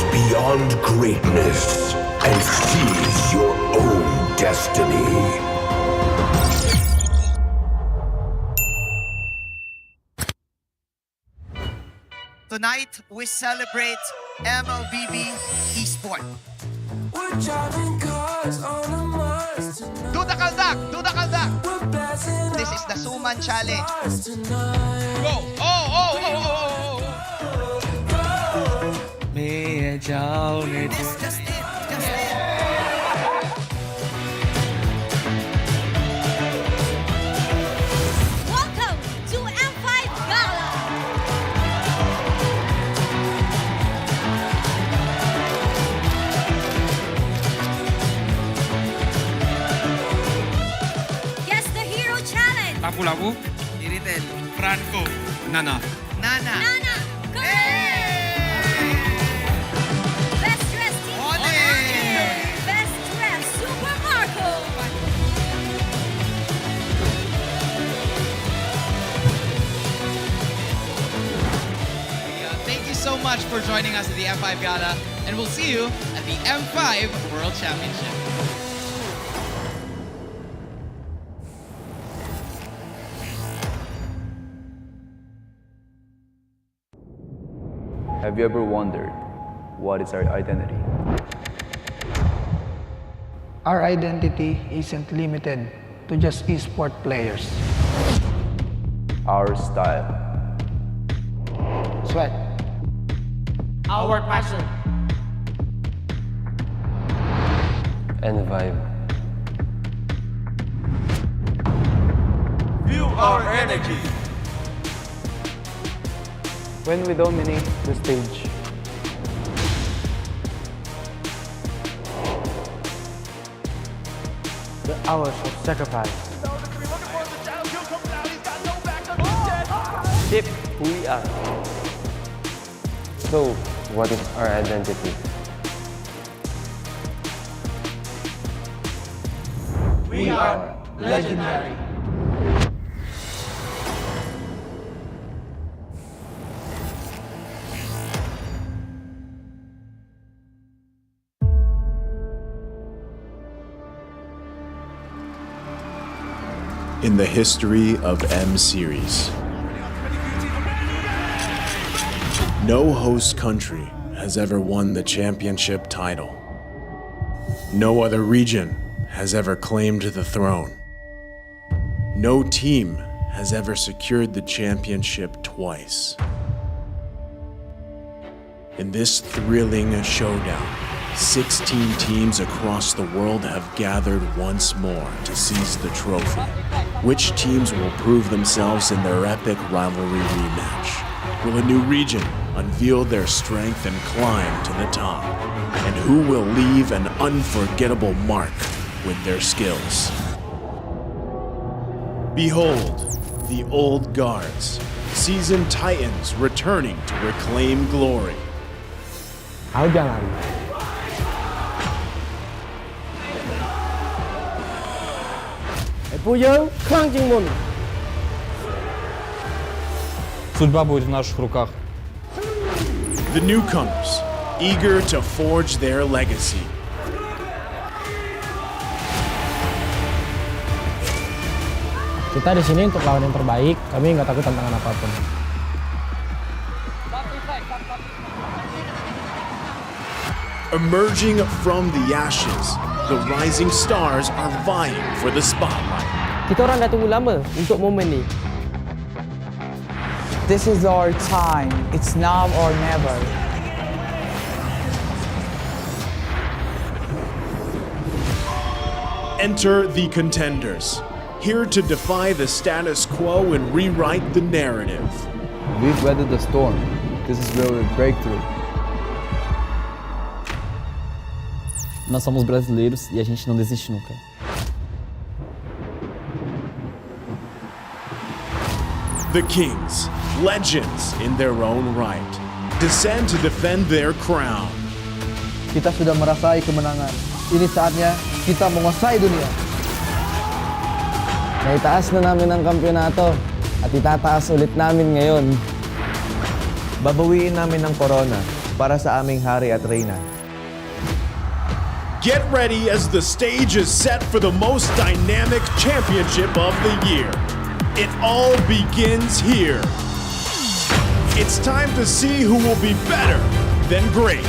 rise beyond greatness and seize your own destiny. Tonight, we celebrate MLBB Esport. Do the kaldak! Do the kaldak! This is the Suman Challenge. Go! Oh! This just it. Just it. Welcome to M5 Gala! Guess the Hero Challenge! Lapu-lapu, Iritel. Franco, Nana. Nana. Nana! Correct! Best Dressed Team Ole! Best Dressed Super Marco! Thank you so much for joining us at the M5 Gala, and we'll see you at the M5 World Championship. Have you ever wondered what is our identity? Our identity isn't limited to just esport players. Our style. Sweat, Our passion. And vibe. Feel our energy. When we dominate the stage. the hours of sacrifice. Shape who we are. So, what is our identity? We are legendary. In the history of M Series, no host country has ever won the championship title. No other region has ever claimed the throne. No team has ever secured the championship twice. In this thrilling showdown, 16 teams across the world have gathered once more to seize the trophy. Which teams will prove themselves in their epic rivalry rematch? Will a new region unveil their strength and climb to the top? And who will leave an unforgettable mark with their skills? Behold, the old guards, seasoned titans returning to reclaim glory. Судьба будет в наших руках. The newcomers, eager to forge their legacy. Kita di sini untuk lawan yang terbaik. Kami nggak takut tantangan apapun. Emerging from the ashes, the rising stars are vying for the spotlight. Kita orang dah tunggu lama untuk momen ni. This is our time. It's now or never. Enter the contenders, here to defy the status quo and rewrite the narrative. We've weathered the storm. This is where we break through. Nós somos brasileiros e a gente não desiste nunca. The Kings, legends in their own right, descend to defend their crown. Kita sudah merasai kemenangan. Ini saatnya kita menguasai dunia. Naitaas na namin ang kampyonato at itataas ulit namin ngayon. Babawiin namin ang corona para sa aming hari at reyna. Get ready as the stage is set for the most dynamic championship of the year. It all begins here. It's time to see who will be better than great.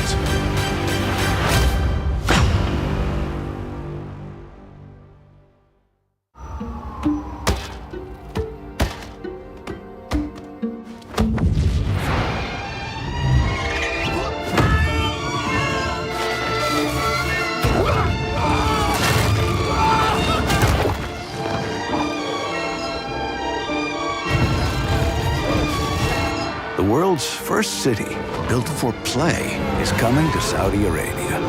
The world's first city, built for play, is coming to Saudi Arabia.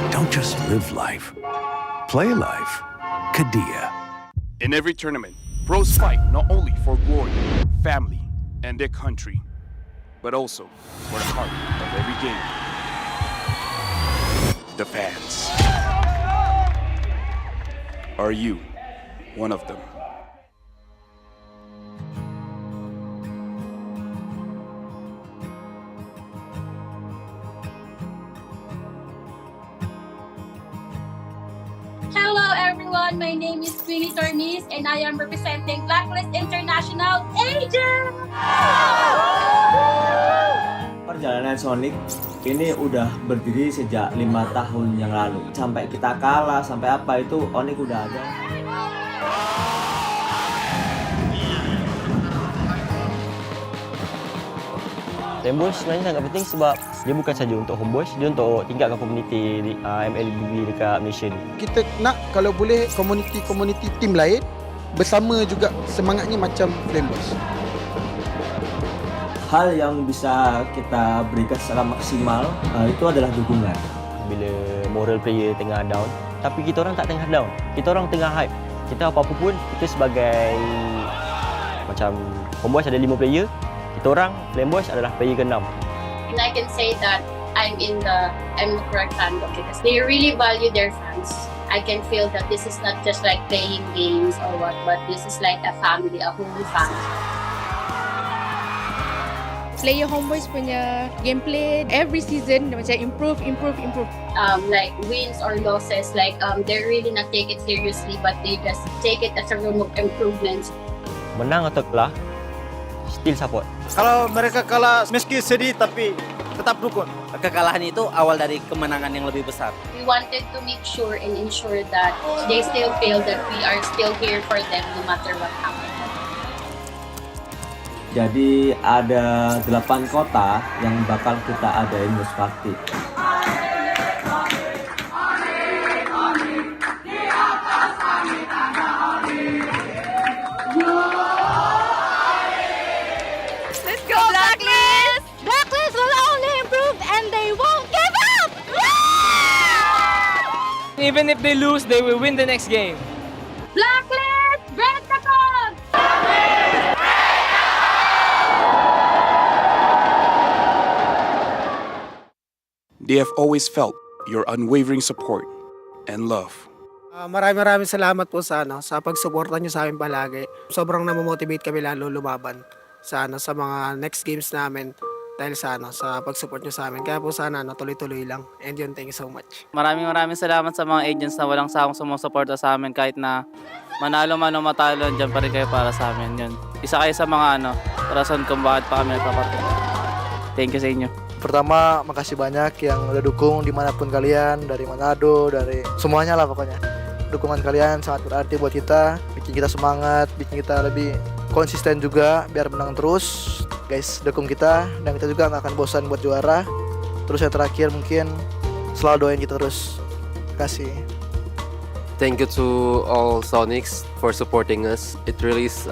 Don't just live life. Play life. Qiddiya. In every tournament, pros fight not only for glory, family, and their country, but also for the heart of every game. The fans. Are you one of them? Hello everyone, my name is Queenie Tornis and I am representing Blacklist International Agent! Perjalanan Sonic ini udah berdiri sejak 5 tahun yang lalu. Sampai kita kalah, sampai apa itu Onyx udah ada. Homeboys sebenarnya sangat penting sebab dia bukan saja untuk homeboys, dia untuk tingkatkan komuniti MLBB dekat Malaysia ni. Kita nak kalau boleh komuniti tim lain bersama juga semangatnya macam Homeboys. Hal yang bisa kita berikan secara maksimal itu adalah dukungan. Bila moral player tengah down, tapi kita orang tak tengah down. Kita orang tengah hype. Kita apa-apa pun, kita sebagai macam homeboys ada 5 player, kita orang Flameboys adalah player ke-6. And I can say that I'm the correct fandom because they really value their fans. I can feel that this is not just like playing games or what, but this is like a family, a whole family. Player Homeboys punya gameplay every season macam improve. Like wins or losses, like they really not take it seriously, but they just take it as a room of improvements. Menang atau kalah, still support. Kalau mereka kalah meski sedih tapi tetap dukung. Kekalahan itu awal dari kemenangan yang lebih besar. We wanted to make sure and ensure that they still feel that we are still here for them no matter what happens. Jadi ada 8 kota yang bakal kita adain House Party. Let's go Blacklist! Blacklist will only improve and they won't give up! Even if they lose, they will win the next game. Blacklist, break the code! They have always felt your unwavering support and love. Maraming salamat po sa pagsuporta niyo sa amin palagi. Sobrang namomotivate kami lalo lumaban sa mga next games namin dahil sa pagsupport niyo sa amin. Kaya po sana tuloy-tuloy lang. And yun, thank you so much. Maraming salamat sa mga agents na walang sawang sumusuporta sa amin kahit na manalo man o matalo, dyan pa rin kayo para sa amin. Yun. Isa kayo sa mga rason kung bakit pa kami nagpapatuloy. Thank you sa inyo. Pertama, makasih banyak yang udah dukung dimanapun kalian, dari Manado, dari semuanya lah pokoknya. Dukungan kalian sangat berarti buat kita, bikin kita semangat, bikin kita lebih konsisten juga biar menang terus. Guys, dukung kita dan kita juga nggak akan bosan buat juara. Terus yang terakhir mungkin selalu doain kita terus. Terima kasih. Thank you to all Sonics for supporting us. It really is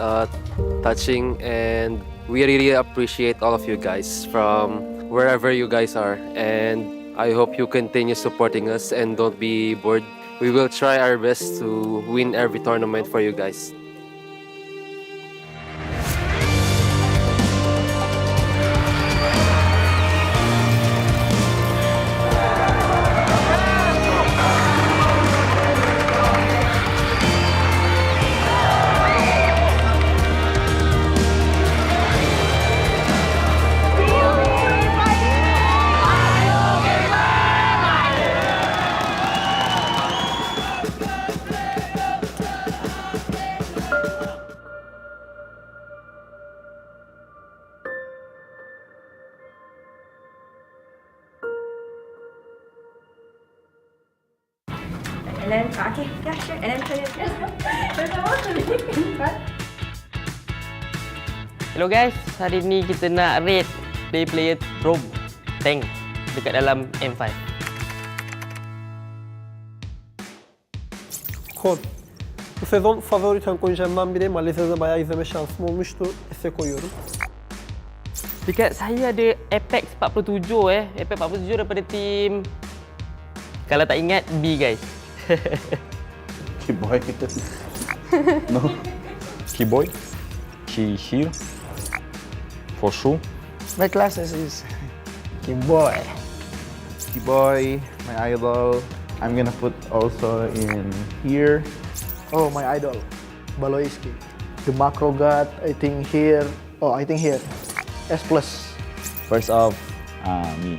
touching and we really appreciate all of you guys from wherever you guys are, and I hope you continue supporting us and don't be bored. We will try our best to win every tournament for you guys. And then, okay, yeah, sure. And then turn it. Hello guys, hari ni kita nak rate player roam tank dekat dalam M5. Kod. Bu sezon favori tank oyuncularımdan biri. Malezya'da bayağı izleme şansım olmuştu. S'e koyuyorum. Dekat saya ada Apex 47 Apex 47 daripada tim, kalau tak ingat, B guys. Keyboy. No. Keyboy. She here. For sure. My classes is Keyboy. Keyboy, my idol. I'm gonna put also in here. Oh, my idol, Baloiski. The macro god, I think here. Oh, I think here. S+. First off, me.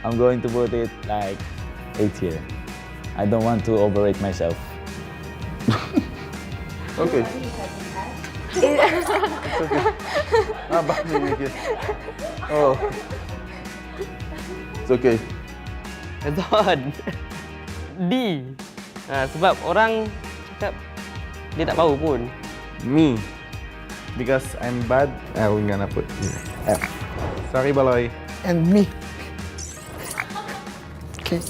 I'm going to put it like 8 here. I don't want to overrate myself. Okay. It's okay. Bak maybe. Oh. It's okay. Betul. D. Sebab orang cakap dia tak tahu pun. Me. Because I'm bad, I'm gonna put F. Sorry, Baloy. And me. Okay.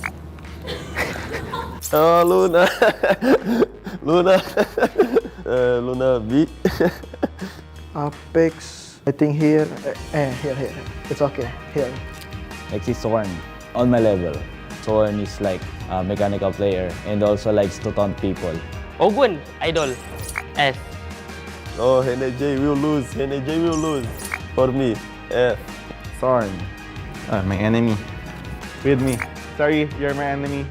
Oh, Luna. Luna. Luna B. Apex, I think here. Here. It's okay. Here. Next is Sorn. On my level. Sorn is like a mechanical player and also likes to taunt people. Ogun, idol. S. Oh, NJ will lose. NJ will lose. For me, F. Sorn. My enemy. With me. Sorry, you're my enemy.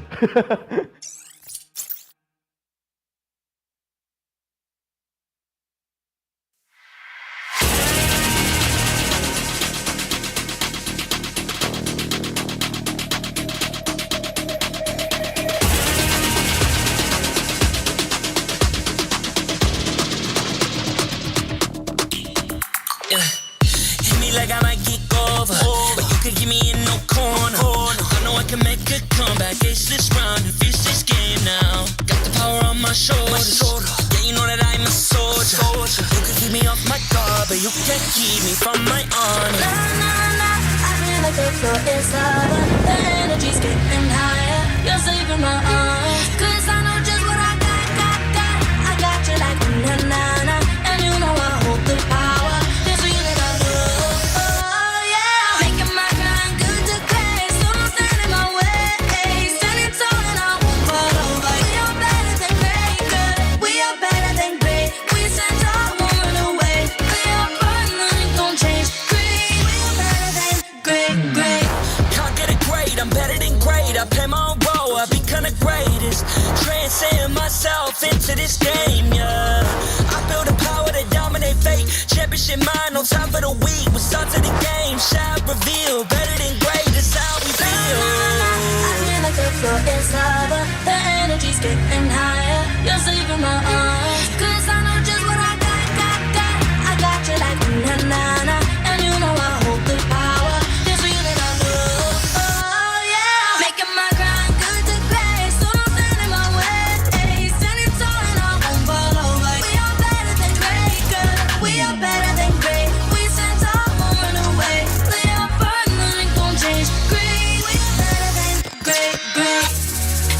Hit me like I might kick over, but you can give me in no corner. I know I can make a comeback, ace this round and finish this game now. Got the power on my shoulders, yeah, you know that I'm a soldier. You can keep me off my guard, but you can't keep me from my honor. I feel like the floor is lava. The energy's getting higher. You're saving my arms. 'Cause I know just what I got. I got you like na-na-na. And you know I hold the power. This feeling I love. Oh yeah. Making my grind good to great. So don't stand in my way. Standing tall and I won't fall over. We are better than great, good. We are better than great. We stand tall, won't run away. We are fun, nothing gon' change. Great. We are better than great. Can't get it great, I'm better than great. I play my own role, I become the greatest. Transcend myself into this game, yeah. I feel the power to dominate fate. Championship mind, no time for the weak. We start to the game, shout, reveal. Better than great, that's how we feel. I feel like the floor is lava. The energy's getting higher. You're saving my arms. 'Cause I know just what I got. I got you like na-na-na. And you know I hold the power. This feeling I love. Oh yeah. Making my grind good to great. So don't stand in my way. Standing tall and I won't fall over. We are better than great, good. We are better than great. We stand tall, won't run away. We are fun, nothing gon' change. Great. We are better than great.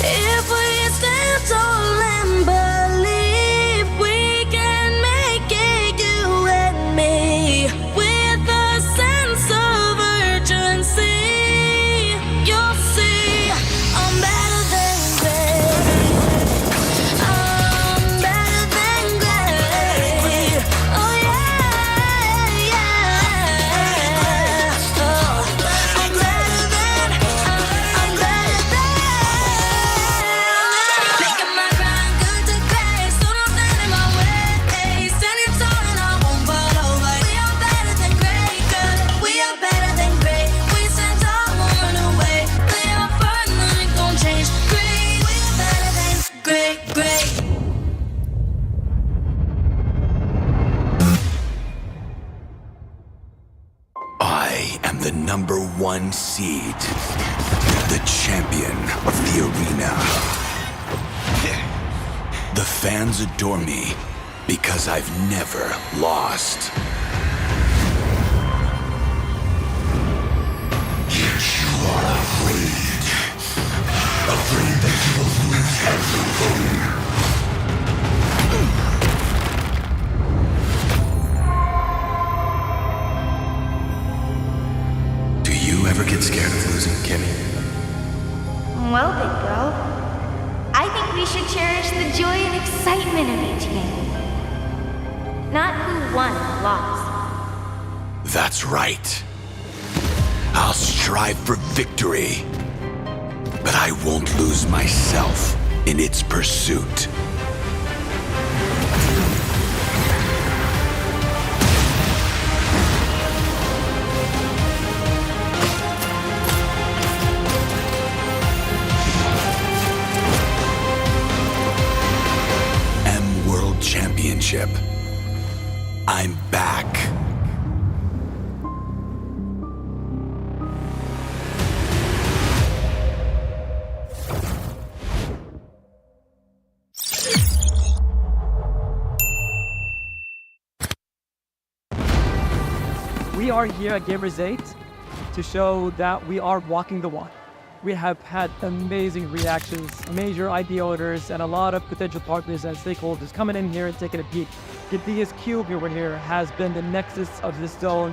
If we stand tall and believe we can make it, you and me, with a sense of urgency, you'll see I'm better than great. I'm better than great. Oh yeah. Oh, I'm better than. Making my grind good to great. So don't stand in my way. Standing tall and I won't fall over. We are better than great, good. We are better than great. We stand tall, won't run away. We are fun, nothing gon' change. Great. We are better than great. I am the #1 seed, the champion of the arena. The fans adore me because I've never lost. Yet you are afraid. Afraid that you will lose everything. Do you ever get scared of losing, Kimmy? Well, big bro, I think we should cherish the joy and excitement of each game. Not who won or lost. That's right. I'll strive for victory, but I won't lose myself in its pursuit. World Championship. I'm back. We are here at Gamers 8 to show that we are walking the walk. We have had amazing reactions, major idea owners, and a lot of potential partners and stakeholders coming in here and taking a peek. The biggest cube over here has been the nexus of this zone.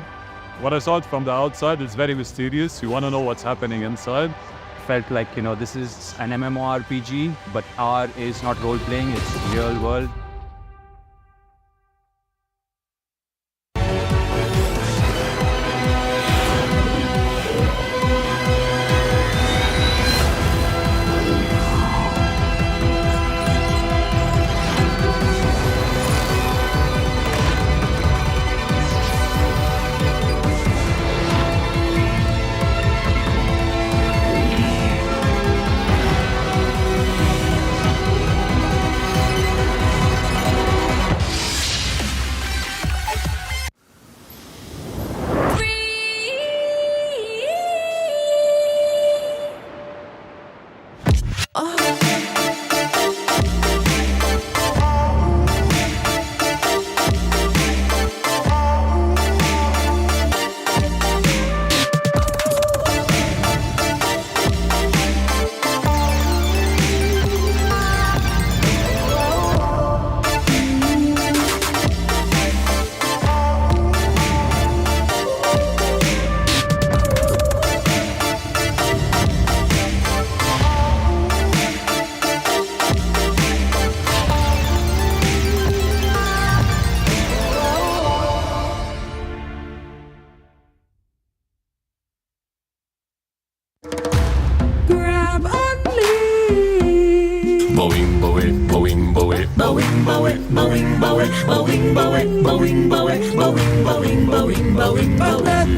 What I saw from the outside is very mysterious. You want to know what's happening inside. Felt like, this is an MMORPG, but R is not role-playing, it's real world.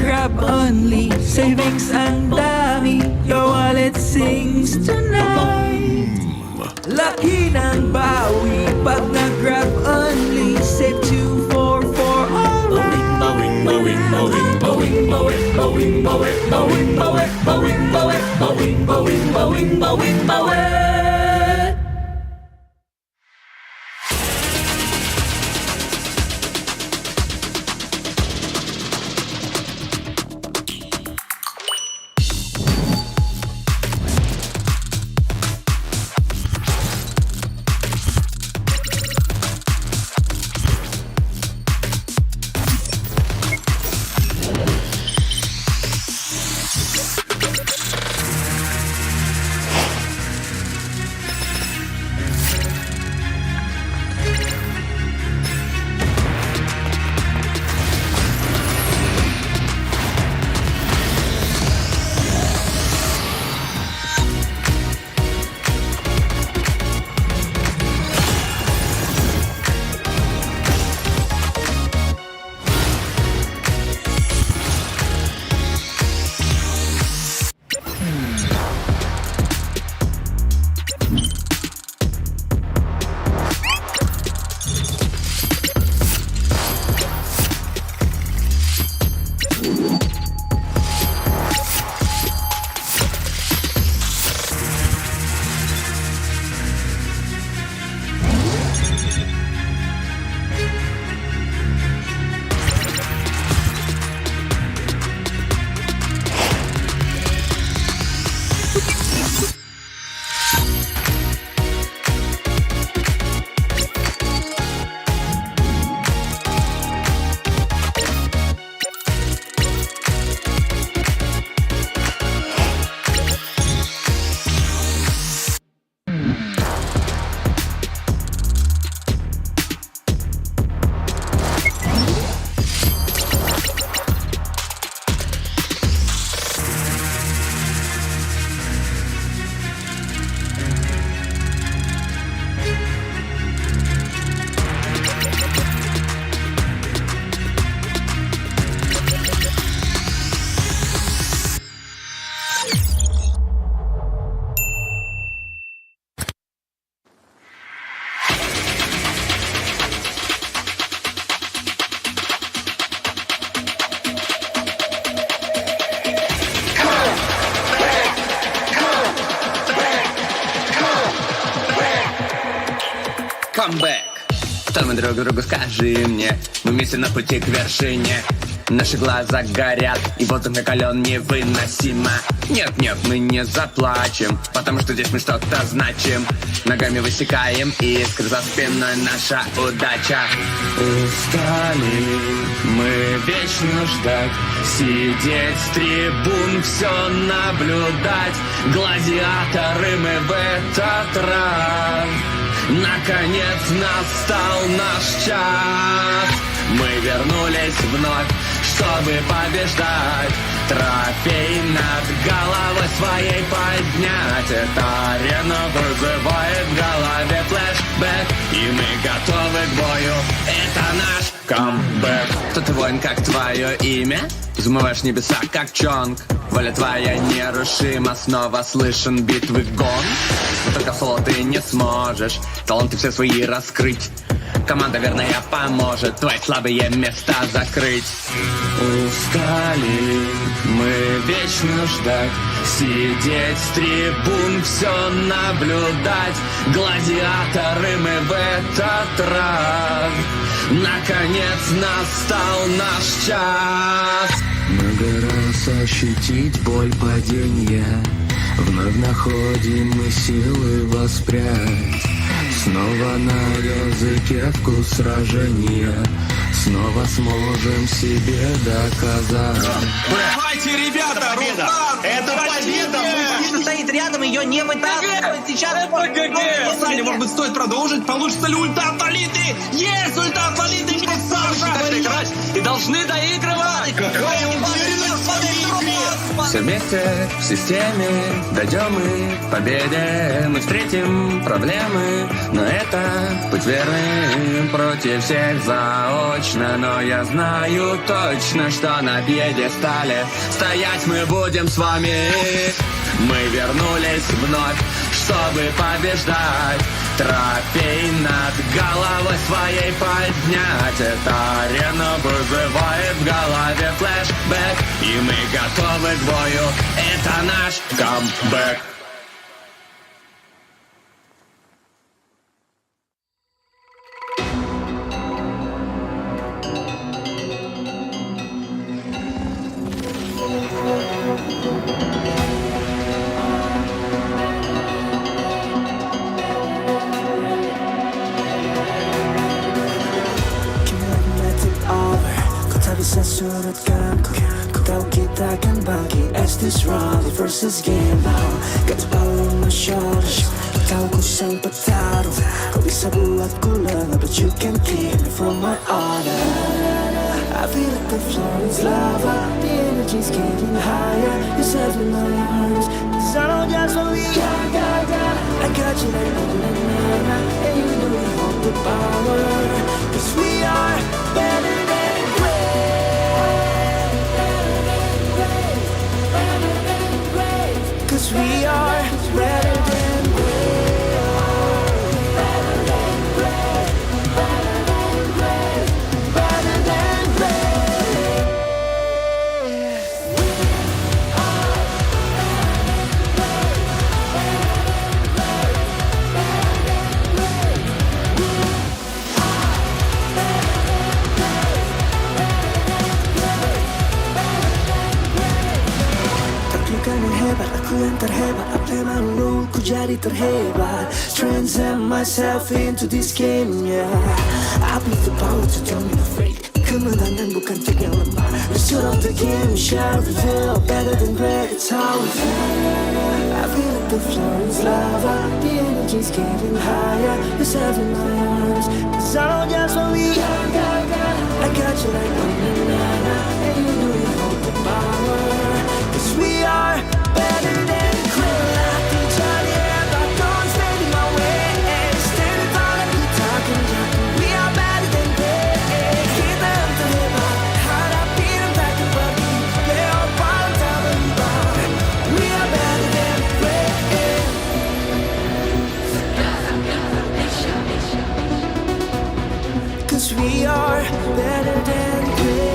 Grab only, savings ang dami. Your wallet sings tonight. Laki ng bawi pag nag-grab only. Save 244 alright. Bawing, bawing, bawing, bawing, bawing, bawing, bawing, bawing, bawing, bawing, bawing, bawing, bawing, bawing, bawing, bawing. Что мы друг другу скажи мне? Мы вместе на пути к вершине. Наши глаза горят, и воздух накален невыносимо. Нет, мы не заплачем, потому что здесь мы что-то значим. Ногами высекаем искры, за спиной наша удача. Устали мы вечно ждать, сидеть с трибун, все наблюдать. Гладиаторы мы в этот раз. Наконец настал наш час. Мы вернулись вновь, чтобы побеждать. Трофей над головой своей поднять. Эта арена вызывает в голове флешбэк, и мы готовы к бою. Это наш камбэк. Кто ты, воин, как твое имя? Взмываешь небеса, как Чонг. Воля твоя нерушима, снова слышен битвы гон. Но только в соло ты не сможешь таланты все свои раскрыть. Команда верная поможет твои слабые места закрыть. Устали мы вечно ждать, сидеть с трибун, все наблюдать. Гладиаторы мы в этот раз. Наконец настал наш час. Много раз ощутить боль падения, вновь находим мы силы воспрять. Снова на языке вкус сражения, снова сможем себе доказать. Давайте, ребята, это победа! Мужчина стоит рядом, ее не вытаскивает. Сейчас Саня, может быть, стоит продолжить? Получится ли ульта от Лолиты? Есть ульта от Лолиты! Так играть и должны доигрывать. Какая уверенность! Все вместе в системе дойдем мы к победе. Мы встретим проблемы, но это путь верный. Против всех заочно, но я знаю точно, что на пьедестале стоять мы будем с вами. Мы вернулись вновь, чтобы побеждать. Трофей над головой своей поднять. Эта арена вызывает в голове флешбэк, и мы готовы к бою. Это наш камбэк. Surut kamku, ku tahu kita akan bagi as this round versus game now. Got the power on my shoulders, ku tahu ku sang petarung. Kau bisa buatku lengah, but you can keep me from my honor. I feel like the floor is lava, the energy's getting higher. You set me in my arms, 'cause I know just what we got. I got you like na-na-na-na, and you know you hold the power. 'Cause we are better than we are better than great. Better than great. Better than great. Better than great. We are Taklukan yang hebat, aku yang terhebat. Apa yang malu, ku jadi terhebat. Transcend myself into this game, yeah. I believe the power to dominate. Kemenangan bukan trik yang lemah. The sword of the game shall reveal. Better than great, it's how we feel. I feel like the floor is lava, the energy's getting higher. You're safe in my arms, 'cause I know just what we got. I got you like na-na-na-na, and you know you hold the power. 'Cause we are better than great. Aku cari hebat, don't stand in my way. Stand tall and kita akan jatuh. We are better than great. Kita yang terhebat, hadapi dan takkan pergi. Lewat paling tak berubah. We are better than great. 'Cause we are better than great.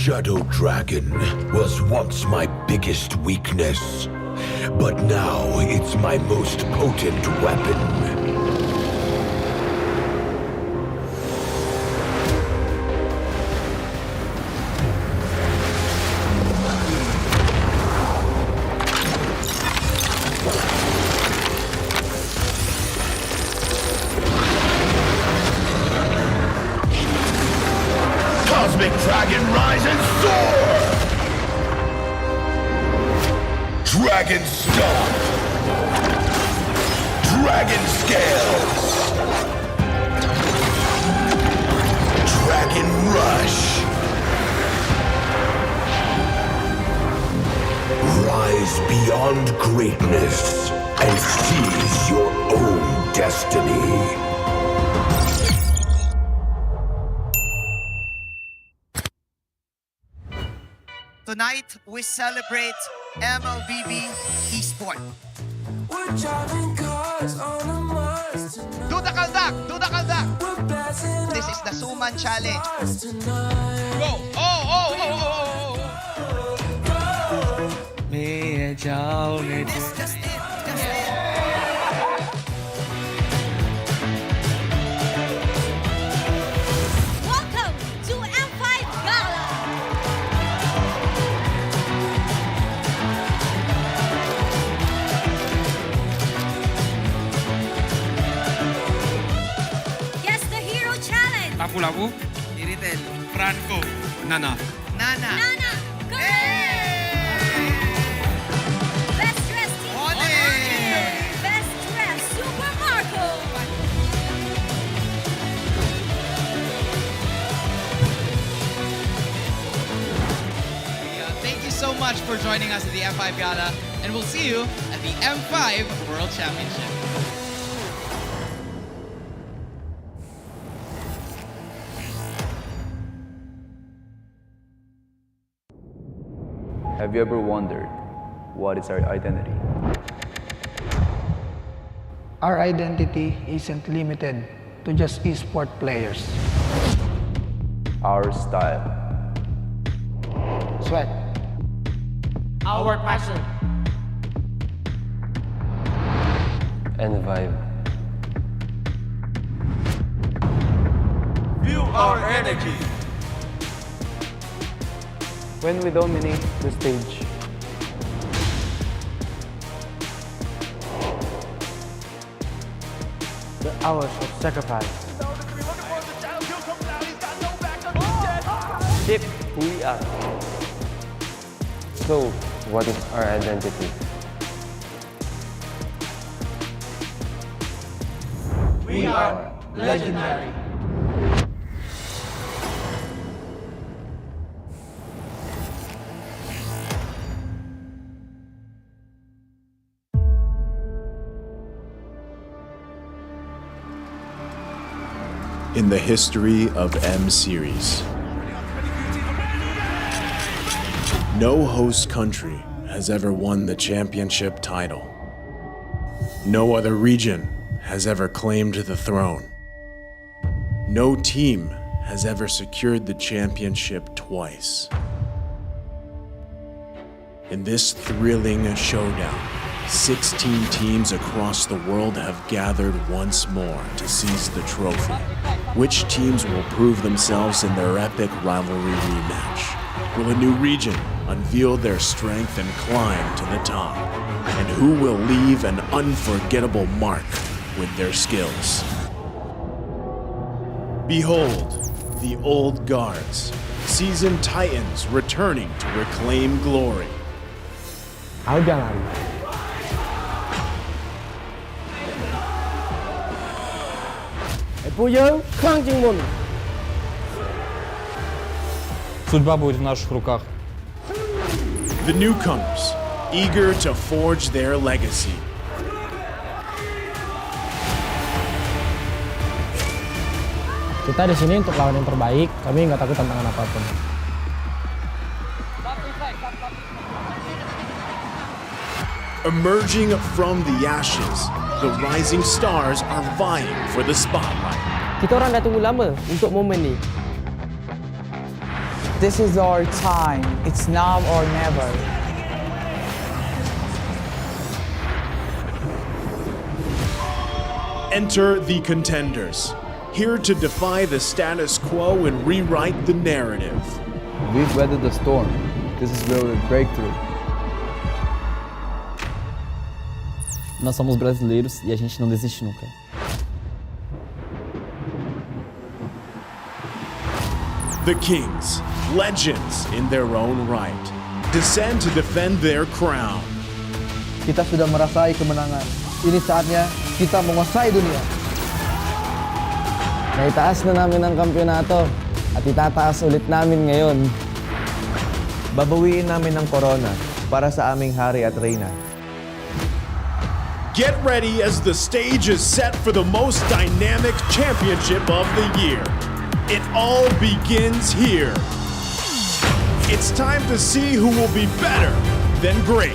Shadow Dragon was once my biggest weakness, but now it's my most potent weapon. Cosmic Dragon, rise and soar! Dragon Stomp! Dragon Scales! Dragon Rush! Rise beyond greatness and seize your own destiny. Tonight, we celebrate MLBB Esport. Do the kaldak! Do the kaldak! This is the Suman Challenge. Go! Oh! Just it. Welcome to M5 Gala. Guess the hero challenge. Lapu-lapu, Iritel, Franco, Nana. Nana. Go! Best dressed team. Best dressed Super Marco. Thank you so much for joining us at the M5 Gala, and we'll see you at the M5 World Championship. Have you ever wondered what is our identity? Our identity isn't limited to just esport players. Our style. Sweat. Our passion. And vibe. Feel our energy. When we dominate the stage. The hours of sacrifice. Shape who we are. So, what is our identity? We are legendary. In the history of M Series, no host country has ever won the championship title. No other region has ever claimed the throne. No team has ever secured the championship twice. In this thrilling showdown, 16 teams across the world have gathered once more to seize the trophy. Which teams will prove themselves in their epic rivalry rematch? Will a new region unveil their strength and climb to the top? And who will leave an unforgettable mark with their skills? Behold, the old guards, seasoned titans returning to reclaim glory. Судьба будет в наших руках. The newcomers, eager to forge their legacy. Kita di sini untuk lawan yang terbaik. Kami nggak takut tantangan apapun. Emerging from the ashes, the rising stars are vying for the spotlight. Kita orang dah tunggu lama untuk momen ni. This is our time. It's now or never. Enter the contenders, here to defy the status quo and rewrite the narrative. We've weathered the storm. This is where we break through. Nós somos brasileiros e a gente não desiste nunca. The Kings, legends in their own right, descend to defend their crown. Kita sudah merasai kemenangan. Ini saatnya kita menguasai dunia. Naitaas na namin ang kampyonato at itataas ulit namin ngayon. Babawiin namin ang corona para sa aming hari at reyna. Get ready as the stage is set for the most dynamic championship of the year. It all begins here. It's time to see who will be better than great.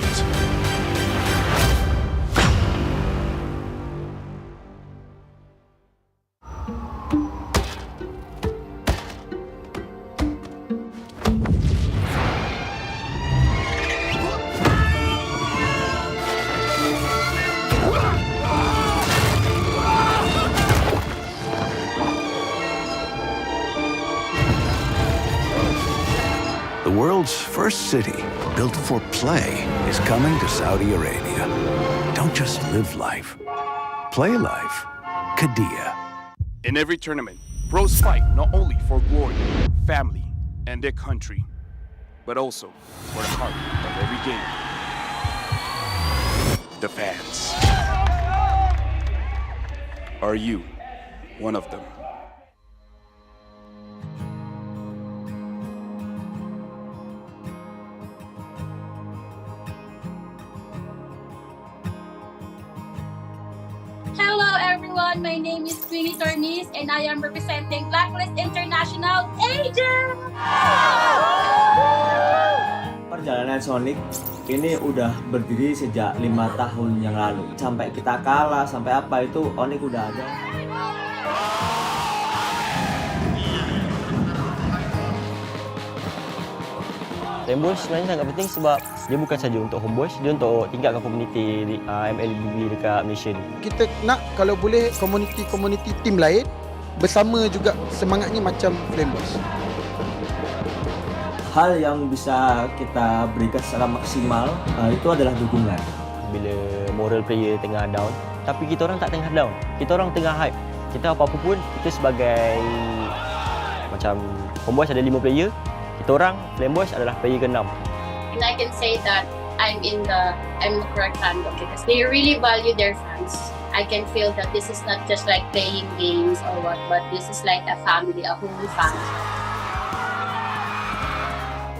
The world's first city, built for play, is coming to Saudi Arabia. Don't just live life. Play life. Qiddiya. In every tournament, pros fight not only for glory, family, and their country, but also for the heart of every game. The fans. Are you one of them? Hello everyone, my name is Queenie Tornis and I am representing Blacklist International Agent! Perjalanan Sonic ini udah berdiri sejak 5 tahun yang lalu. Sampai kita kalah, sampai apa itu Onyx udah ada. Flameboy sebenarnya sangat penting sebab dia bukan saja untuk homeboys, dia untuk tingkatkan komuniti MLBB dekat Malaysia ni. Kita nak kalau boleh komuniti tim lain bersama juga semangatnya macam Flameboys. Hal yang bisa kita berikan secara maksimal itu adalah dukungan. Bila moral player tengah down, tapi kita orang tak tengah down. Kita orang tengah hype. Kita apa-apa pun, kita sebagai macam homeboys ada 5 player, kita orang Flameboys adalah player ke-6. And I can say that I'm the correct fandom because they really value their fans. I can feel that this is not just like playing games or what, but this is like a family, a whole family.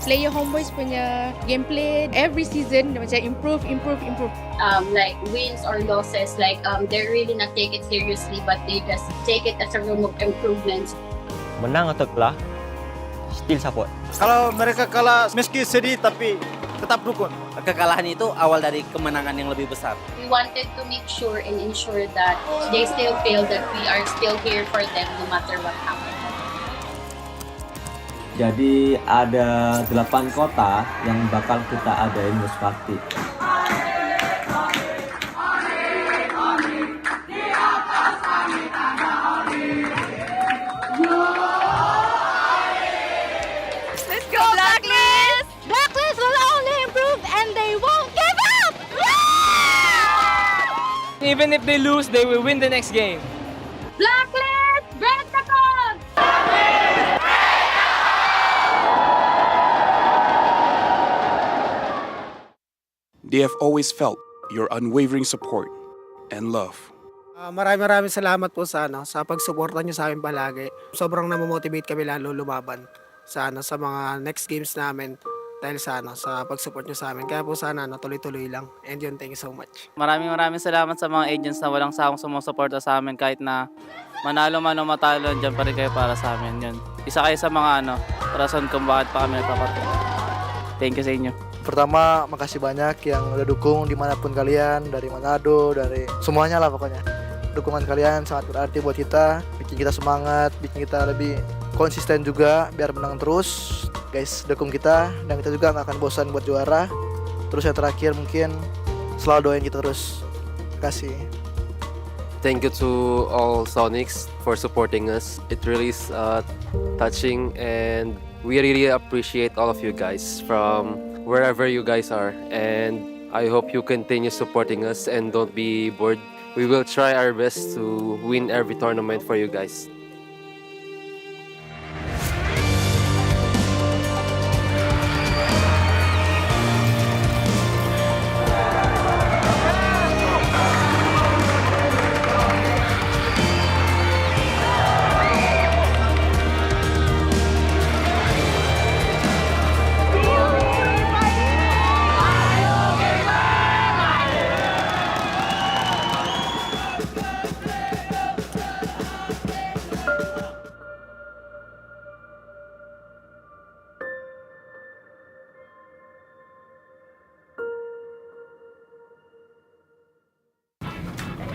Player Homeboys punya gameplay every season macam improve. Like wins or losses, like they really not take it seriously, but they just take it as a room of improvements. Menang atau kalah, still support. Kalau mereka kalah meski sedih tapi tetap dukung. Kekalahan itu awal dari kemenangan yang lebih besar. We wanted to make sure and ensure that they still feel that we are still here for them no matter what happens. Jadi ada 8 kota yang bakal kita adain host party. Let's go Blacklist! Blacklist will only improve and they won't give up! Even if they lose, they will win the next game. Blacklist, break the code! They have always felt your unwavering support and love. Maraming salamat po sa pagsuporta niyo sa amin palagi. Sobrang namomotivate kami lalo lumaban sa mga next games namin dahil sa pagsupport niyo sa amin. Kaya po sana tuloy-tuloy lang. And yun, thank you so much. Maraming salamat sa mga agents na walang sawang sumusuporta sa amin kahit na manalo man o matalo, dyan pa rin kayo para sa amin. Yun. Isa kayo sa mga rason kung bakit pa kami nagpapatuloy. Thank you sa inyo. Pertama, makasih banyak yang udah dukung dimanapun kalian, dari Manado, dari semuanya lah pokoknya. Dukungan kalian sangat berarti buat kita, bikin kita semangat, bikin kita lebih konsisten juga biar menang terus. guys dukung kita dan kita juga nggak akan bosan buat juara. Terus yang terakhir mungkin selalu doain kita terus. Kasih. Thank you to all Sonics for supporting us. It really is touching, and we really appreciate all of you guys from wherever you guys are. And I hope you continue supporting us and don't be bored. We will try our best to win every tournament for you guys.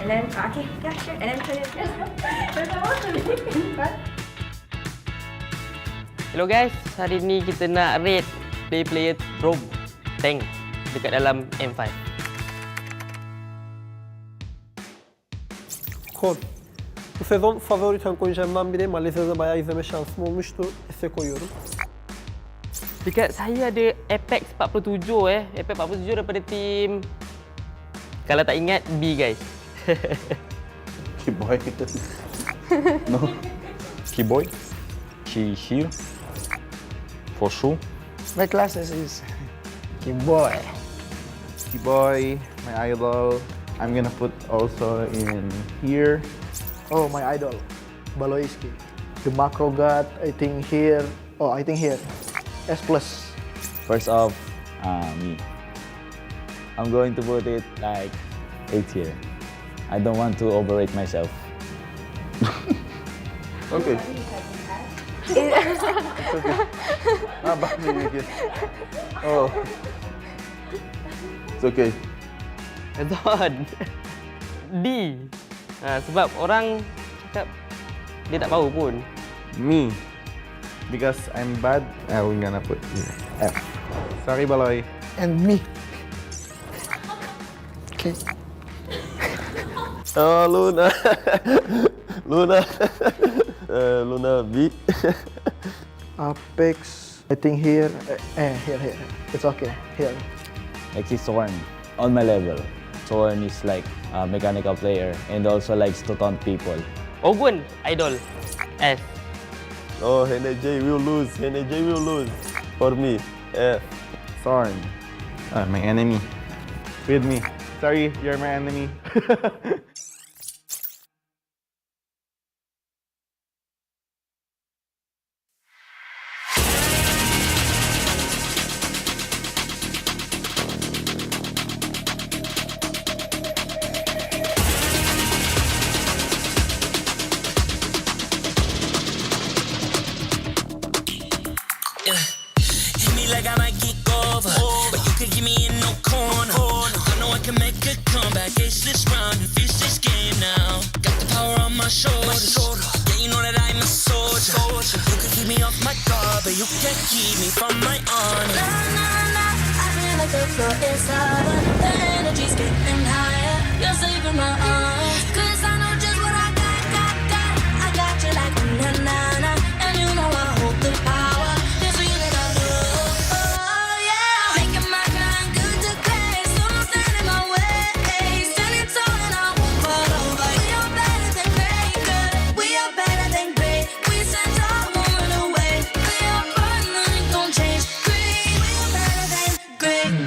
And then, okay, yeah, sure. And then turn it. Hello guys, hari ni kita nak rate player roam tank dekat dalam M5. Kon. Bu sezon favori tank oyuncumdan biri. Malezya'da bayağı izleme şansım olmuştu. Ese koyuyorum. Dekat saya ada Apex 47 Apex 47 daripada tim, kalau tak ingat, B guys. Keyboy. No. Keyboy. She here. For sure. My classes is Keyboy. Keyboy, my idol. I'm gonna put also in here. oh my idol, Baloiski. The macro god, I think here. Oh, I think here. S plus. First off, me. I'm going to put it like 8 here. I don't want to overrate myself. Okay. It's okay. About me again. Oh. It's okay. Azon. D. Sebab orang cakap dia tak tahu pun. Me. Because I'm bad, I'm gonna put F. Sorry, Baloy. And me. Okay. Oh, Luna. Luna. Luna B. Apex, I think here. Here. It's okay. Here. Actually, Sorn. On my level. Sorn is like a mechanical player and also likes to taunt people. Ogun, idol. S. Oh, NJ will lose. NJ will lose. For me. F. Sorn. My enemy. With me. Sorry, you're my enemy. Hit me like I might kick over, but you can give me in no corner. I know I can make a comeback. Ace this round and finish this game now. Got the power on my shoulders. Yeah, you know that I'm a soldier. You can keep me off my guard, but you can't keep me from my honor. I feel like the floor is lava. The energy's getting higher. You're saving my arms, 'cause I know just what I got. I got you like na-na-na, and you know I hold the power. This feeling I love. Oh yeah, making my grind good to great, so don't stand in my way. Standing tall and I won't fall over. We are better than great, good. We are better than great. We stand tall, won't run away. We are fun, nothing gon' change. Great, we are better than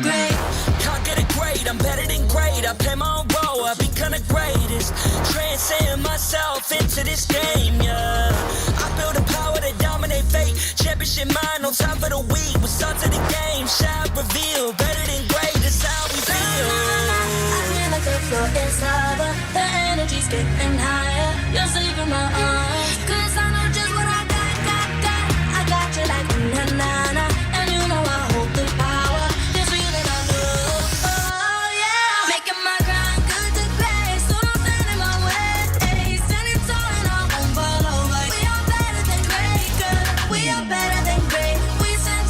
great. Can't get it great, I'm better than great. I play my own role, I've been kinda greatest. Transcend myself into this game, yeah. I build a power to dominate fate. Championship mind, no time for the weak. What's up to the game? Shall reveal. Better than great, that's how we feel. I feel like the floor is lava. The energy's getting higher. You're saving my arms, 'cause I know just what I got. I got you like na-na-na, and you know I hold the power. This feeling I love. Oh yeah, making my grind good to great, so don't stand in my way. Standing tall and I won't fall over. We are better than great, good. We are better than great. We stand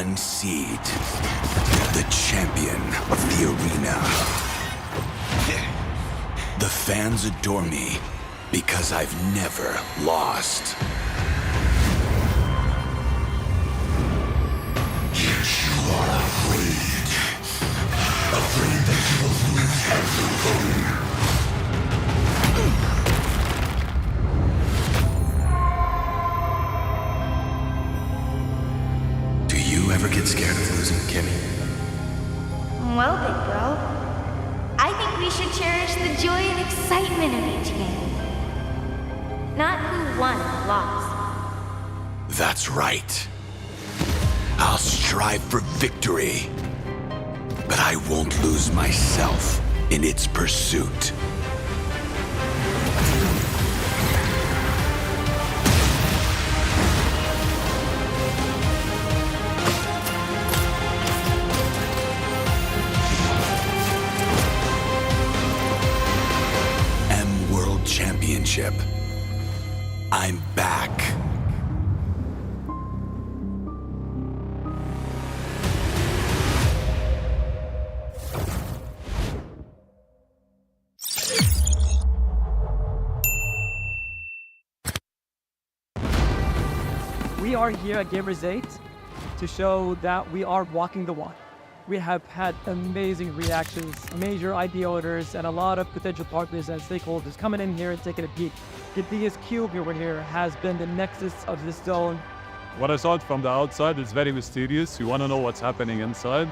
one seed, the champion of the arena. The fans adore me because I've never lost. Yet you are afraid that you will lose everything. Do you ever get scared of losing, Kimmy? Well, big bro, I think we should cherish the joy and excitement of each game. Not who won or lost. That's right. I'll strive for victory, but I won't lose myself in its pursuit. World Championship. I'm back. We are here at Gamers 8 to show that we are walking the walk. We have had amazing reactions, major idea owners, and a lot of potential partners and stakeholders coming in here and taking a peek. The biggest cube over here has been the nexus of this zone. What I saw from the outside is very mysterious. You want to know what's happening inside.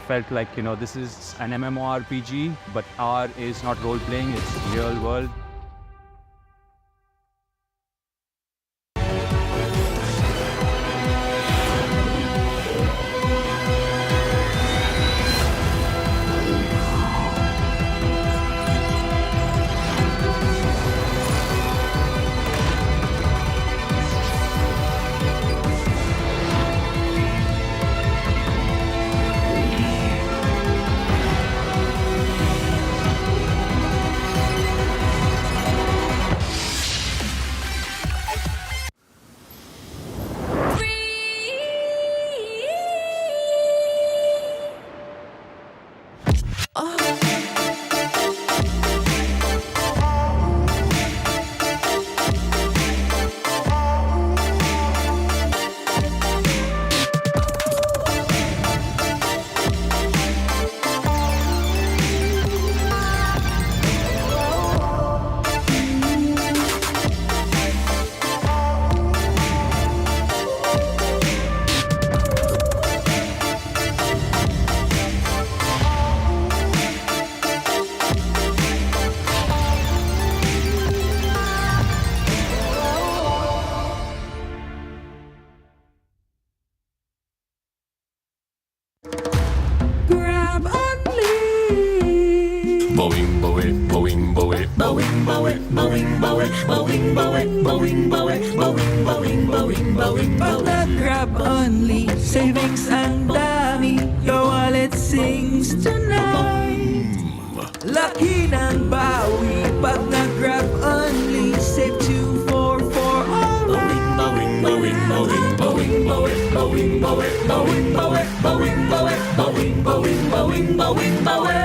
Felt like, this is an MMORPG, but R is not role-playing, it's real world. Grab only, savings ang dami, your wallet sings tonight. Laki ng bawi, pag nag-grab only, save 2 4 for alright. Bawing, bawing, bawing, bawing, bawing, bawing, bawing, bawing, bawing, bawing, bawing, bawing, bawing, bawing, bawing, bawing.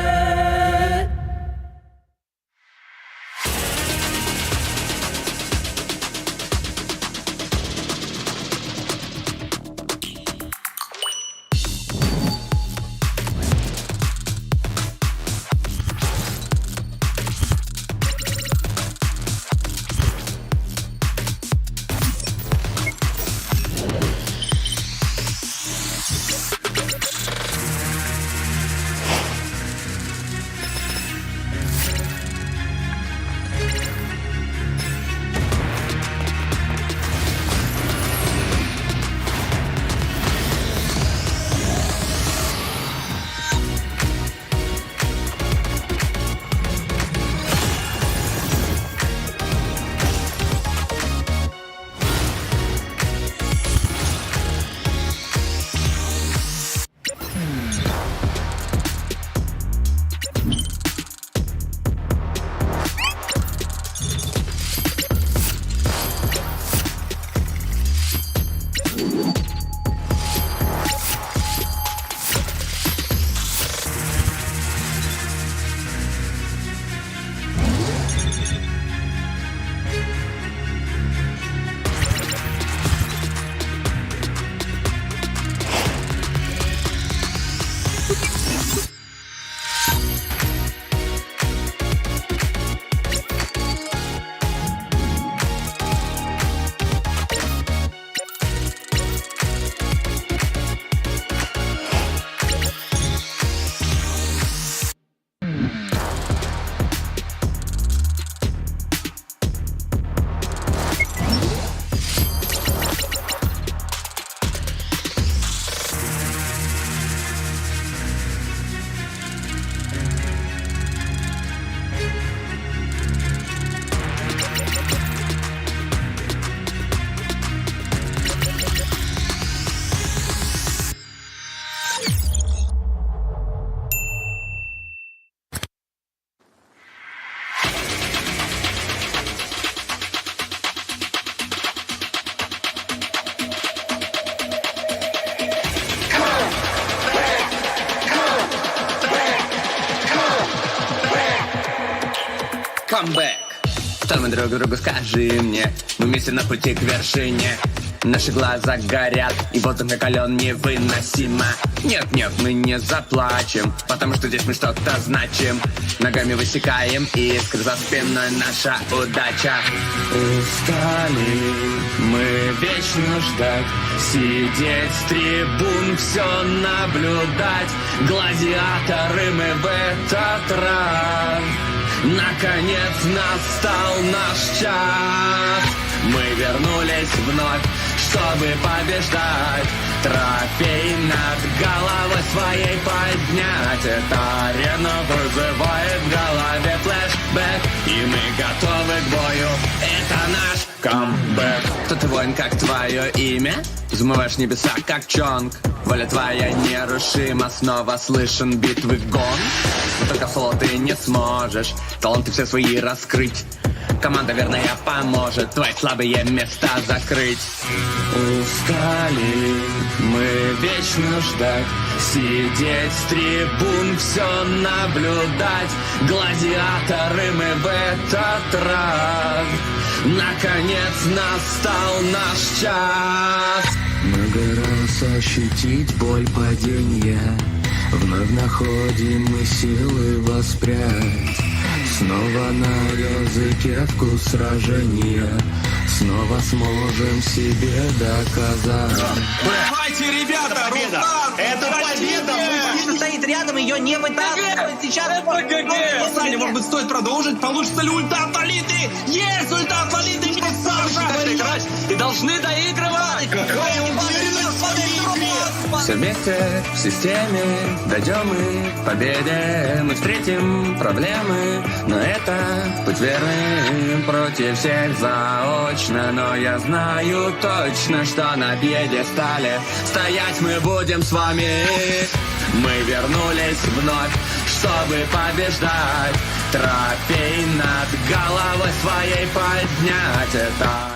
камбэк. Что мы друг другу скажи мне, мы вместе на пути к вершине. Наши глаза горят, и воздух накален невыносимо. Нет, мы не заплачем, потому что здесь мы что-то значим. Ногами высекаем искры, за спиной наша удача. Устали мы вечно ждать, сидеть с трибун, все наблюдать. Гладиаторы мы в этот раз. Наконец настал наш час. Мы вернулись вновь, чтобы побеждать. Трофей над головой своей поднять. Эта арена вызывает в голове флешбэк, и мы готовы к бою. Это наш камбэк. Кто ты, воин, как твое имя? Взмываешь небеса, как Чонг. Воля твоя нерушима, снова слышен битвы гон. Но только в соло ты не сможешь таланты все свои раскрыть. Команда верная поможет твои слабые места закрыть. Устали мы вечно ждать, сидеть с трибун, все наблюдать. Гладиаторы мы в этот раз. Наконец настал наш час. Много раз ощутить боль падения, вновь находим мы силы воспрять. Снова на языке вкус сражения, снова сможем себе доказать. Давайте, ребята, это победа! Победа стоит рядом, ее не вытаскивают. Сейчас Саня, может быть, стоит продолжить? Получится ли ульта от Лолиты? Есть ульта от Лолиты! И должны доигрывать! Какая уверенность! Все вместе, в системе, дойдем мы к победе. Мы встретим проблемы, но это путь верный. Против всех заочно, но я знаю точно, что на пьедестале стоять мы будем с вами. Мы вернулись вновь, чтобы побеждать. Трофей над головой своей поднять. Это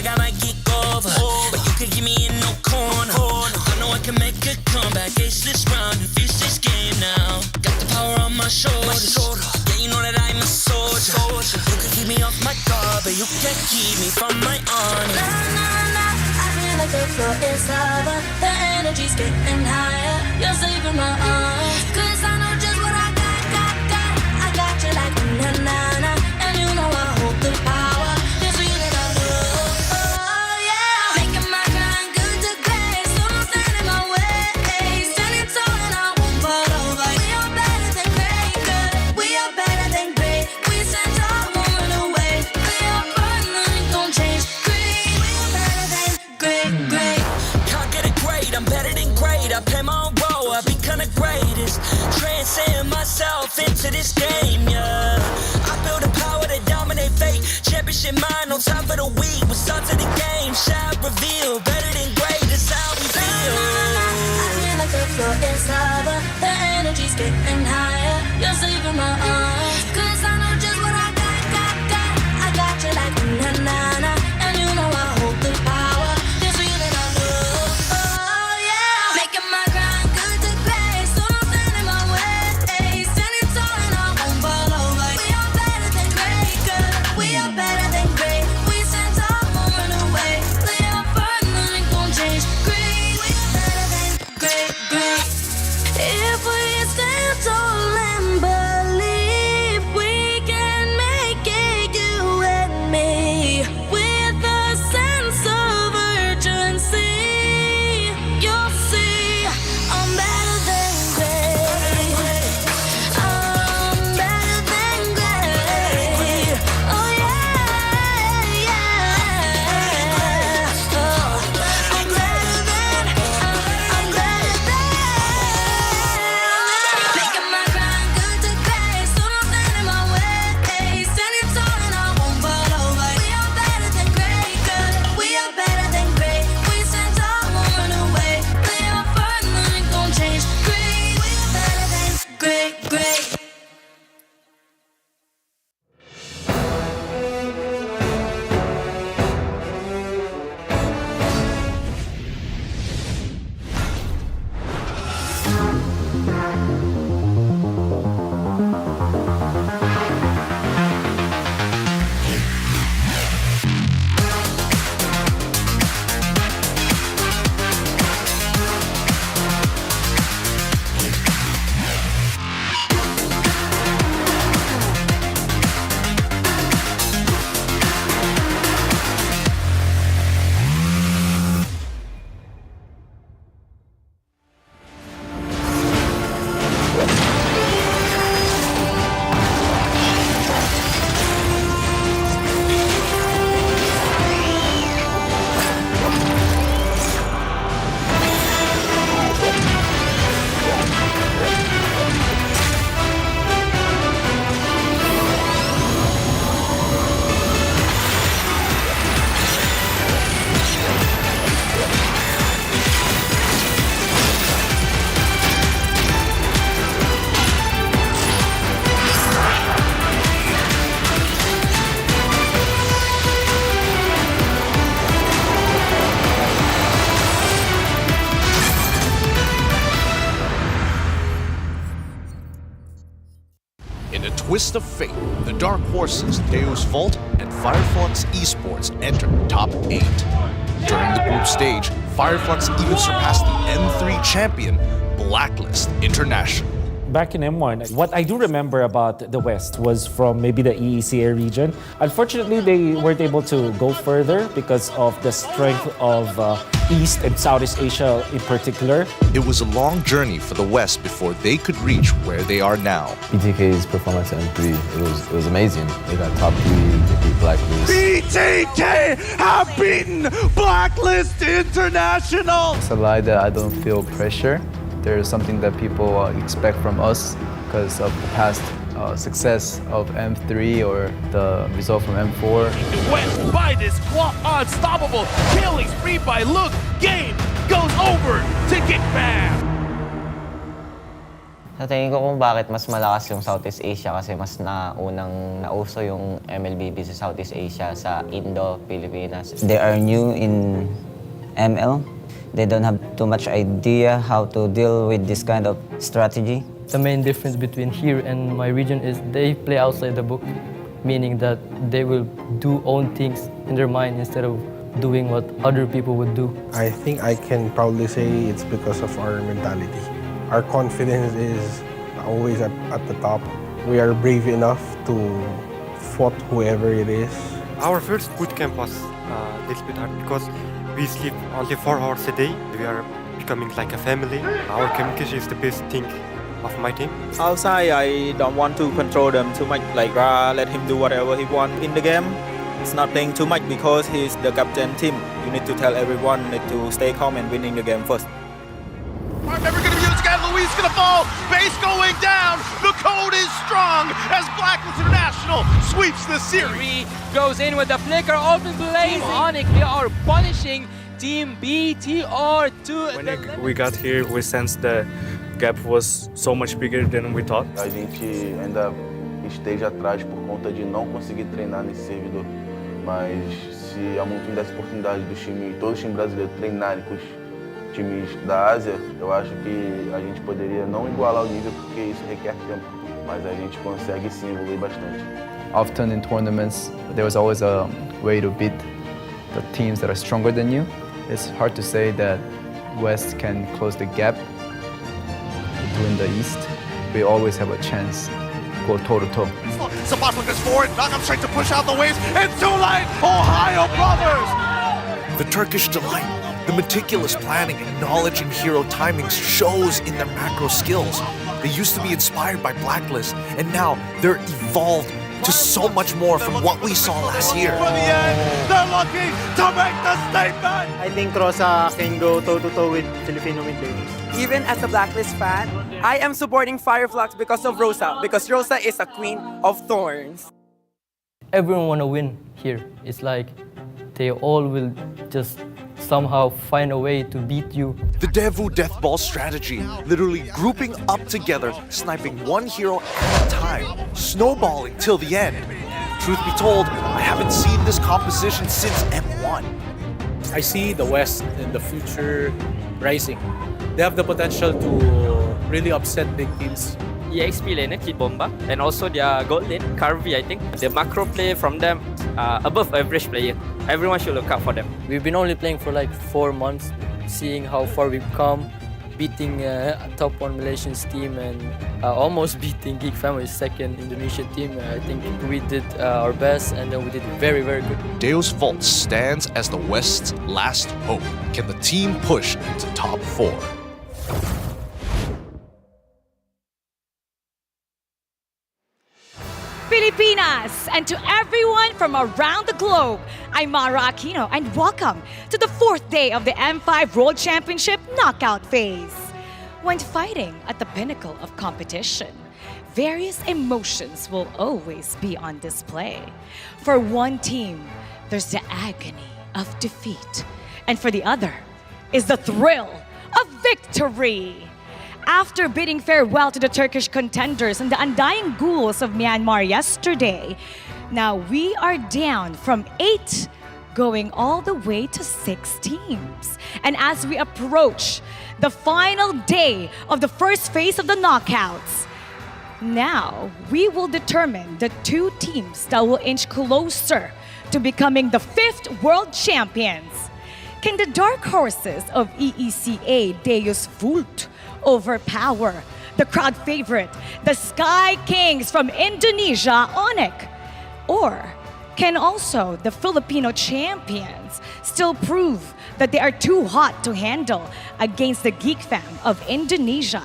like I might get over. But you could give me in no corner. I know I can make a comeback, ace this round and finish this game now. Got the power on my shoulders. Yeah, you know that I'm a soldier. You could keep me off my guard, but you can't keep me from my honor. Nah, nah, nah, I feel like the floor is lava. The energy's getting higher. You're saving my arms. 'Cause I know just what I got. I got you like na-na-na. And you know I hold the power. This feeling I love. Oh, yeah. Making my grind good to great. So don't stand in my way. Standing tall and I won't fall over. We are better than great, good. We are better than great. We stand tall, won't run away. We are fun, nothing gon' change. Great, we are better than great. Can't get it great, I'm better than great. I play my own role, I become the greatest. Transcend myself into this game, yeah. I build a power to dominate fate. Championship mind, no time for the weak. We start to the game, shall reveal. Better than great, that's how we feel. I feel like the floor is lava. The energy's getting higher. You're saving my arms. 'Cause I know just what I got. I got you like na-na-na. And you know I hold the power. This feeling I love. Oh, yeah. Making my grind good to great. So don't stand in my way. Standing tall and I won't fall over. We are better than great, good. We are better than great. We stand tall, won't run away. We are fun, nothing gon' change. Great, we are better than great. If we stand tall and believe we can make it, you and me, with a sense of urgency, you'll see I'm better than great. I'm better than great. Oh yeah, yeah. Oh, I'm better than. Making my grind good to great. So don't stand in my way. Standing tall and I won't fall over. We are better than great, good. We are better than great. We stand tall, won't run away. We are fun, nothing gon' change. Great, we are better than great. In a twist of fate, the Dark Horses, Deus Volt, and Fireflux Esports entered top 8. During the group stage, Fireflux even surpassed the M3 champion, Blacklist International. Back in M1, what I do remember about the West was from maybe the EECA region. Unfortunately, they weren't able to go further because of the strength of East and Southeast Asia in particular. It was a long journey for the West before they could reach where they are now. BTK's performance at M3, it was amazing. They got top 3, they beat Blacklist. BTK have beaten Blacklist International! It's a lie that I don't feel pressure. There's something that people expect from us because of the past success of M3 or the result from M4. West by this unstoppable killing spree by Look. Game goes over to Kickback. Sa tingin ko kung bakit mas malakas yung Southeast Asia kasi mas nauso yung MLBB sa Southeast Asia sa Indo, Pilipinas. They are new in ML. They don't have too much idea how to deal with this kind of strategy. The main difference between here and my region is they play outside the book, meaning that they will do own things in their mind instead of doing what other people would do. I think I can proudly say it's because of our mentality. Our confidence is always at the top. We are brave enough to fight whoever it is. Our first boot camp was a little bit hard because we sleep only 4 hours a day. We are becoming like a family. Our communication is the best thing of my team. Outside, I don't want to control them too much. Like, let him do whatever he wants in the game. It's not playing too much because he's the captain team. You need to tell everyone to stay calm and winning the game first. I'm never going to be used again. Luis going to fall. Base going down. The code is strong as Blacklist International sweeps the series. Goes in with the flicker. Open blazing. Onyx, they are punishing Team BTR to When we got here, we sensed the gap was so much bigger than we thought. A gente ainda esteja atrás por conta de não conseguir treinar nesse servidor. Mas se a Montuno desse oportunidade do time, todos os times brasileiros treinarem com os times da Ásia, eu acho que a gente poderia não igualar o nível porque isso requer tempo, mas a gente consegue sim evoluir bastante. Often in tournaments, there was always a way to beat the teams that are stronger than you. It's hard to say that West can close the gap between the East. We always have a chance to go toe-to-toe. Sabat goes forward, Knockup straight to push out the waves, and Zulite, Ohio brothers! The Turkish delight, the meticulous planning and knowledge in hero timings shows in their macro skills. They used to be inspired by Blacklist, and now they're evolved to so much more from what we saw last year. For the end, they're looking to make the statement! I think Rosa can go toe-to-toe with Filipino mid laners. Even as a Blacklist fan, I am supporting Fireflux because of Rosa, because Rosa is a queen of thorns. Everyone want to win here. It's like they all will just somehow find a way to beat you. The Devu Deathball strategy, literally grouping up together, sniping one hero at a time, snowballing till the end. Truth be told, I haven't seen this composition since M1. I see the West in the future rising. They have the potential to really upset big teams. EXP laner, Kid Bomba, and also their gold lane, Carvey, I think. The macro play from them, above average player. Everyone should look out for them. We've been only playing for like 4 months, seeing how far we've come, beating a top 1 Malaysian's team and almost beating Geek Family's second Indonesian team. I think we did our best and then we did very, very good. Deus Vault stands as the West's last hope. Can the team push into top 4? Filipinas, and to everyone from around the globe, I'm Mara Aquino, and welcome to the 4th day of the M5 World Championship knockout phase. When fighting at the pinnacle of competition, various emotions will always be on display. For one team, there's the agony of defeat, and for the other is the thrill of victory. After bidding farewell to the Turkish contenders and the undying ghouls of Myanmar yesterday, now we are down from 8 going all the way to 6 teams. And as we approach the final day of the first phase of the knockouts, now we will determine the 2 teams that will inch closer to becoming the 5th world champions. Can the dark horses of EECA Deus Vult overpower the crowd favorite, the Sky Kings from Indonesia, Onyx? Or can also the Filipino champions still prove that they are too hot to handle against the Geek Fam of Indonesia?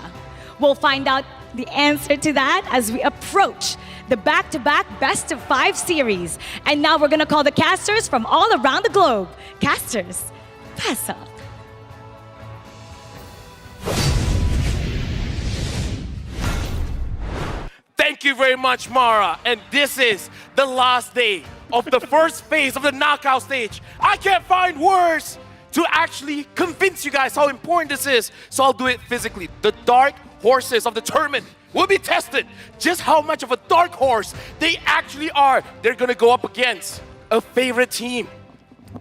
We'll find out the answer to that as we approach the back-to-back best-of-5 series. And now we're gonna call the casters from all around the globe. Casters, pass up. Thank you very much, Mara. And this is the last day of the first phase of the knockout stage. I can't find words to actually convince you guys how important this is, so I'll do it physically. The Dark horses of the tournament will be tested just how much of a dark horse they actually are. They're gonna go up against a favorite team,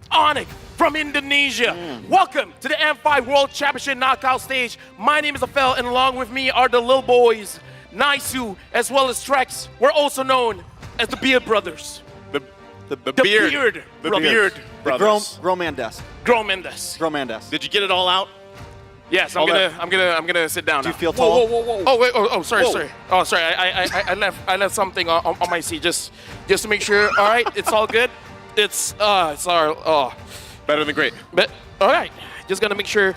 Onyx from Indonesia. Welcome to the M5 World Championship knockout stage. My name is Afel, and along with me are the little boys, Naisu, as well as Trex. We're also known as the Beard Brothers. The beard Brothers. Gromandes. Gromandes. Did you get it all out? Yes, I'm gonna sit down. Do you now. feel tall? Whoa. Oh wait. Oh, sorry. Oh, sorry. I left something on my seat just to make sure. All right, it's all good. It's our better than great. But all right, just gonna make sure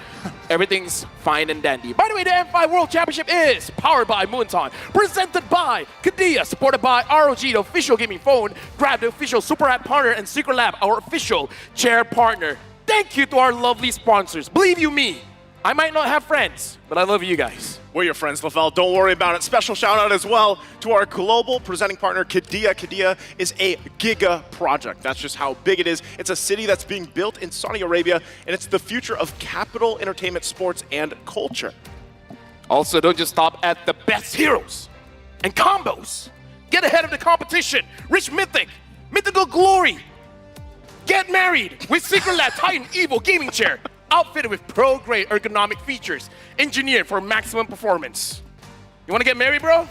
everything's fine and dandy. By the way, the M5 World Championship is powered by Moonton, presented by Kadia, supported by ROG, the official gaming phone, Grab, the official Super App partner, and Secret Lab, our official chair partner. Thank you to our lovely sponsors. Believe you me, I might not have friends, but I love you guys. We're your friends, Lavelle. Don't worry about it. Special shout out as well to our global presenting partner, Kadia. Kadia is a giga project. That's just how big it is. It's a city that's being built in Saudi Arabia, and it's the future of capital, entertainment, sports, and culture. Also, don't just stop at the best heroes and combos. Get ahead of the competition. Reach mythical glory. Get married with Secret Lab Titan Evo gaming chair. Outfitted with pro-grade ergonomic features, engineered for maximum performance. You want to get married, bro?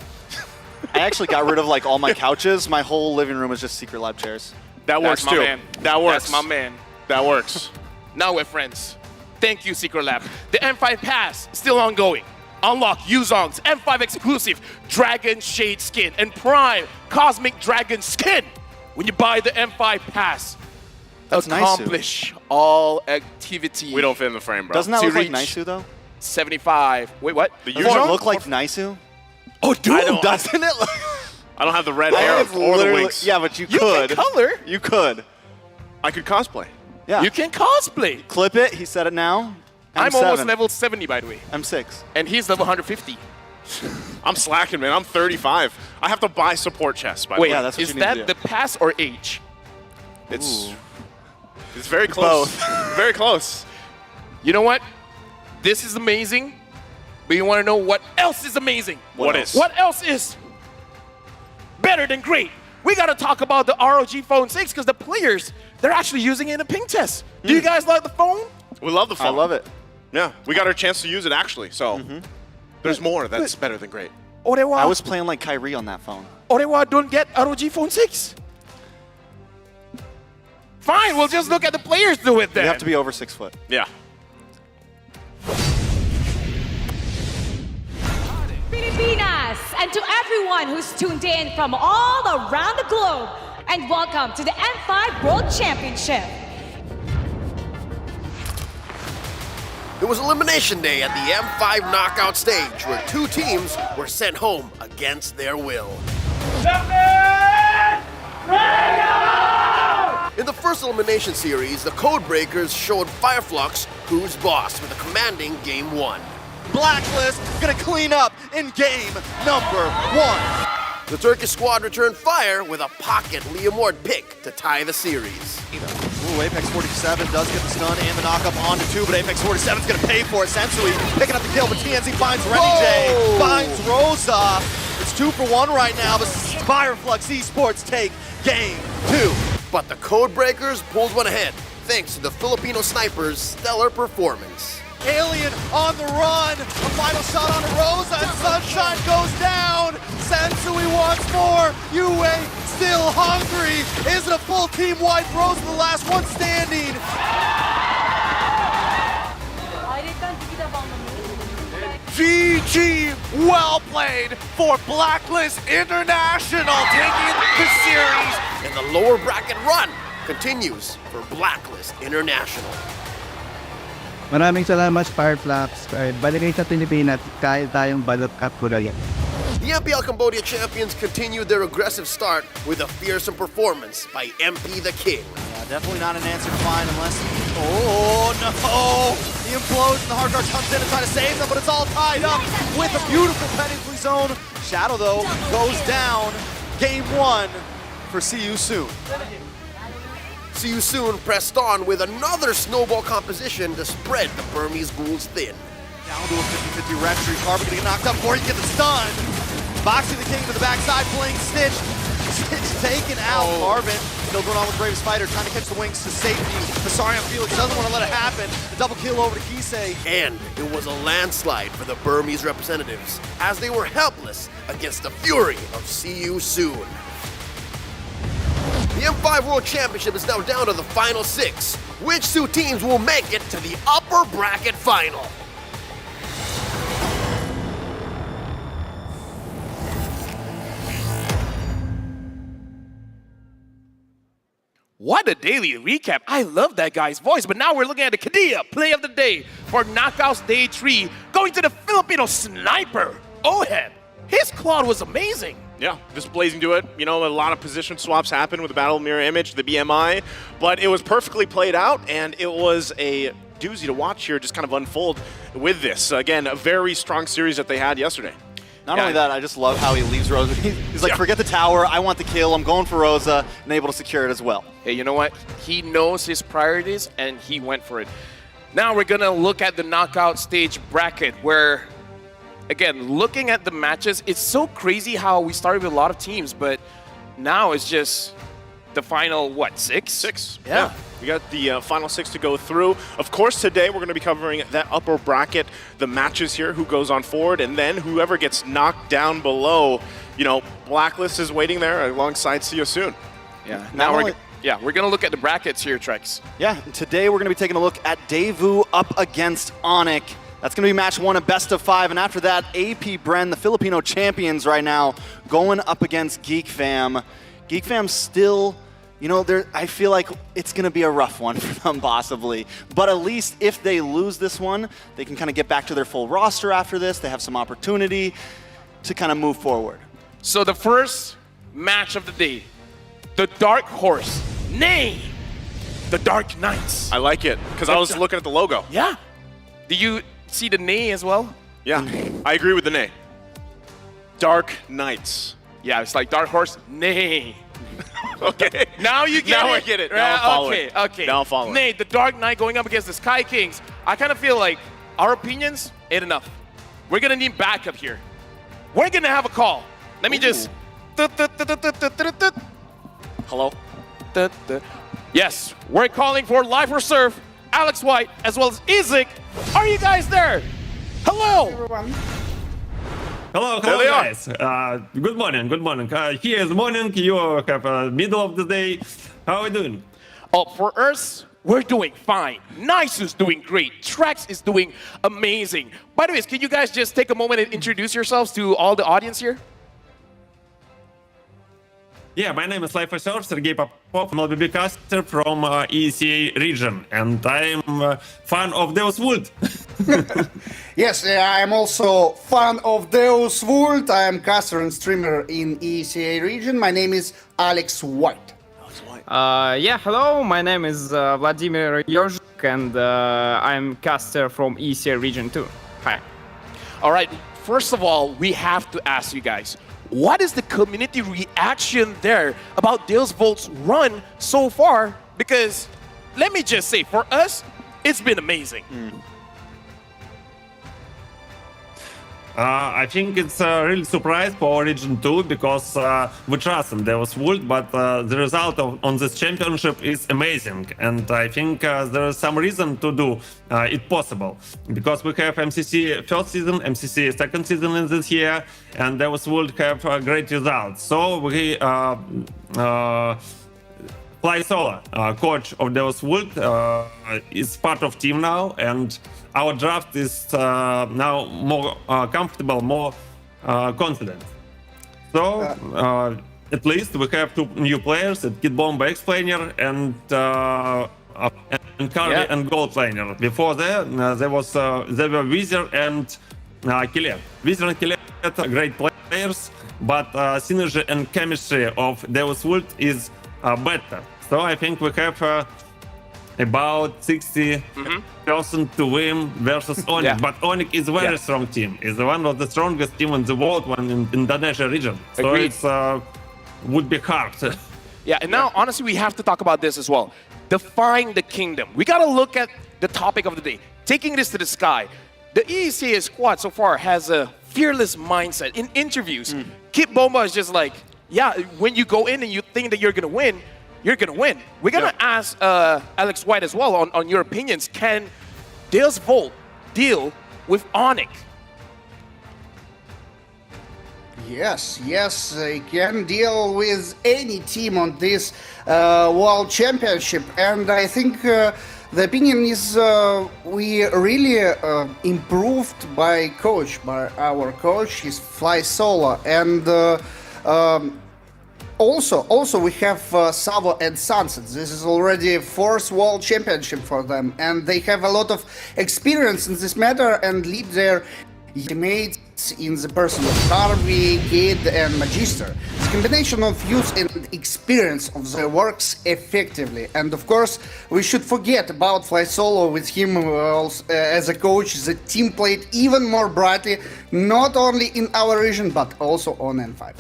I actually got rid of like all my couches. My whole living room is just Secret Lab chairs. That works too. Man. That works. That's my man. That works. Now we're friends. Thank you, Secret Lab. The M5 Pass still ongoing. Unlock Yuzong's M5 exclusive Dragon Shade skin and Prime Cosmic Dragon skin when you buy the M5 Pass. That's Accomplish all activity. We don't fit in the frame, bro. Doesn't that look like reach Naisu though? 75. Wait, what? Doesn't it look like Naisu? Oh, dude, doesn't it? I don't have the red hair or the wings. Yeah, but you You could. can color. You could. I could cosplay. Yeah. You can cosplay. Clip it. He said it now. I'm M7. almost level 70, by the way. M6. And he's level 150. I'm slacking, man. I'm 35. I have to buy support chests, by the Wait, way. Yeah, that's what is you need to that do. the pass or age? It's very close. Both. Very close. You know what? This is amazing. But you want to know what else is amazing? What is? What else is better than great? We got to talk about the ROG Phone 6 because the players, they're actually using it in a ping test. Do you guys like the phone? We love the phone. I love it. Yeah, we got our chance to use it actually. So there's more that's better than great. Orewa, I was playing like Kyrie on that phone. Orewa don't get ROG Phone 6. Fine, we'll just look at the players do it then. You have to be over 6 foot. Yeah. Filipinas, and to everyone who's tuned in from all around the globe, and welcome to the M5 World Championship. It was Elimination Day at the M5 knockout stage where two teams were sent home against their will. In the first elimination series, the Codebreakers showed Fireflux who's boss with a commanding Game 1. Blacklist gonna clean up in game number 1. The Turkish squad returned fire with a pocket Leomord pick to tie the series. Ooh, Apex 47 does get the stun and the knockup onto 2, but Apex 47 is gonna pay for it. Sensui picking up the kill, but TNZ finds Renny J, finds Rosa. It's 2 for 1 right now, but Fireflux Esports take game 2. But the Codebreakers pulled one ahead, thanks to the Filipino snipers' stellar performance. Alien on the run, a final shot on Rosa, and Sunshine goes down. Sensui wants more. Yue still hungry. Is it a full team wipe? Rosa the last one standing. GG, well played for Blacklist International, taking the series. And the lower bracket run continues for Blacklist International. Maraming salamat, Fireflux. Balik kayo sa Pilipinas, kaya tayong balot cup ko na yan. The MPL Cambodia champions continued their aggressive start with a fearsome performance by MP the King. Definitely not an answer to find unless... Oh, no! The implosion, the hard guard comes in and tries to save them, but it's all tied up with a beautiful penalty zone. Shadow, though, goes down. Game 1 for See You Soon. See You Soon pressed on with another snowball composition to spread the Burmese ghouls thin. Down to a 50-50 red streak. Carbon gonna get knocked up before he gets the stun. Boxing the King to the backside, playing Stitch. Stitch taken out. Carbon still going on with Bravest Fighter, trying to catch the wings to safety. Vasarian Felix doesn't want to let it happen. The double kill over to Kisei. And it was a landslide for the Burmese representatives, as they were helpless against the fury of See You Soon. The M5 World Championship is now down to the final 6. Which 2 teams will make it to the upper bracket final? What a daily recap. I love that guy's voice. But now we're looking at the Kadia play of the day for Knockouts Day 3, going to the Filipino sniper, Oheb. His Claude was amazing. Yeah, just blazing to it. You know, a lot of position swaps happened with the Battle Mirror Image, the BMI, but it was perfectly played out, and it was a doozy to watch here just kind of unfold with this. Again, a very strong series that they had yesterday. Not only that, I just love how he leaves Rosa. He's like, forget the tower, I want the kill, I'm going for Rosa, and able to secure it as well. Hey, you know what? He knows his priorities, and he went for it. Now we're going to look at the knockout stage bracket where, again, looking at the matches, it's so crazy how we started with a lot of teams, but now it's just the final, what, 6? 6. Yeah. We got the final 6 to go through. Of course, today we're going to be covering that upper bracket, the matches here, who goes on forward, and then whoever gets knocked down below, you know, Blacklist is waiting there alongside See You Soon. Yeah. Now we're going to look at the brackets here, Trex. Yeah, today we're going to be taking a look at Daewoo up against Onic. That's going to be match 1 of best of 5, and after that, AP Bren, the Filipino champions right now, going up against Geek Fam. Geek Fam still, you know, I feel like it's going to be a rough one for them possibly, but at least if they lose this one, they can kind of get back to their full roster after this. They have some opportunity to kind of move forward. So the first match of the day, the Dark Horse, nay, the Dark Knights. I like it, because I was looking at the logo. Yeah. Do you see the nay as well? Yeah, I agree with the nay. Dark Knights. Yeah, it's like Dark Horse, nay. Okay. Now you get it. Now I get it. Now I'm following. Okay. Now I'm following. Nay, the Dark Knight going up against the Sky Kings. I kind of feel like our opinions ain't enough. We're going to need backup here. We're going to have a call. Let me just... Hello? Yes, we're calling for Live for Surf, Alex White, as well as Isaac. Are you guys there? Hello. Everyone. Hello, guys. Good morning. Here is morning. You have middle of the day. How are you doing? Oh, for us, we're doing fine. Nice is doing great. Trex is doing amazing. By the way, can you guys just take a moment and introduce yourselves to all the audience here? Yeah, my name is Life Surf, Sergey Popov. I'm a BB caster from ECA region, and I'm a fan of Deus Vult. Yes, I'm also fan of Deus Vult. I am caster and streamer in ECA region. My name is Alex White. Yeah, hello, my name is Vladimir Yozhik, and I'm caster from ECA region too. Hi. All right, first of all, we have to ask you guys, what is the community reaction there about Deus Vult's run so far? Because let me just say, for us, it's been amazing. I think it's a real surprise for Region 2 because we trust in Deus Vult, but the result on this championship is amazing. And I think there is some reason to do it possible. Because we have MCC first season, MCC second season in this year, and Deus Vult have great results. So we Fly Sola, coach of Deus Vult, is part of team now, and our draft is now more comfortable, more confident. So at least we have 2 new players, Kid Bomba X-Planer and Carly and Gold Planer. Before that, there were Wizard and Killet. Wizard and Killet are great players, but synergy and chemistry of Deus Vult is better. So I think we have about 60% to win versus Onyx. But Onyx is a very strong team. It's one of the strongest team in the world, one in Indonesia region. So it's would be hard. Yeah, and now honestly, we have to talk about this as well. Defying the kingdom. We got to look at the topic of the day. Taking this to the sky. the ECA squad so far has a fearless mindset. In interviews, Kid Bomba is just like, yeah, when you go in and you think that you're going to win, you're going to win. We're going to ask Alex White as well on your opinions. Can Deus Vult deal with Onyx? Yes, they can deal with any team on this World Championship, and I think the opinion is we really improved by our coach. He's Fly Solo, and also we have Savo and Sunset. This is already fourth World Championship for them, and they have a lot of experience in this matter and lead their teammates in the person of Harvey, Kid, and Magister. The combination of youth and experience of their works effectively. And of course, we should forget about Fly Solo with him as a coach. The team played even more brightly, not only in our region, but also on N5.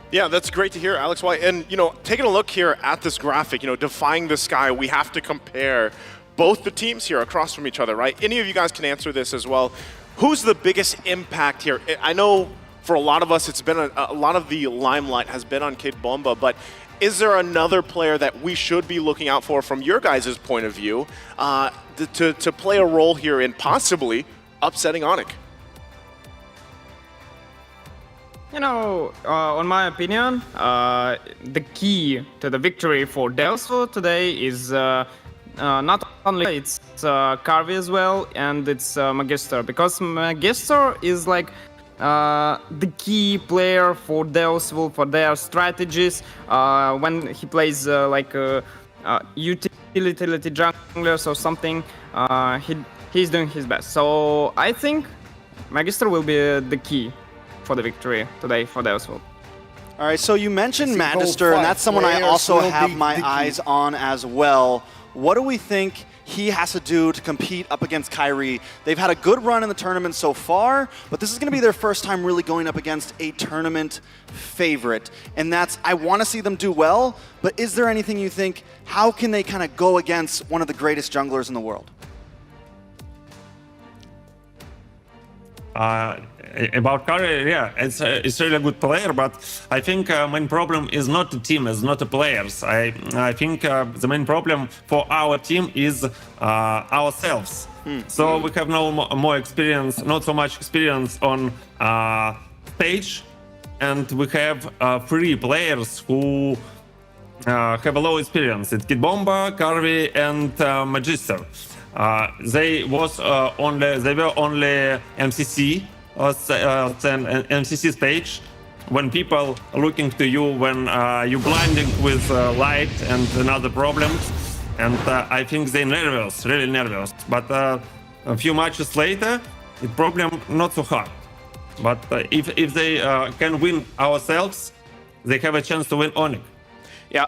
Yeah, that's great to hear, Alex White. And, taking a look here at this graphic, defying the sky, we have to compare both the teams here across from each other, right? Any of you guys can answer this as well. Who's the biggest impact here? I know for a lot of us, it's been a lot of the limelight has been on Kid Bomba, but is there another player that we should be looking out for from your guys' point of view to play a role here in possibly upsetting Onyx? On my opinion, the key to the victory for Deus Vult today is not only it's Carvey as well, and it's Magister, because Magister is like the key player for Deus Vult, for their strategies. When he plays utility junglers or something, he's doing his best. So I think Magister will be the key for the victory today for Deus Vult. All right, so you mentioned Magister, and that's someone I also have my eyes on as well. What do we think he has to do to compete up against Kyrie? They've had a good run in the tournament so far, but this is going to be their first time really going up against a tournament favorite. And I want to see them do well, but is there anything you think, how can they kind of go against one of the greatest junglers in the world? About Curry, yeah, it's really a good player, but I think main problem is not the team, it's not the players. I think the main problem for our team is ourselves. So we have no more experience, not so much experience on stage, and we have 3 players who have a low experience. It's Kid Bomba, Carvey, and Magister. They were only MCC. MCC stage, when people are looking to you, when you're blinding with light and another problems, and I think they're nervous, really nervous. But a few matches later, the problem not so hard. But if they can win ourselves, they have a chance to win Onyx. Yeah.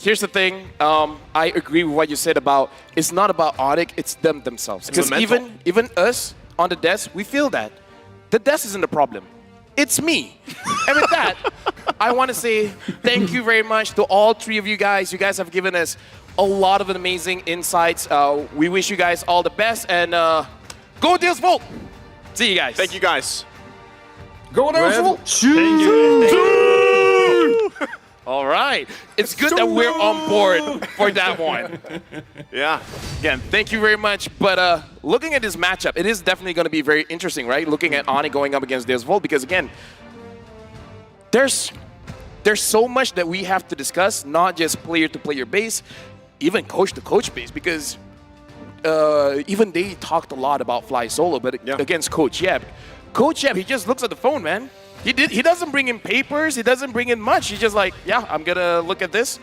Here's the thing. I agree with what you said about it's not about Onyx, it's them themselves. Because even us on the desk, we feel that. The desk isn't the problem. It's me. And with that, I want to say thank you very much to all 3 of you guys. You guys have given us a lot of amazing insights. We wish you guys all the best, and go Deus Vult! See you guys. Thank you guys. Go Deus Vult! Thank you. All right. It's good that we're on board for that one. Yeah. Again, thank you very much. But looking at this matchup, it is definitely going to be very interesting, right? Looking at Onyx going up against Deus Vult, because again, there's so much that we have to discuss, not just player to player base, even coach to coach base, because even they talked a lot about Fly Solo, but against Coach Yeb. Coach Yeb, he just looks at the phone, man. He doesn't bring in papers. He doesn't bring in much. He's just like, yeah, I'm going to look at this,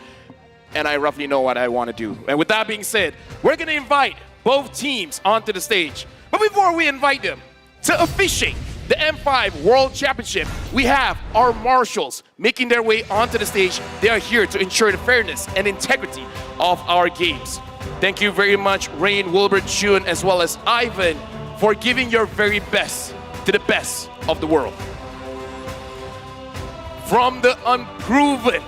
and I roughly know what I want to do. And with that being said, we're going to invite both teams onto the stage. But before we invite them to officiate the M5 World Championship, we have our marshals making their way onto the stage. They are here to ensure the fairness and integrity of our games. Thank you very much, Rain, Wilbert, June, as well as Ivan, for giving your very best to the best of the world. From the unproven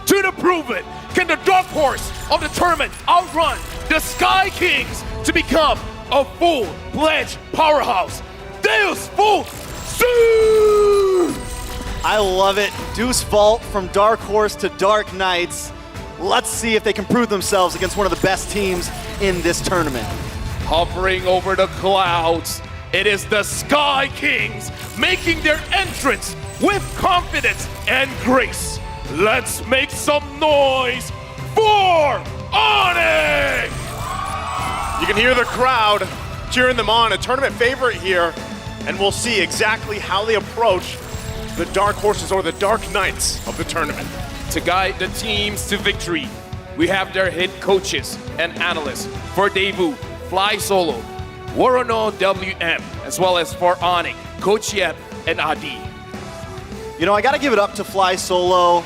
to the proven, can the dark horse of the tournament outrun the Sky Kings to become a full-fledged powerhouse? Deus Volt. I love it. Deuce Vault from Dark Horse to Dark Knights. Let's see if they can prove themselves against one of the best teams in this tournament. Hovering over the clouds, it is the Sky Kings making their entrance with confidence and grace. Let's make some noise for Onyx! You can hear the crowd cheering them on, a tournament favorite here, and we'll see exactly how they approach the Dark Horses or the Dark Knights of the tournament. To guide the teams to victory, we have their head coaches and analysts for Daewoo, Fly Solo, Worono WM, as well as for Onyx, Coach Yep and Adi. You know, I got to give it up to Fly Solo.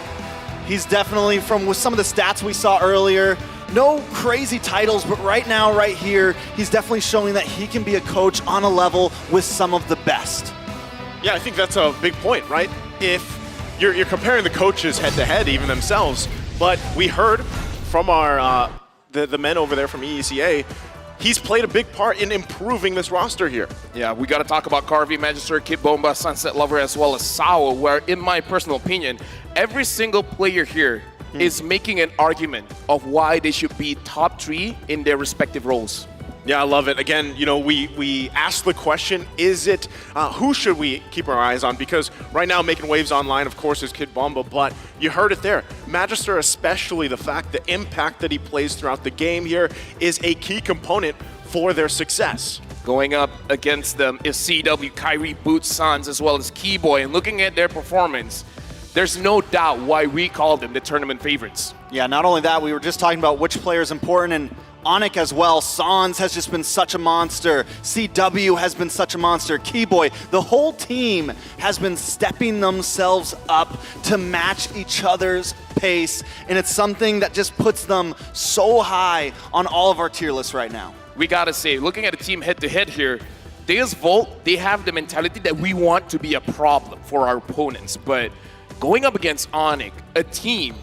He's definitely, with some of the stats we saw earlier, no crazy titles, but right now, right here, he's definitely showing that he can be a coach on a level with some of the best. Yeah, I think that's a big point, right? If you're comparing the coaches head-to-head, even themselves, but we heard from our the men over there from EECA, he's played a big part in improving this roster here. Yeah, we got to talk about Carvey, Magister, Kid Bomba, Sunset Lover, as well as Sao, where, in my personal opinion, every single player here is making an argument of why they should be top 3 in their respective roles. Yeah, I love it. Again, you know, we asked the question, is it, who should we keep our eyes on? Because right now, making waves online, of course, is Kid Bomba, but you heard it there. Magister, especially the fact, the impact that he plays throughout the game here is a key component for their success. Going up against them is CW, Kyrie, Boots, Sans, as well as Keyboy, and looking at their performance, there's no doubt why we call them the tournament favorites. Yeah, not only that, we were just talking about which player is important, and Onyx as well. Sans has just been such a monster. CW has been such a monster. Keyboy, the whole team has been stepping themselves up to match each other's pace, and it's something that just puts them so high on all of our tier lists right now. We gotta say, looking at a team head-to-head here, Deus Volt, they have the mentality that we want to be a problem for our opponents, but going up against Onyx, a team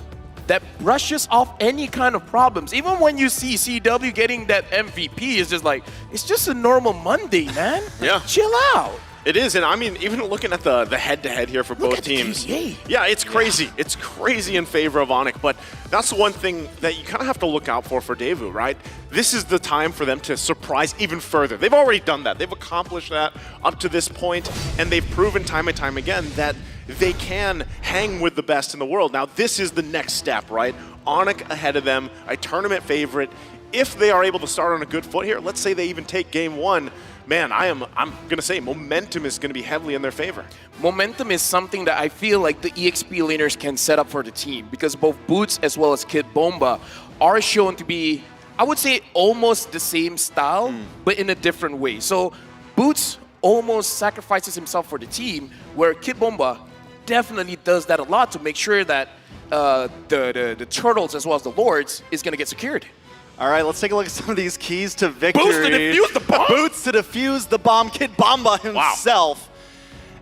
that brushes off any kind of problems. Even when you see CW getting that MVP, it's just like, it's just a normal Monday, man. Yeah. Chill out. It is, and I mean, even looking at the head-to-head here for both teams. Yeah, it's crazy. Yeah. It's crazy in favor of Onyx, but that's the one thing that you kind of have to look out for Daewoo, right? This is the time for them to surprise even further. They've already done that. They've accomplished that up to this point, and they've proven time and time again that they can hang with the best in the world. Now, this is the next step, right? Onyx ahead of them, a tournament favorite. If they are able to start on a good foot here, let's say they even take game 1, man, I'm gonna say momentum is gonna be heavily in their favor. Momentum is something that I feel like the EXP laners can set up for the team, because both Boots as well as Kid Bomba are shown to be, I would say, almost the same style, but in a different way. So Boots almost sacrifices himself for the team, where Kid Bomba definitely does that a lot to make sure that the Turtles as well as the Lords is gonna get secured. All right, let's take a look at some of these keys to victory. Boots to defuse the bomb? Boots to defuse the bomb. Kid Bomba himself. Wow.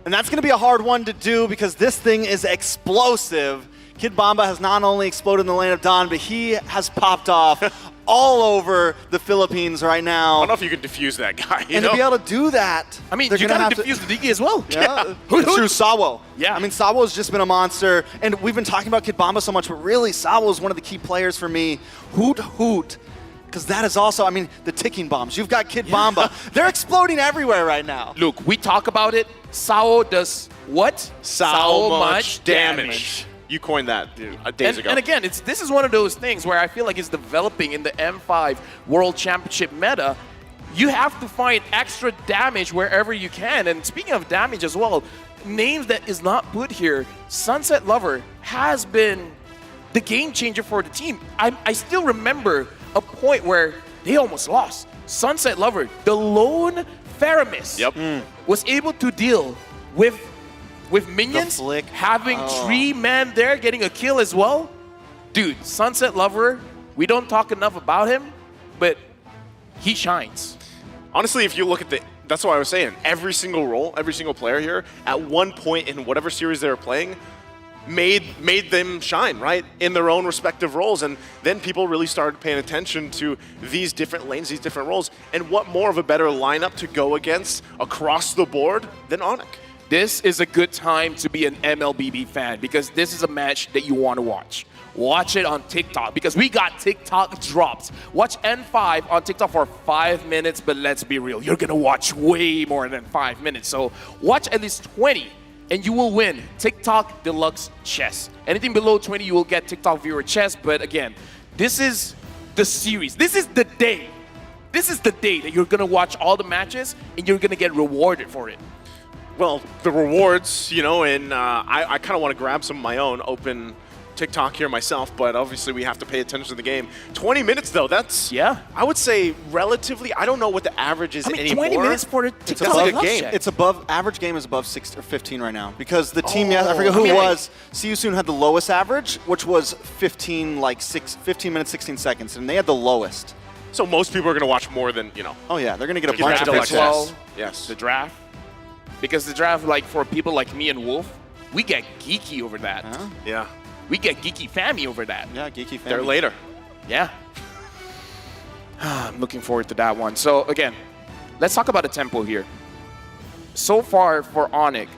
And that's going to be a hard one to do because this thing is explosive. Kid Bomba has not only exploded in the Land of Dawn, but he has popped off all over the Philippines right now. I don't know if you can defuse that guy. And to be able to do that, I mean, you gotta defuse the Digi as well. Yeah, it's true. Sawo. Yeah. I mean, Sawo's just been a monster, and we've been talking about Kid Bomba so much, but really, Sawo's one of the key players for me. Hoot Hoot. Because that is also, I mean, the ticking bombs. You've got Kid Bomba. They're exploding everywhere right now. Look, we talk about it. Sao does what? So much damage. You coined that days ago. And again, this is one of those things where I feel like it's developing in the M5 World Championship meta. You have to find extra damage wherever you can. And speaking of damage as well, names that is not put here, Sunset Lover has been the game changer for the team. I still remember a point where they almost lost. Sunset Lover, the lone Faramis, was able to deal with minions, having 3 men there, getting a kill as well. Dude, Sunset Lover, we don't talk enough about him, but he shines. Honestly, if you look at that's what I was saying, every single role, every single player here, at one point in whatever series they were playing, made them shine, right, in their own respective roles. And then people really started paying attention to these different lanes, these different roles. And what more of a better lineup to go against across the board than Onyx? This is a good time to be an MLBB fan because this is a match that you want to watch. Watch it on TikTok because we got TikTok drops. Watch N5 on TikTok for 5 minutes, but let's be real, you're gonna watch way more than 5 minutes. So watch at least 20 and you will win TikTok Deluxe Chess. Anything below 20, you will get TikTok Viewer Chess. But again, this is the series. This is the day. This is the day that you're gonna watch all the matches and you're gonna get rewarded for it. Well, the rewards, you know, and I kind of want to grab some of my own open TikTok here myself, but obviously we have to pay attention to the game. 20 minutes though, that's, I would say relatively, I don't know what the average is anymore. 20 minutes for the It's TikTok above game. It's above, average game is above 6 or 15 right now because the team, I forget who it was, See You Soon had the lowest average, which was 15 minutes, 16 seconds, and they had the lowest. So most people are going to watch more than, you know. Oh yeah, they're going to get a bunch bunch of of as well. Yes. The draft. Because the draft, like for people like me and Wolf, we get geeky over that. Yeah. We get geeky fammy over that. Yeah, geeky fammy. They're later. Yeah. I'm looking forward to that one. So again, let's talk about the tempo here. So far for Onyx,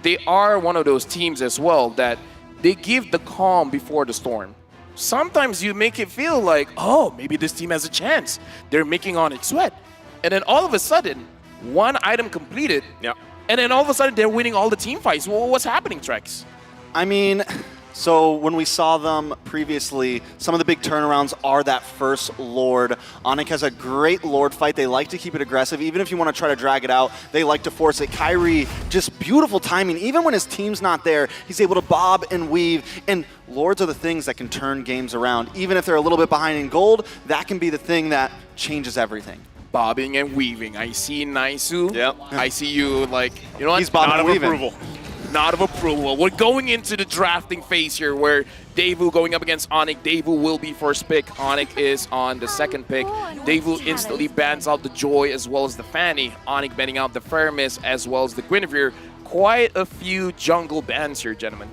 they are one of those teams as well that they give the calm before the storm. Sometimes you make it feel like, oh, maybe this team has a chance. They're making Onyx sweat. And then all of a sudden, one item completed. Yeah. And then all of a sudden, they're winning all the team fights. Well, what's happening, Trex? I mean, so when we saw them previously, some of the big turnarounds are that first Lord. Onyx has a great Lord fight. They like to keep it aggressive. Even if you want to try to drag it out, they like to force it. Kyrie, just beautiful timing. Even when his team's not there, he's able to bob and weave. And Lords are the things that can turn games around. Even if they're a little bit behind in gold, that can be the thing that changes everything. Bobbing and weaving. I see Naisu. Yep. I see you like, you know what? He's bobbing and weaving. Approval. Not of approval. We're going into the drafting phase here where Daewoo going up against Onyx. Daewoo will be first pick. Onyx is on the second pick. Daewoo instantly bans out the Joy as well as the Fanny. Onyx banning out the Fermis as well as the Guinevere. Quite a few jungle bans here, gentlemen.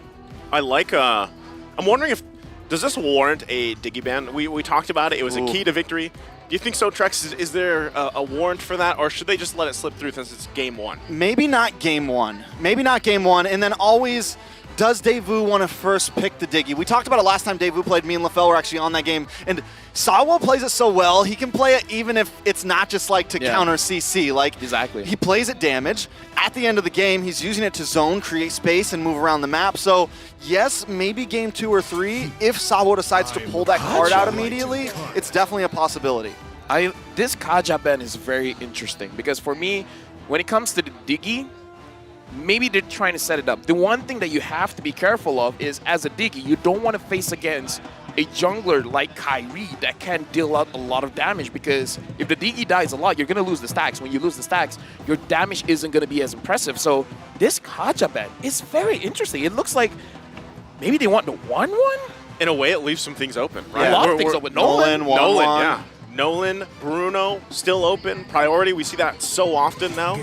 I like, I'm wondering if, does this warrant a Diggy ban? We talked about it. It was a key to victory. Do you think so, Trex? Is there a warrant for that, or should they just let it slip through since it's game one? Maybe not game one. Maybe not game one. And then always, does Daewoo want to first pick the Diggy? We talked about it last time Daewoo played. Me and LaFell were actually on that game. And Sawa plays it so well, he can play it even if it's not just like to counter CC. Like, exactly. He plays it damage. At the end of the game, he's using it to zone, create space, and move around the map. So, yes, maybe game 2 or 3. If Sawa decides to pull that card out immediately, it's definitely a possibility. This Kaja ban is very interesting because for me, when it comes to the Diggy, maybe they're trying to set it up. The one thing that you have to be careful of is, as a Diggy, you don't want to face against a jungler like Kyrie that can deal out a lot of damage, because if the Diggy dies a lot, you're going to lose the stacks. When you lose the stacks, your damage isn't going to be as impressive. So this Kaja ban is very interesting. It looks like maybe they want the 1-1? In a way, it leaves some things open, right? A lot of things open. Nolan, yeah. Nolan, Bruno, still open. Priority, we see that so often now.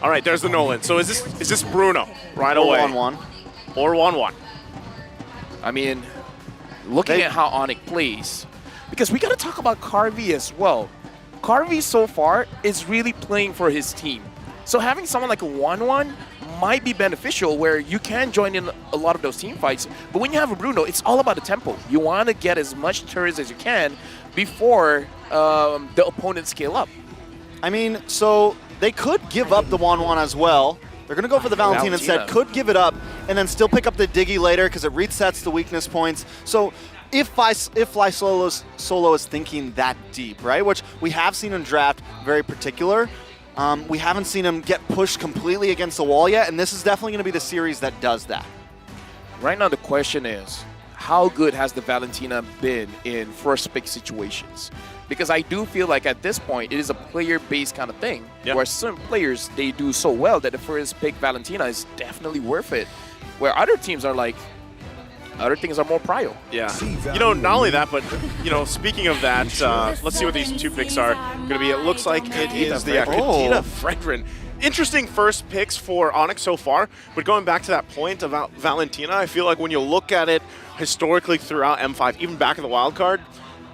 All right, there's the Nolan. So is this Bruno right away? 1-1. Or 1-1. I mean, looking at how Onyx plays, because we got to talk about Carvey as well. Carvey so far is really playing for his team. So having someone like a 1-1 might be beneficial where you can join in a lot of those team fights. But when you have a Bruno, it's all about the tempo. You want to get as much turrets as you can before the opponents scale up. I mean, so they could give up the 1-1 as well. They're going to go for the Valentina instead, could give it up, and then still pick up the Diggy later because it resets the weakness points. So if Fly Solo is thinking that deep, right, which we have seen in draft, very particular, we haven't seen him get pushed completely against the wall yet, and this is definitely going to be the series that does that. Right now the question is, how good has the Valentina been in first pick situations? Because I do feel like at this point, it is a player-based kind of thing, where some players, they do so well that the first pick Valentina is definitely worth it, where other teams are like, other things are more prio. Yeah. You know, not only that, but, you know, speaking of that, let's see what these two picks are going to be. It looks like it is the Kadita Fredrin. interesting first picks for Onyx so far, but going back to that point about Valentina, I feel like when you look at it historically throughout M5, even back in the wild card,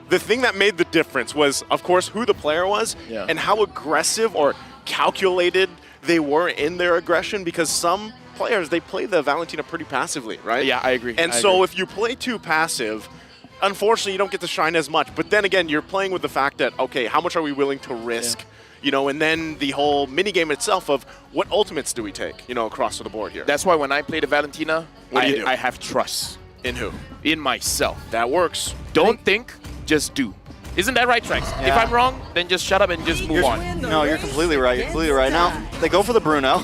the thing that made the difference was, of course, who the player was and how aggressive or calculated they were in their aggression, because some players, they play the Valentina pretty passively, right? Yeah, I agree. And if you play too passive, unfortunately, you don't get to shine as much. But then again, you're playing with the fact that, okay, how much are we willing to risk? You know, and then the whole minigame itself of what ultimates do we take, you know, across the board here. That's why when I play the Valentina, What do you do? I have trust. In who? In myself. That works. Don't think, just do. Isn't that right, Trex? If I'm wrong, then just shut up and just move on. No, you're completely right. You're completely right. Now, they go for the Bruno.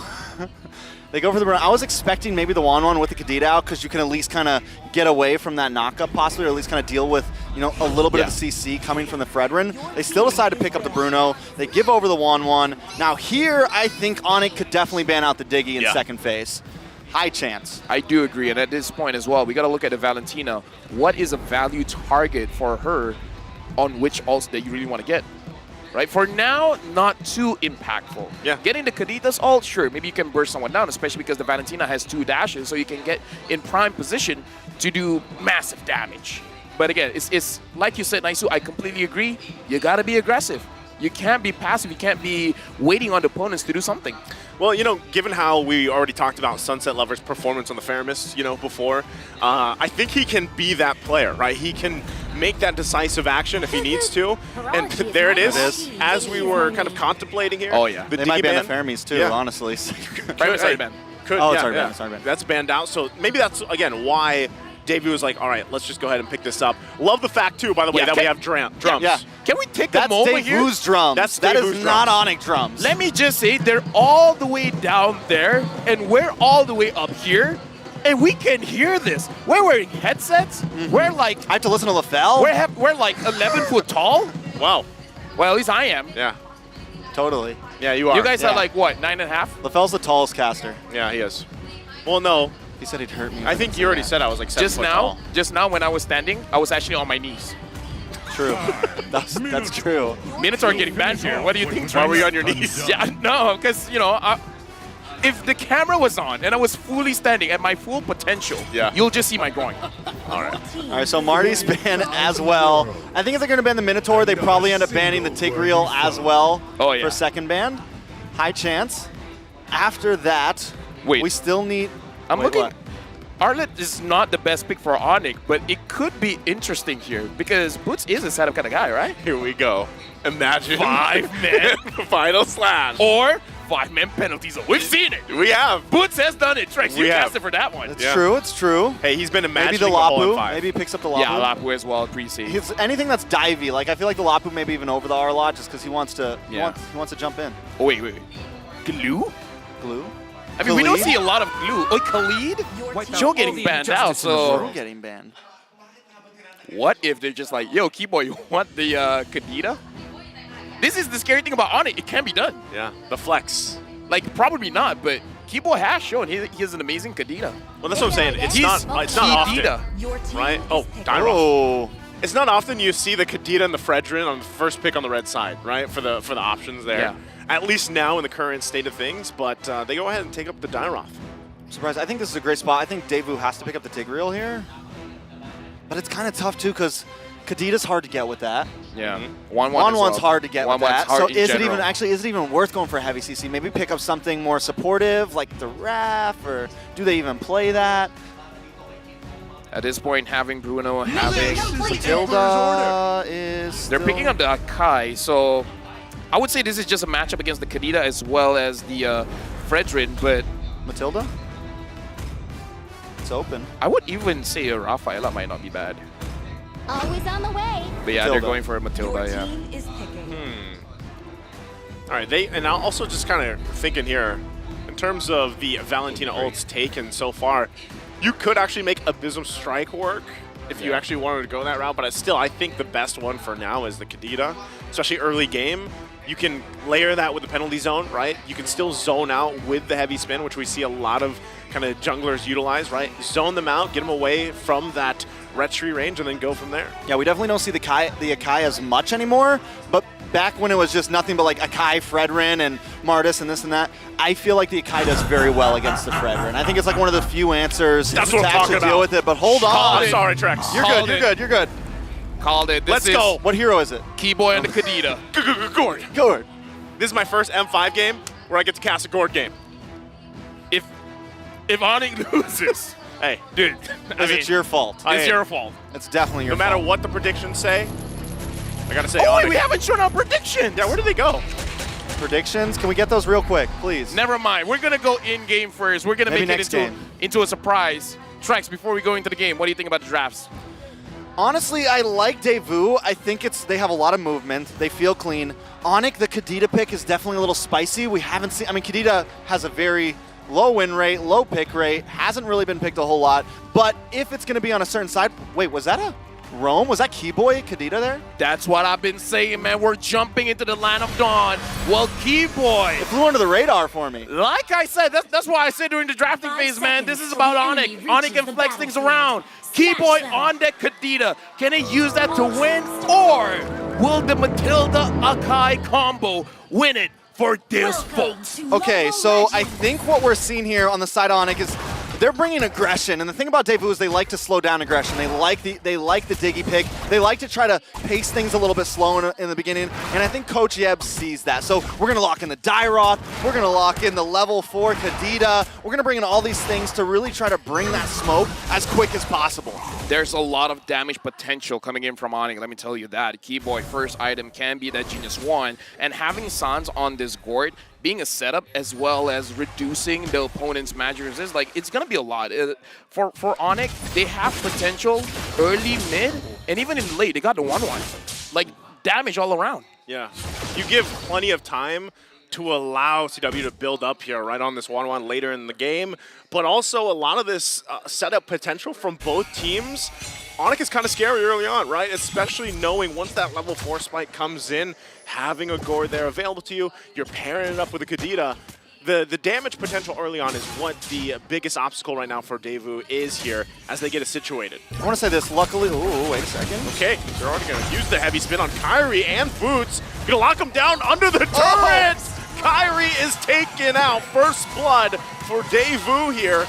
I was expecting maybe the 1-1 with the Kadita out, because you can at least kind of get away from that knockup possibly, or at least kind of deal with, you know, a little bit of the CC coming from the Fredrin. They still decide to pick up the Bruno. They give over the 1-1. Now here, I think Onyx could definitely ban out the Diggy in second phase. High chance. I do agree, and at this point as well, we got to look at the Valentina. What is a value target for her on which ults that you really want to get? Right? For now, not too impactful. Yeah. Getting the Kadita's ult, sure, maybe you can burst someone down, especially because the Valentina has 2 dashes, so you can get in prime position to do massive damage. But again, it's like you said, Naisu, I completely agree. You got to be aggressive. You can't be passive. You can't be waiting on the opponents to do something. Well, you know, given how we already talked about Sunset Lover's performance on the Faramis, you know, before, I think he can be that player, right? He can make that decisive action if he needs to. And there it is. As we were kind of contemplating here. Oh, yeah. They might ban the Faramis too, honestly. Sorry, Ben. Sorry, Ben. That's banned out. So maybe that's, again, why Davey was like, all right, let's just go ahead and pick this up. Love the fact, too, by the way, that we have drums. Yeah. Can we take a moment here? That's Davu's drums. That is not Onyx drums. Let me just say, they're all the way down there, and we're all the way up here, and we can hear this. We're wearing headsets. We're like... I have to listen to LaFell? We're like 11 foot tall. Wow. Well, at least I am. Yeah. Totally. Yeah, you are. You guys are like, what, 9.5? LaFell's the tallest caster. Yeah, he is. Well, no. He said he'd hurt me. I think you already said I was like 7 foot tall. Just now, when I was standing, I was actually on my knees. True. That's true. Minotaur getting banned here. What do you think? Why were you on your knees? Yeah, no, because, you know, if the camera was on and I was fully standing at my full potential, you'll just see my groin. All right. All right, so Marty's banned as well. I think if they're going to ban the Minotaur, they probably end up banning the Tigreal as well for second ban. High chance. After that, we still need... I'm looking... Arlet is not the best pick for Onyx, but it could be interesting here because Boots is a setup kind of guy, right? Here we go. Imagine 5-man final slash. Or 5-man penalties. We've seen it. We have. Boots has done it. Trex, you cast it for that one. It's true. It's true. Hey, he's been imagining maybe the Lapu. M5. Maybe he picks up the Lapu. Yeah, Lapu as well. Pre-seed. Anything that's divey. Like I feel like the Lapu maybe even over the R a lot just because he wants to. He wants to jump in. Oh wait. Glue. I mean, we don't see a lot of glue. Oh, Khalid? Joe getting banned out, so... Joe getting banned. What if they're just like, yo, Keyboy, you want the Kadita? This is the scary thing about Onyx. It can be done. Yeah, the flex. Like, probably not, but Keyboy has shown he has an amazing Kadita. Well, that's what I'm saying. It's not often, right? Oh, Dyro. It's not often you see the Kadita and the Fredrin on the first pick on the red side, right? For the options there. Yeah. At least now in the current state of things, but they go ahead and take up the Dyroth. I'm surprised. I think this is a great spot. I think Davu has to pick up the Tigreal here. But it's kind of tough, too, because Kadita's hard to get with that. Yeah. 1-1's hard to get with that. So is it even worth going for a heavy CC? Maybe pick up something more supportive, like the Raf, or do they even play that? At this point, having Bruno, having Matilda is... They're picking up the Akai, so... I would say this is just a matchup against the Kadita as well as the Fredrin, but... Matilda? It's open. I would even say a Rafaela might not be bad. Always on the way. But yeah, they're going for a Matilda, All right, and I'm also just kind of thinking here, in terms of the Valentina ults taken so far, you could actually make Abysm Strike work if you actually wanted to go that route, but I think the best one for now is the Kadita, especially early game. You can layer that with the penalty zone, right? You can still zone out with the heavy spin, which we see a lot of kind of junglers utilize, right? Zone them out, get them away from that retry range, and then go from there. Yeah, we definitely don't see the Akai as much anymore, but back when it was just nothing but like Akai, Fredrin, and Martis and this and that, I feel like the Akai does very well against the Fredrin. I think it's like one of the few answers That's to what I'm actually talking deal about. with it, but hold I'm on. sorry, Trex. You're good, you're good, you're good. Called it. This Let's is go. What hero is it? Keyboy and the Kadita. Gord. Gord. This is my first M5 game where I get to cast a Gord game. If Onyx loses, Hey, dude, It's your fault. It's your fault. It's definitely your no matter fault. what the predictions say, I gotta say, Oh wait, Onyx. we haven't shown our predictions. Yeah, where did they go? Predictions? Can we get those real quick, please? Never mind. We're gonna go in game first. We're gonna Maybe make it next into game. into a surprise. Trex, before we go into the game, what do you think about the drafts? Honestly, I like Daewoo. I think they have a lot of movement. They feel clean. Onyx, the Kadita pick is definitely a little spicy. We haven't seen, I mean, Kadita has a very low win rate, low pick rate, hasn't really been picked a whole lot. But if it's going to be on a certain side, wait, was that a Rome? Was that Keyboy, Kadita there? That's what I've been saying, man. We're jumping into the land of dawn. Well, Keyboy. It flew under the radar for me. Like I said, that's why I said during the drafting phase, man, this is about Onyx. Onyx can flex things around. Keyboy on deck Kadita. Can he use that to win? Or will the Matilda Akai combo win it for Deus Vult? Okay, so I think what we're seeing here on the side of Onyx is they're bringing aggression, and the thing about Daewoo is they like to slow down aggression. They like the diggy pick. They like to try to pace things a little bit slow in the beginning, and I think Coach Yeb sees that. So we're gonna lock in the Dairoth, we're gonna lock in the level 4 Kadita. We're gonna bring in all these things to really try to bring that smoke as quick as possible. There's a lot of damage potential coming in from Onyx, let me tell you that. Keyboy first item can be that Genius 1, and having Sans on this Gord, being a setup as well as reducing the opponent's magic resist, like it's gonna be a lot. For Onyx, they have potential early, mid, and even in late, they got the 1-1. Like damage all around. Yeah. You give plenty of time to allow CW to build up here right on this 1-1 later in the game, but also a lot of this setup potential from both teams. Onyx is kind of scary early on, right? Especially knowing once that level 4 spike comes in, having a Gord there available to you, you're pairing it up with a Kadita. The damage potential early on is what the biggest obstacle right now for Daewoo is here as they get it situated. I want to say this, luckily, ooh, wait a second. Okay, they're already going to use the heavy spin on Kyrie and Boots. Going to lock him down under the turrets. Oh. Kyrie is taken out. First blood for Daewoo here.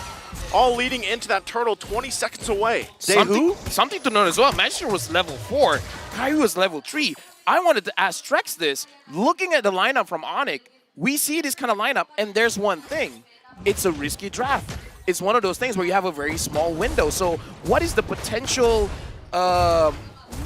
All leading into that turtle 20 seconds away. Something to note as well, Magister was level 4, Kyrie was level 3. I wanted to ask Trex this. Looking at the lineup from Onyx, we see this kind of lineup, and there's one thing. It's a risky draft. It's one of those things where you have a very small window. So what is the potential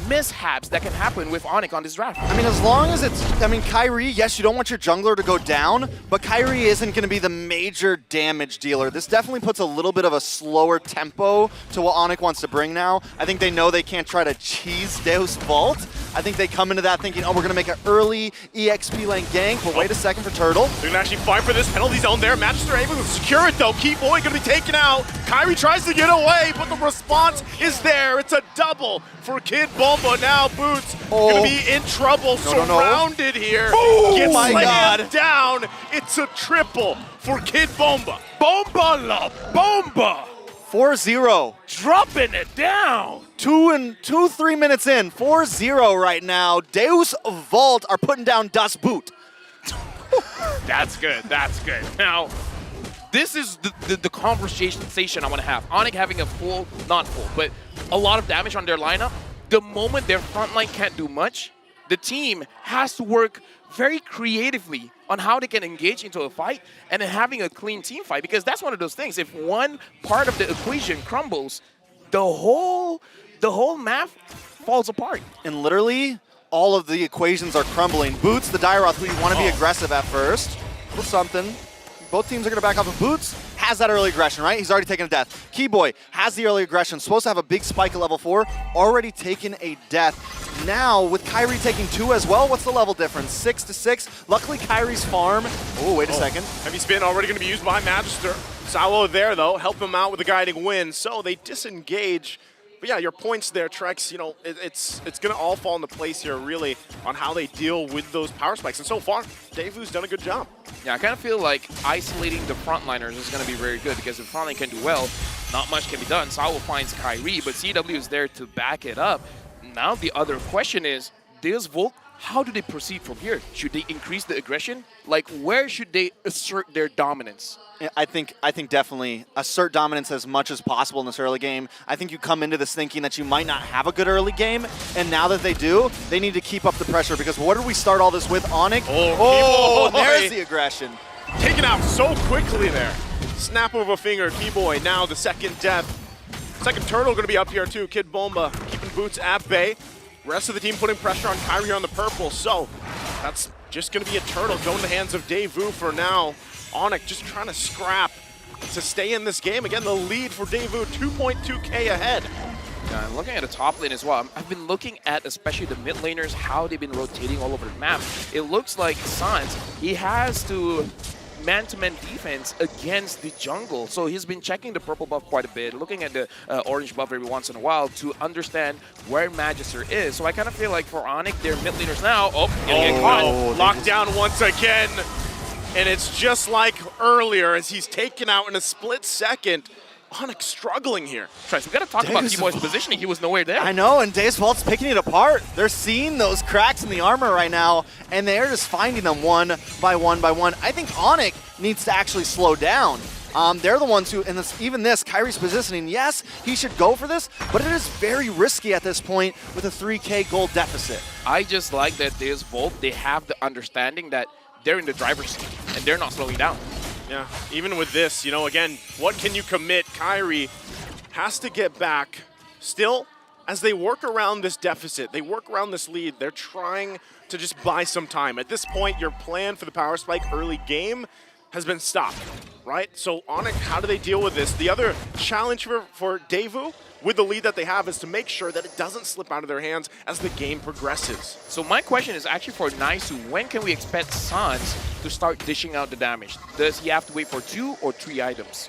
mishaps that can happen with Onyx on this draft? I mean, as long as it's, I mean, Kyrie, yes, you don't want your jungler to go down, but Kyrie isn't going to be the major damage dealer. This definitely puts a little bit of a slower tempo to what Onyx wants to bring now. I think they know they can't try to cheese Deus Vult. I think they come into that thinking, oh, we're going to make an early EXP lane gank, but wait a second for Turtle. They're going to actually fight for this penalty zone there. Magister able to secure it, though. Keyboy going to be taken out. Kyrie tries to get away, but the response is there. It's a double for Kid Bomba. Now Boots going to be in trouble, surrounded here. Gets slammed down. It's a triple for Kid Bomba. Bomba la bomba! 4-0. Dropping it down. 3 minutes in, 4-0 right now. Deus Vult are putting down Das Boot. That's good, that's good. Now, this is the conversation I want to have. Onyx having a full, not full, but a lot of damage on their lineup. The moment their front line can't do much, the team has to work very creatively on how they can engage into a fight and then having a clean team fight, because that's one of those things. If one part of the equation crumbles, the whole map falls apart. And literally, all of the equations are crumbling. Boots, the Dairoth, who you want to be aggressive at first. With something. Both teams are going to back off of Boots. Has that early aggression, right? He's already taken a death. Keyboy has the early aggression. Supposed to have a big spike at level 4. Already taken a death. Now, with Kyrie taking 2 as well, what's the level difference? 6 to 6. Luckily, Kyrie's farm. Oh, wait a second. Heavy spin already going to be used by Magister. Sawo there, though, help him out with the guiding wind. So they disengage. But yeah, your points there, Trex, you know, it's going to all fall into place here, really, on how they deal with those power spikes. And so far, Daewoo's done a good job. Yeah, I kind of feel like isolating the frontliners is going to be very good, because if frontline can do well, not much can be done. Sawo finds Kyrie, but CW is there to back it up. Now the other question is, Deus Volt, how do they proceed from here? Should they increase the aggression? Like, where should they assert their dominance? Yeah, I think definitely assert dominance as much as possible in this early game. I think you come into this thinking that you might not have a good early game, and now that they do, they need to keep up the pressure, because what did we start all this with? Onyx? Oh, there's the aggression. Taken out so quickly there. Snap of a finger, Keyboy, now the second death. Second turtle gonna be up here too. Kid Bomba keeping Boots at bay. Rest of the team putting pressure on Kyrie on the purple, so that's just gonna be a turtle going to the hands of Daewoo for now. Onyx just trying to scrap to stay in this game. Again, the lead for Daewoo, 2.2K ahead. Yeah, and looking at the top lane as well, I've been looking at especially the mid laners, how they've been rotating all over the map. It looks like Sans, he has to man-to-man defense against the jungle. So he's been checking the purple buff quite a bit, looking at the orange buff every once in a while to understand where Magister is. So I kind of feel like for Onyx, they're mid laners now. Oh, gonna get caught. No. Locked down once again. And it's just like earlier as he's taken out in a split second. Onyx struggling here. Trace, we gotta talk about Keyboy's positioning. He was nowhere there. I know, and Deus Volt's picking it apart. They're seeing those cracks in the armor right now, and they're just finding them one by one by one. I think Onyx needs to actually slow down. They're the ones who, and even this, Kyrie's positioning, yes, he should go for this, but it is very risky at this point with a 3K gold deficit. I just like that Deus Volt, they have the understanding that they're in the driver's seat, and they're not slowing down. Yeah, even with this, you know, again, what can you commit? Kyrie has to get back. Still, as they work around this deficit, they work around this lead, they're trying to just buy some time. At this point, your plan for the power spike early game has been stopped, right? So Onyx, how do they deal with this? The other challenge for Daewoo with the lead that they have is to make sure that it doesn't slip out of their hands as the game progresses. So my question is actually for Naisu, when can we expect Sans to start dishing out the damage? Does he have to wait for 2 or 3 items?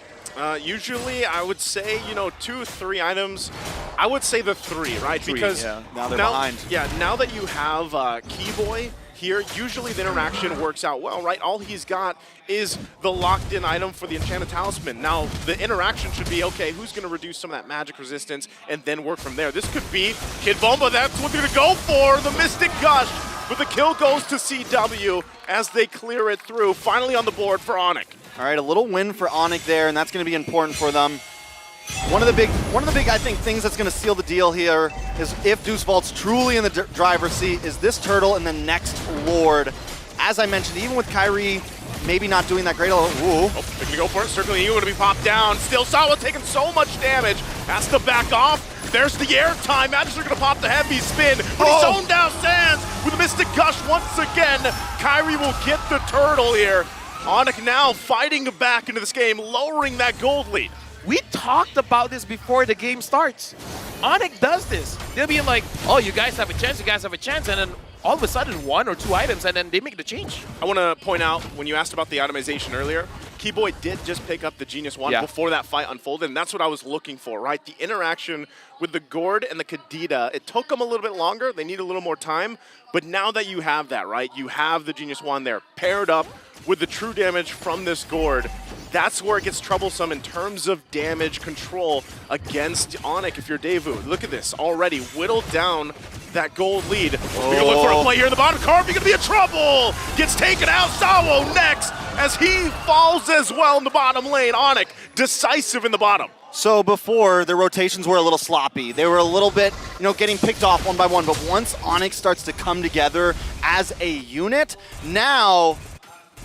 Usually, I would say, you know, 2, 3 items. I would say the 3, right? 3, because yeah. Now they're behind. Yeah, now that you have Keyboy here, usually the interaction works out well, right? All he's got is the locked-in item for the Enchanted Talisman. Now, the interaction should be, okay, who's going to reduce some of that magic resistance and then work from there? This could be Kid Bomba. That's what they're going to go for, the Mystic Gush. But the kill goes to CW as they clear it through. Finally on the board for Onyx. All right, a little win for Onyx there, and that's going to be important for them. One of the big, I think, things that's going to seal the deal here is if Deus Volt's truly in the driver's seat, is this turtle and the next Lord. As I mentioned, even with Kyrie maybe not doing that great. Oh, they're going to go for it. Circling Eagle going to be popped down. Still, Sawa taking so much damage. Has to back off. There's the air time. Magister going to pop the heavy spin. But he's zoned down Sands with a Mystic Gush once again. Kyrie will get the turtle here. Onyx now fighting back into this game, lowering that gold lead. We talked about this before the game starts. Onyx does this. They'll be like, oh, you guys have a chance, you guys have a chance, and then all of a sudden 1 or 2 items, and then they make the change. I want to point out, when you asked about the itemization earlier, Keyboy did just pick up the Genius Wand before that fight unfolded, and that's what I was looking for, right? The interaction with the Gourd and the Kadita, it took them a little bit longer. They need a little more time, but now that you have that, right, you have the Genius Wand there paired up with the true damage from this Gourd. That's where it gets troublesome in terms of damage control against Onyx if you're Daewoo. Look at this, already whittled down that gold lead. We're gonna look for a play here in the bottom. Carvey gonna be in trouble! Gets taken out, Sawo next as he falls as well in the bottom lane. Onyx decisive in the bottom. So before, the rotations were a little sloppy. They were a little bit, you know, getting picked off one by one, but once Onyx starts to come together as a unit, now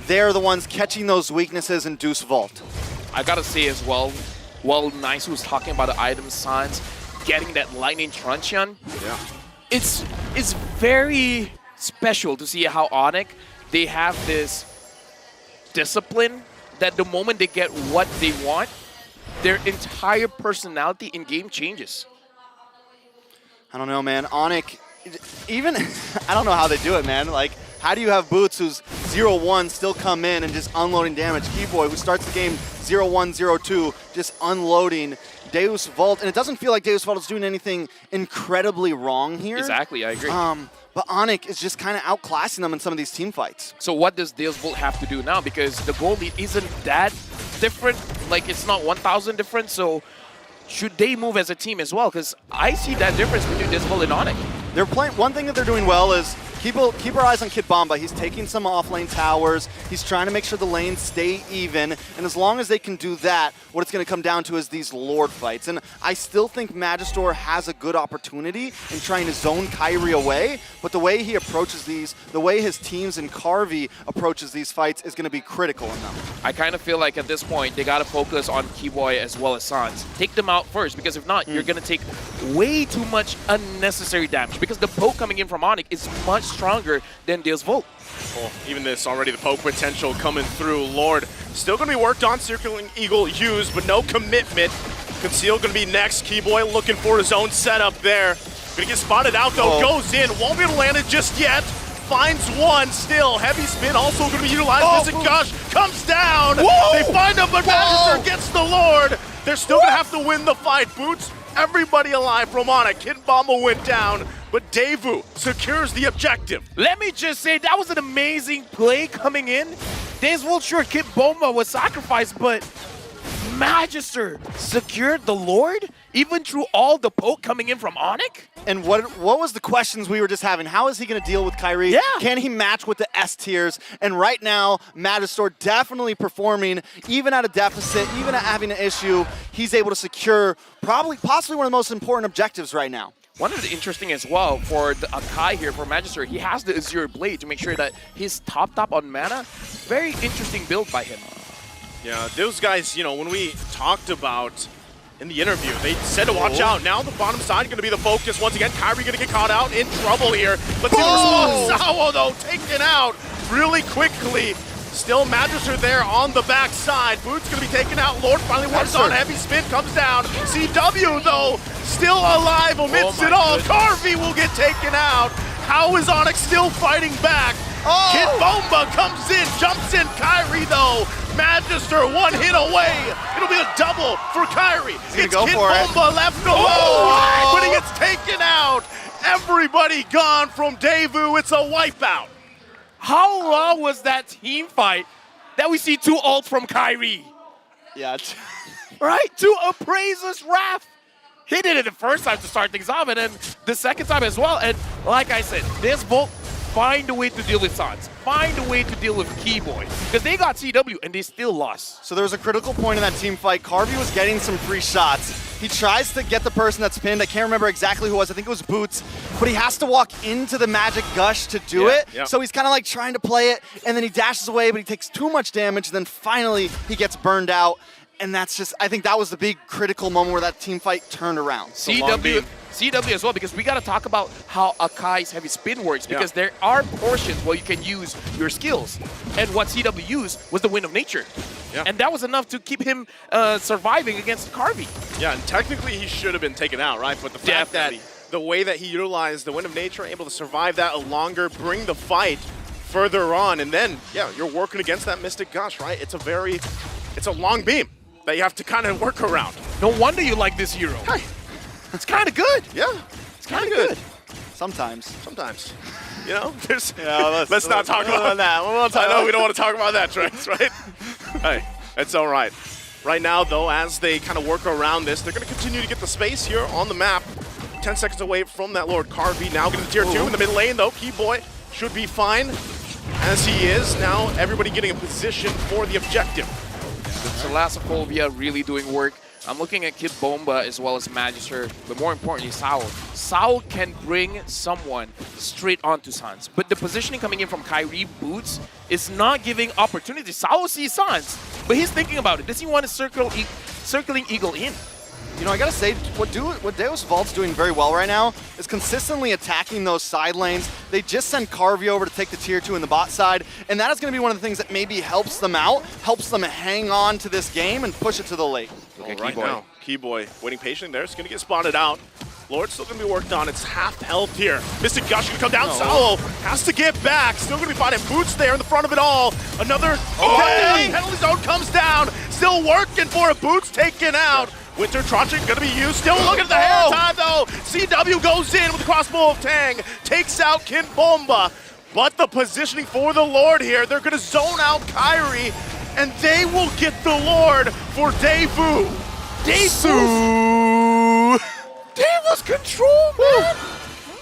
they're the ones catching those weaknesses in Deus Volt. I gotta say as well, while Nice was talking about the item Sans getting that lightning truncheon, it's very special to see how Onyx, they have this discipline that the moment they get what they want, their entire personality in game changes. I don't know, man. Onyx, even, I don't know how they do it, man. Like, how do you have Boots, who's 0-1, still come in and just unloading damage? Keyboy, who starts the game 0-1, 0-2, just unloading. Deus Volt, and it doesn't feel like Deus Volt is doing anything incredibly wrong here. Exactly, I agree. But Onyx is just kind of outclassing them in some of these team fights. So what does Deus Volt have to do now? Because the goal lead isn't that different. Like, it's not 1,000 different, so should they move as a team as well? Because I see that difference between Deus Volt and Onyx. They're playing. One thing that they're doing well is keep our eyes on Kid Bomba. He's taking some off-lane towers. He's trying to make sure the lanes stay even. And as long as they can do that, what it's going to come down to is these Lord fights. And I still think Magister has a good opportunity in trying to zone Kyrie away. But the way he approaches these, the way his teams and Carvey approaches these fights is going to be critical in them. I kind of feel like at this point, they got to focus on Keyboy as well as Sans. Take them out first, because if not, you're going to take way too much unnecessary damage, because the poke coming in from Onyx is much stronger than Deus Volt. Well, even this, already the poke potential coming through. Lord still going to be worked on. Circling Eagle used, but no commitment. Conceal going to be next. Keyboy looking for his own setup there. Going to get spotted out though. Goes in. Won't be able to land it just yet. Finds one still. Heavy spin also going to be utilized. Mystic Gush comes down. They find him, but Magister gets the Lord. They're still going to have to win the fight. Boots everybody alive from Onyx. Kid Bomba went down, but Daewoo secures the objective. Let me just say, that was an amazing play coming in. Deus Volt, sure, Kid Bomba was sacrificed, but Magister secured the Lord, even through all the poke coming in from Onyx? And what was the questions we were just having? How is he going to deal with Kyrie? Yeah. Can he match with the S tiers? And right now, Magister definitely performing, even at a deficit, even at having an issue, he's able to secure possibly one of the most important objectives right now. One of the interesting as well for the Akai here for Magister, he has the Azure Blade to make sure that he's top on mana. Very interesting build by him. Yeah, those guys, when we talked about in the interview, they said to watch out. Now the bottom side going to be the focus. Once again, Kyrie going to get caught out in trouble here. Let's see the response. Sawo, though, taken out really quickly. Still Magister there on the back side. Boots going to be taken out. Lord finally works on. Heavy spin comes down. CW, though, still alive amidst it all. Carvey will get taken out. How is Onyx still fighting back? Kid Bomba comes in, jumps in. Kyrie, though. Magister one hit away. It'll be a double for Kyrie. It's Kid Bomba left alone, but he gets taken out. Everybody gone from Daewoo. It's a wipeout. How long was that team fight that we see two ults from Kyrie? Yeah. Right? Two Appraiser's Wrath. He did it the first time to start things off, and then the second time as well. And like I said, this Volt, find a way to deal with Sans. Find a way to deal with Keyboy. Because they got CW and they still lost. So there was a critical point in that team fight. Carvey was getting some free shots. He tries to get the person that's pinned. I can't remember exactly who it was. I think it was Boots. But he has to walk into the Magic Gush to do it. Yeah. So he's kind of like trying to play it, and then he dashes away, but he takes too much damage. And then finally, he gets burned out. And that's just, I think that was the big critical moment where that team fight turned around. CW as well, because we got to talk about how Akai's heavy spin works, because there are portions where you can use your skills. And what CW used was the Wind of Nature. Yeah. And that was enough to keep him surviving against Carvey. Yeah, and technically he should have been taken out, right? But the fact that the way that he utilized the Wind of Nature, able to survive that longer, bring the fight further on, and then, yeah, you're working against that Mystic Gush, right? It's a long beam that you have to kind of work around. No wonder you like this hero. Hey, it's kind of good. Yeah, it's kind of good. Sometimes. Let's not talk about that. I know we don't want to talk about that, Trace, right? Hey, it's all right. Right now, though, as they kind of work around this, they're going to continue to get the space here on the map. 10 seconds away from that Lord Carvey. Now getting to tier 2 in the mid lane, though. Keyboy should be fine, as he is. Now everybody getting a position for the objective. Thalassophobic really doing work. I'm looking at Kid Bomba as well as Magister, but more importantly, Saul. Saul can bring someone straight onto Sans, but the positioning coming in from Kyrie Boots is not giving opportunity. Saul sees Sans, but he's thinking about it. Does he want to circling Eagle in? I gotta say, what Deus Volt's doing very well right now is consistently attacking those side lanes. They just sent Carvey over to take the tier 2 in the bot side, and that is gonna be one of the things that maybe helps them out, helps them hang on to this game and push it to the late. Okay, right now, Keyboy waiting patiently there. It's gonna get spotted out. Lord's still gonna be worked on. It's half health here. Mystic Gush gonna come down. Saul has to get back. Still gonna be finding Boots there in the front of it all. Another penalty zone comes down. Still working for it. Boots taken out. Winter Trotching gonna be used. Still looking at the hair time though. CW goes in with the crossbow of Tang. Takes out Kid Bomba. But the positioning for the Lord here, they're gonna zone out Kyrie, and they will get the Lord for Daewoo. Daewoo's control, man!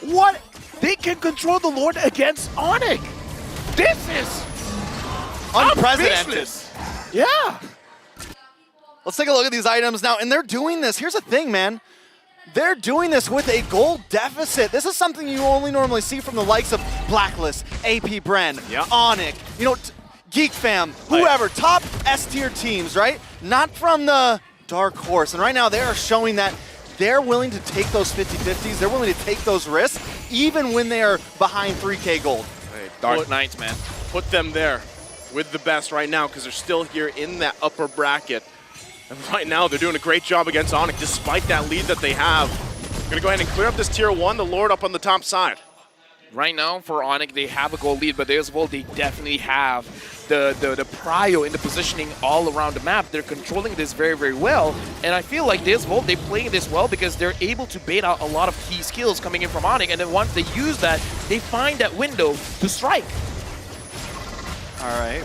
What? They can control the Lord against Onyx. This is unprecedented. Yeah. Let's take a look at these items now. And they're doing this. Here's the thing, man. They're doing this with a gold deficit. This is something you only normally see from the likes of Blacklist, AP Bren, Onyx, you know, Geek Fam, whoever, top S-tier teams, right? Not from the Dark Horse. And right now they are showing that they're willing to take those 50-50s. They're willing to take those risks, even when they are behind 3K gold. Hey, Dark Knights, man. Put them there with the best right now because they're still here in that upper bracket. And right now they're doing a great job against Onyx despite that lead that they have. Gonna go ahead and clear up this tier 1, the Lord up on the top side. Right now for Onyx, they have a gold lead, but as well, they definitely have the prio in the positioning all around the map. They're controlling this very, very well, and I feel like this Volt, they're playing this well because they're able to bait out a lot of key skills coming in from Onyx, and then once they use that, they find that window to strike. All right.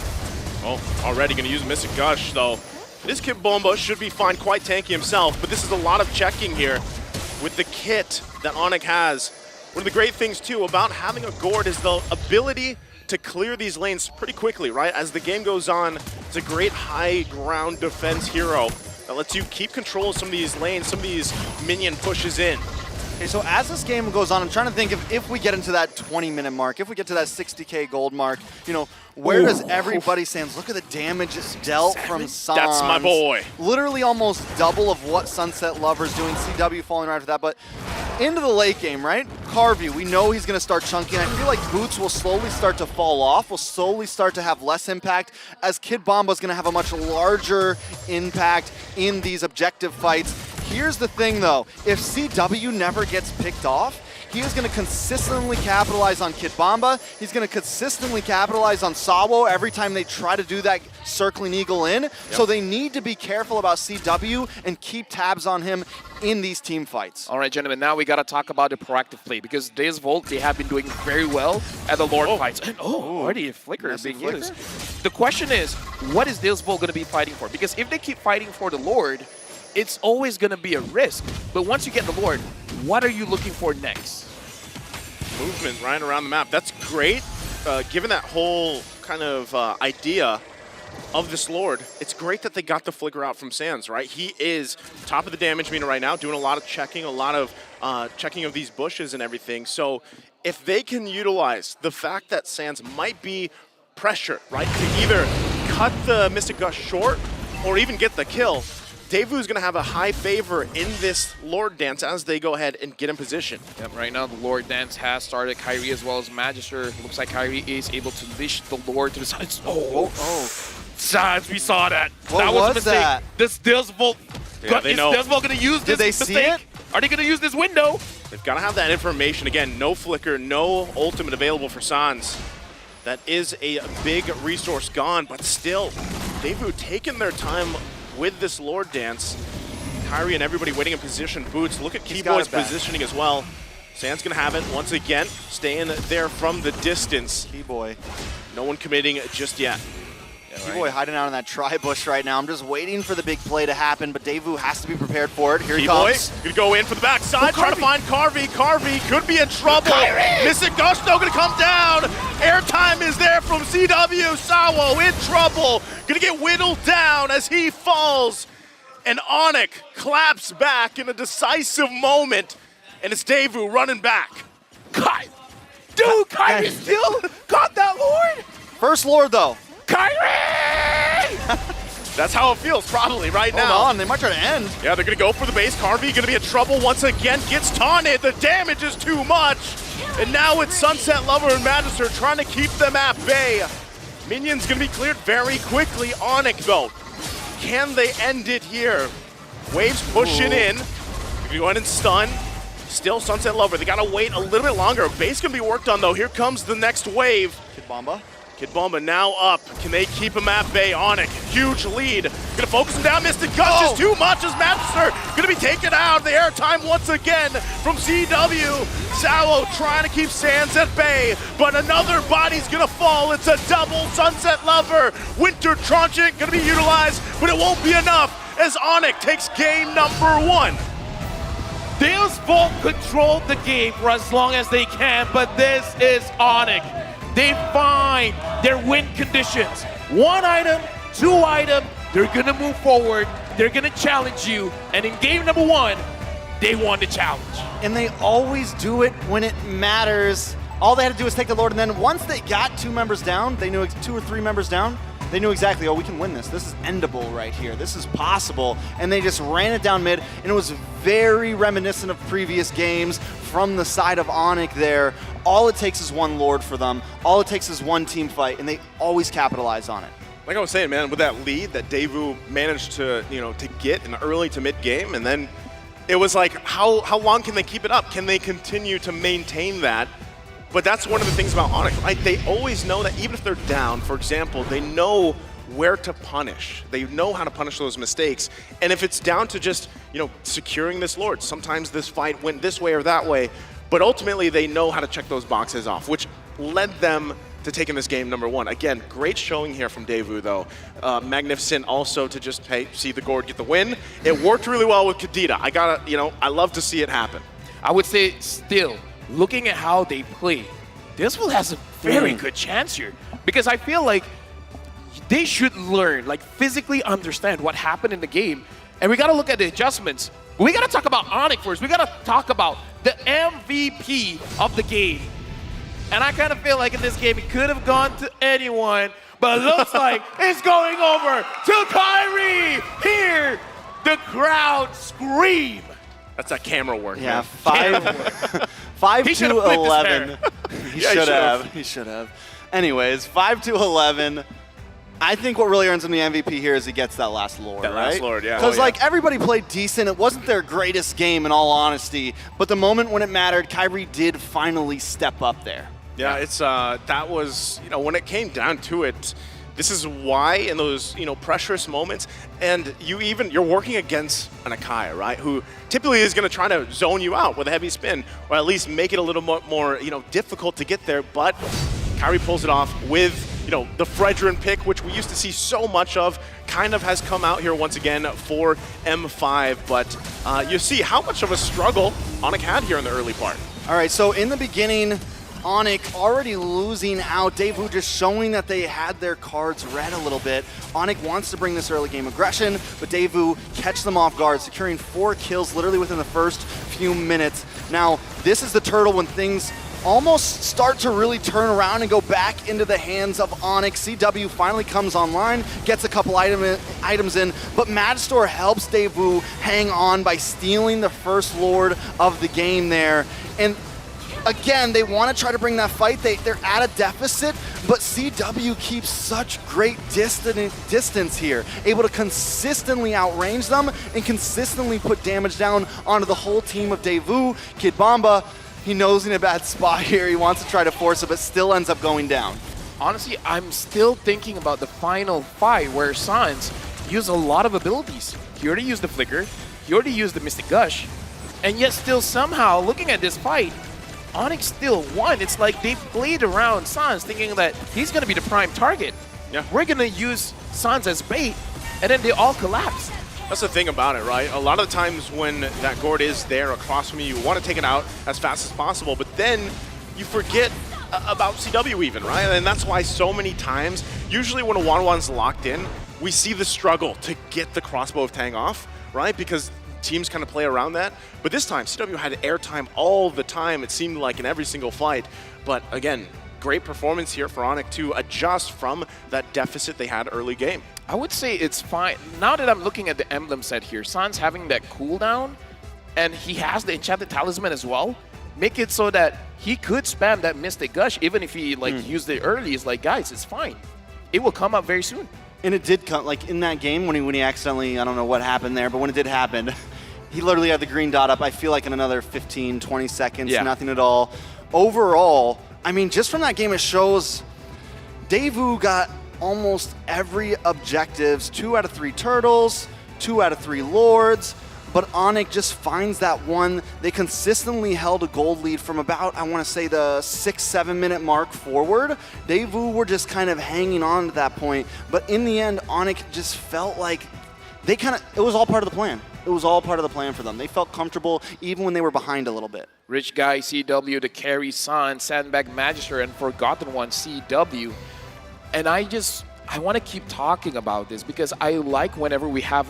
Oh, already gonna use Mystic Gush, though. This Kid Bomba should be fine, quite tanky himself, but this is a lot of checking here with the kit that Onyx has. One of the great things, too, about having a Gord is the ability to clear these lanes pretty quickly, right? As the game goes on, it's a great high ground defense hero that lets you keep control of some of these lanes, some of these minion pushes in. Okay, so as this game goes on, I'm trying to think if we get into that 20-minute mark, if we get to that 60K gold mark, you know, where does everybody stand? Look at the damage dealt from Sans. That's my boy. Literally almost double of what Sunset Lover's doing. CW falling right after that, but into the late game, right? Carvey, we know he's going to start chunking. I feel like Boots will slowly start to fall off, will slowly start to have less impact, as Kid Bomba's going to have a much larger impact in these objective fights. Here's the thing, though. If CW never gets picked off, he is going to consistently capitalize on Kid Bomba. He's going to consistently capitalize on Sawo every time they try to do that circling eagle in. Yep. So they need to be careful about CW and keep tabs on him in these team fights. All right, gentlemen, now we got to talk about the proactive play because Days Volt, they have been doing very well at the Lord fights. And already a flicker is being used. The question is, what is Days Volt going to be fighting for? Because if they keep fighting for the Lord, it's always going to be a risk. But once you get the Lord, what are you looking for next? Movement right around the map. That's great. Given that whole kind of idea of this Lord, it's great that they got the flicker out from Sans, right? He is top of the damage meter right now, doing a lot of checking, a lot of checking of these bushes and everything. So if they can utilize the fact that Sans might be pressured, right, to either cut the Mystic Gush short or even get the kill, Daewoo's going to have a high favor in this Lord Dance as they go ahead and get in position. Yep, right now the Lord Dance has started. Kyrie as well as Magister. Looks like Kyrie is able to leash the Lord to the side. Sans, we saw that. What was a mistake. That? This Days Volt, yeah, is Days Volt going to use this mistake? See it? Are they going to use this window? They've got to have that information. Again, no flicker, no ultimate available for Sans. That is a big resource gone, but still, Daewoo taking their time with this Lord Dance. Kyrie and everybody waiting in position. Boots, look at Keyboy's positioning as well. Sans gonna have it once again, staying there from the distance. Keyboy. No one committing just yet. Keyboy hiding out in that tri-bush right now. I'm just waiting for the big play to happen, but Daewoo has to be prepared for it. Here he comes. Gonna go in for the backside, trying to find Carvey. Carvey could be in trouble. Mystic Gush though gonna come down. Airtime is there from CW. Sawo in trouble. Gonna get whittled down as he falls. And Onyx claps back in a decisive moment. And it's Daewoo running back. Dude, Kyrie still got that Lord. First Lord though. Kyrie! That's how it feels probably right now. Hold on, they might try to end. Yeah, they're gonna go for the base. Carvey gonna be in trouble once again. Gets taunted. The damage is too much. And now it's Sunset Lover and Magister trying to keep them at bay. Minions gonna be cleared very quickly. Onyx though. Can they end it here? Waves pushing in. They're gonna go ahead and stun. Still Sunset Lover. They gotta wait a little bit longer. Base can be worked on though. Here comes the next wave. Kid Bomba. Kid Bomba now up. Can they keep him at bay? Onyx, huge lead. Gonna focus him down. Mystic Gush is too much as Magister gonna be taken out. The airtime once again from CW. Sawo trying to keep Sans at bay, but another body's gonna fall. It's a double Sunset Lover. Winter Tranchant gonna be utilized, but it won't be enough as Onyx takes game number 1. Deus Volt controlled the game for as long as they can, but this is Onyx. They find their win conditions. 1 item, 2 item, they're gonna move forward, they're gonna challenge you, and in game number 1, they won the challenge. And they always do it when it matters. All they had to do was take the Lord, and then once they got 2 members down, they knew 2 or 3 members down, they knew exactly, oh, we can win this. This is endable right here. This is possible. And they just ran it down mid, and it was very reminiscent of previous games from the side of Onyx there. All it takes is 1 Lord for them. All it takes is 1 team fight, and they always capitalize on it. Like I was saying, man, with that lead that Daewoo managed to, to get in the early to mid game, and then it was like, how long can they keep it up? Can they continue to maintain that? But that's one of the things about Onyx, right? They always know that even if they're down, for example, they know where to punish. They know how to punish those mistakes. And if it's down to just, securing this Lord, sometimes this fight went this way or that way, but ultimately they know how to check those boxes off, which led them to taking this game number 1. Again, great showing here from Daewoo, though. Magnificent also to just, see the Gord get the win. It worked really well with Kadita. I love to see it happen. I would say still, looking at how they play, this will has a very good chance here. Because I feel like they should learn, physically understand what happened in the game. And we got to look at the adjustments. We got to talk about Onyx first. We got to talk about the MVP of the game. And I kind of feel like in this game, it could have gone to anyone, but it looks like it's going over to Kyrie. Here, the crowd scream. That's that camera work. Yeah, man. 5 He to should've flipped his 11. He Yeah, he should have. should've. He should have. Anyways, 5 to 11. I think what really earns him the MVP here is he gets that last Lord, That right? last Lord, yeah. Because Oh, yeah. everybody played decent. It wasn't their greatest game, in all honesty. But the moment when it mattered, Kyrie did finally step up there. Yeah, it's that was, when it came down to it, this is why in those, pressurous moments, and you're working against an Akai, right, who typically is going to try to zone you out with a heavy spin, or at least make it a little more, difficult to get there, but Kyrie pulls it off with, the Fredrin pick, which we used to see so much of, kind of has come out here once again for M5, but you see how much of a struggle Onyx had here in the early part. All right, so in the beginning, Onyx already losing out. Daewoo just showing that they had their cards read a little bit. Onyx wants to bring this early game aggression, but Daewoo catch them off guard, securing 4 kills literally within the first few minutes. Now, this is the turtle when things almost start to really turn around and go back into the hands of Onyx. CW finally comes online, gets a couple items in, but Madstor helps Daewoo hang on by stealing the first Lord of the game there. And again, they want to try to bring that fight. They're at a deficit, but CW keeps such great distance here, able to consistently outrange them and consistently put damage down onto the whole team of Daewoo. Kid Bomba, he knows he's in a bad spot here. He wants to try to force it, but still ends up going down. Honestly, I'm still thinking about the final fight where Sans used a lot of abilities. He already used the Flicker, he already used the Mystic Gush, and yet still somehow, looking at this fight, Onyx still won. It's like they played around Sans thinking that he's going to be the prime target. Yeah. We're going to use Sans as bait, and then they all collapse. That's the thing about it, right? A lot of the times when that Gord is there across from you, you want to take it out as fast as possible, but then you forget about CW even, right? And that's why so many times, usually when a 1-1's locked in, we see the struggle to get the crossbow of Tang off, right? Because teams kind of play around that. But this time, CW had airtime all the time, it seemed like in every single fight. But again, great performance here for Onyx to adjust from that deficit they had early game. I would say it's fine. Now that I'm looking at the emblem set here, Sans having that cooldown, and he has the Enchanted Talisman as well, make it so that he could spam that Mystic Gush, even if he used it early. It's like, guys, it's fine. It will come up very soon. And it did come, in that game when he accidentally, I don't know what happened there, but when it did happen, he literally had the green dot up, I feel like in another 15, 20 seconds, nothing at all. Overall, I mean, just from that game, it shows Daewoo got almost every objectives, 2 out of 3 turtles, 2 out of 3 lords, but Onyx just finds that one. They consistently held a gold lead from about, I want to say, the 6-7 minute mark forward. Daewoo were just kind of hanging on to that point, but in the end, Onyx just felt like it was all part of the plan. It was all part of the plan for them. They felt comfortable even when they were behind a little bit. Rich Guy, CW, the Carry Son, Sandbag Magister, and Forgotten One, CW. And I want to keep talking about this because I like whenever we have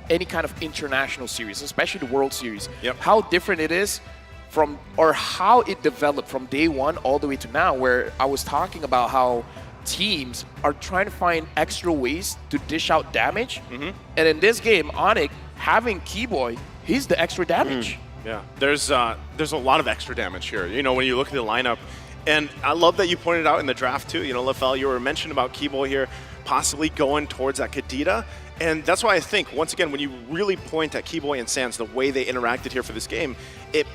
any kind of international series, especially the World Series, how different it is from, or how it developed from day one all the way to now, where I was talking about how teams are trying to find extra ways to dish out damage. And in this game, Onyx, having Keyboy, he's the extra damage. Yeah, there's a lot of extra damage here. You know, when you look at the lineup, and I love that you pointed out in the draft too. You know, Lefel, you were mentioning about Keyboy here, possibly going towards that Kadita. And that's why I think, once again, when you really point at Keyboy and Sans, the way they interacted here for this game, it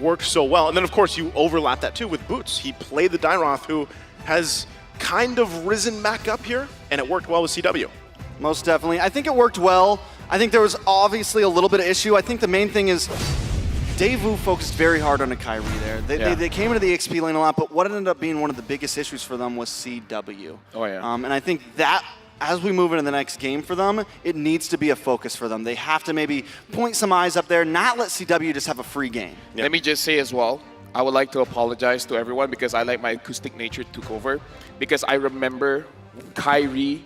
worked so well. And then, of course, you overlap that too with Boots. He played the Dyroth, who has kind of risen back up here, and it worked well with CW. Most definitely. I think it worked well. I think there was obviously a little bit of issue. I think the main thing is Daewoo focused very hard on a Kyrie there. They came into the XP lane a lot, but what ended up being one of the biggest issues for them was CW. Oh, yeah. And I think that, as we move into the next game for them, it needs to be a focus for them. They have to maybe point some eyes up there, not let CW just have a free game. Let me just say as well, I would like to apologize to everyone because I like my acoustic nature took over. Because I remember Kyrie,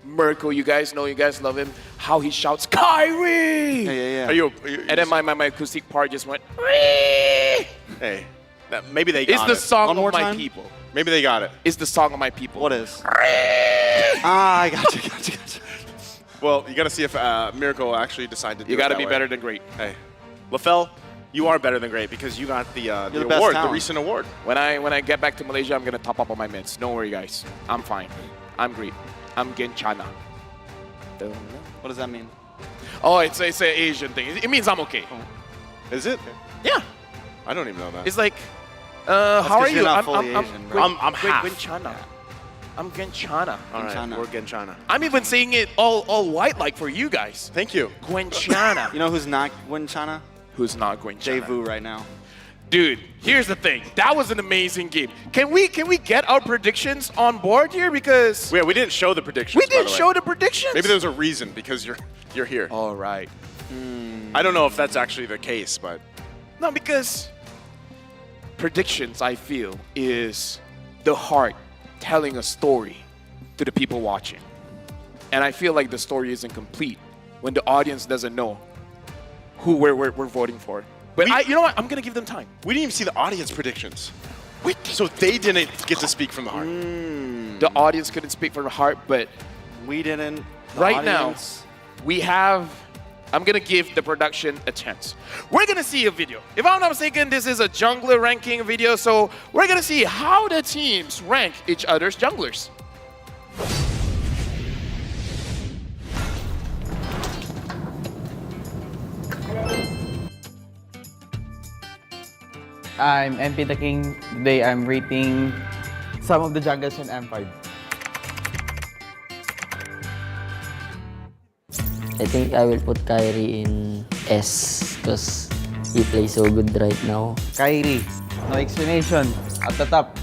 Mirko, you guys love him, how he shouts, Kyrie! Yeah. And then my acoustic part just went, Ree! Hey, maybe they got it. It's the song One more of my time? people. Maybe they got it. It's the song of my people. What is? I got you. Well, you got to see if Miracle actually decide to do it. You got to that be way. better than great. Hey, Lefel, you are better than great because you got the best award, the talent. recent award. When I get back to Malaysia, I'm going to top up on my meds. Don't worry, guys. I'm fine. I'm great. I'm Genchana. What does that mean? Oh, it's an Asian thing. It means I'm okay. Is it? Yeah. I don't even know that. It's like, how are you're you? not fully Asian, bro. I'm half. Genchana. I'm Genchana. All right, Genchana. we're Genchana. I'm even saying it all white like for you guys. Thank you. Gwenchana. You know who's not Gwenchana? Who's not Gwenchana? Daewoo right now. Dude, here's the thing. That was an amazing game. Can we get our predictions on board here? Because Yeah, we didn't show the predictions. we didn't show the predictions. Maybe there's a reason because you're here. All right. I don't know if that's actually the case, but No, because predictions, I feel, is the heart telling a story to the people watching. And I feel like the story isn't complete when the audience doesn't know who we're voting for. But you know what? I'm going to give them time. we didn't even see the audience predictions. So they didn't get to speak from the heart. The audience couldn't speak from the heart, but We didn't. The right audience- now, we have... I'm going to give the production a chance. We're going to see a video. If I'm not mistaken, this is a jungler ranking video, so we're going to see how the teams rank each other's junglers. I'm MP the King. Today I'm rating some of the junglers in M5. I think I will put Kyrie in S because he plays so good right now. Kyrie, no explanation. At the top.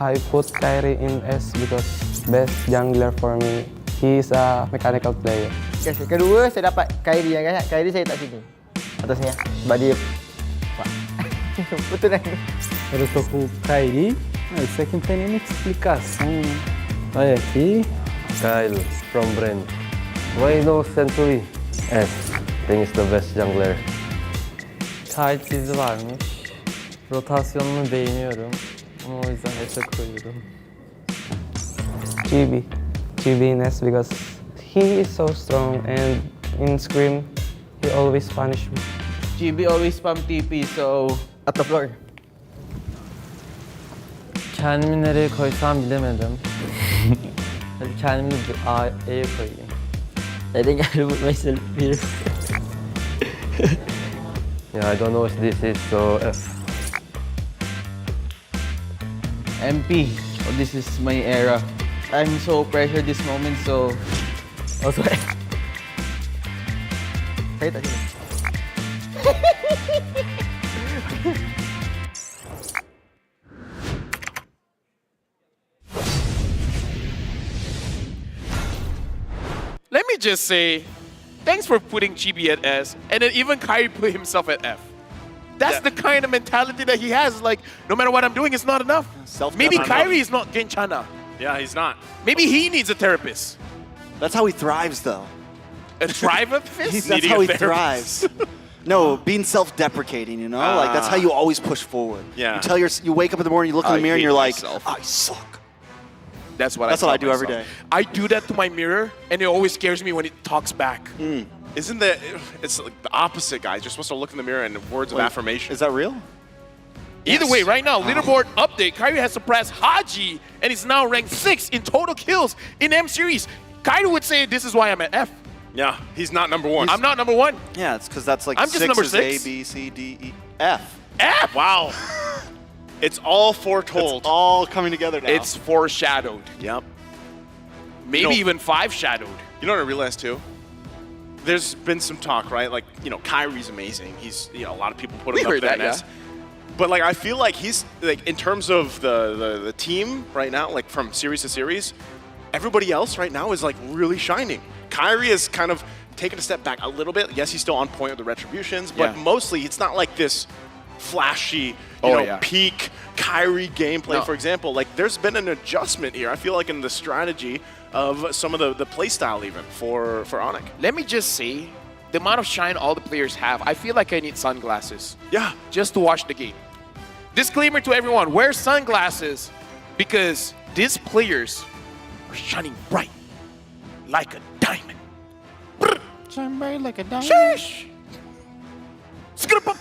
I put Kyrie in S because best jungler for me. He is a mechanical player. Kasi kedua saya dapat Kyrie yang kan. Kyrie saya tak sini. Atasnya. Sebab dia betul kan? Eu estou com o Kyrie. Isso aqui não tem nem explicação. Olha aqui. Kyle from Brand. Rhino Century. S. I think it's the best jungler. Kyle çizi varmış. Rotasyonunu beğeniyorum. Ama o yüzden S'e koyuyorum. GB. GB in S because he is so strong and in Scream, he always punish me. GB always spam TP, so at the floor. Kendimi nereye koysam bilemedim. Hadi kendimi A'ya koyayım. I think I will put myself here. Yeah, I don't know what this is, so F. MP. Oh, this is my era. I'm so pressured this moment, so also Saya tak sini. Let me just say, thanks for putting Chibi at S, and then even Kyrie put himself at F. That's the kind of mentality that he has. Like, no matter what I'm doing, it's not enough. Maybe Kyrie is not Genchana. Yeah, he's not. Maybe he needs a therapist. That's how he thrives, though. A therapist? That's how he thrives. No, being self-deprecating, you know? Like, that's how you always push forward. Yeah. You wake up in the morning, you look in the mirror, and you're like, I suck. That's what I do every day. I do that to my mirror, and it always scares me when it talks back. Isn't that, it's like the opposite, guys. You're supposed to look in the mirror and words of affirmation. Is that real? Either way, right now, leaderboard update, Kyrie has surpassed Haji, and he's now ranked 6 in total kills in M Series. Kyrie would say, this is why I'm at F. Yeah, he's not number 1. I'm not number 1. Yeah, it's because that's like I'm just 6 number is 6. A, B, C, D, E, F. F? Wow. It's all foretold. It's all coming together now. It's foreshadowed. Yep. Maybe even 5-shadowed. You know what I realized, too? There's been some talk, right? Like, Kyrie's amazing. He's, a lot of people put him up there. Yeah. But, like, I feel like he's, like, in terms of the team right now, like, from series to series, everybody else right now is, like, really shining. Kyrie is kind of taken a step back a little bit. Yes, he's still on point with the retributions, but mostly it's not like this flashy, peak Kyrie gameplay, for example. Like, there's been an adjustment here, I feel like, in the strategy of some of the play style even for Onic. Let me just say, the amount of shine all the players have, I feel like I need sunglasses. Yeah. Just to watch the game. Disclaimer to everyone, wear sunglasses because these players are shining bright like a diamond. Shine bright like a diamond. Sheesh! Scatman.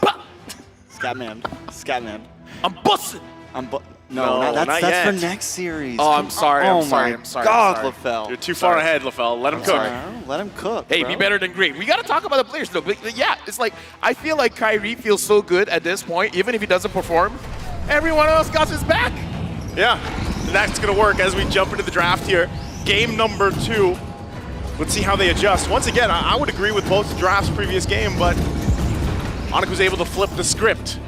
I'm busting. No, that's yet. for next series. Oh, I'm sorry. Oh I'm sorry. my I'm sorry. God, I'm sorry. LaFell. You're too far ahead, LaFell. Let him cook. Let him cook. Hey, bro. be better than great. We got to talk about the players, though. But yeah, it's like, I feel like Kyrie feels so good at this point, even if he doesn't perform. Everyone else got his back. Yeah, that's going to work as we jump into the draft here. Game number 2. Let's see how they adjust. Once again, I would agree with both drafts previous game, but Onic was able to flip the script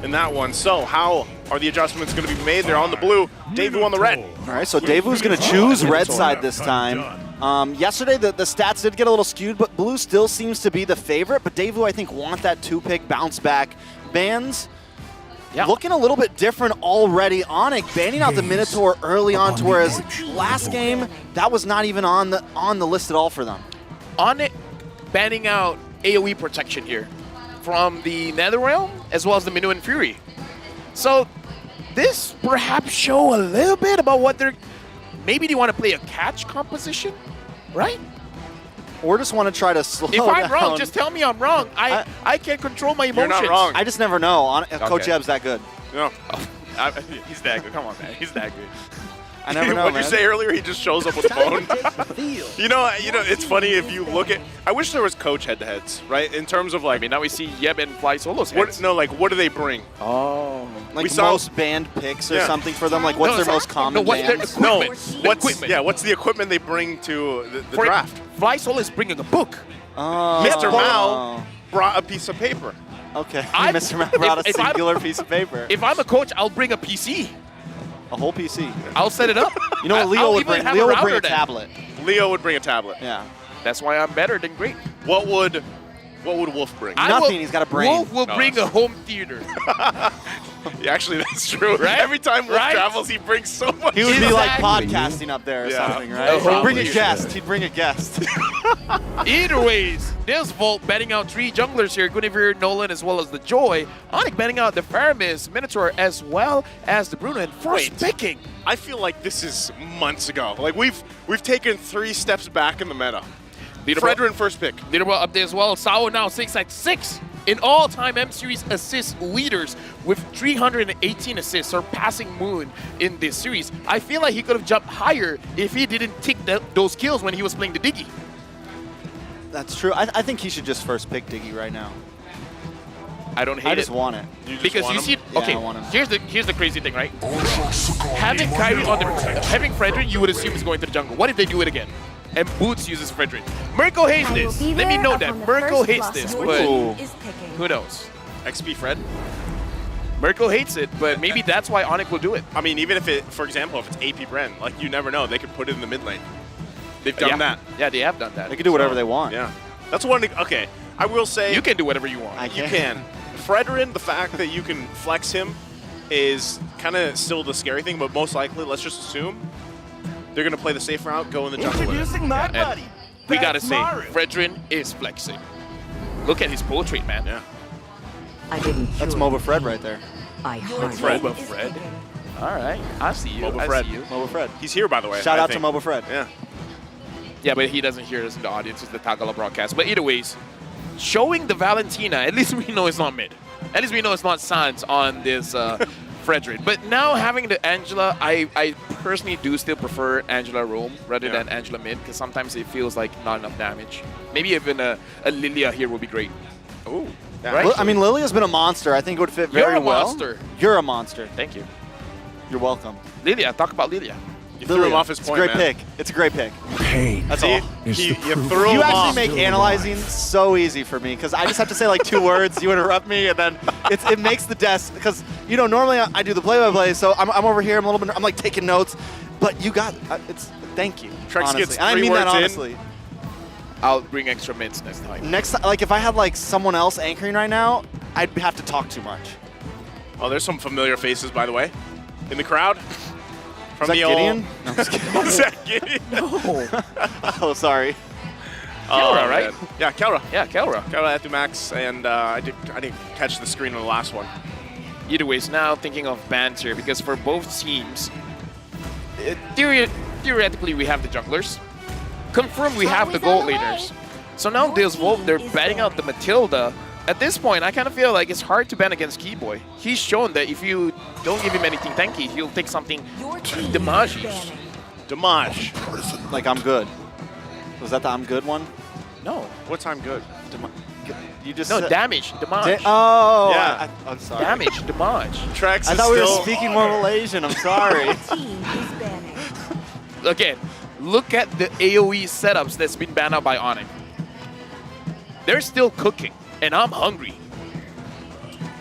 in that one. So how are the adjustments going to be made? They're on the blue, Daewoo on the red. All right, so Daewoo's going to choose red side this time. Yesterday, the stats did get a little skewed, but blue still seems to be the favorite. But Daewoo, I think, want that 2-pick bounce back. Bans looking a little bit different already. Onic banning out the Minotaur early on, whereas last game, that was not even on the list at all for them. Onic banning out AoE protection here from the Netherrealm as well as the Minuan Fury. So this perhaps show a little bit about what they're... Maybe they want to play a catch composition, right? Or just want to try to slow If I'm down. wrong, just tell me I'm wrong. I can't control my emotions. You're not wrong. I just never know. Coach Eb's that good. No. He's that good. Come on, man. He's that good. I never know, What did you say earlier? He just shows up with a phone. you know, it's funny if you look at. I wish there was coach head-to-heads, right? In terms of like. I mean, now we see Yeb and Fly Solo's heads. What do they bring? Oh, like we saw most banned picks or something for them. Like, what's their most common bans? What's the equipment they bring to the draft? Fly Solo is bringing a book. Mr. Mao brought a piece of paper. Okay, Mr. Mao brought a singular piece of paper. If I'm a coach, I'll bring a PC. A whole PC. I'll set it up. You know what Leo would bring? Leo would bring a tablet. Leo would bring a tablet. Yeah. That's why I'm better than great. What would Wolf bring? Nothing. He's got a brain. Wolf will bring a home theater. Yeah, actually, that's true. Right? Every time Wolf travels, he brings so much. He would be like podcasting up there or something, right? He'd bring a guest. He'd bring a guest. Either ways, this Volt betting out 3 junglers here, Guinevere, Nolan, as well as the Joy. Onic betting out the Faramis, Minotaur, as well as the Bruno, and first picking. I feel like this is months ago. Like we've taken 3 steps back in the meta. Fredrin first pick. Leaderboard update as well. Sao now 6 at 6 in all-time M Series assist leaders with 318 assists, surpassing Moon in this series. I feel like he could have jumped higher if he didn't take those kills when he was playing the Diggy. That's true. I think he should just first pick Diggy right now. I don't hate it. I just want it. Because you see, okay, I want him. here's the crazy thing, right? Having Kyrie on having Fredrin, you would assume is going to the jungle. What if they do it again? And Boots uses Fredrin. Mirko hates this. Let me know that. Mirko hates this, but who knows? XP Fred? Mirko hates it, but maybe that's why Onic will do it. I mean, even if it, for example, if it's AP Bren, like you never know, they could put it in the mid lane. They've done that. Yeah, they have done that. They can do whatever they want. Yeah. That's one. Okay, I will say You can do whatever you want. you can. Fredrin, the fact that you can flex him is kind of still the scary thing, but most likely, let's just assume they're going to play the safe route, go in the jungle with it. And we gotta say, Fredrin is flexing. Look at his portrait, man. Yeah. That's MOBA Fred right there. MOBA Fred. All right, I see you. MOBA I Fred. see you. MOBA Fred. He's here, by the way. Shout I out to think. MOBA Fred. Yeah. Yeah, but he doesn't hear us in the audience. It's the Tagala broadcast. But either ways, showing the Valentina, at least we know it's not mid. At least we know it's not Sans on this Fredrin. But now having the Angela, I personally do still prefer Angela roam rather than Angela mid, because sometimes it feels like not enough damage. Maybe even a Lilia here would be great. Ooh. Right? I mean, Lilia's been a monster. I think it would fit very You're a well. monster. You're a monster. Thank you. You're welcome. Lilia, talk about Lilia. You threw him off his point, It's a great man. pick. It's a great pick. Pain. That's See? all. You threw him You off. actually make analyzing so easy for me because I just have to say like 2 words. You interrupt me, and then it makes the desk because normally I do the play-by-play, so I'm over here. I'm like taking notes, but you got it's. Thank you. Trex honestly. gets And I 3 mean that words in. honestly. I'll bring extra mints next time. Next time, like if I had like someone else anchoring right now, I'd have to talk too much. Oh, there's some familiar faces, by the way, in the crowd. Is that the Gideon? No, I'm just kidding. Is that Gideon? Oh, sorry. Kelra, right? Man. Yeah, Kelra. Yeah, Kelra. Kelra at Max, and I didn't catch the screen on the last one. Either ways, now thinking of bans here, because for both teams, theoretically we have the junglers. Confirmed we have the gold leaders. So now they're batting out the Matilda. At this point, I kind of feel like it's hard to ban against Keyboy. He's shown that if you don't give him anything tanky, he'll take something damage. Damage. Like I'm good. Was that the I'm good one? No. What's I'm good? You just No, said- damage, damage. Oh, Yeah. I'm sorry. Damage, damage. Trex I is thought we were still- speaking more Malaysian. I'm sorry. Again, look at the AoE setups that's been banned out by Onyx. They're still cooking, and I'm hungry.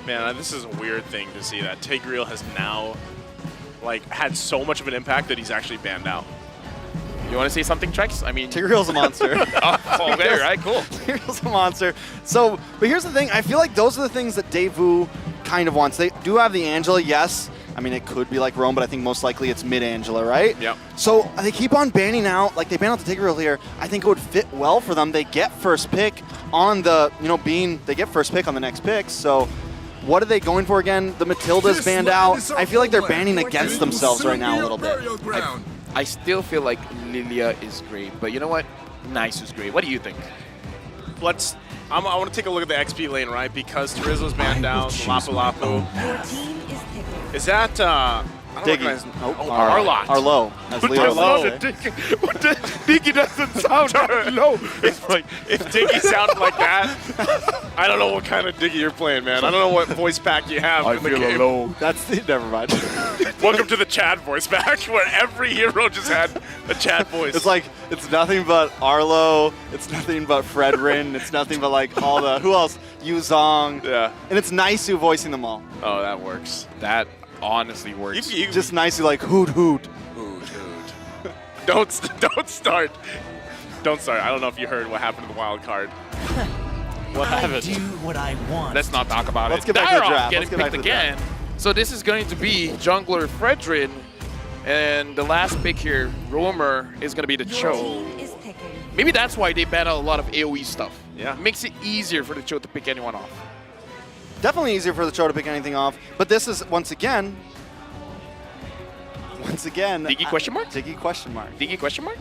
Man, this is a weird thing to see that Tigreal has now had so much of an impact that he's actually banned out. You want to say something, Trex? I mean, Tigreal's a monster. oh, there, right? Cool. Tigreal's a monster. So, but here's the thing. I feel like those are the things that Daewoo kind of wants. They do have the Angela, yes. I mean, it could be like Rome, but I think most likely it's mid-Angela, right? Yep. So they keep on banning out, like they ban out the Tigreal here. I think it would fit well for them. They get first pick on the, they get first pick on the next pick. So what are they going for again? The Matilda's banned out. I feel like they're banning against themselves right now a little bit. I still feel like Lilia is great, but you know what? Nice is great. What do you think? I want to take a look at the XP lane, right? Because Terizzo's banned down, Lapu Lapu. Is that, I don't Diggy. recognize. Nope. Arlott. Arlo, as Leo would say. Diggy doesn't sound that low. If Diggy sounded like that, I don't know what kind of Diggy you're playing, man. I don't know what voice pack you have in the game. alone. That's never mind. Welcome to the Chad voice pack, where every hero just had a Chad voice. It's like, it's nothing but Arlo, it's nothing but Fredrin, it's nothing but like all the, who else? Yuzong. Yeah. And it's Naisu voicing them all. Oh, that works. That honestly works. Just Naisu like hoot hoot. Hoot hoot. Don't start. Don't start. I don't know if you heard what happened to the wild card. What happened? do what I want. Let's not talk about Let's it. get back to the Dyrok draft. getting Let's get back picked to the again. So this is going to be jungler Fredrin, and the last pick here, Roamer, is going to be the Cho. Maybe that's why they ban out a lot of AoE stuff. Yeah. Makes it easier for the Cho to pick anyone off. Definitely easier for the Cho to pick anything off, but this is, once again, Diggy question mark? Diggy question mark. Diggy question mark?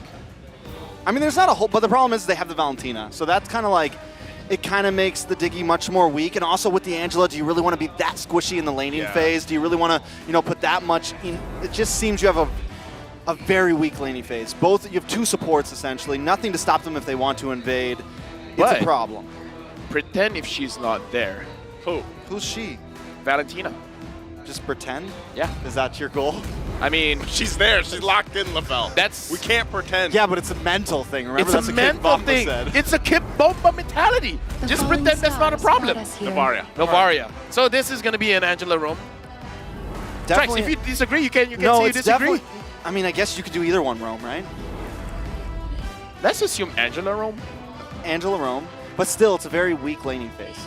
I mean, there's not a whole, but the problem is they have the Valentina. So that's kind of like, it kind of makes the Diggy much more weak. And also with the Angela, do you really want to be that squishy in the laning phase? Do you really want to, put that much in? It just seems you have a very weak laning phase. You have 2 supports essentially, nothing to stop them if they want to invade. It's a problem. Pretend if she's not there. Who's she? Valentina. Just pretend? Yeah. Is that your goal? I mean, she's there. She's locked in, LaFell. We can't pretend. Yeah, but it's a mental thing. Remember, it's that's a what mental Kid Bomba thing. said. It's a Kid Bomba mentality. Just pretend that's not a problem. Novaria. So this is going to be an Angela roam. Trex, if you disagree, you can say you disagree. I mean, I guess you could do either one, Rome, right? Let's assume Angela roam. Angela Rome. but still, it's a very weak laning phase.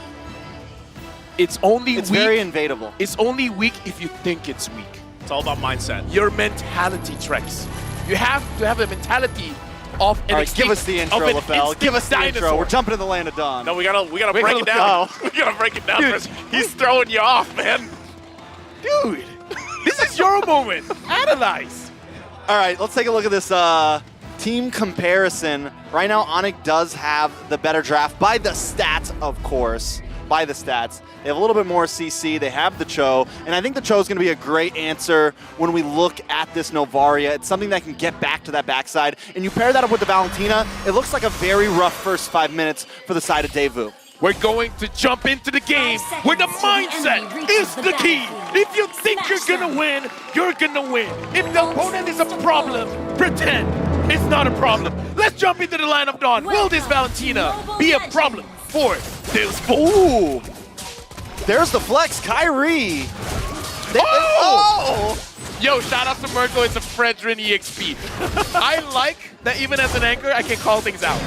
It's only It's weak. very invadable. It's only weak if you think it's weak. It's all about mindset. Your mentality, Trex. You have to have a mentality of an All right, extinct, give us the intro, of an LaFell. Give us the dinosaur. intro. We're jumping in the land of dawn. No, we gotta Wait, break it down. go. We gotta break it down. Chris. He's throwing you off, man. Dude, this is your moment. Analyze. All right, let's take a look at this team comparison. Right now, Onyx does have the better draft by the stats, of course. By the stats. They have a little bit more CC. They have the Cho. And I think the Cho is going to be a great answer when we look at this Novaria. It's something that can get back to that backside. And you pair that up with the Valentina, it looks like a very rough first 5 minutes for the side of Daewoo. We're going to jump into the game where the mindset is the key. If you think you're gonna win, you're gonna win. If the opponent is a problem, pretend it's not a problem. Let's jump into the line of dawn. Will this Valentina be a problem for this fool? Ooh, there's the flex, Kyrie. Oh! Yo, shout out to Merkel, it's a Fredrin EXP. I like that even as an anchor, I can call things out.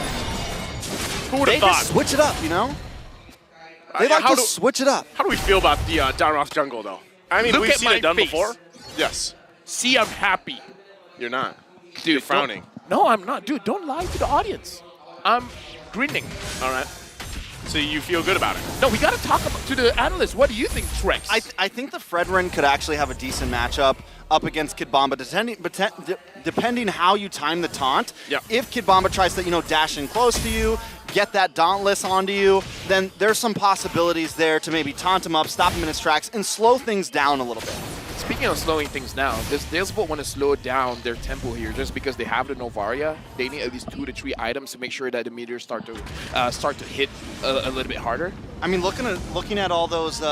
Who would They have thought? just switch it up, you know? They like to switch it up. How do we feel about the Dynroth jungle, though? I mean, Look we've at seen my it done face. before. Yes. See, I'm happy. You're not. Dude, You're frowning. No, I'm not. Dude, don't lie to the audience. I'm grinning. All right. So you feel good about it? No, we got to talk to the analysts. What do you think, Trex? I think the Fredrin could actually have a decent matchup up against Kid Bomba, depending how you time the taunt. Yeah. If Kid Bomba tries to, dash in close to you, get that Dauntless onto you, then there's some possibilities there to maybe taunt him up, stop him in his tracks, and slow things down a little bit. Speaking of slowing things down, they'll want to slow down their tempo here just because they have the Novaria. They need at least 2 to 3 items to make sure that the meteors start to hit a little bit harder. I mean, looking at all those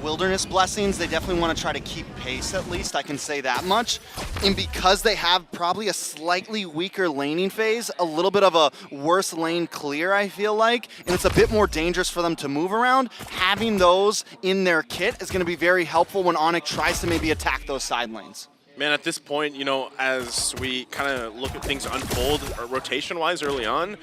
wilderness blessings, they definitely want to try to keep pace at least, I can say that much. And because they have probably a slightly weaker laning phase, a little bit of a worse lane clear, I feel like, and it's a bit more dangerous for them to move around, having those in their kit is going to be very helpful when Onyx tries to maybe attack those side lanes. Man, at this point, as we kind of look at things unfold rotation-wise early on,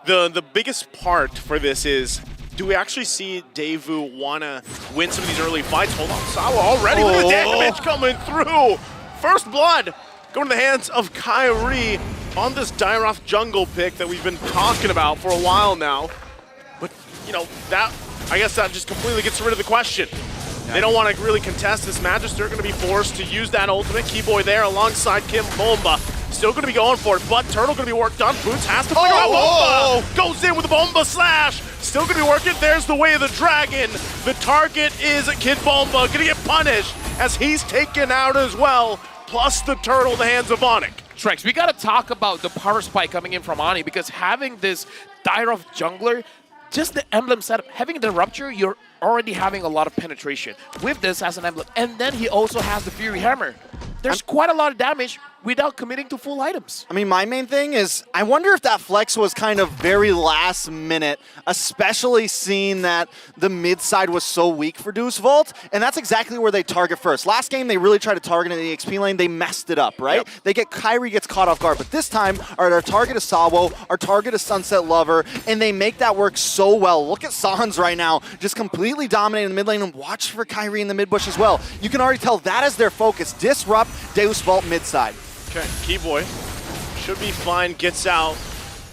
the biggest part for this is, do we actually see Daewoo want to win some of these early fights? Hold on, Sawa already with the damage coming through. First blood going to the hands of Kyrie on this Dynroth jungle pick that we've been talking about for a while now. But, I guess that just completely gets rid of the question. They don't want to really contest this match. They're going to be forced to use that ultimate. Keyboy there alongside Kim Bomba. Still going to be going for it, but Turtle going to be worked on. Boots has to figure out Bomba. Goes in with the Bomba slash. Still going to be working. There's the way of the dragon. The target is Kid Bomba. Going to get punished as he's taken out as well. Plus the Turtle in the hands of Onyx. Trex, we got to talk about the power spike coming in from Ani because having this Dynroth jungler, just the emblem setup, having the Rupture, you're already having a lot of penetration with this as an emblem. And then he also has the Fury Hammer. There's quite a lot of damage without committing to full items. I mean, my main thing is, I wonder if that flex was kind of very last minute, especially seeing that the mid side was so weak for Deuce Vault, and that's exactly where they target first. Last game, they really tried to target in the XP lane. They messed it up, right? Yep. Kyrie gets caught off guard, but this time, our target is Sawo, our target is Sunset Lover, and they make that work so well. Look at Sans right now, just completely dominating the mid lane, and watch for Kyrie in the mid bush as well. You can already tell that is their focus. Disrupt Deus Vault mid side. Okay, Keyboy should be fine, gets out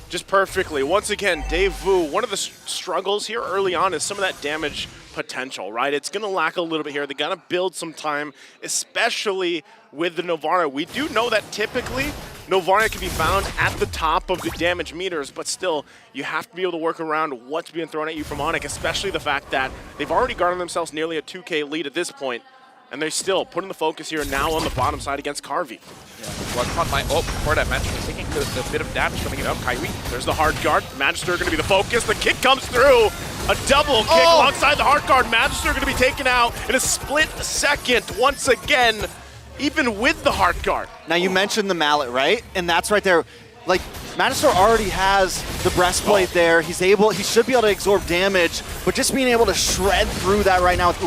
just perfectly. Once again, Daewoo, one of the struggles here early on is some of that damage potential, right? It's going to lack a little bit here. They got to build some time, especially with the Novaria. We do know that typically Novaria can be found at the top of the damage meters, but still, you have to be able to work around what's being thrown at you from Onyx, especially the fact that they've already garnered themselves nearly a 2K lead at this point. And they're still putting the focus here now on the bottom side against Carvey. Yeah. Well, caught my before that match was taking a bit of damage coming in. Kyrie. There's the hard guard. Magister going to be the focus. The kick comes through. A double kick alongside the hard guard. Magister going to be taken out in a split second once again, even with the hard guard. Now you mentioned the mallet, right? And that's right there. Like, Magister already has the breastplate there. He should be able to absorb damage, but just being able to shred through that right now with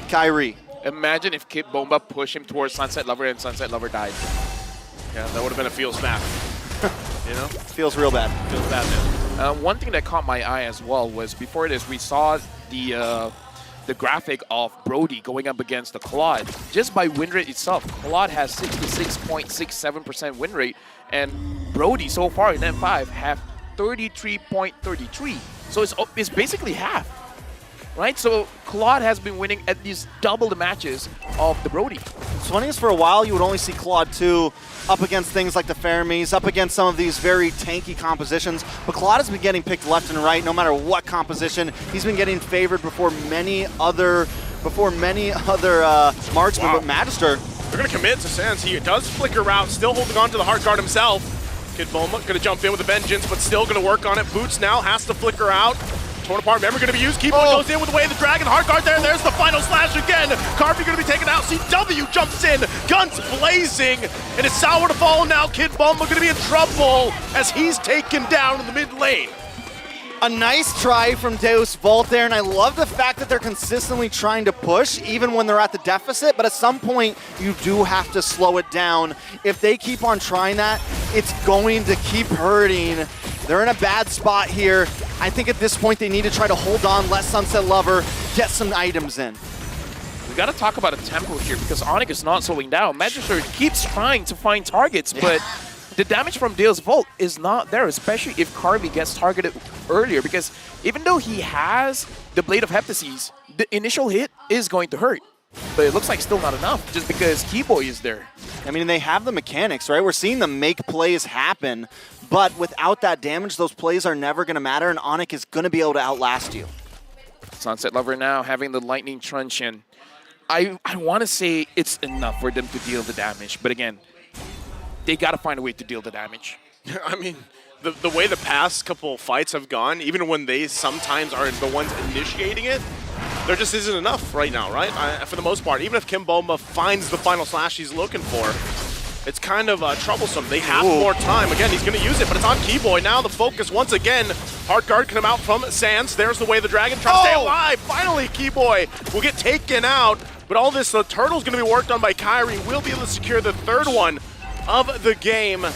Kyrie. Imagine if Kid Bomba pushed him towards Sunset Lover and Sunset Lover died. Yeah, that would have been a feels map. you know? Feels real bad. Feels bad, man. One thing that caught my eye as well was before this, we saw the graphic of Brody going up against the Claude. Just by win rate itself, Claude has 66.67% win rate, and Brody so far in M5 have 33.33. So it's basically half, right? So Claude has been winning at least double the matches of the Brody. It's funny is for a while you would only see Claude 2 up against things like the Fermis, up against some of these very tanky compositions, but Claude has been getting picked left and right no matter what composition. He's been getting favored before many other marksmen, but Magister. They're going to commit to Sans. He does flicker out, still holding on to the hard guard himself. Kid Bulma going to jump in with a vengeance, but still going to work on it. Boots now has to flicker out. Torn apart, memory going to be used. Keep goes in with the way of the dragon. Hard guard there. There's the final slash again. Carvey going to be taken out. CW jumps in. Guns blazing. And it's sour to fall now. Kid Bulma going to be in trouble as he's taken down in the mid lane. A nice try from Deus Vult there, and I love the fact that they're consistently trying to push even when they're at the deficit, but at some point you do have to slow it down. If they keep on trying that, it's going to keep hurting. They're in a bad spot here. I think at this point they need to try to hold on, let Sunset Lover get some items in. We got to talk about a tempo here because Onyx is not slowing down. Magister keeps trying to find targets, but the damage from Deus Vult is not there, especially if Carvey gets targeted earlier, because even though he has the Blade of Heptases, the initial hit is going to hurt. But it looks like still not enough, just because Keyboy is there. I mean, they have the mechanics, right? We're seeing them make plays happen, but without that damage, those plays are never going to matter, and Onyx is going to be able to outlast you. Sunset Lover now having the Lightning Truncheon. I want to say it's enough for them to deal the damage, but again, they got to find a way to deal the damage. I mean, the way the past couple fights have gone, even when they sometimes are the ones initiating it, there just isn't enough right now, right? For the most part, even if Kim Bomba finds the final slash he's looking for, it's kind of troublesome. They have more time. Again, he's going to use it, but it's on Keyboy. Now the focus once again. Hard guard come out from Sans. There's the way the dragon tries to stay alive. Finally, Keyboy will get taken out, but all this, the turtle's going to be worked on by Kyrie. Will be able to secure the third one of the game.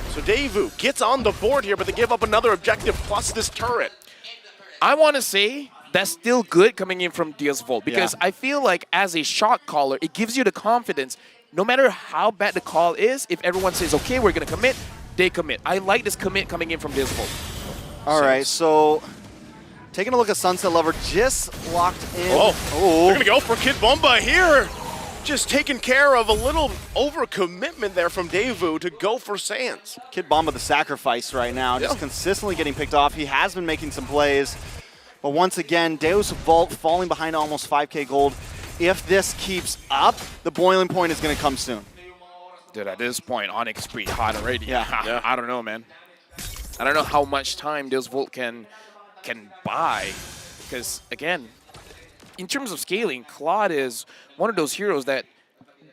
So Daewoo gets on the board here, but they give up another objective plus this turret. I want to say that's still good coming in from Deus Vult, because I feel like as a shot caller, it gives you the confidence. No matter how bad the call is, if everyone says, okay, we're going to commit, they commit. I like this commit coming in from Deus Vult. All right, so taking a look at Sunset Lover, just locked in. They're going to go for Kid Bomba here. Just taking care of a little overcommitment there from Daewoo to go for Sans. Kid Bomba the sacrifice right now, just consistently getting picked off. He has been making some plays, but once again, Deus Vult falling behind almost 5K gold. If this keeps up, the boiling point is going to come soon. Dude, at this point, Onyx is pretty hot already. Yeah. I don't know, man. I don't know how much time Deus Vult can buy, because again, in terms of scaling, Claude is one of those heroes that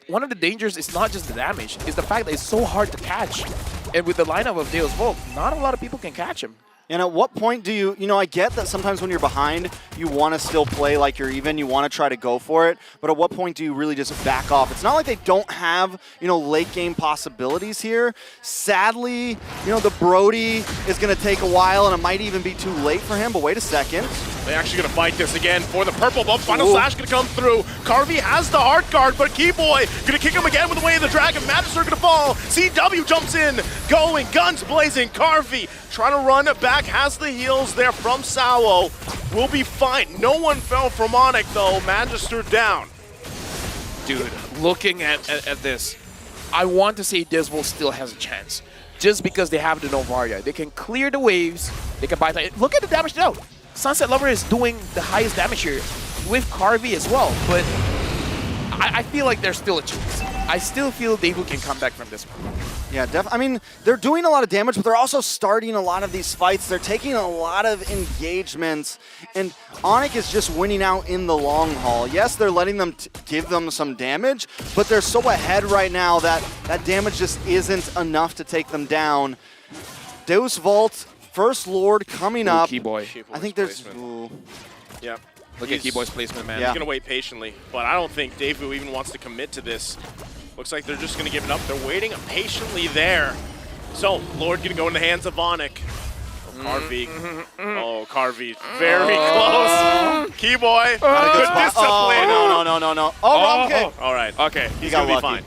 one of the dangers is not just the damage, it's the fact that it's so hard to catch. And with the lineup of Deus Vult, not a lot of people can catch him. And at what point do you, I get that sometimes when you're behind, you want to still play like you're even, you want to try to go for it, but at what point do you really just back off? It's not like they don't have, late game possibilities here. Sadly, the Brody is going to take a while, and it might even be too late for him, but wait a second. They're actually going to fight this again for the purple buff. Final slash going to come through. Carvey has the hard guard, but Keyboy going to kick him again with the way of the dragon. Magister going to fall. CW jumps in, going, guns blazing. Carvey trying to run back, has the heals there from Sao. Will be fine. No one fell from Onyx though. Magister down. Dude, looking at this, I want to say Deus Vult still has a chance. Just because they have the Novaria. They can clear the waves. They can buy time. Look at the damage now. Sunset Lover is doing the highest damage here with Carvey as well, but I feel like there's still a chance. I still feel Daewoo can come back from this one. Yeah, I mean, they're doing a lot of damage, but they're also starting a lot of these fights. They're taking a lot of engagements, and Onyx is just winning out in the long haul. Yes, they're letting them give them some damage, but they're so ahead right now that that damage just isn't enough to take them down. Deus Vult, First Lord coming up. Keyboy. I think there's... Yeah. Look at Keyboy's placement, man. He's going to wait patiently, but I don't think Daewoo even wants to commit to this. Looks like they're just going to give it up. They're waiting patiently there. So, Lord gonna go in the hands of Onik. Carvey. Oh, Carvey. Very close. Keyboy. Good discipline. No. Oh, wrong kick. All right. Okay. He's got going to be lucky.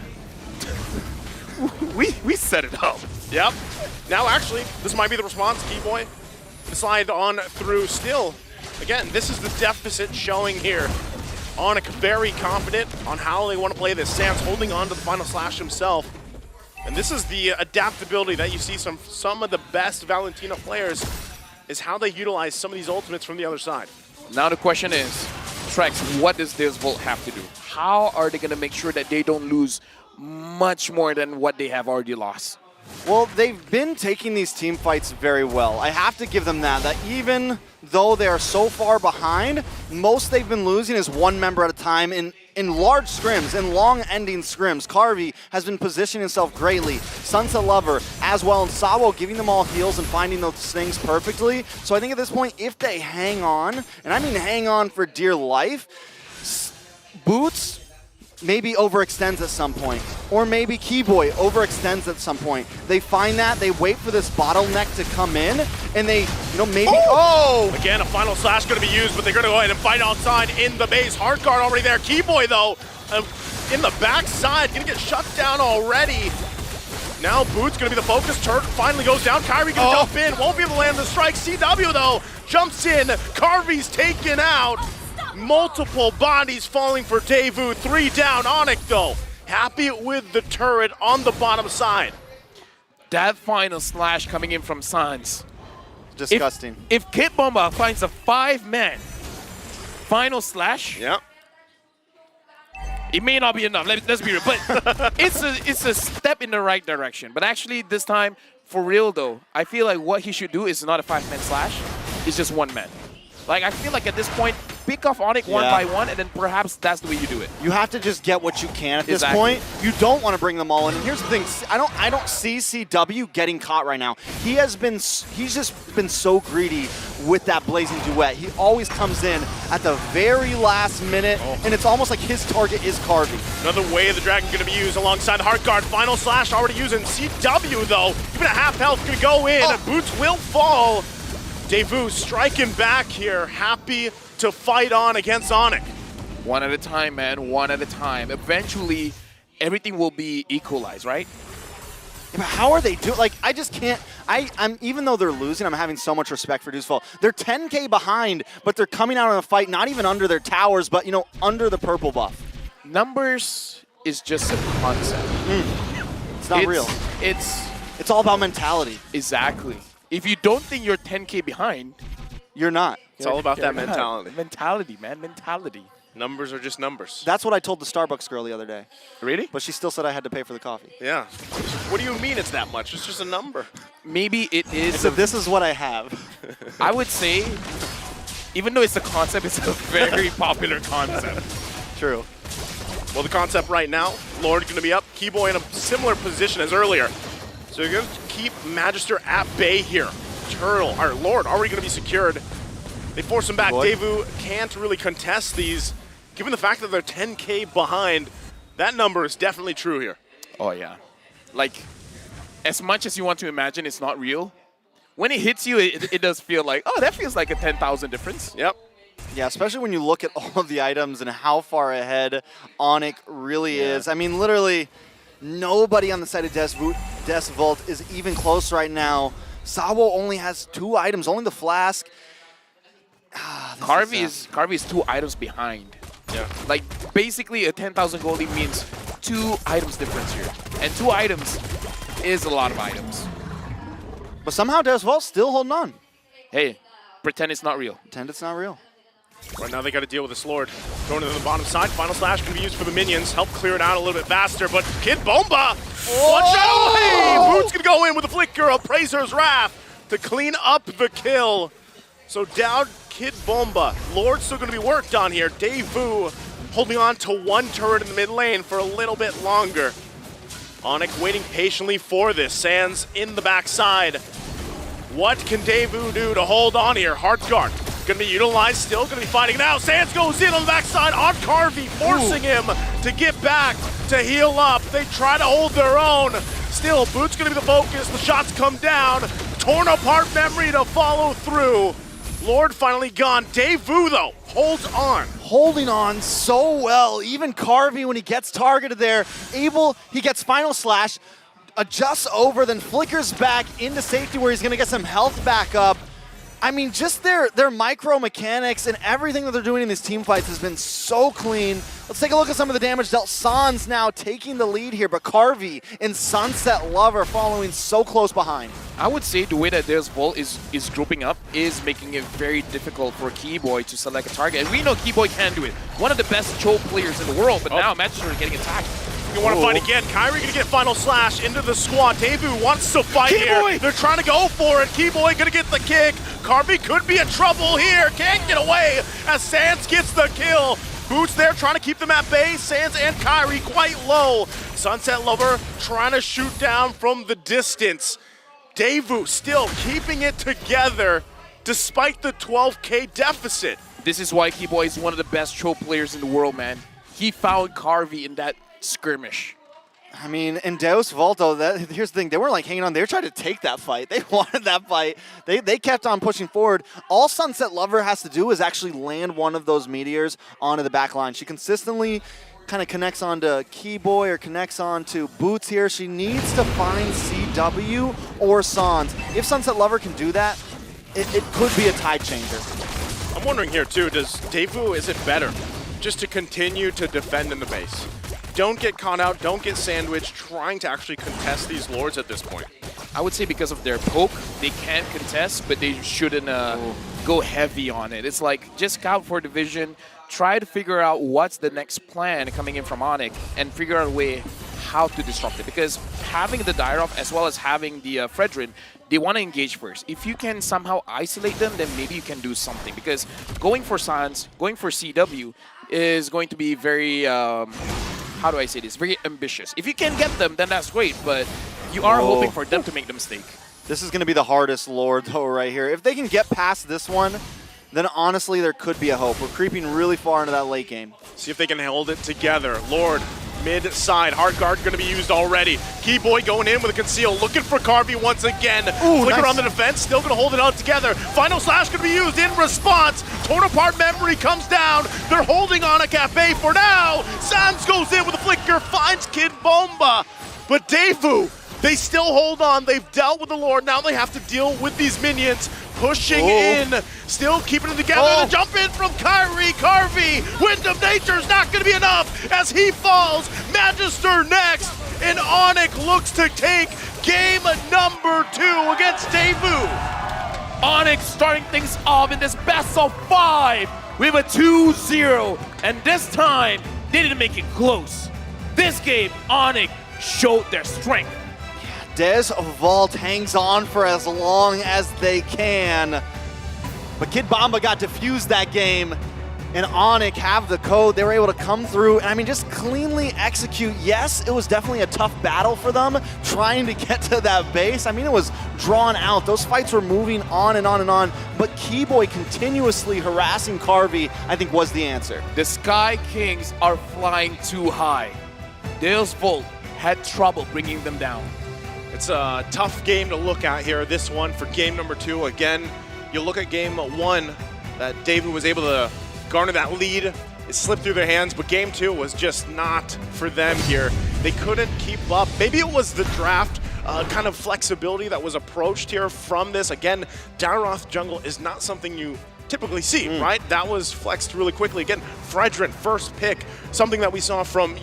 fine. We set it up. Yep. Now, actually, this might be the response. Keyboy. Slide on through still. Again, this is the deficit showing here. Onik very confident on how they want to play this. Sans holding on to the final slash himself. And this is the adaptability that you see some of the best Valentina players is how they utilize some of these ultimates from the other side. Now the question is, Trex, what does this Volt have to do? How are they going to make sure that they don't lose much more than what they have already lost? Well, they've been taking these team fights very well. I have to give them that even though they are so far behind, most they've been losing is one member at a time in large scrims, in long-ending scrims. Carvey has been positioning himself greatly. Sunset Lover as well, and Sawo giving them all heals and finding those things perfectly. So I think at this point, if they hang on, and I mean hang on for dear life, Boots maybe overextends at some point, or maybe Keyboy overextends at some point. They find that, they wait for this bottleneck to come in, and they, maybe, Again, a final slash going to be used, but they're going to go ahead and fight outside in the base. Hard guard already there. Keyboy, though, in the backside, going to get shut down already. Now Boots going to be the focus. Turret finally goes down. Kyrie going to jump in. Won't be able to land the strike. CW, though, jumps in. Carvey's taken out. Multiple bodies falling for Daewoo. 3 down. Onik, though, happy with the turret on the bottom side. That final slash coming in from Sans. Disgusting. If Kid Bomba finds a 5-man final slash, it may not be enough. Let's be real, but it's a step in the right direction. But actually, this time, for real though, I feel like what he should do is not a 5-man slash. It's just 1 man. Like, I feel like at this point, pick off Onik one by one, and then perhaps that's the way you do it. You have to just get what you can at this point. You don't want to bring them all in. And here's the thing: I don't see CW getting caught right now. He's just been so greedy with that blazing duet. He always comes in at the very last minute, and it's almost like his target is Carvey. Another Way of the Dragon going to be used alongside Heart Guard. Final slash already using CW though. Even a half health going to go in. Boots will fall. Daewoo striking back here, happy to fight on against Onik. One at a time, man, one at a time. Eventually, everything will be equalized, right? Yeah, but how are they doing? Like, I just can't. I'm even though they're losing, I'm having so much respect for Deuceful. They're 10K behind, but they're coming out in a fight, not even under their towers, but under the purple buff. Numbers is just a concept. It's not real. It's all about mentality. Exactly. If you don't think you're 10K behind, you're not. It's all about that mentality. Mentality, man, mentality. Numbers are just numbers. That's what I told the Starbucks girl the other day. Really? But she still said I had to pay for the coffee. Yeah. What do you mean it's that much? It's just a number. Maybe it is. So this is what I have. I would say, even though it's a concept, it's a very popular concept. True. Well, the concept right now, Lord going to be up. Keyboy in a similar position as earlier. So you're going to keep Magister at bay here. Lord already going to be secured. They force him back. Daewoo can't really contest these. Given the fact that they're 10K behind, that number is definitely true here. Oh, yeah. Like, as much as you want to imagine it's not real, when it hits you, it does feel like, oh, that feels like a 10,000 difference. Yep. Yeah, especially when you look at all of the items and how far ahead Onik really is. I mean, literally, nobody on the side of Des Volt is even close right now. Sawo only has 2 items, only the flask. Carvey is 2 items behind. Yeah. Like, basically, a 10,000 goldie means 2 items difference here. And 2 items is a lot of items. But somehow Des Volt's still holding on. Hey, pretend it's not real. Pretend it's not real. Right now they got to deal with this Lord. Going to the bottom side. Final slash can be used for the minions. Help clear it out a little bit faster. But Kid Bomba, watch out! Boots going to go in with a flicker of Appraiser's Wrath to clean up the kill. So down Kid Bomba. Lord's still going to be worked on here. Daewoo holding on to 1 turret in the mid lane for a little bit longer. Onik waiting patiently for this. Sans in the backside. What can Daewoo do to hold on here? Heart Guard Gonna be utilized still, gonna be fighting now. Sands goes in on the backside on Carvey, forcing him to get back, to heal up. They try to hold their own. Still, Boots gonna be the focus. The shots come down. Torn apart memory to follow through. Lord finally gone. Daewoo, though, holds on. Holding on so well. Even Carvey, when he gets targeted there, he gets final slash, adjusts over, then flickers back into safety where he's gonna get some health back up. I mean, just their micro mechanics and everything that they're doing in these team fights has been so clean. Let's take a look at some of the damage dealt. Sans now taking the lead here, but Carvey and Sunset Lover following so close behind. I would say the way that Deus Vult is grouping up is making it very difficult for Keyboy to select a target. And we know Keyboy can do it. One of the best choke players in the world, but now Manchester is getting attacked. You want to fight again. Kyrie gonna get final slash into the squad. Daewoo wants to fight here. They're trying to go for it. Keyboy gonna get the kick. Carvey could be in trouble here. Can't get away as Sands gets the kill. Boots there trying to keep them at bay. Sands and Kyrie quite low. Sunset Lover trying to shoot down from the distance. Daewoo still keeping it together despite the 12K deficit. This is why Keyboy is one of the best choke players in the world, man. He found Carvey in that skirmish. I mean, in Deus Vult, though, here's the thing. They weren't like hanging on. They were trying to take that fight. They wanted that fight. They kept on pushing forward. All Sunset Lover has to do is actually land one of those meteors onto the back line. She consistently kind of connects onto Keyboy or connects onto Boots here. She needs to find CW or Sans. If Sunset Lover can do that, it could be a tide changer. I'm wondering here, too, does Daewoo, is it better just to continue to defend in the base? Don't get caught out, don't get sandwiched, trying to actually contest these Lords at this point. I would say because of their poke, they can contest, but they shouldn't go heavy on it. It's like, just scout for division, try to figure out what's the next plan coming in from Onyx, and figure out a way how to disrupt it. Because having the Dyrov as well as having the Fredrin, they want to engage first. If you can somehow isolate them, then maybe you can do something. Because going for Sans, going for CW is going to be very... how do I say this? Very ambitious. If you can get them, then that's great, but you are hoping for them to make the mistake. This is going to be the hardest Lord, though, right here. If they can get past this one, then honestly, there could be a hope. We're creeping really far into that late game. See if they can hold it together. Lord, mid-side. Hard guard going to be used already. Keyboy going in with a conceal, looking for Carvey once again. Flicker on the defense, still going to hold it out together. Final slash going to be used in response. Torn apart memory comes down. They're holding on a cafe for now. Sans goes in with a flicker, finds Kid Bomba. But Daewoo, they still hold on. They've dealt with the Lord. Now they have to deal with these minions. Pushing in, still keeping it together. The jump in from Kyrie. Carvey, Wind of Nature's not going to be enough as he falls. Magister next, and Onyx looks to take game number 2 against Daewoo. Onyx starting things off in this best of 5 with a 2-0, and this time they didn't make it close. This game, Onyx showed their strength. Deus Vult hangs on for as long as they can. But Kid Bomba got defused that game, and Onyx have the code. They were able to come through and, I mean, just cleanly execute. Yes, it was definitely a tough battle for them trying to get to that base. I mean, it was drawn out. Those fights were moving on and on and on, but Keyboy continuously harassing Carvey, I think, was the answer. The Sky Kings are flying too high. Deus Vult had trouble bringing them down. It's a tough game to look at here, this one for game number 2. Again, you look at game 1, that Daewoo was able to garner that lead. It slipped through their hands, but game 2 was just not for them here. They couldn't keep up. Maybe it was the draft kind of flexibility that was approached here from this. Again, Dairoth jungle is not something you typically see, right? That was flexed really quickly. Again, Fredrin, first pick, something that we saw from,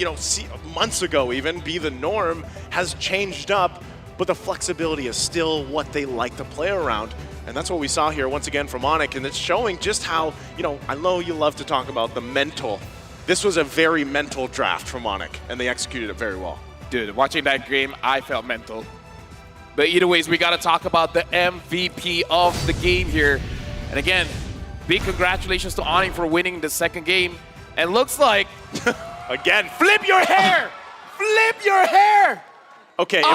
months ago even, be the norm, has changed up. But the flexibility is still what they like to play around. And that's what we saw here once again from Onyx. And it's showing just how, I know you love to talk about the mental. This was a very mental draft from Onyx, and they executed it very well. Dude, watching that game, I felt mental. But either ways, we got to talk about the MVP of the game here. And again, big congratulations to Onyx for winning the second game. And looks like, again, flip your hair! Flip your hair! Okay. Come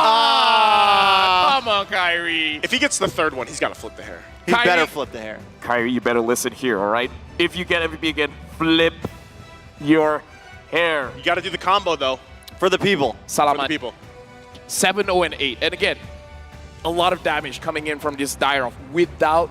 on, Kyrie. If he gets the third one, he's got to flip the hair. He better flip the hair. Kyrie, you better listen here, all right? If you get MVP again, flip your hair. You got to do the combo, though. For the people. Salamat. For the people. 7-0-8. And again, a lot of damage coming in from this dire-off without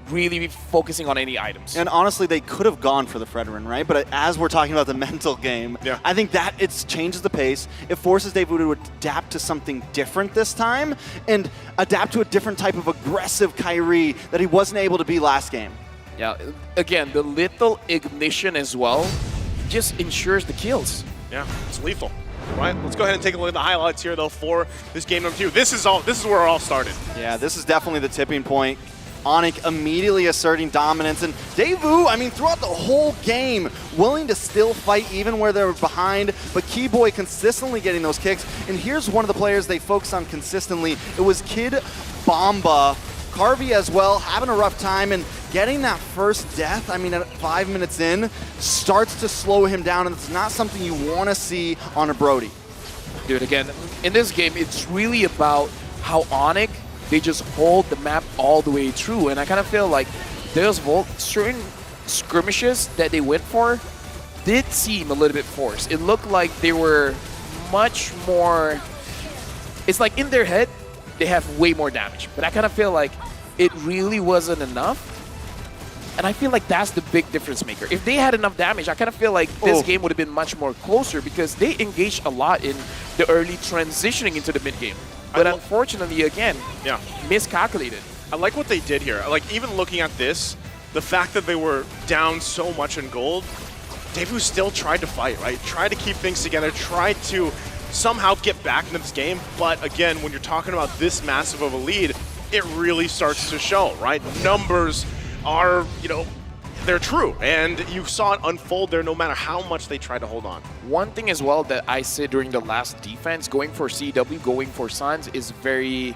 really focusing on any items. And honestly, they could have gone for the Fredrin, right? But as we're talking about the mental game, I think that it changes the pace. It forces Daewoo to adapt to something different this time and adapt to a different type of aggressive Kyrie that he wasn't able to be last game. Yeah, again, the little ignition as well just ensures the kills. Yeah, it's lethal. Right, let's go ahead and take a look at the highlights here, though, for this game number 2. This is where it all started. Yeah, this is definitely the tipping point. Onic immediately asserting dominance, and Daewoo, I mean, throughout the whole game, willing to still fight even where they're behind, but Keyboy consistently getting those kicks. And here's one of the players they focus on consistently. It was Kid Bomba. Carvey as well, having a rough time, and getting that first death, I mean, at 5 minutes in, starts to slow him down, and it's not something you want to see on a Brody. Dude, again, in this game, it's really about how Onic, they just hold the map all the way through, and I kind of feel like those certain skirmishes that they went for did seem a little bit forced. It looked like they were much more, it's like in their head, they have way more damage, but I kind of feel like it really wasn't enough. And I feel like that's the big difference maker. If they had enough damage, I kind of feel like this game would have been much more closer because they engaged a lot in the early transitioning into the mid game. But unfortunately, again, miscalculated. I like what they did here. Like, even looking at this, the fact that they were down so much in gold, Daewoo still tried to fight, right? Tried to keep things together, tried to somehow get back into this game. But again, when you're talking about this massive of a lead, it really starts to show, right? Numbers are, you know, they're true. And you saw it unfold there no matter how much they tried to hold on. One thing as well that I said during the last defense, going for CW, going for Suns is very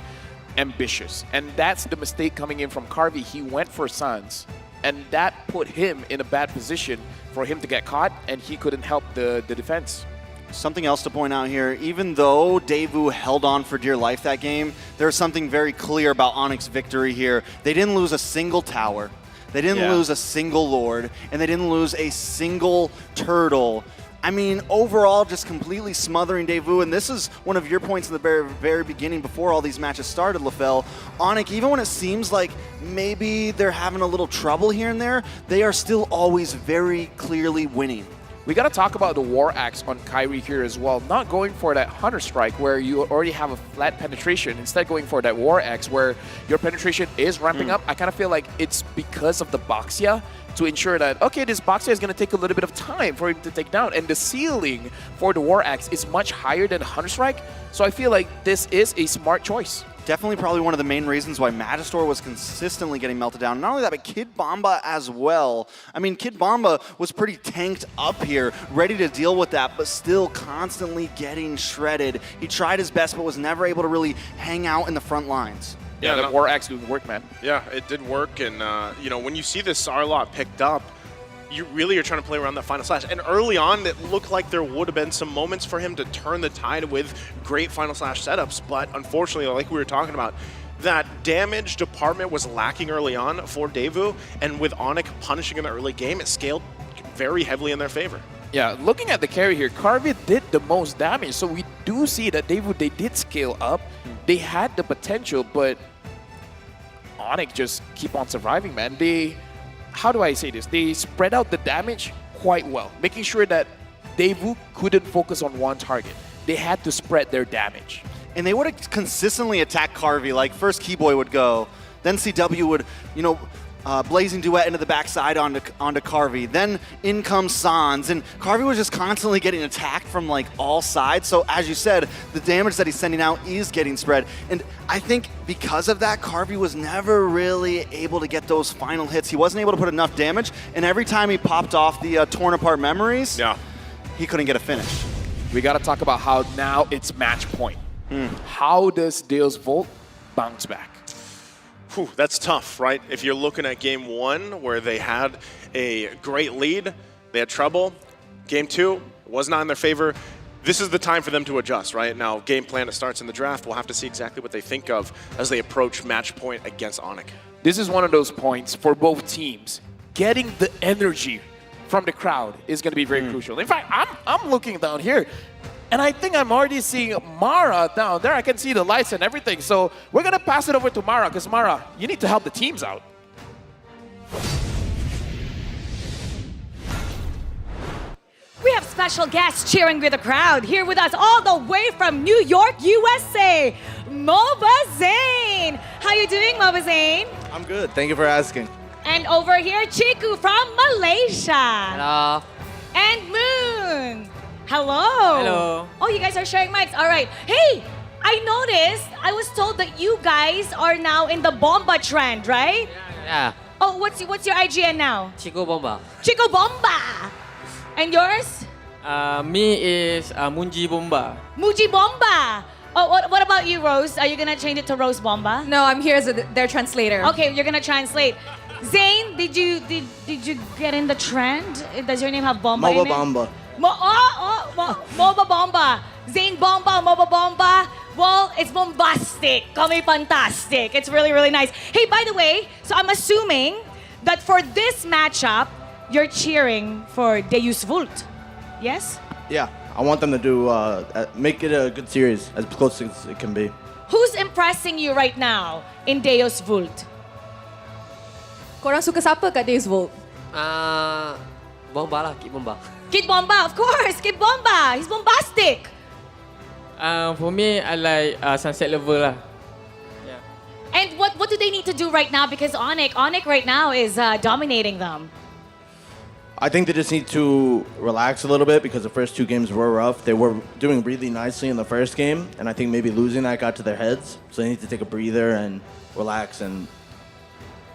ambitious. And that's the mistake coming in from Carvey. He went for Suns, and that put him in a bad position for him to get caught, and he couldn't help the defense. Something else to point out here, even though Daewoo held on for dear life that game, there's something very clear about Onyx's victory here. They didn't lose a single tower, they didn't lose a single lord, and they didn't lose a single turtle. I mean, overall, just completely smothering Daewoo, and this is one of your points in the very, very beginning before all these matches started, LaFell. Onyx, even when it seems like maybe they're having a little trouble here and there, they are still always very clearly winning. We got to talk about the War Axe on Kyrie here as well. Not going for that Hunter Strike where you already have a flat penetration. Instead going for that War Axe where your penetration is ramping up. I kind of feel like it's because of the Boxia to ensure that, okay, this Boxia is going to take a little bit of time for him to take down. And the ceiling for the War Axe is much higher than Hunter Strike. So I feel like this is a smart choice. Definitely probably one of the main reasons why Magistor was consistently getting melted down. Not only that, but Kid Bomba as well. I mean, Kid Bomba was pretty tanked up here, ready to deal with that, but still constantly getting shredded. He tried his best, but was never able to really hang out in the front lines. Yeah, that War Axe didn't work, man. Yeah, it did work, and you know, when you see this Sarlot picked up, you really are trying to play around that final slash. And early on, it looked like there would have been some moments for him to turn the tide with great final slash setups. But unfortunately, like we were talking about, that damage department was lacking early on for Daewoo. And with Onic punishing in the early game, it scaled very heavily in their favor. Yeah, looking at the carry here, Carvey did the most damage. So we do see that Daewoo, they did scale up. They had the potential, but Onic just keep on surviving, man. How do I say this? They spread out the damage quite well, making sure that Daewoo couldn't focus on one target. They had to spread their damage. And they would have consistently attacked Carvey. Like, first Keyboy would go, then CW would, you know, Blazing Duet into the backside onto Carvey. Then in comes Sans, and Carvey was just constantly getting attacked from like all sides. So as you said, the damage that he's sending out is getting spread. And I think because of that, Carvey was never really able to get those final hits. He wasn't able to put enough damage, and every time he popped off the torn apart memories, he couldn't get a finish. We got to talk about how now it's match point. How does Deus Volt bounce back? Whew, that's tough, right? If you're looking at game one where they had a great lead, they had trouble. Game two was not in their favor. this is the time for them to adjust, right? Now, game plan that starts in the draft, we'll have to see exactly what they think of as they approach match point against Onic. This is one of those points for both teams. Getting the energy from the crowd is going to be very crucial. In fact, I'm looking down here, and I think I'm already seeing Mara down there. I can see the lights and everything. So we're going to pass it over to Mara, because Mara, you need to help the teams out. We have special guests cheering with the crowd. Here with us all the way from New York, USA, Moba Zane. How you doing, Moba Zane? I'm good. Thank you for asking. And over here, Chiku from Malaysia. Hello. And Moon. Hello. Hello. Oh, you guys are sharing mics. All right. Hey, I noticed, I was told that you guys are now in the Bomba trend, right? Yeah. Oh, what's your IGN now? Chico Bomba. Chico Bomba. And yours? Me is Munji Bomba. Muji Bomba. Oh, what about you, Rose? Are you gonna change it to Rose Bomba? No, I'm here as their translator. Okay, you're gonna translate. Zane, did you get in the trend? Does your name have Bomba in it? Bomba. Moba Bomba. Zane Bomba, Moba Bomba. Well, it's bombastic. Kami fantastic. It's really, really nice. Hey, by the way, so I'm assuming that for this matchup, you're cheering for Deus Vult. Yes? Yeah, I want them to do make it a good series, as close as it can be. Who's impressing you right now in Deus Vult? Korang suka siapa kat Deus Vult? Bomba lah, Kid Bomba. Kid Bomba, of course. Kid Bomba. He's bombastic. For me, I like Sunset Level lah. And what do they need to do right now? Because Onic right now is dominating them. I think they just need to relax a little bit because the first two games were rough. They were doing really nicely in the first game, and I think maybe losing that got to their heads. So they need to take a breather and relax, and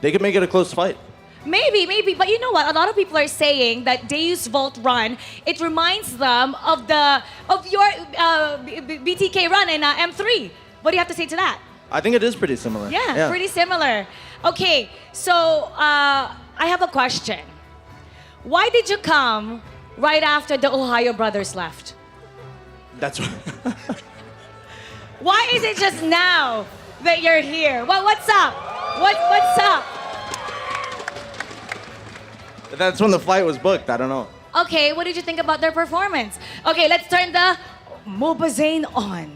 they could make it a close fight. Maybe. But you know what? A lot of people are saying that Deus Vult run, it reminds them of your BTK run in M3. What do you have to say to that? I think it is pretty similar. Yeah. Pretty similar. Okay, so I have a question. Why did you come right after the Ohio brothers left? That's Why is it just now that you're here? What's up? What's up? That's when the flight was booked. I don't know. Okay, what did you think about their performance? Okay, let's turn the Moba Zane on.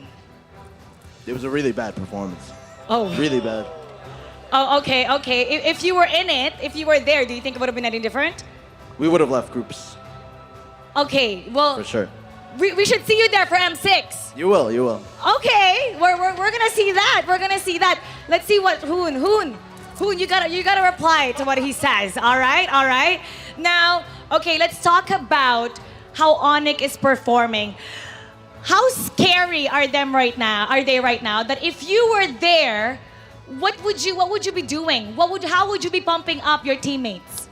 It was a really bad performance. Oh. Really bad. Oh, okay. If you were in it, if you were there, do you think it would have been any different? We would have left groups. Okay, well, For sure. we should see you there for M6. You will. Okay, we're gonna see that. We're gonna see that. Let's see what Hoon, you gotta reply to what he says. All right. Now, okay, let's talk about how Onic is performing. How scary are they right now? That if you were there, what would you be doing? How would you be pumping up your teammates?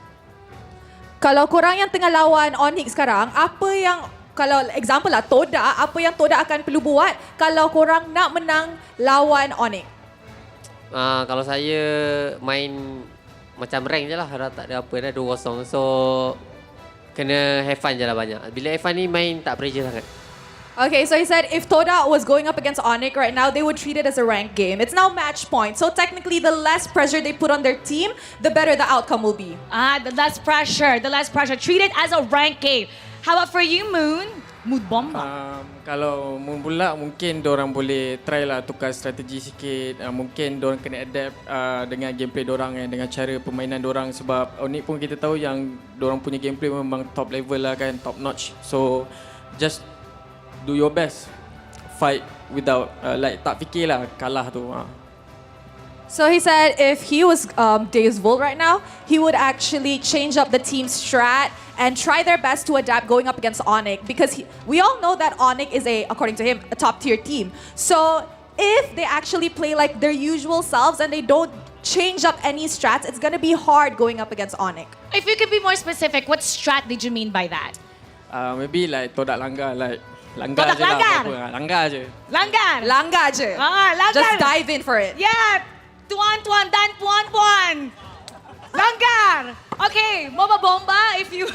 Kalau korang yang tengah lawan Onyx sekarang, apa yang, kalau example lah, Toda, apa yang Toda akan perlu buat kalau korang nak menang lawan Onyx? Kalau saya main macam rank je lah, tak ada apa dah 2-0. So, kena have fun je lah banyak. Bila have fun ni main tak pressure sangat. Okay, so he said if Toda was going up against Onyx right now, they would treat it as a ranked game. It's now match point. So technically, the less pressure they put on their team, the better the outcome will be. The less pressure. Treat it as a ranked game. How about for you, Moon? Mood Bomba. Kalau Moon pula, mungkin diorang boleh try lah tukar strategi sikit. Mungkin diorang kena adapt dengan gameplay diorang dengan cara permainan diorang. Sebab Onyx pun kita tahu yang diorang punya gameplay memang top level lah kan, top notch. So, just do your best. Fight without, tak fikirlah kalah tu. So he said if he was Deus Vult right now, he would actually change up the team strat and try their best to adapt going up against Onyx, because we all know that Onyx is according to him, a top tier team. So if they actually play like their usual selves and they don't change up any strats, it's gonna be hard going up against Onyx. If you could be more specific, what strat did you mean by that? Maybe like Todak langgar, langgar je lah. Langgar je. Langgar je. Langgar. Just dive in for it. Yeah. Tuan dan puan. Langgar. Okay, Moba Bomba, if you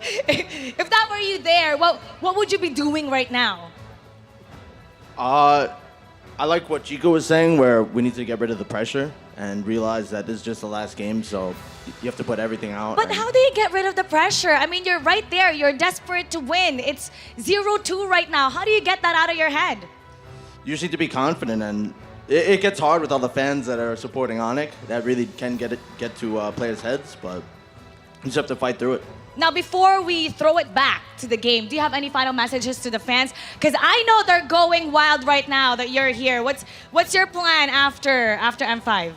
If that were you there, what would you be doing right now? I like what Chico was saying, where we need to get rid of the pressure and realize that this is just the last game, so you have to put everything out. But how do you get rid of the pressure? I mean, you're right there. You're desperate to win. It's 0-2 right now. How do you get that out of your head? You just need to be confident, and it gets hard with all the fans that are supporting Onic. That really can get to players' heads, but you just have to fight through it. Now, before we throw it back to the game, do you have any final messages to the fans? Because I know they're going wild right now that you're here. What's your plan after M5?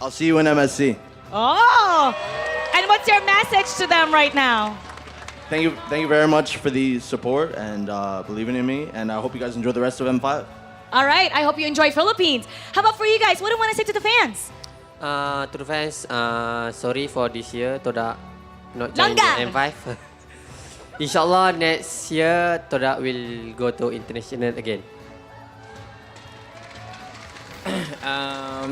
I'll see you in MSC. Oh! And what's your message to them right now? Thank you very much for the support and believing in me, and I hope you guys enjoy the rest of M5. All right, I hope you enjoy Philippines. How about for you guys? What do you want to say to the fans? To the fans, sorry for this year, Toda not join the M5. Inshallah, next year, Toda will go to international again.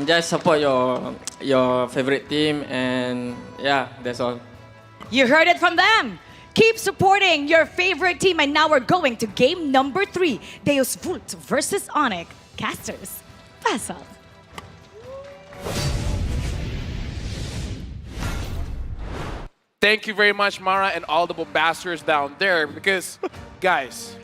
Just support your favorite team, and yeah, that's all. You heard it from them. Keep supporting your favorite team. And now we're going to game number 3. Deus Vult versus Onic. Casters, pass up. Thank you very much, Mara, and all the bombasters down there, because, guys,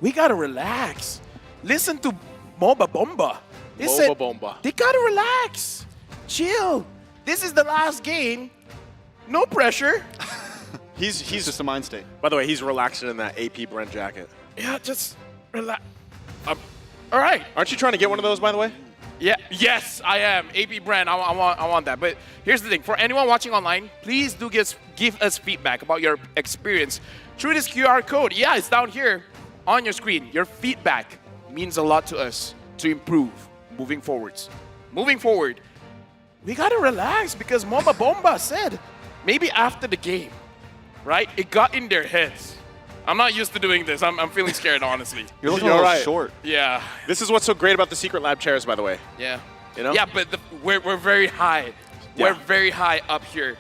we gotta relax. Listen to Moba Bomba. They gotta relax. Chill. This is the last game. No pressure. He's just a mind state. By the way, he's relaxing in that AP Brent jacket. Yeah, just relax. All right. Aren't you trying to get one of those, by the way? Yeah. Yes, I am. AP brand. I want that. But here's the thing. For anyone watching online, please do give us feedback about your experience through this QR code. Yeah, it's down here on your screen. Your feedback means a lot to us to improve moving forwards. Moving forward, we gotta relax because Moba Bomba said maybe after the game, right? It got in their heads. I'm not used to doing this. I'm feeling scared, honestly. You're looking a little short. Yeah. This is what's so great about the Secret Lab chairs, by the way. Yeah. You know? Yeah, but we're very high. Yeah. We're very high up here.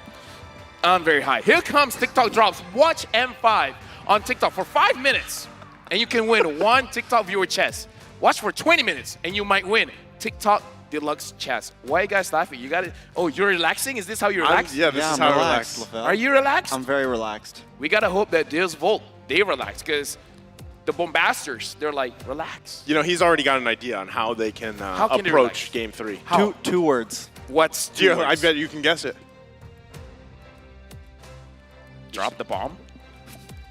I'm very high. Here comes TikTok drops. Watch M5 on TikTok for 5 minutes, and you can win 1 TikTok viewer chest. Watch for 20 minutes, and you might win TikTok Deluxe chest. Why are you guys laughing? You got it. Oh, you're relaxing? Is this how you relax? This is how I relax. Are you relaxed? I'm very relaxed. We gotta hope that Deus Volt, they relax, because the bombasters, they're like, relax. You know, he's already got an idea on how they can, can they approach Game 3. How? Two words. What's 2 words? I bet you can guess it. Drop the bomb?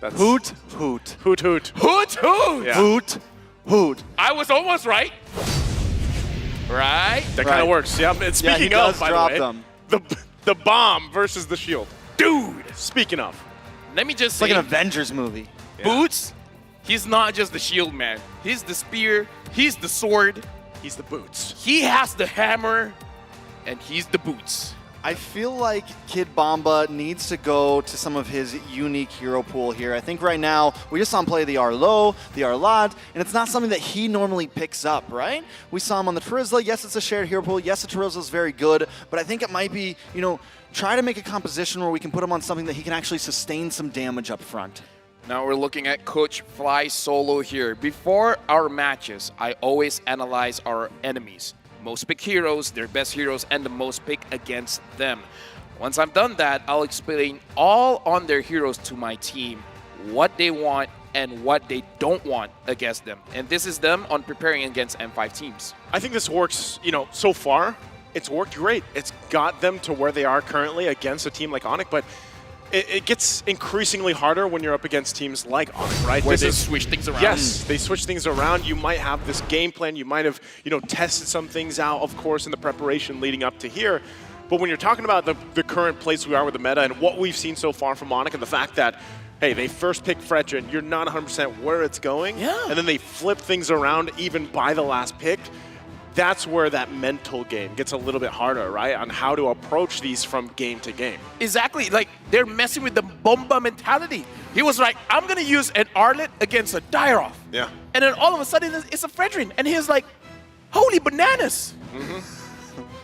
That's Hoot, hoot. Hoot, hoot. Hoot, hoot! Yeah. Hoot, hoot. I was almost right. Right? That kind of works. Yeah, and speaking he of, does by drop the way, them. the bomb versus the shield. Dude! Speaking of. Let me just It's say, like an Avengers movie. Boots, he's not just the shield man. He's the spear, he's the sword, He's the boots. he has the hammer, and he's the boots. I feel like Kid Bomba needs to go to some of his unique hero pool here. I think right now, we just saw him play the Arlo, the Arlad, and it's not something that he normally picks up, right? We saw him on the Terizla. Yes, it's a shared hero pool. Yes, the Terizla is very good, but I think it might be, you know, try to make a composition where we can put him on something that he can actually sustain some damage up front. Now we're looking at Coach Fly Solo here. Before our matches, I always analyze our enemies. Most pick heroes, their best heroes, and the most pick against them. Once I've done that, I'll explain all on their heroes to my team, what they want and what they don't want against them. And this is them on preparing against M5 teams. I think this works, you know, so far, it's worked great. It's got them to where they are currently against a team like Onic, but it gets increasingly harder when you're up against teams like Onic, right? Where they switch things around. Yes, they switch things around. You might have this game plan. You might have, you know, tested some things out, of course, in the preparation leading up to here. But when you're talking about the current place we are with the meta and what we've seen so far from Onic and the fact that, hey, they first pick Fredrin, you're not 100% where it's going, and then they flip things around even by the last pick, that's where that mental game gets a little bit harder, right? On how to approach these from game to game. Exactly, like they're messing with the Bomba mentality. He was like, I'm gonna use an Arlet against a Dairoth. Yeah. And then all of a sudden it's a Fredrin. And he's like, holy bananas.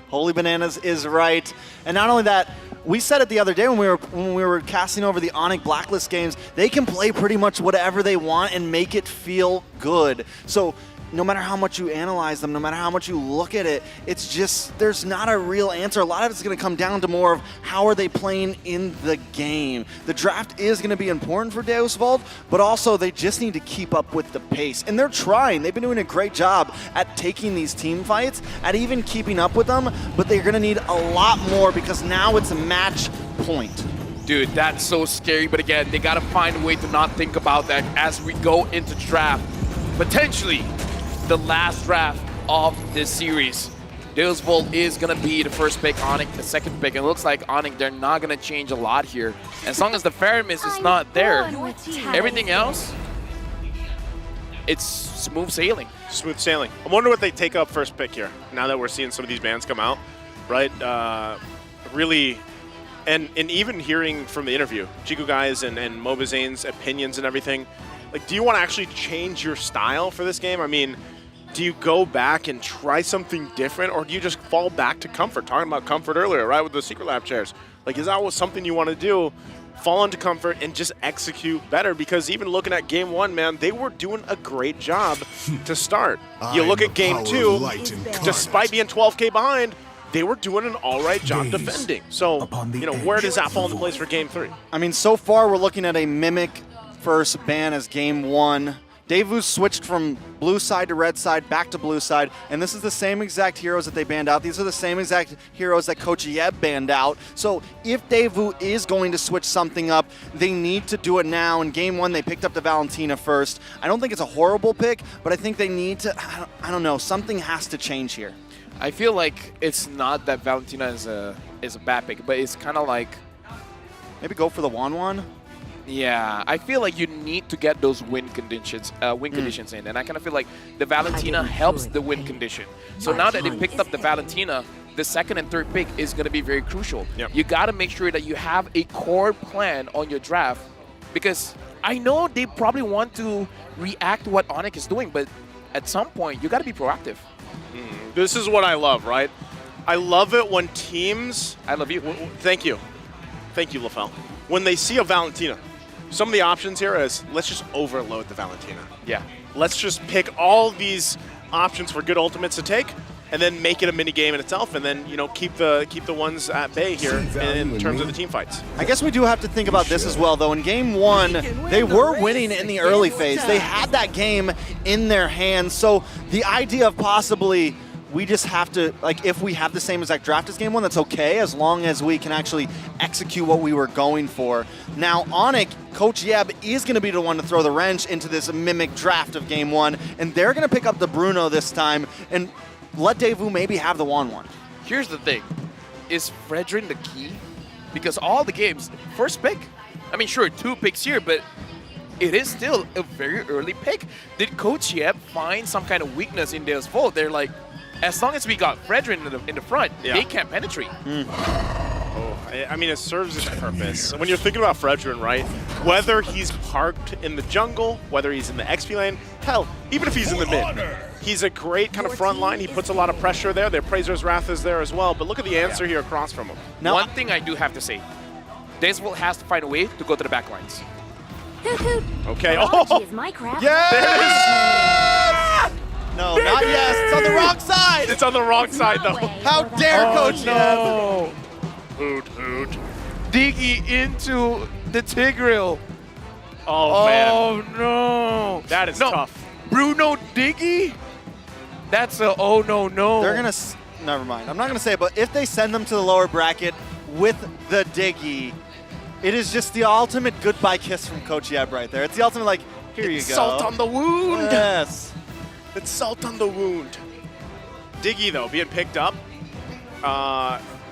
Holy bananas is right. And not only that, we said it the other day when we were casting over the Onyx Blacklist games, they can play pretty much whatever they want and make it feel good. So no matter how much you analyze them, no matter how much you look at it, it's just, there's not a real answer. A lot of it's going to come down to more of how are they playing in the game. The draft is going to be important for Deus Vult, but also they just need to keep up with the pace. And they're trying. They've been doing a great job at taking these team fights, at even keeping up with them, but they're going to need a lot more because now it's a match point. Dude, that's so scary. But again, they got to find a way to not think about that as we go into draft. Potentially the last draft of this series. Deus Vult is going to be the first pick, Onyx the second pick. And it looks like Onyx, they're not going to change a lot here. As long as the Faramis is not there, everything else, it's smooth sailing. Smooth sailing. I wonder what they take up first pick here, now that we're seeing some of these bands come out, right? Really, and even hearing from the interview, Chico Guys and Mobazane's opinions and everything, like, do you want to actually change your style for this game? I mean, do you go back and try something different, or do you just fall back to comfort? Talking about comfort earlier, right, with the Secret Lab chairs. Like, is that something you want to do? Fall into comfort and just execute better? Because even looking at game one, man, they were doing a great job to start. You look at game two, despite being 12K behind, they were doing an all right job defending. So, where does that fall into place for game three? I mean, so far we're looking at a Mimic first ban as game one. Daevu switched from blue side to red side, back to blue side, and this is the same exact heroes that they banned out. These are the same exact heroes that Coach Yeb banned out. So if Daevu is going to switch something up, they need to do it now. In game one, they picked up the Valentina first. I don't think it's a horrible pick, but I think they need to, I don't know, something has to change here. I feel like it's not that Valentina is a bad pick, but it's kind of like... Maybe go for the Wanwan? Yeah, I feel like you need to get those win conditions in, and I kind of feel like the Valentina helps the win condition. So now that they picked up the Valentina, the second and third pick is going to be very crucial. Yep. You got to make sure that you have a core plan on your draft, because I know they probably want to react to what Onyx is doing, but at some point, you got to be proactive. This is what I love, right? I love it when teams... I love you. Thank you. Thank you, LaFell. When they see a Valentina, some of the options here is, let's just overload the Valentina. Yeah. Let's just pick all these options for good ultimates to take, and then make it a mini game in itself, and then keep the ones at bay here in terms of the team fights. I guess we do have to think about this as well, though. In game one, they were winning in the early phase. They had that game in their hands. So the idea of possibly we just have to, like, if we have the same exact draft as game one, that's okay, as long as we can actually execute what we were going for. Now, Onyx, Coach Yeb is going to be the one to throw the wrench into this Mimic draft of game one, and they're going to pick up the Bruno this time and let Daevu maybe have the Wanwan. Here's the thing. Is Fredrin the key? Because all the games, first pick. I mean, sure, 2 picks here, but it is still a very early pick. Did Coach Yeb find some kind of weakness in Deus Vult? They're like, as long as we got Fredrin in the front, they can't penetrate. I mean, it serves its purpose. When you're thinking about Fredrin, right, whether he's parked in the jungle, whether he's in the XP lane, hell, even if he's in the mid, he's a great kind of front line. He puts a lot of pressure there. Their Praiser's Wrath is there as well. But look at the answer here across from him. Now, one thing I do have to say, Deus Vult has to find a way to go to the back lines. Okay. Oh, is my crap. Yes! No, not yes. It's on the wrong side. It's on the wrong side, though. How dare Coach Yeb? Hoot. Diggy into the Tigreal. Oh, man. Oh, no. That is tough. Bruno Diggy? That's a oh, no. They're going to... Never mind. I'm not going to say it, but if they send them to the lower bracket with the Diggy, it is just the ultimate goodbye kiss from Coach Yeb right there. It's the ultimate, like, here you go. Salt on the wound. Yes. It's salt on the wound. Diggy, though, being picked up.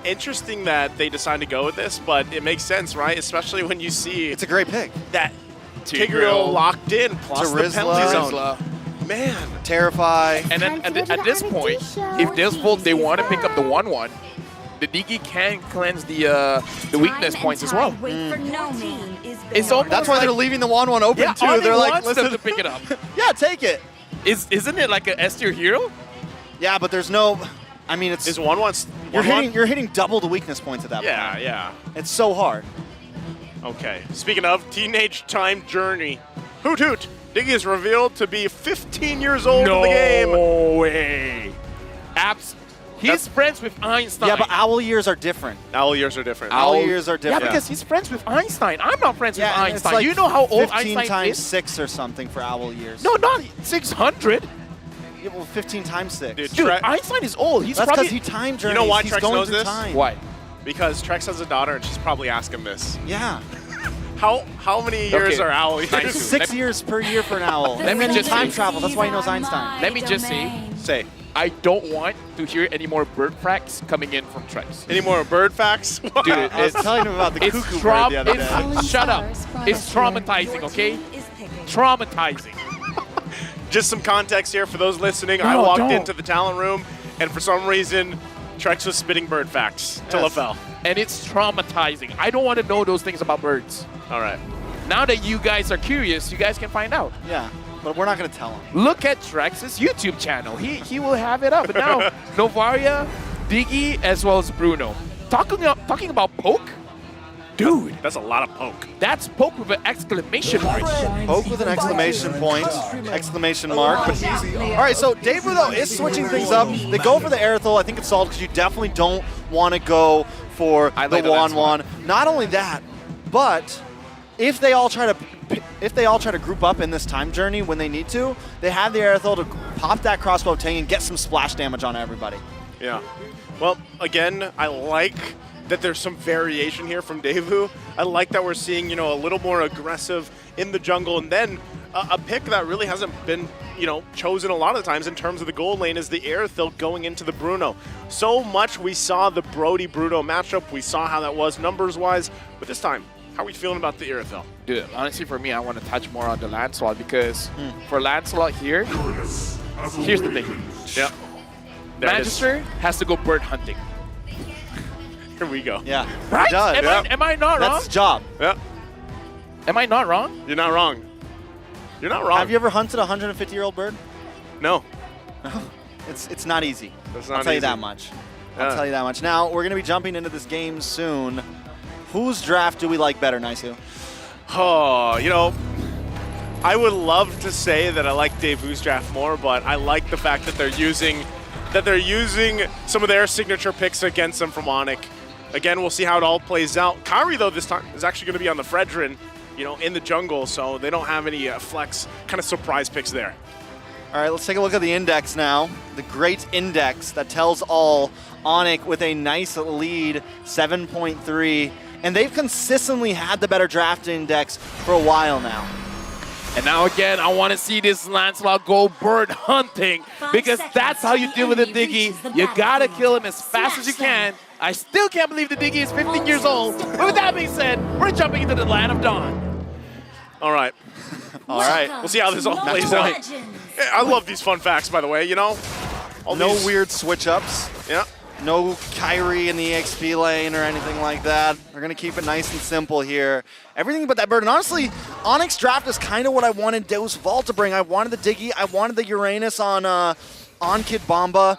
Interesting that they decided to go with this, but it makes sense, right? Especially when you see... It's a great pick. That Tigreal locked in, plus the penalty zone. Man. Terrify. And then at this point, if Deus Vult, they want to pick up the 1-1, the Diggy can cleanse the weakness points as well. It's almost That's why they're leaving the 1-1 open, too. Onyx They're like, wants listen them to pick it up. Yeah, take it. Isn't it like an S tier hero? Yeah, but there's no... I mean, it's Is 1-1? you're hitting double the weakness points at that point. Yeah. It's so hard. Okay. Speaking of Teenage Time Journey, Hoot Hoot. Diggy is revealed to be 15 years old in the game. No way. He's friends with Einstein. Yeah, but owl years are different. Owl years are different. Owl years are different. Yeah, because he's friends with Einstein. I'm not friends with and Einstein. It's like You know how old 15 Einstein times is? 6 or something for owl years. No, not 600. Yeah, well, 15 times 6. Dude, Einstein is old. He's That's probably... because he time You journeys. know why He's Trex going knows through this? time. Why? Because Trex has a daughter and she's probably asking this. Yeah. How many years are owl years? 6 years per year for an owl. Let me just time say- travel. That's why he knows Einstein. Let me just say, I don't want to hear any more bird facts coming in from Trex. Any more bird facts? Dude, I was telling him about the it's cuckoo bird the other day. Shut up. It's traumatizing, okay? Traumatizing. Just some context here for those listening. I No, walked don't. into the talent room, and for some reason, Trex was spitting bird facts to LaFell. And it's traumatizing. I don't want to know those things about birds. All right. Now that you guys are curious, you guys can find out. Yeah, but we're not going to tell him. Look at Trex's YouTube channel. He will have it up. But now, Novaria, Diggy, as well as Bruno. Talking about poke? Dude. That's a lot of poke. That's poke with an exclamation mark. Poke with an exclamation point, exclamation mark, but easy. All right, so Dave though is switching things up. They go for the Aerithal. I think it's solid because you definitely don't want to go for the like the last 1-1. Not only that, but if they all try to group up in this time journey when they need to, they have the Aerithal to pop that crossbow ting and get some splash damage on everybody. Yeah. Well, again, I like that there's some variation here from Daewoo. I like that we're seeing, a little more aggressive in the jungle, and then a pick that really hasn't been, chosen a lot of times in terms of the gold lane is the Aerithal going into the Bruno. So much we saw the Brody-Bruno matchup. We saw how that was numbers-wise, but this time, how are we feeling about the Aerithal? Dude, honestly, for me, I want to touch more on the Lancelot because for Lancelot here, here's the thing. Yeah. There it is. Magister has to go bird hunting. Here we go. Yeah. Right? He does. Am I not wrong? That's his job. Yeah. Am I not wrong? You're not wrong. You're not wrong. Have you ever hunted a 150-year-old bird? No. It's not easy. That's I'll not tell you easy. that much. I'll tell you that much. Now, we're going to be jumping into this game soon. Whose draft do we like better, Naisu? Oh, I would love to say that I like Daewoo's draft more, but I like the fact that they're using some of their signature picks against them from Onic. Again, we'll see how it all plays out. Kyrie, though, this time is actually going to be on the Fredrin, in the jungle, so they don't have any flex kind of surprise picks there. All right, let's take a look at the index now. The great index that tells all. Onic with a nice lead, 7.3. And they've consistently had the better draft index for a while now. And now again, I want to see this Lancelot go bird hunting because that's how you deal with a Diggy. You gotta kill him as fast as you can. I still can't believe the Diggy is 15 years old. But with that being said, we're jumping into the land of dawn. All right. All right. We'll see how this all plays out. Yeah, I love these fun facts, by the way, All No these- weird switch-ups. Yeah. No Kyrie in the EXP lane or anything like that. They're going to keep it nice and simple here. Everything but that bird. And honestly, Onyx draft is kind of what I wanted Deus Vault to bring. I wanted the Diggy. I wanted the Uranus on Kid Bomba.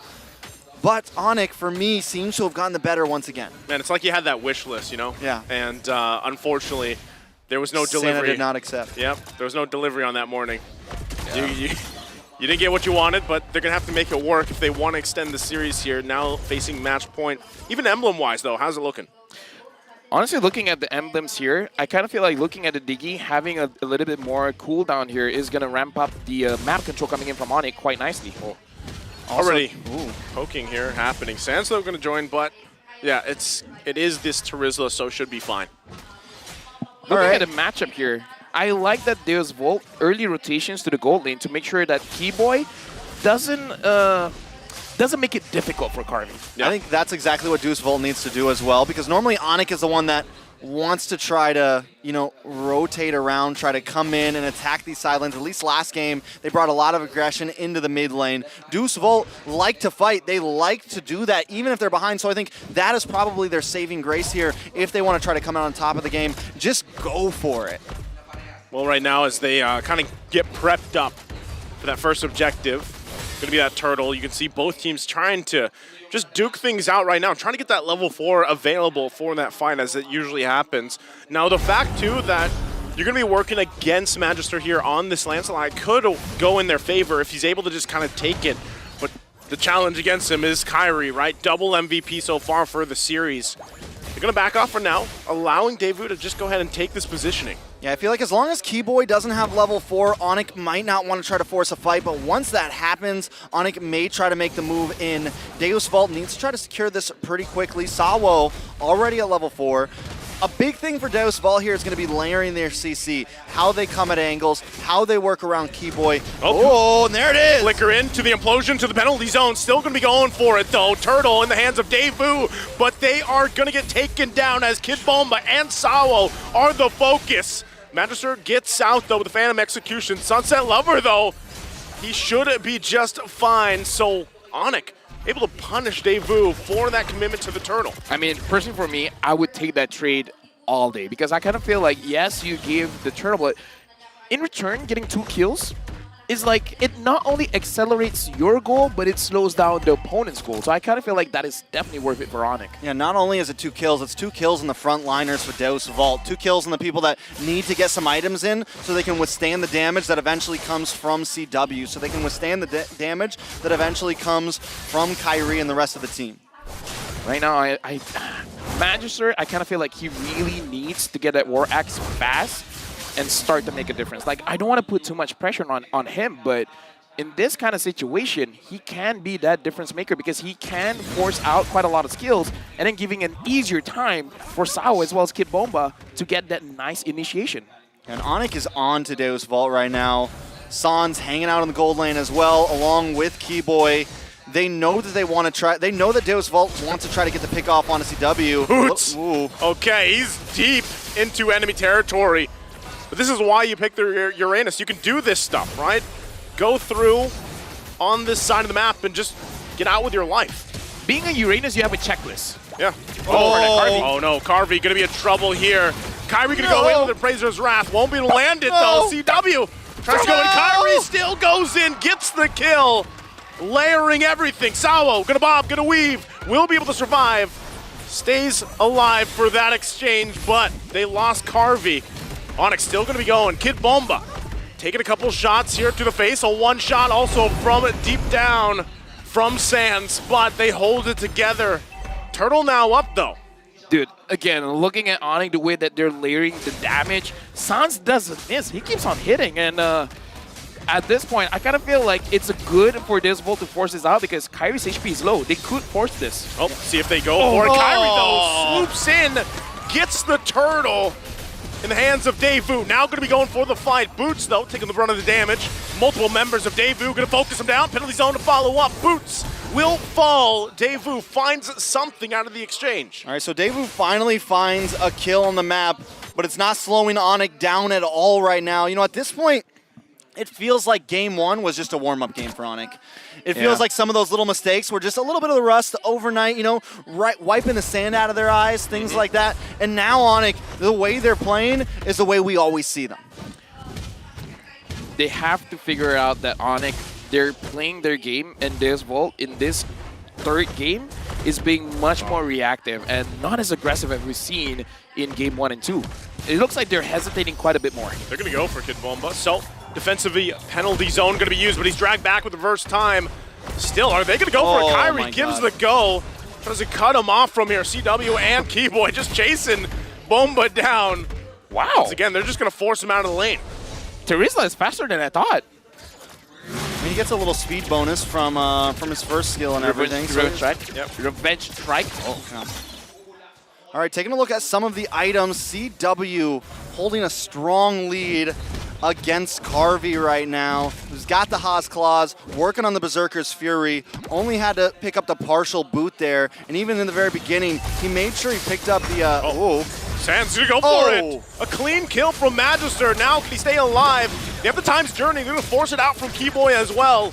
But Onyx, for me, seems to have gotten the better once again. Man, it's like you had that wish list, Yeah. And unfortunately, there was no Santa delivery. did not accept. Yep, there was no delivery on that morning. You didn't get what you wanted, but they're going to have to make it work if they want to extend the series here, now facing match point. Even emblem-wise, though, how's it looking? Honestly, looking at the emblems here, I kind of feel like looking at the Diggy, having a little bit more cooldown here is going to ramp up the map control coming in from Onic quite nicely. Already poking here happening. Sandslow going to join, but yeah, it is this Terizla, so should be fine. Looking at the matchup here, I like that there's Volt early rotations to the gold lane to make sure that Keyboy doesn't make it difficult for Carvey. I think that's exactly what Deuce Volt needs to do as well, because normally Onic is the one that wants to try to, rotate around, try to come in and attack these side lanes. At least last game, they brought a lot of aggression into the mid lane. Deuce Volt like to fight. They like to do that, even if they're behind. So I think that is probably their saving grace here. If they want to try to come out on top of the game, just go for it. Well, right now, as they kind of get prepped up for that first objective, Gonna be that turtle. You can see both teams trying to just duke things out right now, trying to get that level 4 available for that fight as it usually happens. Now the fact too that you're gonna be working against Magister here on this landslide could go in their favor if he's able to just kind of take it. But the challenge against him is Kyrie, right? Double MVP so far for the series. They're gonna back off for now, allowing Daewoo to just go ahead and take this positioning. Yeah, I feel like as long as Keyboy doesn't have level 4, Onic might not want to try to force a fight, but once that happens, Onic may try to make the move in. Deus Vult needs to try to secure this pretty quickly. Sawo already at level 4. A big thing for Deus Vult here is going to be layering their CC, how they come at angles, how they work around Keyboy. Oh, and there it is! Flicker into the implosion to the penalty zone. Still going to be going for it, though. Turtle in the hands of Daewoo, but they are going to get taken down as Kid Bomba and Sawo are the focus. Magister gets out, though, with the Phantom Execution. Sunset Lover, though, he should be just fine. So, Onic able to punish Daewoo for that commitment to the turtle. I mean, personally for me, I would take that trade all day because I kind of feel like, yes, you gave the turtle, but in return, getting 2 kills is like, it not only accelerates your goal, but it slows down the opponent's goal. So I kind of feel like that is definitely worth it for Onic. Yeah, not only is it 2 kills, it's 2 kills in the front liners for Deus Vult. 2 kills in the people that need to get some items in so they can withstand the damage that eventually comes from CW, so they can withstand the damage that eventually comes from Kyrie and the rest of the team. Right now, Magister, I kind of feel like he really needs to get that War Axe fast and start to make a difference. Like, I don't want to put too much pressure on him, but in this kind of situation, he can be that difference maker because he can force out quite a lot of skills and then giving an easier time for Sao as well as Kid Bomba to get that nice initiation. And Onic is on to Deus Vult right now. Sans hanging out in the gold lane as well, along with Keyboy. They know that they want to try. They know that Deus Vult wants to try to get the pick off on a CW. Hoots. Okay, he's deep into enemy territory. But this is why you pick the Uranus. You can do this stuff, right? Go through on this side of the map and just get out with your life. Being a Uranus, you have a checklist. Yeah. Oh no, Carvey gonna be in trouble here. Kyrie gonna go in with the Appraiser's Wrath. Won't be able to land it though. CW tries to go in. Kyrie still goes in, gets the kill. Layering everything. Sawo gonna bob, gonna weave. Will be able to survive. Stays alive for that exchange, but they lost Carvey. Onic still gonna be going. Kid Bomba taking a couple shots here to the face. A 1 shot also from deep down from Sans, but they hold it together. Turtle now up though. Dude, again, looking at Onic, the way that they're layering the damage, Sans doesn't miss. He keeps on hitting, and at this point, I kind of feel like it's good for Deus Vult to force this out because Kyrie's HP is low. They could force this. Oh, see if they go for it. Kyrie though swoops in, gets the turtle in the hands of Daewoo. Now going to be going for the fight. Boots, though, taking the brunt of the damage. Multiple members of Daewoo going to focus him down. Penalty zone to follow up. Boots will fall. Daewoo finds something out of the exchange. All right, so Daewoo finally finds a kill on the map, but it's not slowing Onic down at all right now. You know, at this point, it feels like game 1 was just a warm-up game for Onic. It feels like some of those little mistakes were just a little bit of the rust overnight, you know, wiping the sand out of their eyes, things like that. And now Onic, the way they're playing is the way we always see them. They have to figure out that Onic, they're playing their game, and Deus Vult in this 3rd game is being much more reactive and not as aggressive as we've seen in game 1 and 2. It looks like they're hesitating quite a bit more. They're going to go for Kid Bomba. So defensively, penalty zone going to be used, but he's dragged back with the first time. Still, are they going to go for it? Kyrie gives the go. Tries to cut him off from here. CW and Keyboy just chasing Bomba down. Wow. Once again, they're just going to force him out of the lane. Terizla is faster than I thought. He gets a little speed bonus from his first skill and everything. Revenge strike. Yep. Revenge strike. Oh, God. All right, taking a look at some of the items. CW holding a strong lead against Carvey right now, who's got the Haas Claws, working on the Berserker's Fury, only had to pick up the partial boot there, and even in the very beginning, he made sure he picked up the, Sans gonna go for it. A clean kill from Magister. Now can he stay alive? They have the Time's Journey. They're gonna force it out from Keyboy as well.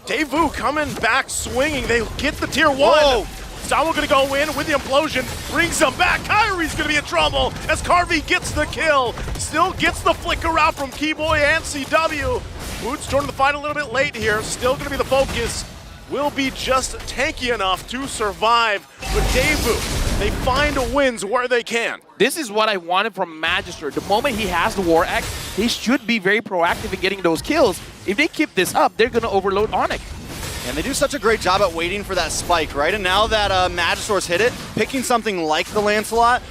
Daewoo coming back swinging. They get the tier 1. Sawa gonna go in with the implosion, brings him back. Kyrie's gonna be in trouble as Carvey gets the kill. Still gets the flicker out from Keyboy and CW. Boots joining the fight a little bit late here. Still gonna be the focus. Will be just tanky enough to survive. But Daewoo, they find wins where they can. This is what I wanted from Magister. The moment he has the War Axe, he should be very proactive in getting those kills. If they keep this up, they're gonna overload Onyx. And they do such a great job at waiting for that spike, right? And now that Magister's hit it, picking something like the Lancelot.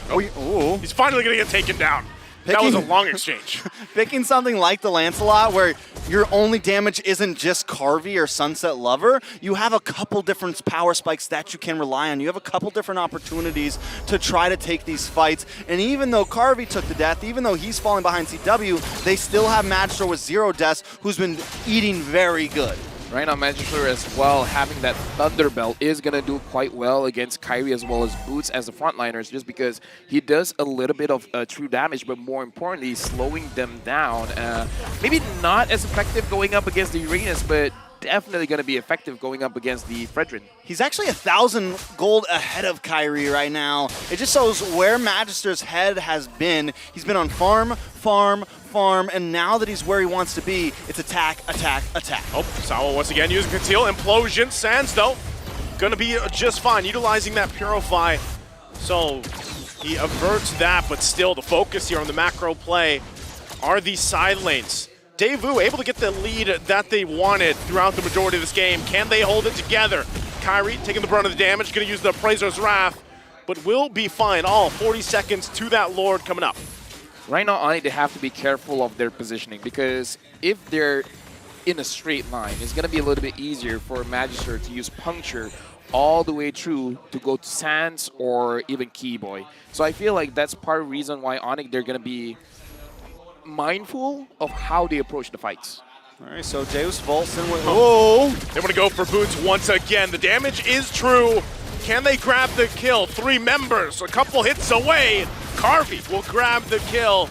He's finally gonna get taken down. That was a long exchange. Picking something like the Lancelot where your only damage isn't just Carvey or Sunset Lover, you have a couple different power spikes that you can rely on. You have a couple different opportunities to try to take these fights. And even though Carvey took the death, even though he's falling behind CW, they still have Magister with 0 deaths who's been eating very good. Right now, Magister as well, having that Thunderbelt is going to do quite well against Kyrie as well as Boots as the frontliners, just because he does a little bit of true damage, but more importantly, slowing them down. Maybe not as effective going up against the Uranus, but definitely going to be effective going up against the Fredrin. He's actually 1,000 gold ahead of Kyrie right now. It just shows where Magister's head has been. He's been on farm, and now that he's where he wants to be, it's attack, attack, attack. Oh, Sawa once again using Conceal. Implosion. Sands, though, gonna be just fine, utilizing that Purify. So he averts that, but still the focus here on the macro play are these side lanes. Daewoo able to get the lead that they wanted throughout the majority of this game. Can they hold it together? Kyrie taking the brunt of the damage, gonna use the Appraiser's Wrath, but will be fine. All 40 seconds to that Lord coming up. Right now, Onyx, they have to be careful of their positioning, because if they're in a straight line, it's going to be a little bit easier for Magister to use Puncture all the way through to go to Sands or even Keyboy. So I feel like that's part of the reason why Onyx, they're going to be mindful of how they approach the fights. All right, so Deus Volson with... Oh! They want to go for Boots once again. The damage is true. Can they grab the kill? 3 members, a couple hits away. Carvey will grab the kill.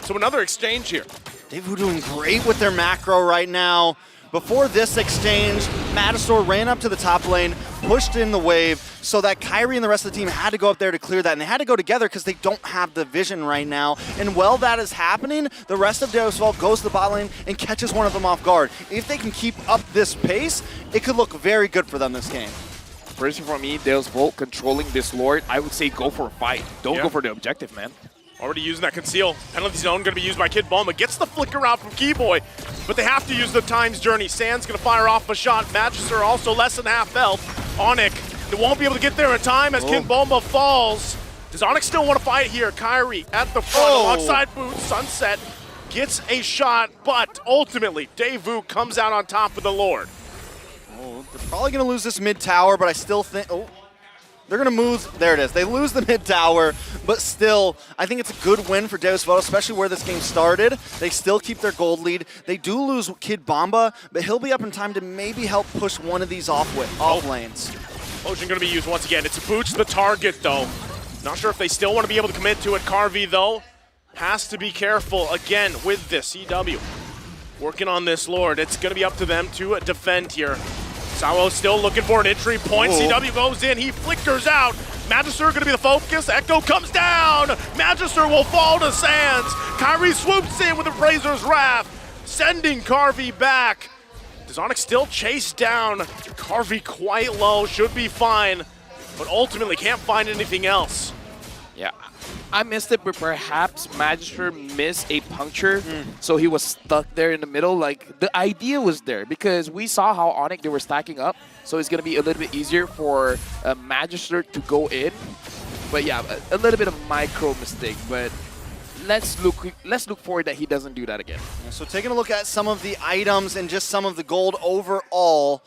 So another exchange here. Daewoo doing great with their macro right now. Before this exchange, Magister ran up to the top lane, pushed in the wave, so that Kyrie and the rest of the team had to go up there to clear that, and they had to go together because they don't have the vision right now. And while that is happening, the rest of Deus Vult goes to the bot lane and catches one of them off guard. If they can keep up this pace, it could look very good for them this game. Personally, for me, Deus Vult controlling this Lord, I would say go for a fight. Don't go for the objective, man. Already using that Conceal. Penalty zone going to be used by Kid Bulma. Gets the flicker out from Keyboy, but they have to use the Time's Journey. Sand's going to fire off a shot. Magister also less than half health. Onyx, they won't be able to get there in time as Kid Bulma falls. Does Onyx still want to fight here? Kyrie at the front alongside Boots. Sunset gets a shot, but ultimately Daewoo comes out on top of the Lord. Oh, they're probably going to lose this mid tower, but I still think... Oh, they're going to move... There it is. They lose the mid tower, but still, I think it's a good win for Deus Vult, especially where this game started. They still keep their gold lead. They do lose Kid Bomba, but he'll be up in time to maybe help push one of these off lanes. Potion going to be used once again. It's Boots the target, though. Not sure if they still want to be able to commit to it. Carvey, though, has to be careful again with this. CW working on this Lord. It's going to be up to them to defend here. Sawo still looking for an entry point. CW goes in. He flickers out. Magister going to be the focus. Echo comes down. Magister will fall to Sands. Kyrie swoops in with the Appraiser's Wrath, sending Carvey back. Does Onyx still chase down Carvey quite low? Should be fine, but ultimately can't find anything else. Yeah, I missed it, but perhaps Magister missed a puncture, so he was stuck there in the middle. Like, the idea was there because we saw how Onyx, they were stacking up, so it's going to be a little bit easier for Magister to go in. But yeah, a little bit of a micro mistake, but let's look forward that he doesn't do that again. So taking a look at some of the items and just some of the gold overall,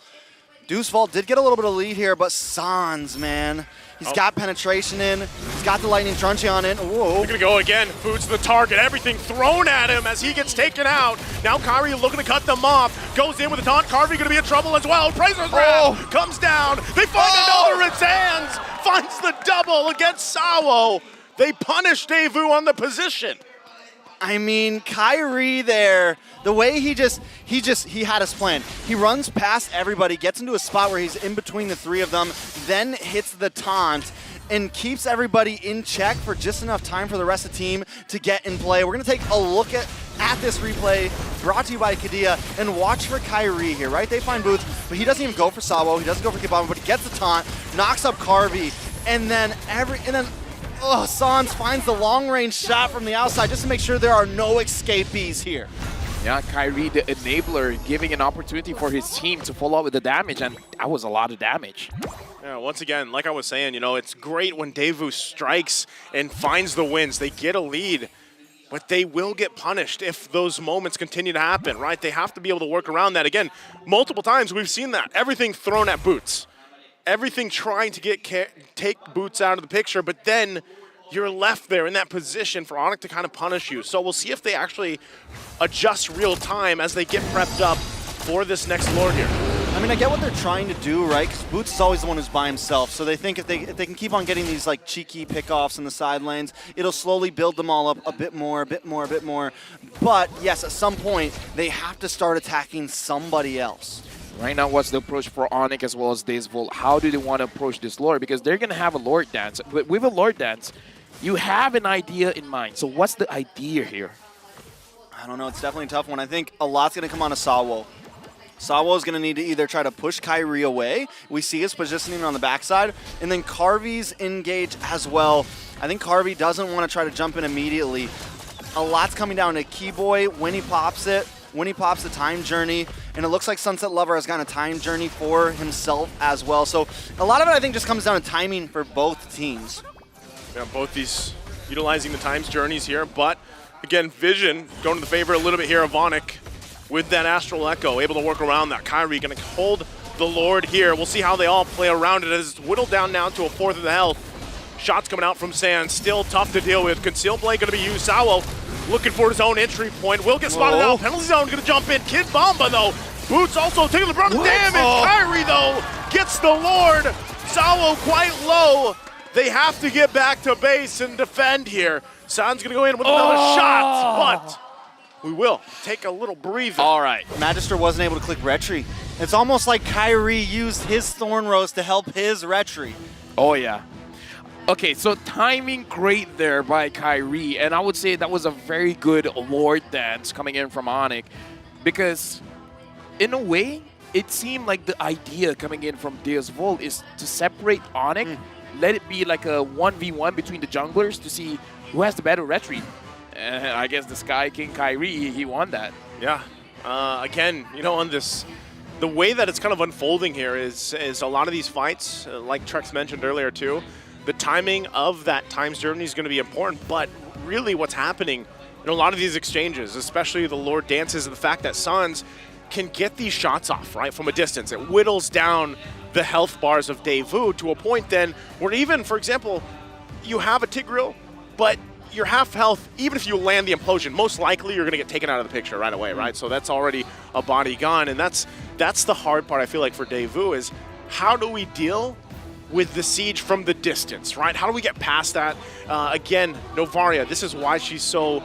Deus Vult did get a little bit of lead here, but Sans, man. He's got penetration in. He's got the lightning truncheon in. Whoa. They're gonna go again. Boots the target. Everything thrown at him as he gets taken out. Now Kyrie looking to cut them off. Goes in with a taunt. Carvey gonna be in trouble as well. Appraiser's Wrath comes down. They find another in Sands. Finds the double against Sawo. They punish Daewoo on the position. I mean, Kyrie there, the way he had his plan. He runs past everybody, gets into a spot where he's in between the three of them, then hits the taunt, and keeps everybody in check for just enough time for the rest of the team to get in play. We're going to take a look at this replay brought to you by Kadia, and watch for Kyrie here, right? They find Boots, but he doesn't even go for Sawo. He doesn't go for Kibama, but he gets the taunt, knocks up Carvey, and then Sans finds the long-range shot from the outside just to make sure there are no escapees here. Yeah, Kyrie, the enabler, giving an opportunity for his team to follow up with the damage, and that was a lot of damage. Yeah, once again, like I was saying, you know, it's great when Daewoo strikes and finds the wins. They get a lead, but they will get punished if those moments continue to happen, right? They have to be able to work around that. Again, multiple times we've seen that. Everything thrown at Boots. Everything trying to take Boots out of the picture, but then you're left there in that position for Onic to kind of punish you. So we'll see if they actually adjust real time as they get prepped up for this next Lord here. I mean, I get what they're trying to do, right? Because Boots is always the one who's by himself. So they think if they can keep on getting these like cheeky pickoffs in the side lanes, it'll slowly build them all up a bit more. But yes, at some point, they have to start attacking somebody else. Right now, what's the approach for Onic as well as DazeVolt? How do they want to approach this Lord? Because they're going to have a Lord dance. But with a Lord dance, you have an idea in mind. So what's the idea here? I don't know. It's definitely a tough one. I think a lot's going to come on to Sawo. Sawo is going to need to either try to push Kyrie away. We see his positioning on the backside. And then Carvey's engage as well. I think Carvey doesn't want to try to jump in immediately. A lot's coming down to Keyboy when he pops it. When he pops the time journey, and it looks like Sunset Lover has gotten a time journey for himself as well. So a lot of it, I think, just comes down to timing for both teams. Yeah, both these utilizing the times journeys here, but again, Vision going to the favor a little bit here of Onic with that Astral Echo, able to work around that. Kyrie going to hold the Lord here. We'll see how they all play around it as it's whittled down now to a fourth of the health. Shots coming out from Sans, still tough to deal with. Conceal Blade going to be used. Sawo looking for his own entry point. Will get spotted out. Penalty zone going to jump in. Kid Bomba, though. Boots also taking the brunt of damage. Kyrie, though, gets the Lord. Sawo quite low. They have to get back to base and defend here. Sans going to go in with another shot, but we will take a little breather. All right. Magister wasn't able to click Retry. It's almost like Kyrie used his Thorn Rose to help his Retry. Oh, yeah. Okay, so timing great there by Kyrie, and I would say that was a very good Lord dance coming in from Onic, because in a way, it seemed like the idea coming in from DazeVolt is to separate Onic, let it be like a 1v1 between the junglers to see who has the better retreat. And I guess the Sky King Kyrie, he won that. Yeah. Again, you know, on this, the way that it's kind of unfolding here is a lot of these fights, like Trex mentioned earlier too, the timing of that times journey is going to be important, but really what's happening in a lot of these exchanges, especially the Lord dances, and the fact that Sans can get these shots off, right, from a distance. It whittles down the health bars of Daewoo to a point then where even, for example, you have a Tigreal, but you're half health, even if you land the implosion, most likely you're going to get taken out of the picture right away, right? So that's already a body gone, and that's the hard part, I feel like, for Daewoo is how do we deal with the siege from the distance, right? How do we get past that? Again, Novaria, this is why she's so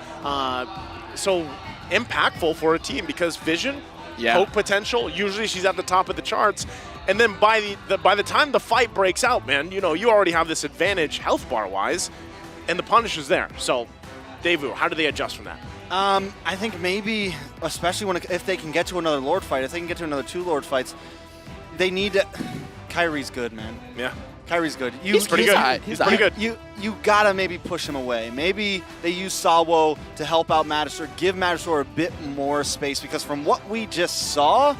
impactful for a team, because vision, poke potential, usually she's at the top of the charts. And then by the time the fight breaks out, man, you know, you already have this advantage health bar wise, and the punish is there. So, Daewoo, how do they adjust from that? I think maybe, especially if they can get to another Lord fight, if they can get to another 2 Lord fights, they need to. Kyrie's good, man. Yeah. Kyrie's good. He's pretty good. He's pretty good. You gotta maybe push him away. Maybe they use Sawo to help out Magister, give Magister a bit more space, because from what we just saw,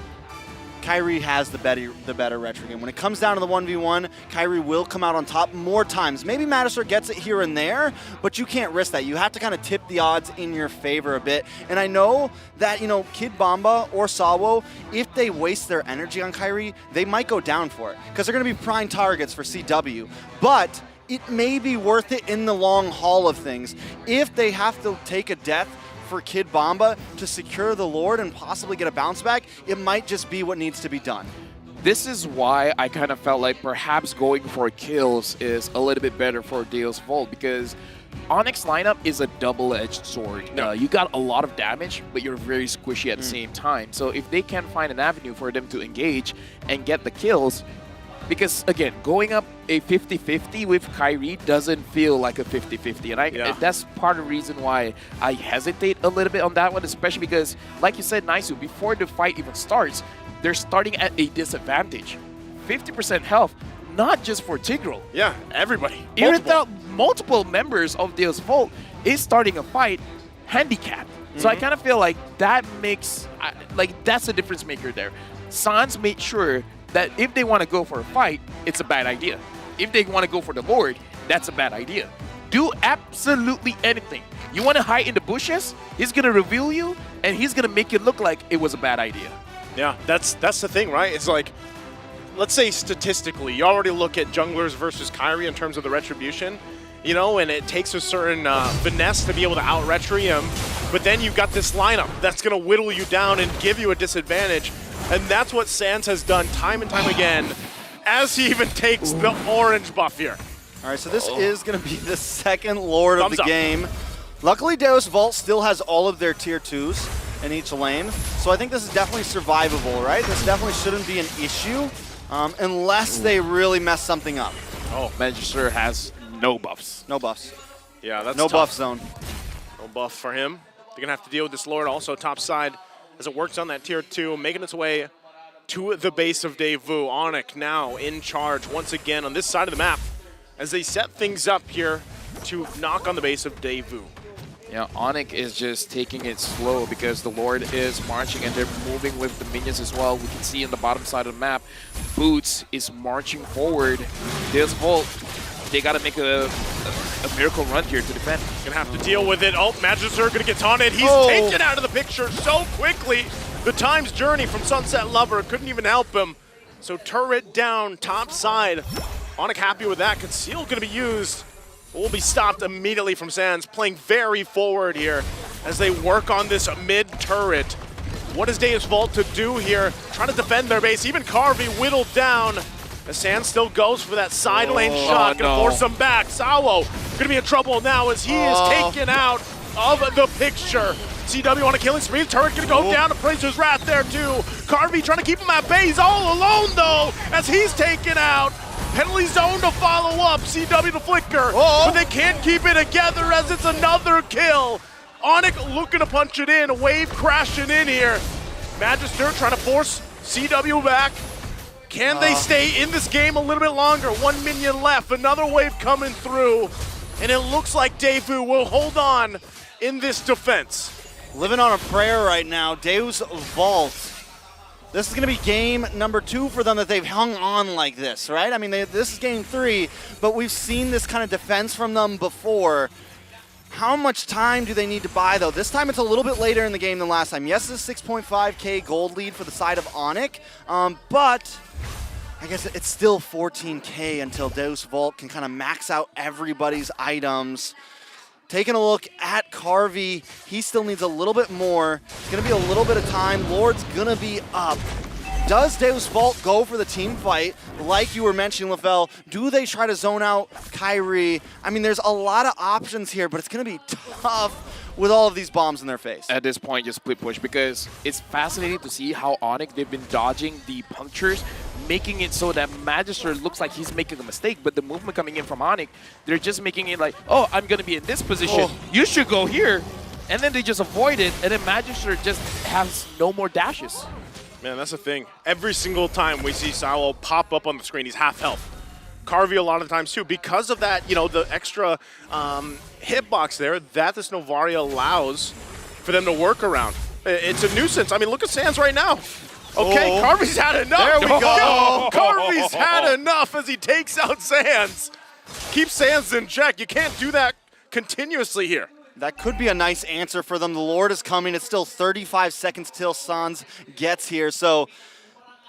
Kyrie has the better retro game. When it comes down to the 1v1, Kyrie will come out on top more times. Maybe Magister gets it here and there, but you can't risk that. You have to kind of tip the odds in your favor a bit. And I know that, you know, Kid Bomba or Sawo, if they waste their energy on Kyrie, they might go down for it, because they're going to be prime targets for CW. But it may be worth it in the long haul of things. If they have to take a death for Kid Bomba to secure the Lord and possibly get a bounce back, it might just be what needs to be done. This is why I kind of felt like perhaps going for kills is a little bit better for DazeVolt, because Onyx lineup is a double-edged sword. You got a lot of damage, but you're very squishy at the same time. So if they can find an avenue for them to engage and get the kills, because again, going up a 50-50 with Kyrie doesn't feel like a 50-50, and that's part of the reason why I hesitate a little bit on that one, especially because, like you said, Naisu, before the fight even starts, they're starting at a disadvantage. 50% health, not just for Tigreal. Yeah, everybody. Even though multiple members of Deus Vult is starting a fight handicapped. So I kind of feel like that makes, that's a difference maker there. Sans made sure that if they want to go for a fight, it's a bad idea. If they want to go for the Lord, that's a bad idea. Do absolutely anything. You want to hide in the bushes, he's going to reveal you, and he's going to make it look like it was a bad idea. Yeah, that's the thing, right? It's like, let's say statistically, you already look at junglers versus Kyrie in terms of the retribution, you know, and it takes a certain finesse to be able to out-retry him, but then you've got this lineup that's going to whittle you down and give you a disadvantage, and that's what Sans has done time and time again, as he even takes the orange buff here. All right, so this is going to be the second Lord of Thumbs the up. game. Luckily, Deus Vult still has all of their tier 2s in each lane, so I think this is definitely survivable, right? This definitely shouldn't be an issue unless they really mess something up. Oh, Magister has no buffs. No buffs. Yeah, that's no tough. buff zone. No buff for him. They're going to have to deal with this Lord also top side as it works on that tier 2, making its way to the base of Daewoo. Onyx now in charge once again on this side of the map as they set things up here to knock on the base of Daewoo. Yeah, Onyx is just taking it slow because the Lord is marching and they're moving with the minions as well. We can see on the bottom side of the map, Boots is marching forward. Deus Vult, they got to make a miracle run here to defend. Gonna have to deal with it. Oh, Magister gonna get taunted. He's taken out of the picture so quickly. The time's journey from Sunset Lover couldn't even help him. So turret down, top side. Onyx happy with that. Conceal gonna be used. Will be stopped immediately from Sans, playing very forward here as they work on this mid turret. What is Deus Vult to do here? Trying to defend their base. Even Carvey whittled down. As Sans still goes for that side lane shot. Gonna force him back. Sawo gonna be in trouble now as he is taken out of the picture. CW on a killing spree. Turret gonna go down. Appraiser's Wrath there too. Carvey trying to keep him at bay. He's all alone though as he's taken out. Penalty zone to follow up. CW to flicker. But they can't keep it together as it's another kill. Onyx looking to punch it in. Wave crashing in here. Magister trying to force CW back. Can they stay in this game a little bit longer? 1 minion left. Another wave coming through. And it looks like Daewoo will hold on in this defense. Living on a prayer right now. Deus Vult. This is going to be game number 2 for them that they've hung on like this, right? I mean, this is game 3, but we've seen this kind of defense from them before. How much time do they need to buy, though? This time it's a little bit later in the game than last time. Yes, it's a 6.5K gold lead for the side of Onyx, but I guess it's still 14K until Deus Vult can kind of max out everybody's items. Taking a look at Carvey, he still needs a little bit more. It's going to be a little bit of time. Lord's going to be up. Does Deus Vult go for the team fight? Like you were mentioning, LaFell, do they try to zone out Kyrie? I mean, there's a lot of options here, but it's going to be tough with all of these bombs in their face. At this point, just split push because it's fascinating to see how Onyx, they've been dodging the punctures, making it so that Magister looks like he's making a mistake, but the movement coming in from Onyx, they're just making it like, oh, I'm going to be in this position. You should go here. And then they just avoid it, and then Magister just has no more dashes. Man, that's the thing. Every single time we see Sawo pop up on the screen, he's half health. Carvey a lot of the times too, because of that, you know, the extra hitbox there that this Novaria allows for them to work around. It's a nuisance. I mean, look at Sans right now. Okay, Carvey's had enough. There we go. Carvey's had enough as he takes out Sans. Keep Sans in check. You can't do that continuously here. That could be a nice answer for them. The Lord is coming. It's still 35 seconds till Sans gets here. So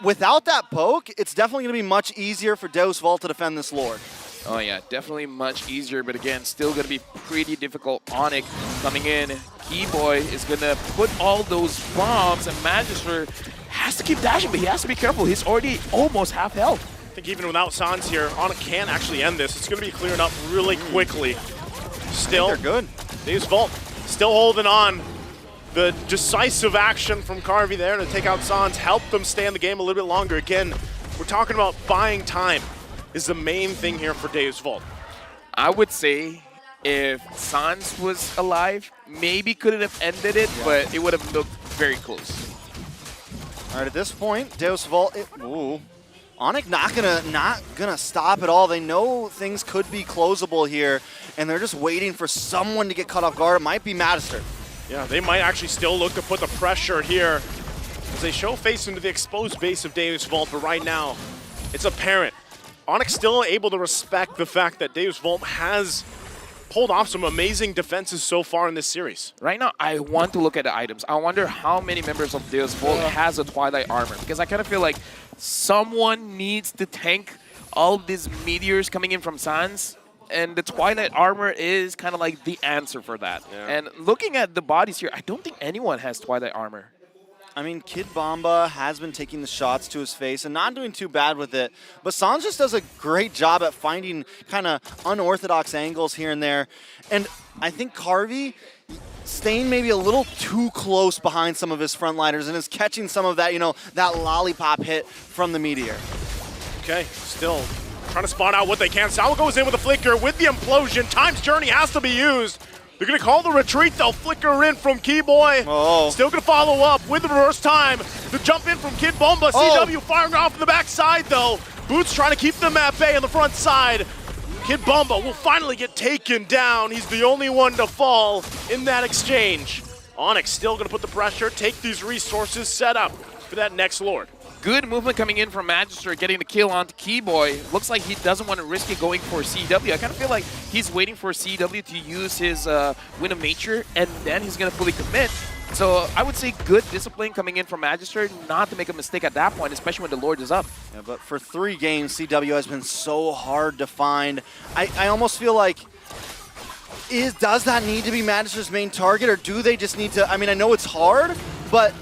without that poke, it's definitely going to be much easier for Deus Vult to defend this Lord. Oh yeah, definitely much easier, but again, still going to be pretty difficult. Onyx coming in. Keyboy is going to put all those bombs, and Magister has to keep dashing, but he has to be careful. He's already almost half health. I think even without Sans here, Onyx can actually end this. It's going to be cleared up really quickly. Still, they're good. Deus Vult still holding on. The decisive action from Carvey there to take out Sans helped them stay in the game a little bit longer. Again, we're talking about buying time is the main thing here for Deus Vult. I would say if Sans was alive, maybe could have ended it, but it would have looked very close. All right, at this point, Deus Vult, Onyx not gonna stop at all. They know things could be closable here, and they're just waiting for someone to get caught off guard. It might be Magister. Yeah, they might actually still look to put the pressure here as they show face into the exposed base of Deus Vult, but right now, it's apparent. Onyx still able to respect the fact that Deus Vult has pulled off some amazing defenses so far in this series. Right now, I want to look at the items. I wonder how many members of Deus Vult has a Twilight armor, because I kind of feel like someone needs to tank all of these meteors coming in from Sans, and the Twilight armor is kind of like the answer for that. Yeah. And looking at the bodies here, I don't think anyone has Twilight armor. I mean, Kid Bomba has been taking the shots to his face and not doing too bad with it. But Sans just does a great job at finding kind of unorthodox angles here and there. And I think Carvey staying maybe a little too close behind some of his frontliners and is catching some of that, that lollipop hit from the Meteor. Okay, still trying to spot out what they can. Sal goes in with a flicker with the implosion. Time's Journey has to be used. They're going to call the retreat, though. Flicker in from Keyboy. Oh. Still going to follow up with the reverse time. The jump in from Kid Bomba. CW firing off from the backside, though. Boots trying to keep them at bay on the front side. Kid Bomba will finally get taken down. He's the only one to fall in that exchange. Onyx still going to put the pressure, take these resources, set up for that next Lord. Good movement coming in from Magister, getting the kill onto Keyboy. Looks like he doesn't want to risk it going for CW. I kind of feel like he's waiting for CW to use his Wind of Nature, and then he's going to fully commit. So I would say good discipline coming in from Magister, not to make a mistake at that point, especially when the Lord is up. Yeah, but for 3 games, CW has been so hard to find. I almost feel like, does that need to be Magister's main target, or do they just need to, I mean, I know it's hard, but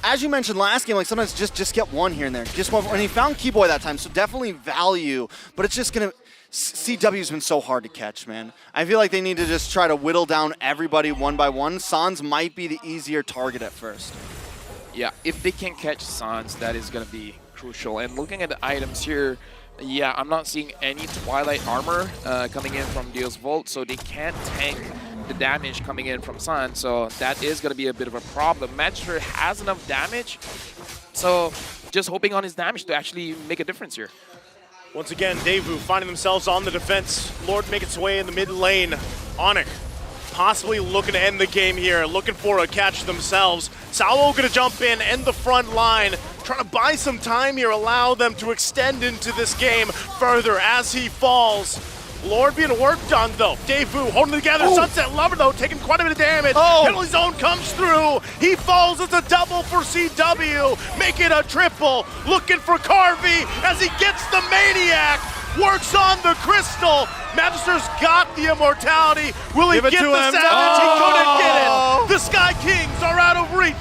as you mentioned last game, like sometimes just get one here and there. Just one, and he found Keyboy that time, so definitely value, but it's just gonna, CW's been so hard to catch, man. I feel like they need to just try to whittle down everybody one by one. Sans might be the easier target at first. Yeah, if they can catch Sans, that is gonna be crucial. And looking at the items here, yeah, I'm not seeing any Twilight armor coming in from Deus Vult, so they can't tank the damage coming in from Sun, so that is going to be a bit of a problem. Magister has enough damage, so just hoping on his damage to actually make a difference here. Once again, Daewoo finding themselves on the defense. Lord making its way in the mid lane. Onyx possibly looking to end the game here, looking for a catch themselves. Salvo going to jump in, end the front line, trying to buy some time here, allow them to extend into this game further as he falls. Lord being worked on, though. Daewoo holding together. Oh. Sunset Lover, though, taking quite a bit of damage. Penalty zone comes through. He falls as a double for CW. Make it a triple. Looking for Carvey as he gets the Maniac. Works on the Crystal. Magister's got the immortality. Will he get the Savage? He couldn't get it. The Sky Kings are out of reach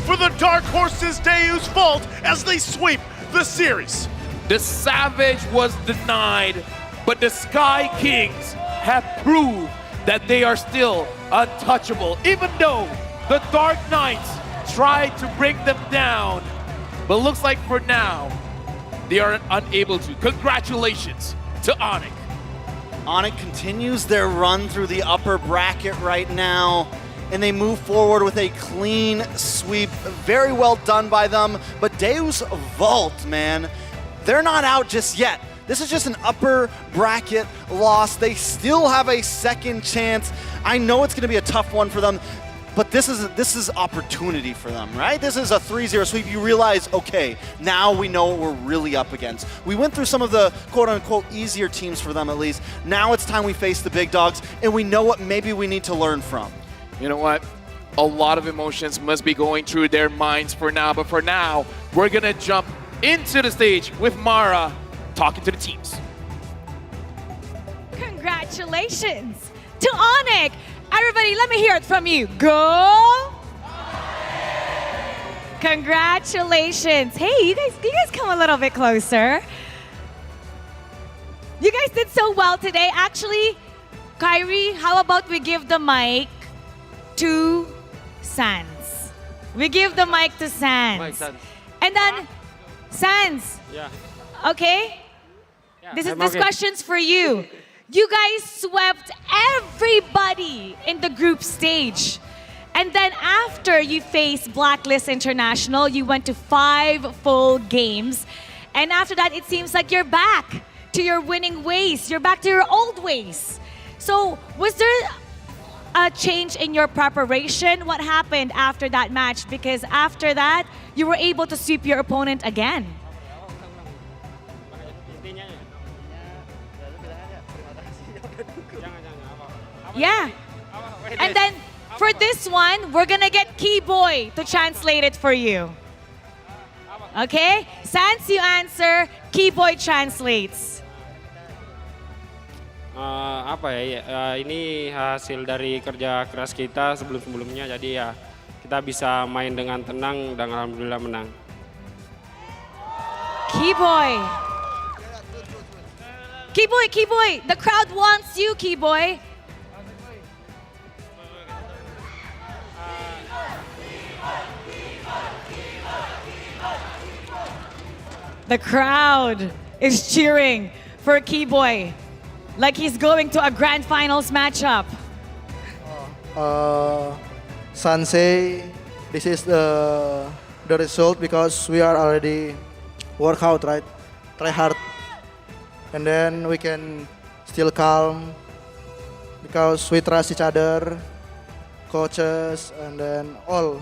for the Dark Horses Deus Vult as they sweep the series. The Savage was denied, but the Sky Kings have proved that they are still untouchable, even though the Dark Knights tried to bring them down. But looks like for now, they are unable to. Congratulations to Onyx. Onyx continues their run through the upper bracket right now, and they move forward with a clean sweep. Very well done by them, but Deus Vult, man, they're not out just yet. This is just an upper bracket loss. They still have a second chance. I know it's going to be a tough one for them, but this is opportunity for them, right? This is a 3-0 sweep. You realize, okay, now we know what we're really up against. We went through some of the quote-unquote easier teams for them at least. Now it's time we face the big dogs, and we know what maybe we need to learn from. You know what? A lot of emotions must be going through their minds for now, but for now, we're going to jump into the stage with Mara talking to the teams. Congratulations to Onyx. Everybody, let me hear it from you. Go! Congratulations. Hey, you guys come a little bit closer. You guys did so well today. Actually, Kyrie, how about we give the mic to Sans? We give the mic to Sans. And then, Sans. Yeah. Okay? This I'm okay. question's for you. You guys swept everybody in the group stage. And then after you faced Blacklist International, you went to 5 full games. And after that, it seems like you're back to your winning ways. You're back to your old ways. So was there a change in your preparation? What happened after that match? Because after that, you were able to sweep your opponent again. Yeah. And then for this one, we're gonna get Keyboy to translate it for you. Okay? Sans you answer, Keyboy translates. Ini hasil dari kerja keras kita sebelum-sebelumnya, jadi ya kita bisa main dengan tenang dan alhamdulillah menang. Keyboy. Keyboy, the crowd wants you, Keyboy. The crowd is cheering for Keyboy like he's going to a grand finals matchup. Sansei, this is the result because we are already work out, right? Try hard. And then we can still calm because we trust each other, coaches, and then all.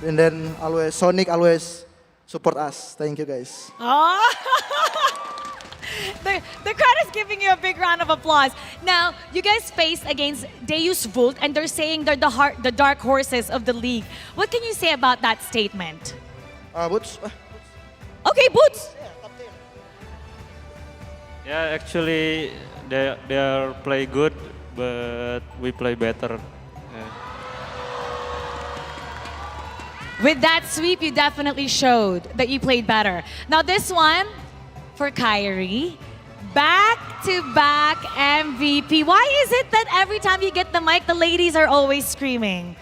And then always, Sonic always support us. Thank you guys. Oh. The crowd is giving you a big round of applause. Now, you guys faced against Deus Vult, and they're saying they're the dark horses of the league. What can you say about that statement? Boots. Okay, Boots. Yeah, actually they are play good, but we play better. Yeah. With that sweep, you definitely showed that you played better. Now this one, for Kyrie, back-to-back MVP. Why is it that every time you get the mic, the ladies are always screaming?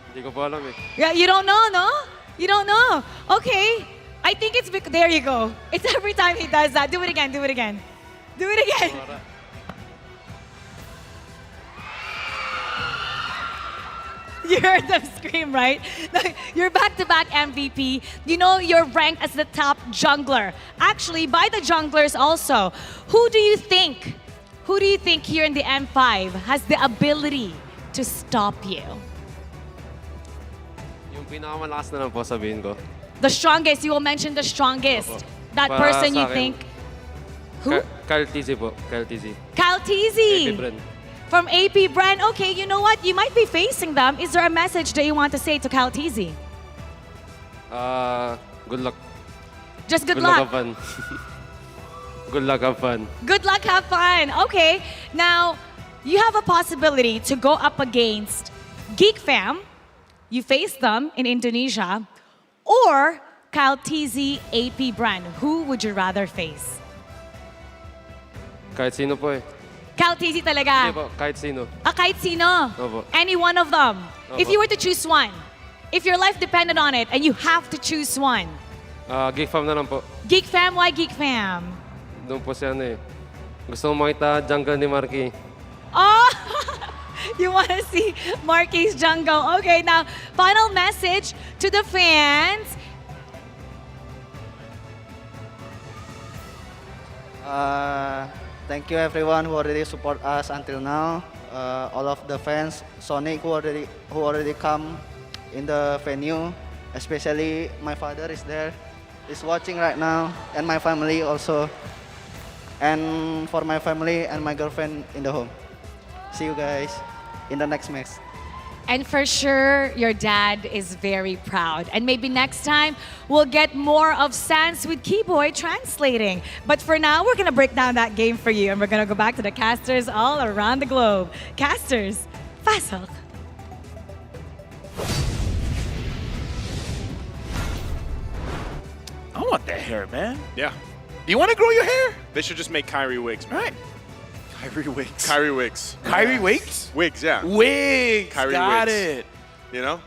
Hindi ko po alam eh. Yeah, you don't know, no? You don't know. Okay, I think it's, there you go. It's every time he does that. Do it again, do it again. Do it again. You heard them scream, right? You're back-to-back MVP. You know you're ranked as the top jungler. Actually, by the junglers also. Who do you think here in the M5 has the ability to stop you? Yung pinakamalakas na lang po sabihin ko. The strongest, you will mention the strongest. That Para person sa you akin, think? Who? Kyle TZ po. Kyle TZ. Kyle TZ. AP Bren. From AP Brand. Okay, you know what? You might be facing them. Is there a message that you want to say to Kyle TZ? Good luck. Just good luck. Have fun. Good luck, have fun. Good luck, have fun. Okay, now you have a possibility to go up against Geek Fam. You face them in Indonesia, or Kyle TZ, AP Brand. Who would you rather face? Kahit sino po eh. Kyle TZ talaga? Hindi po, kahit sino. Kahit sino? Opo. Any one of them? Opo. If you were to choose one, if your life depended on it and you have to choose one. Geek Fam na lang po. Geek Fam? Why Geek Fam? Doon po siya eh. Gusto mo makita jungle ni Marky. Oh, you want to see Marky's jungle. Okay, now, final message to the fans. Thank you everyone who already support us until now. All of the fans, Sonic who already come in the venue. Especially my father is there, is watching right now, and my family also. And for my family and my girlfriend in the home. See you guys in the next match. And for sure, your dad is very proud. And maybe next time, we'll get more of Sans with Keyboy translating. But for now, we're going to break down that game for you. And we're going to go back to the casters all around the globe. Casters, pasok. I want that hair, man. Yeah. Do you want to grow your hair? They should just make Kyrie wigs, man. Right. Kyrie Wiggs. Kyrie Wiggs. Kyrie Wiggs? Wiggs, yeah. Wiggs. Kyrie Got Wiggs. it. You know?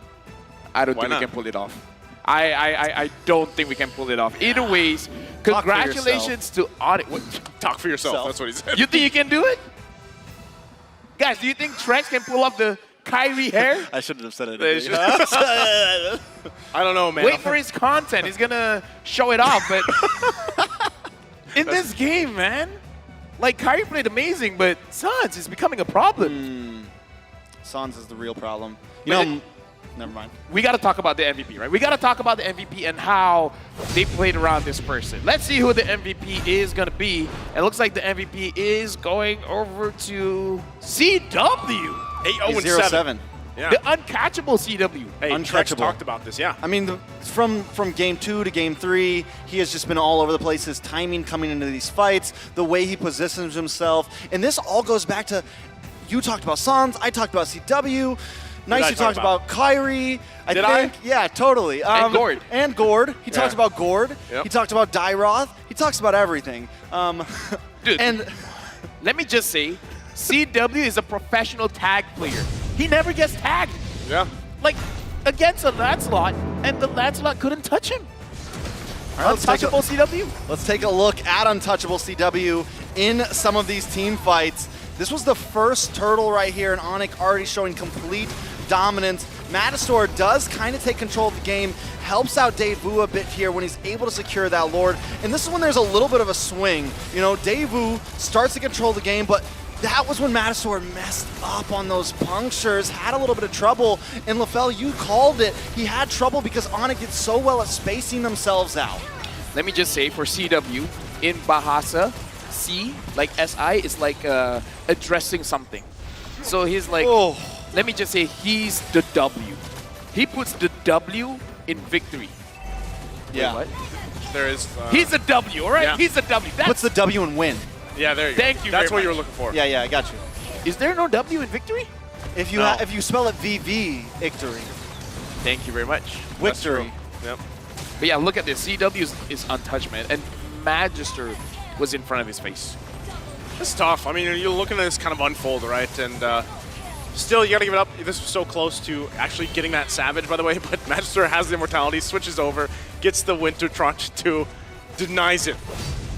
I don't Why think not? we can pull it off. I don't think we can pull it off. Either ways, congratulations to Onyx. Talk for yourself. That's what he said. You think you can do it? Guys, do you think Trex can pull off the Kyrie hair? I shouldn't have said it. I don't know, man. Wait for his content. He's going to show it off. But in this game, man, like Kyrie played amazing, but Sans is becoming a problem. Sans is the real problem. Never mind. We got to talk about the MVP, right? We got to talk about the MVP and how they played around this person. Let's see who the MVP is going to be. It looks like the MVP is going over to CW. 8-0-7. Yeah. The uncatchable CW. Hey, Trex talked about this, yeah. I mean, from game 2 to game 3, he has just been all over the place. His timing coming into these fights, the way he positions himself. And this all goes back to, you talked about Sans, I talked about CW. Nice, you talked about Kyrie. Did I? Yeah, totally. And Gord. And Gord. He talked about Gord. Yep. He talked about Dyroth. He talks about everything. Dude, and let me just say, CW is a professional tag player. He never gets tagged. Yeah. Like, against a Lancelot, and the Lancelot couldn't touch him. Untouchable CW. Let's take a look at Untouchable CW in some of these team fights. This was the first turtle right here, and Onyx already showing complete dominance. Matastor does kind of take control of the game, helps out Daewoo a bit here when he's able to secure that Lord. And this is when there's a little bit of a swing. You know, Daewoo starts to control the game, but that was when Matasor messed up on those punctures, had a little bit of trouble. And LaFell, you called it. He had trouble because Onyx did so well at spacing themselves out. Let me just say, for CW, in Bahasa, C, like SI, is like addressing something. So he's like, let me just say, he's the W. He puts the W in victory. Yeah. Wait, what? There is... he's a W, all right? Yeah. He's a W. That's, Puts the W in win. Yeah, there you go. Thank you That's very what you were much. looking for. Yeah, I got you. Is there no W in victory? If you if you spell it VV, victory. Thank you very much. Victory. Yep. But yeah, look at this. CW is untouched, man. And Magister was in front of his face. It's tough. I mean, you're looking at this kind of unfold, right? And still, you got to give it up. This was so close to actually getting that Savage, by the way. But Magister has the immortality, switches over, gets the Winter Trunch to denies it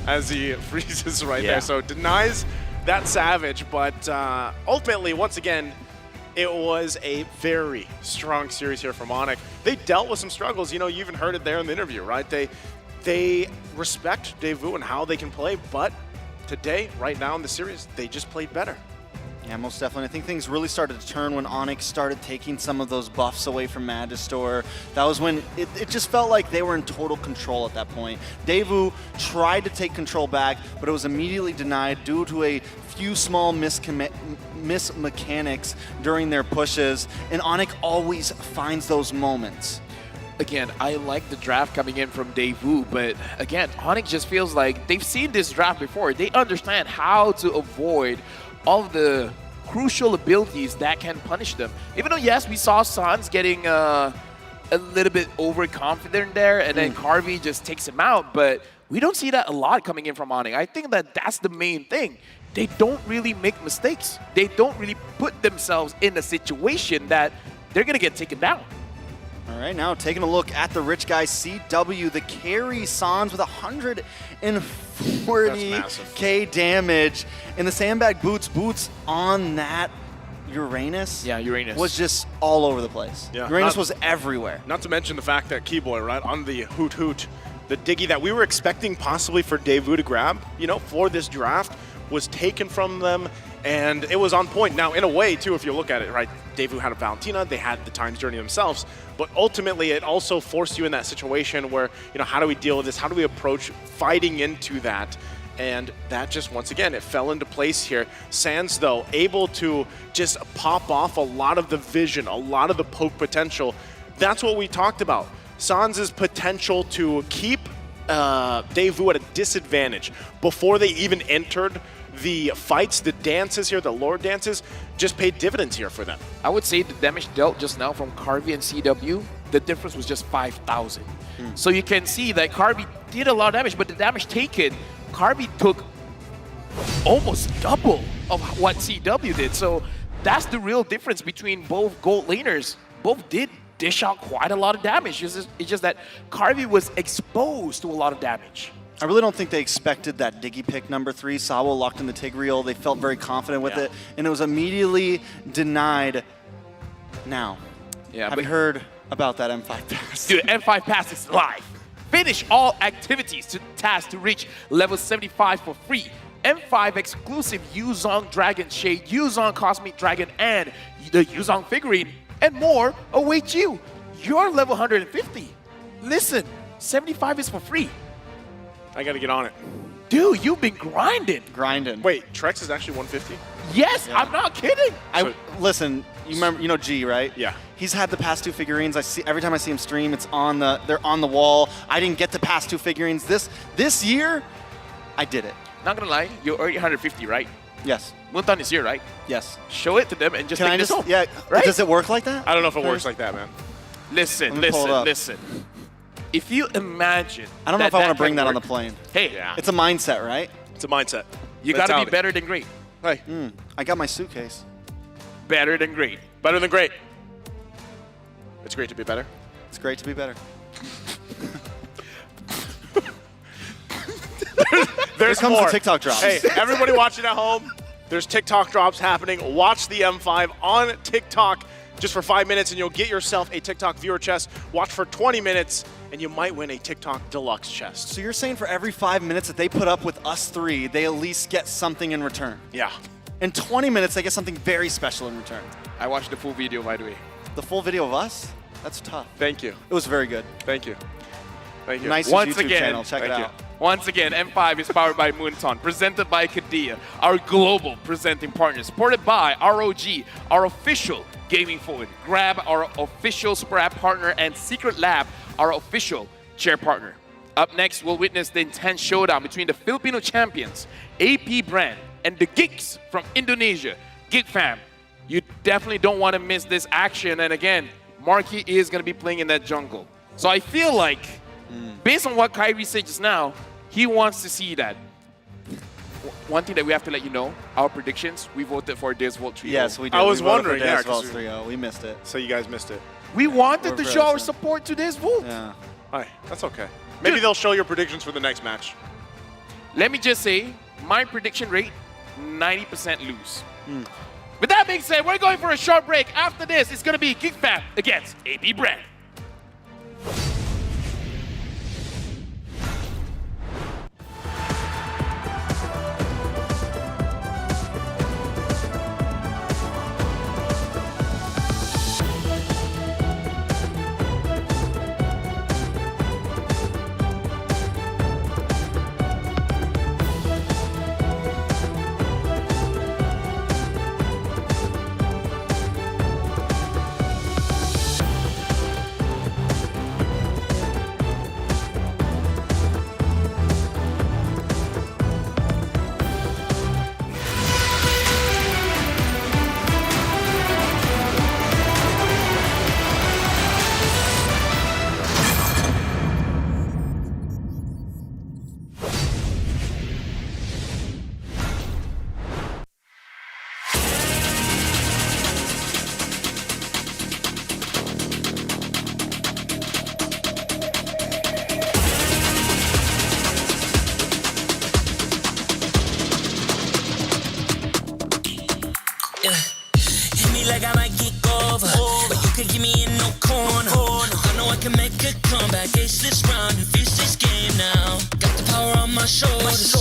as he freezes right there. So denies that Savage. But ultimately, once again, it was a very strong series here from Onyx. They dealt with some struggles. You know, you even heard it there in the interview, right? They respect Daewoo and how they can play, but today, right now in the series, they just played better. Yeah, most definitely. I think things really started to turn when Onyx started taking some of those buffs away from Magistor. That was when it just felt like they were in total control at that point. Daewoo tried to take control back, but it was immediately denied due to a few small mechanics during their pushes, and Onyx always finds those moments. Again, I like the draft coming in from Daewoo, but again, Onyx just feels like they've seen this draft before. They understand how to avoid all of the crucial abilities that can punish them. Even though, yes, we saw Sans getting a little bit overconfident there, and then Carvey just takes him out, but we don't see that a lot coming in from Onyx. I think that that's the main thing. They don't really make mistakes. They don't really put themselves in a situation that they're going to get taken down. All right, now taking a look at the rich guy CW, the carry Sans with 140k damage. And the sandbag boots on that Uranus. Yeah, Uranus was just all over the place. Yeah, Uranus was everywhere. Not to mention the fact that Keyboy, right, on the Hoot Hoot, the Diggy that we were expecting possibly for Daewoo to grab, you know, for this draft, was taken from them, and it was on point. Now, in a way, too, if you look at it, right, Daewoo had a Valentina, they had the Times Journey themselves, but ultimately it also forced you in that situation where, you know, how do we deal with this? How do we approach fighting into that? And that just, once again, it fell into place here. Sans, though, able to just pop off a lot of the vision, a lot of the poke potential. That's what we talked about. Sans' potential to keep Daewoo at a disadvantage before they even entered the fights, the dances here, the lore dances, just paid dividends here for them. I would say the damage dealt just now from Carvey and CW, the difference was just 5,000. So you can see that Carvey did a lot of damage, but the damage taken, Carvey took almost double of what CW did. So that's the real difference between both gold laners. Both did dish out quite a lot of damage. It's just that Carvey was exposed to a lot of damage. I really don't think they expected that Diggy pick number 3. Sawo locked in the Tigreal. They felt very confident with it, and it was immediately denied. Now, have you heard about that M5 pass? Dude, M5 pass is live. Finish all activities to task to reach level 75 for free. M5 exclusive Yuzong Dragon Shade, Yuzong Cosmic Dragon, and the Yuzong figurine, and more await you. You're level 150. Listen, 75 is for free. I gotta get on it. Dude, you've been grinding. Wait, Trex is actually 150? Yes, I'm not kidding. Listen, you remember, you know G, right? Yeah. He's had the past 2 figurines. I see every time I see him stream, they're on the wall. I didn't get the past 2 figurines. This year, I did it. Not gonna lie, you're already 150, right? Yes. Muntan is here, right? Yes. Show it to them and just Can take I this just, home. yeah, right? does it work like that? I don't know if it works like that, man. Listen. If you imagine, I don't know if I want to bring that on the plane. Hey, it's a mindset, right? It's a mindset. You got to be better than great. Hey, I got my suitcase. Better than great. Better than great. It's great to be better. It's great to be better. There's Here comes more. the TikTok drops. Hey, everybody watching at home, there's TikTok drops happening. Watch the M5 on TikTok just for 5 minutes and you'll get yourself a TikTok viewer chest. Watch for 20 minutes and you might win a TikTok deluxe chest. So you're saying for every 5 minutes that they put up with us 3, they at least get something in return? Yeah. In 20 minutes, they get something very special in return. I watched the full video, by the way. The full video of us? That's tough. Thank you. It was very good. Thank you. Thank you. Nice Once YouTube again, channel. Check it out. Once again, M5 is powered by Moonton, presented by Kadia, our global presenting partner, supported by ROG, our official gaming phone, Grab, our official Super App partner, and Secret Lab, our official chair partner. Up next, we'll witness the intense showdown between the Filipino champions, AP Brand, and the Geeks from Indonesia, Geek Fam. You definitely don't want to miss this action. And again, Marky is going to be playing in that jungle. So I feel like, based on what Kyrie said just now, he wants to see that. One thing that we have to let you know, our predictions, we voted for Days Volt Trio. Yes, we did. I was we voted wondering, for yeah, Days Volt 'cause Trio. We missed it. So you guys missed it. We wanted to We're show our very support to Days Volt. Yeah. All right, that's okay. Maybe they'll show your predictions for the next match. Let me just say, my prediction rate, 90% lose. With that being said, we're going for a short break. After this, it's going to be Geek Fam against AP Brand. Hit me like I might get over, but you can give me in no corner. I know I can make a comeback, ace this round and finish this game now. Got the power on my shoulders,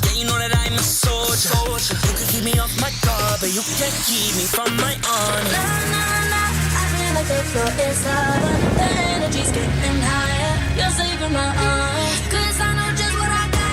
yeah, you know that I'm a soldier. You can keep me off my guard, but you can't keep me from my honor. Nah, nah, nah, I feel like the floor is lava, the energy's getting higher. You're saving my arms, 'cause I know just what I got.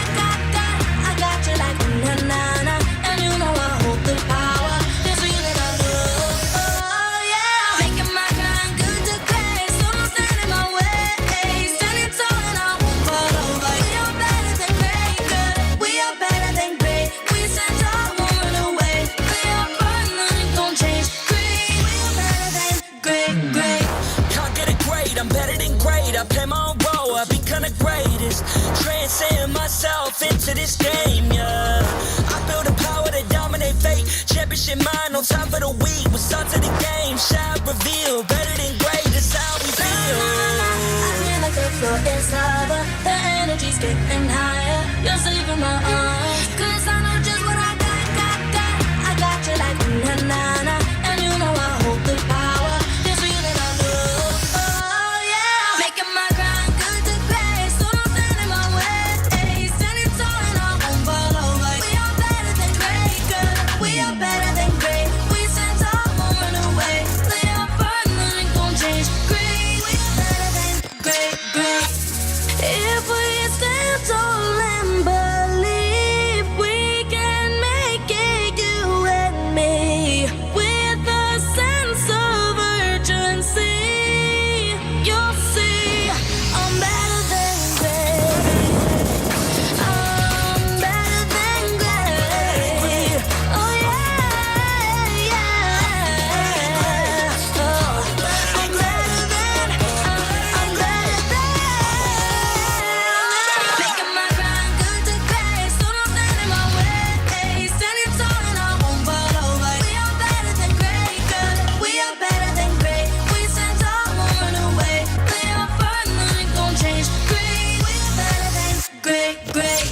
I got you like na-na-na, and you know I hold the power. This feeling I love, oh yeah. Making my kind good to grace, so don't stand in my way. Standing tall and I won't fall over. We are better than great, good. We are better than great. We stand tall, won't run away. We are burning, don't change. Great, we are better than great. Can't get it great, I'm better than great. I play my own role, I've been kinda great. shit mine on top of the week. What's up to the game? Shot reveal. Better than great, that's how we feel. I feel like the floor is lava. The energy's getting higher. You're saving my arms. Cause I know just what I got. I got you like na-na-na. And you know I hold the power. This feeling I know. Oh yeah. Making my grind good to great. So don't stand in my way. Standing tall and I won't fall over. We are better than great, girl. We are better than great. We stand tall, won't run away. Lay up firm, nothing gon' change. Great, we are better than great. If we stand tall and believe we can make it, you and me, with a sense of urgency, you'll see I'm better than great. I'm better than great. Oh yeah, yeah. Oh, I'm better than. Making my grind good to great, so don't stand in my way. Standing tall and I won't fall over. We are better than great, girl. We are better than great. We stand tall, won't run away. Lay up firm, nothing gon' change. Great, we are better than great.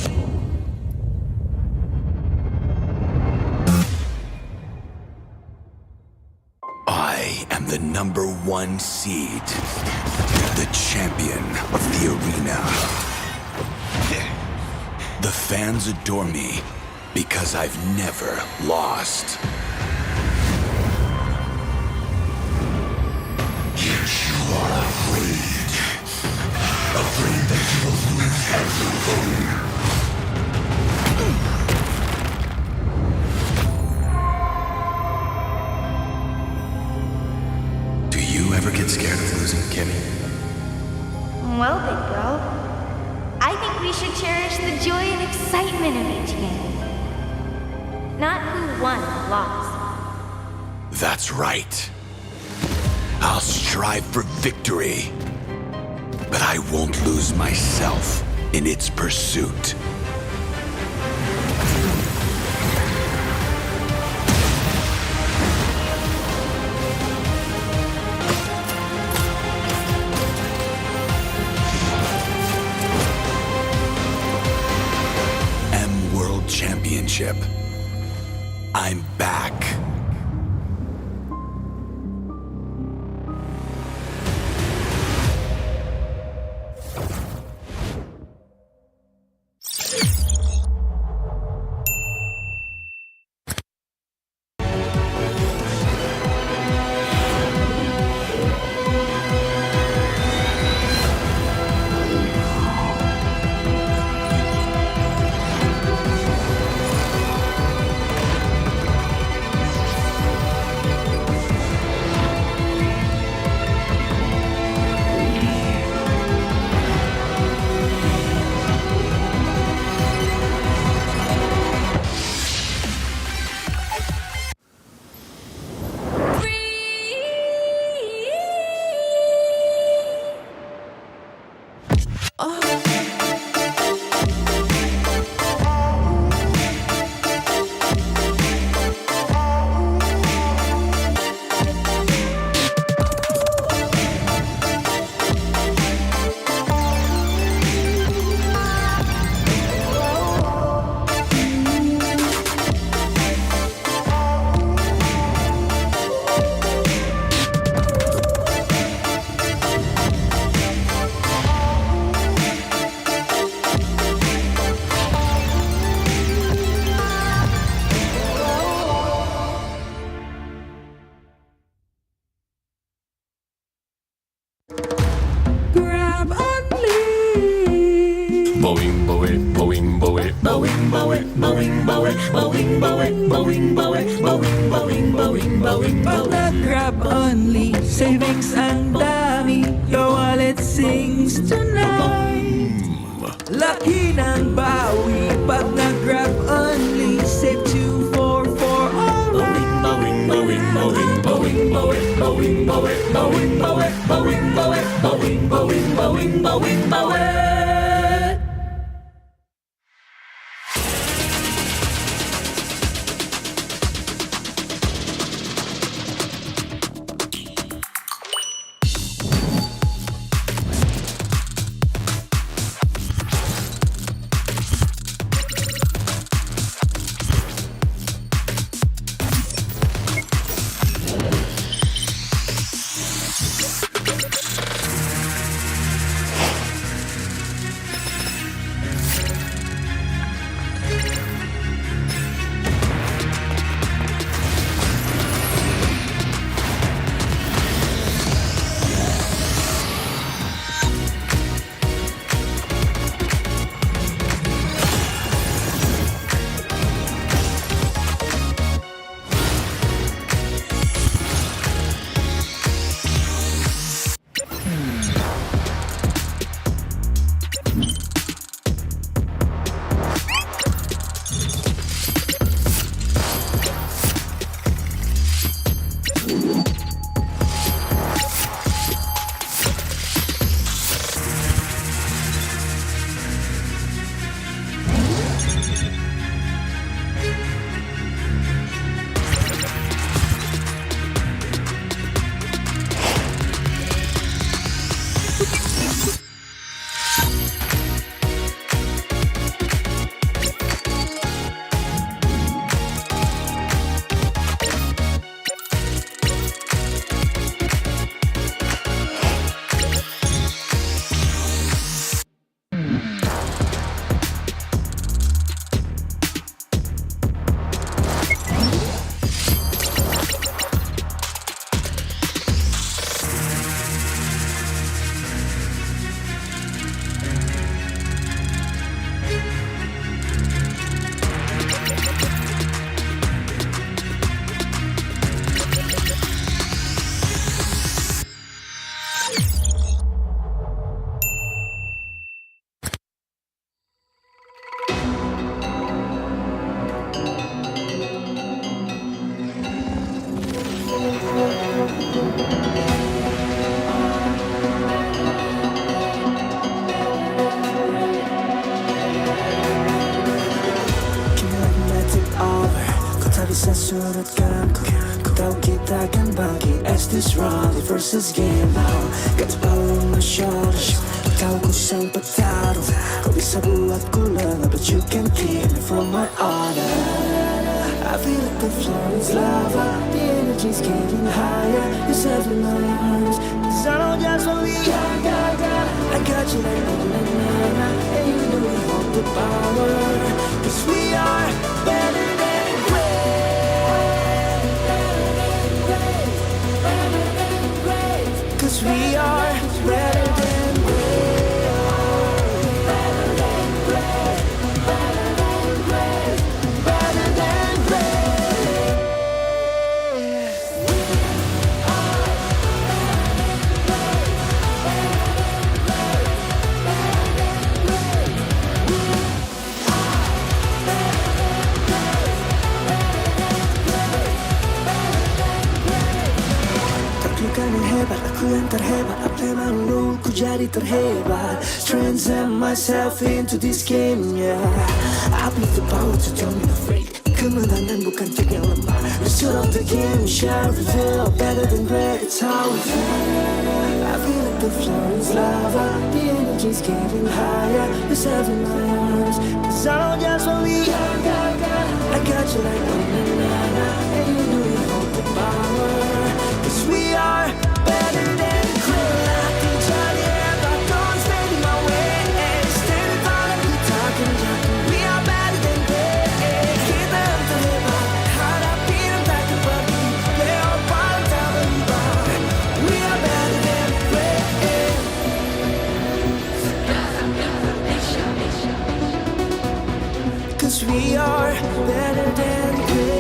I am the #1 seed, the champion of the arena. The fans adore me because I've never lost. Yet you are afraid that you will lose everything. Do you ever get scared of losing, Kimmy? Well, big bro, I think we should cherish the joy and excitement of each game. Not who won or lost. That's right. I'll strive for victory, but I won't lose myself in its pursuit. World Championship. I'm back. Grab only, savings ang dami. Your wallet sings tonight. Laki ng bawi pag nag-grab only. Save 2 4 for alright. Bawing, bawing, bawing, bawing, bawing, bawing, bawing, bawing, bawing, bawing, bawing, bawing, bawing, bawing, bawing, bawing. Bisa surutkan ku tahu kita akan bangkit as this round versus game now. Got the power on my shoulders. Tahu ku sang petarung. Kau bisa buatku lengah, but you can keep me from my honor. I feel like the floor is lava. The energy's getting higher. You set me in my arms. Cause I know just what we got. I got you like na-na-na-na. And you know we hold the power. Cause we are better than great. Cause we are better than hebat, aku yang terhebat. Apa yang lu ku jadi terhebat. Transcend myself into this game, yeah. I believe the power to turn me afraid. Kemenangan bukan trik yang lemah. The story of the game shall reveal. Better than great, it's how we feel. I feel like the floor is lava. The energy's getting higher. You set in my arms. Cause I know just what we got. I got you like na-na-na-na. And you know you hold the power. Cause we are better than great. I can tell you, but don't stand in my way. Stand in front of you, talking. We are better than great. Kita yang terhebat, hadapi dan takkan pergi. Leopard tak berubah. We are better than great. Cause we are better than great.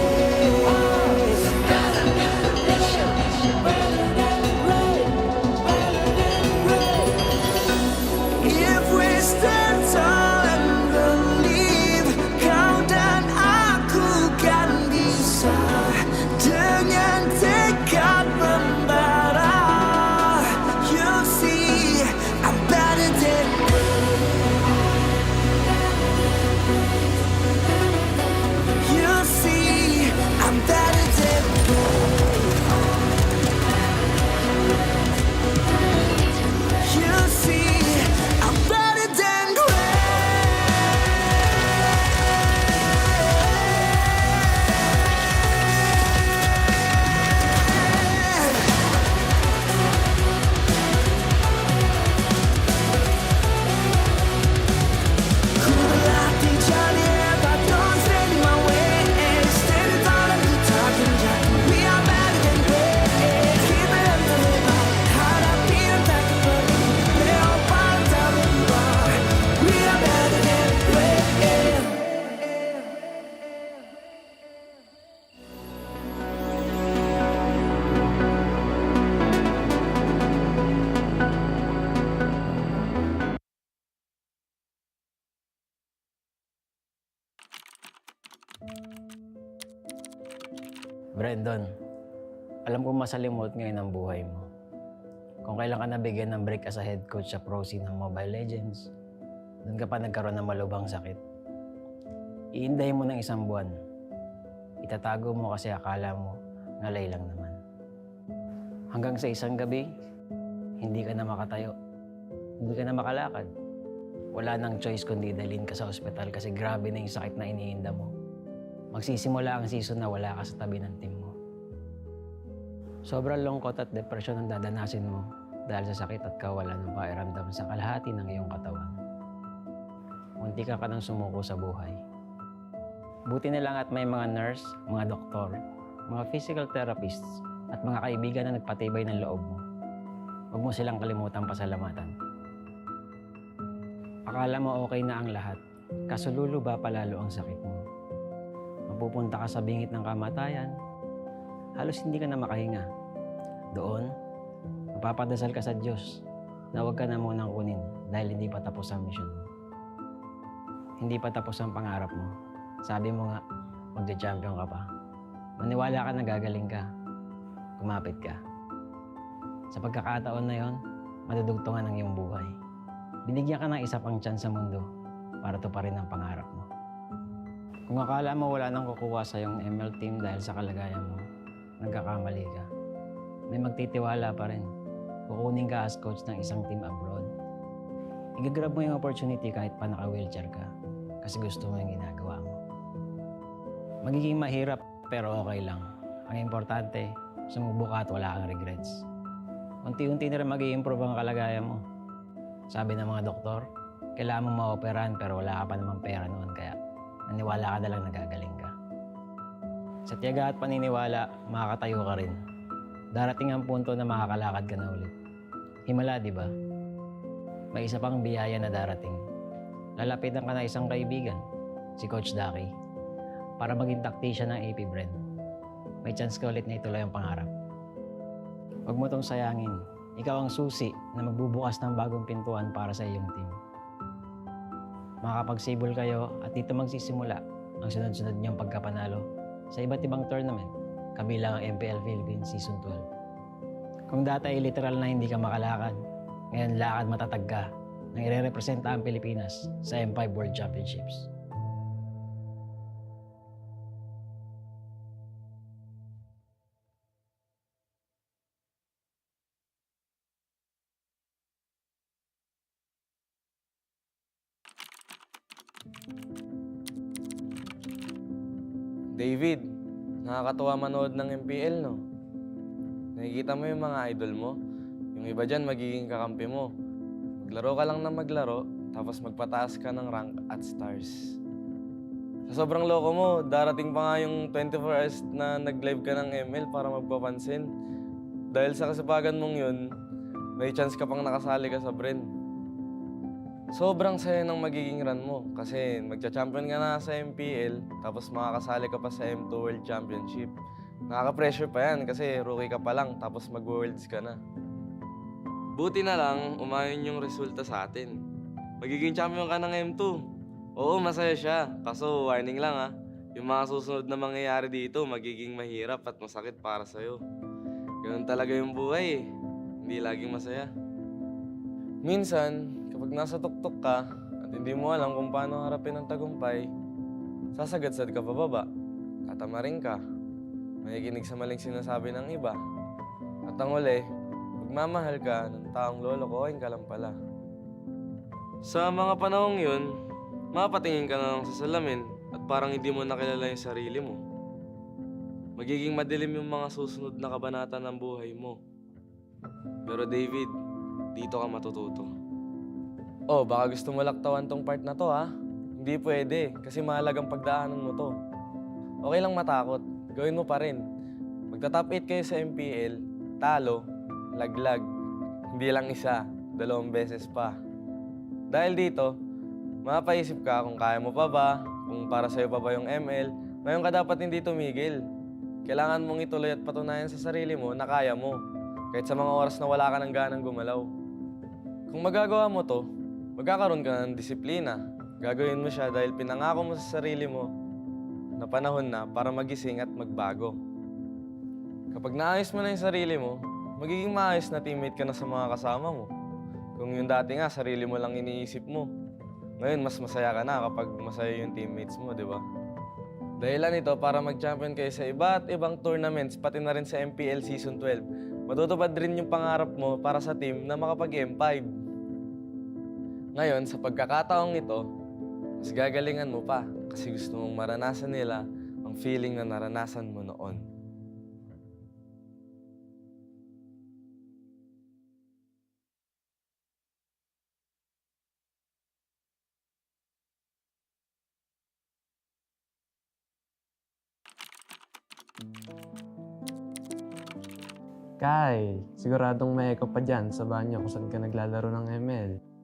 If we stand tall and believe, kau dan aku kan bisa dengan tekad membara. You see, I'm better than you see, I'm better than you see, I'm better than Brandon, alam ko masalimuot ngayon ang buhay mo. Kung kailan ka nabigyan ng break as a head coach sa pro scene ng Mobile Legends, doon ka pa nagkaroon ng malubhang sakit. Iindahin mo ng 1 buwan. Itatago mo kasi akala mo ngalay lang naman. Hanggang sa isang gabi, hindi ka na makatayo. Hindi ka na makalakad. Wala nang choice kundi dalhin ka sa ospital kasi grabe na yung sakit na iniinda mo. Magsisimula ang season na wala ka sa tabi ng team mo. Sobrang lungkot at depression ang dadanasin mo dahil sa sakit at kawalan ng pakiramdam sa kalahati ng iyong katawan. Munti ka nang sumuko sa buhay. Buti na lang at may mga nurse, mga doktor, mga physical therapists, at mga kaibigan na nagpatibay ng loob mo. Huwag mo silang kalimutang pasalamatan. Akala mo okay na ang lahat, kaso luluba palalo ang sakit mo. Mapupunta ka sa bingit ng kamatayan, halos hindi ka na makahinga. Doon, mapapadasal ka sa Diyos na huwag ka na munang kunin dahil hindi pa tapos ang mission mo. Hindi pa tapos ang pangarap mo. Sabi mo nga, magja-champion ka pa. Maniwala ka na gagaling ka. Kumapit ka. Sa pagkakataon na yon, madudugtungan ang iyong buhay. Binigyan ka ng isa pang chance sa mundo para tuparin ang pangarap mo. Kung akala mo wala nang kukuha sa yung ML team dahil sa kalagayan mo, nagkakamali ka. May magtitiwala pa rin. Kukunin ka as coach ng isang team abroad. Igagrab mo yung opportunity kahit pa naka-wheelchair ka kasi gusto mo yung ginagawa mo. Magiging mahirap pero okay lang. Ang importante, sumubo ka at wala kang regrets. Unti-unti na rin mag-i-improve ang kalagayan mo. Sabi ng mga doktor, kailangan mong ma-operahan pero wala ka pa namang pera noon kaya naniwala ka na lang nagagaling ka. Sa tiyaga at paniniwala, makakatayo ka rin. Darating ang punto na makakalakad ka na ulit. Himala, di ba? May isa pang biyaya na darating. Lalapitan ka na isang kaibigan, si Coach Daki, para maging tactician ng AP Bren. May chance ka ulit na ituloy ang pangarap. Huwag mo tong sayangin. Ikaw ang susi na magbubukas ng bagong pintuan para sa iyong team. Makakapagsibol kayo at dito magsisimula ang sunod-sunod niyong pagkapanalo sa iba't ibang tournament, kabilang ang MPL Philippines Season 12. Kung dati ay literal na hindi ka makalakad, ngayon lakad matatag ka na ire-representa ang Pilipinas sa M5 World Championships. David, nakakatuwa manood ng MPL, no? Nakikita mo yung mga idol mo. Yung iba dyan, magiging kakampi mo. Maglaro ka lang na maglaro, tapos magpataas ka ng rank at stars. Sa sobrang loko mo, darating pa nga yung 24 hours na nag-live ka ng ML para magpapansin. Dahil sa kasipagan mong yun, may chance ka pang nakasali ka sa Bren. Sobrang saya ng magiging run mo kasi magcha-champion ka na sa MPL tapos makakasali ka pa sa M2 World Championship. Nakaka-pressure pa yan kasi rookie ka pa lang tapos mag-worlds ka na. Buti na lang, umayon yung resulta sa atin. Magiging champion ka ng M2. Oo, masaya siya. Kaso warning lang ha, yung mga susunod na mangyayari dito magiging mahirap at masakit para sa'yo. Ganun talaga yung buhay eh. Hindi laging masaya. Minsan, kapag nasa tuktok ka at hindi mo alam kung paano harapin ang tagumpay, sasagadsad ka pababa, tatamarin ka, makikinig sa maling sinasabi ng iba. At ang uli, magmamahal ka ng taong lolokohin ka lang pala. Sa mga panahong yun, mapatingin ka na lang sa salamin at parang hindi mo nakilala yung sarili mo. Magiging madilim yung mga susunod na kabanata ng buhay mo. Pero David, dito ka matututo. Oh, baka gusto mo laktawan tong part na to ha? Hindi pwede, kasi mahalagang pagdaanan mo to. Okay lang matakot, gawin mo pa rin. Magta-top 8 kayo sa MPL, talo, laglag. Hindi lang isa, 2 beses pa. Dahil dito, mapaisip ka kung kaya mo pa ba, kung para sa'yo pa ba yung ML, ngayon ka dapat hindi tumigil. Kailangan mong ituloy at patunayan sa sarili mo na kaya mo, kahit sa mga oras na wala ka ng ganang gumalaw. Kung magagawa mo to, magkakaroon ka ng disiplina. Gagawin mo siya dahil pinangako mo sa sarili mo na panahon na para magising at magbago. Kapag naayos mo na yung sarili mo, magiging maayos na teammate ka na sa mga kasama mo. Kung yung dati nga, sarili mo lang iniisip mo. Ngayon, mas masaya ka na kapag masaya yung teammates mo, di ba? Dahilan ito para mag-champion kayo sa iba't ibang tournaments, pati na rin sa MPL Season 12. Matutupad rin yung pangarap mo para sa team na makapag-M5. Ngayon, sa pagkakataong ito, mas gagalingan mo pa kasi gusto mong maranasan nila ang feeling na naranasan mo noon. Kai, siguradong may echo pa dyan sa banyo kung saan ka naglalaro ng ML.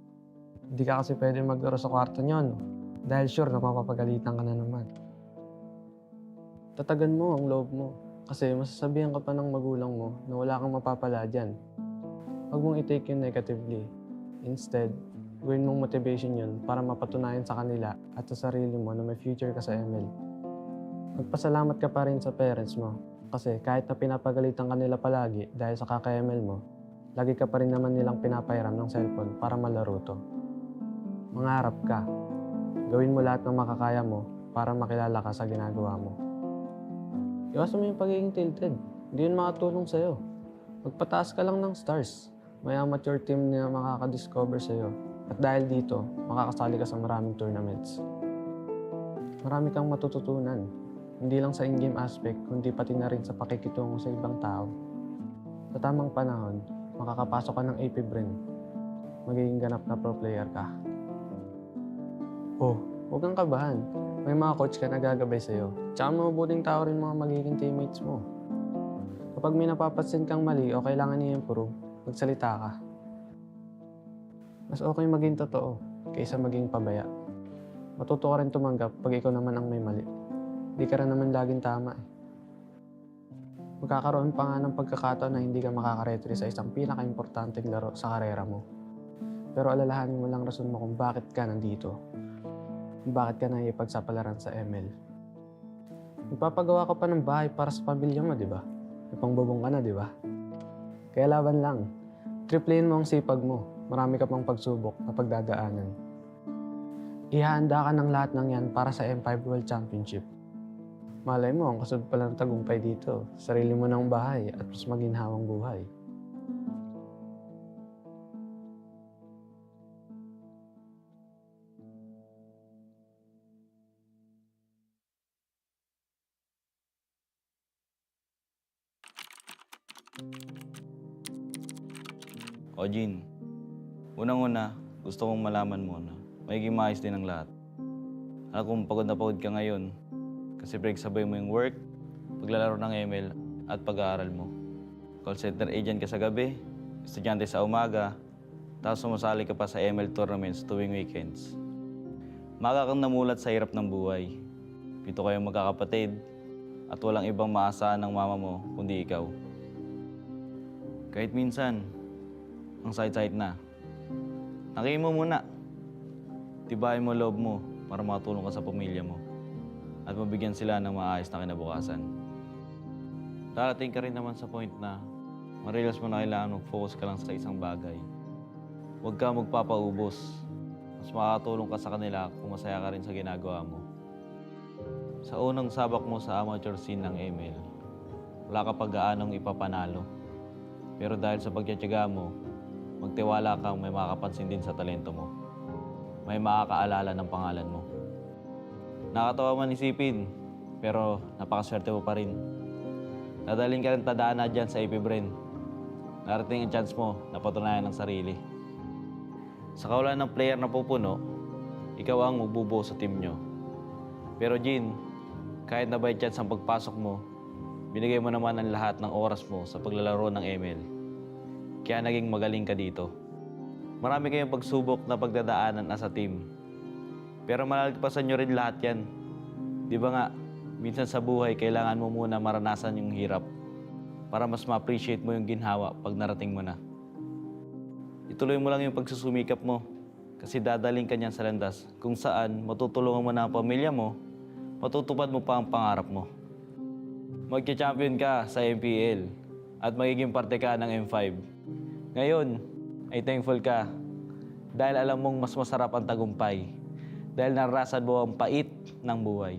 Hindi ka kasi pwede maglaro sa kwarto nyon dahil sure na mapapagalitan ka na naman. Tatagan mo ang loob mo kasi masasabihan ka pa ng magulang mo na wala kang mapapala dyan. Huwag mong i-take yun negatively. Instead, gawin mong motivation yun para mapatunayan sa kanila at sa sarili mo na may future ka sa ML. Magpasalamat ka pa rin sa parents mo kasi kahit na pinapagalitan ka nila palagi dahil sa kaka-ML mo, lagi ka pa rin naman nilang pinapahiram ng cellphone para malaro to. Mangarap ka. Gawin mo lahat ng makakaya mo para makilala ka sa ginagawa mo. Iwasan mo yung pagiging tilted. Hindi yun makatulong sa'yo. Magpataas ka lang ng stars. May amateur team na makakadiscover sa'yo. At dahil dito, makakasali ka sa maraming tournaments. Marami kang matututunan. Hindi lang sa in-game aspect, kundi pati na rin sa pakikitungo sa ibang tao. Sa tamang panahon, makakapasok ka ng AP Bren. Magiging ganap na pro player ka. Oh, huwag kang kabahan. May mga coach ka na gagabay sa'yo. Tsaka mabubuting tao rin mga magiging teammates mo. Kapag may napapansin kang mali o kailangan i-improve, magsalita ka. Mas okay maging totoo kaysa maging pabaya. Matuto ka rin tumanggap pag ikaw naman ang may mali. Hindi ka rin naman laging tama eh. Magkakaroon pa nga ng pagkakataon na hindi ka makakaretry sa isang pinaka-importanteng laro sa karera mo. Pero alalahanin mo lang rason mo kung bakit ka nandito. Kung bakit ka naipagsapalaran sa ML. Magpapagawa ka pa ng bahay para sa pamilya mo, di ba? May pangbubong ka na, di ba? Kaya laban lang. Triplein mo ang sipag mo. Marami ka pang pagsubok na pagdadaanan. Ihahanda ka ng lahat ng yan para sa M5 World Championship. Malay mo, ang kasunod pala ng tagumpay dito. Sarili mo ng bahay at mas maginhawang buhay. O Jin, unang-una, gusto kong malaman mo na magiging maayos din ang lahat. Alam kong pagod na pagod ka ngayon kasi pinagsabay mo yung work, paglalaro ng ML at pag-aaral mo. Call center agent ka sa gabi, estudyante sa umaga, tapos sumasali ka pa sa ML tournaments tuwing weekends. Maga kang namulat sa hirap ng buhay. 7 kayong magkakapatid at walang ibang maasahan ng mama mo kundi ikaw. Kahit minsan, ang sakit-sakit na. Nakihin mo muna. Tibayin mo loob mo para makatulong ka sa pamilya mo at mabigyan sila ng maayos na kinabukasan. Darating ka rin naman sa point na ma-realize mo na kailangan mag-focus ka lang sa isang bagay. Huwag ka magpapaubos. Mas makakatulong ka sa kanila kung masaya ka rin sa ginagawa mo. Sa unang sabak mo sa amateur scene ng ML, wala ka pag-aanong ipapanalo. Pero dahil sa pagtitiyaga mo, magtiwala kang may makakapansin din sa talento mo. May makakaalala ng pangalan mo. Nakakatawa man isipin, pero napakaswerte mo pa rin. Dadaling ka rin tadaan na dyan sa AP Bren. Narating ang chance mo na patunayan ng sarili. Sa kawalan ng player na pupuno, ikaw ang magbubuo sa team nyo. Pero Jin, kahit na by chance ang pagpasok mo, binigay mo naman ang lahat ng oras mo sa paglalaro ng ML. Kaya naging magaling ka dito. Marami kayong pagsubok na pagdadaanan as a team. Pero malalagpasan nyo rin lahat yan. Di ba nga, minsan sa buhay kailangan mo muna maranasan yung hirap para mas ma-appreciate mo yung ginhawa pag narating mo na. Ituloy mo lang yung pagsusumikap mo kasi dadaling ka niyan sa landas kung saan matutulungan mo na ang pamilya mo, matutupad mo pa ang pangarap mo. Magka-champion ka sa MPL at magiging parte ka ng M5. Ngayon, ay thankful ka dahil alam mong mas masarap ang tagumpay dahil naranasan mo ang pait ng buhay.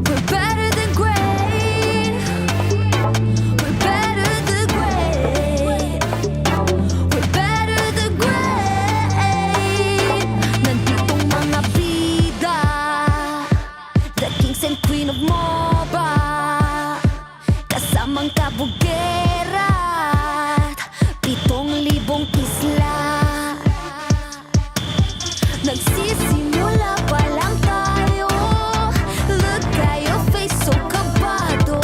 We're better than great. We're better than great. We're better than great. Nanditong mga bida, the kings and queen of MOBA, kasamang kabugera at 7,000 isla. Nagsisimula pa lang tayo. Look at your face, so kabado.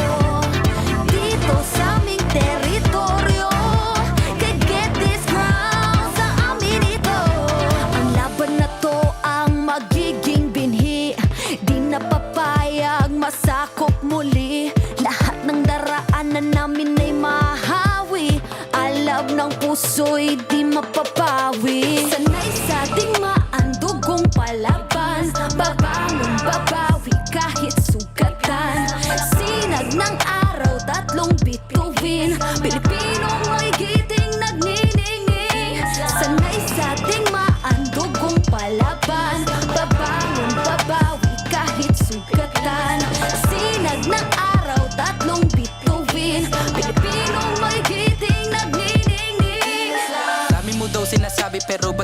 Dito sa aming teritoryo, can get this crown sa amin ito. Ang laban na to ang magiging binhi. Di na papayag masakop muli. Lahat ng daraanan namin ay mahawi. Alab ng puso'y di mapapawi. Sanay sa digmaan, dugong palaban. Babangon, babawi kahit sugatan. Sinag ng araw, 3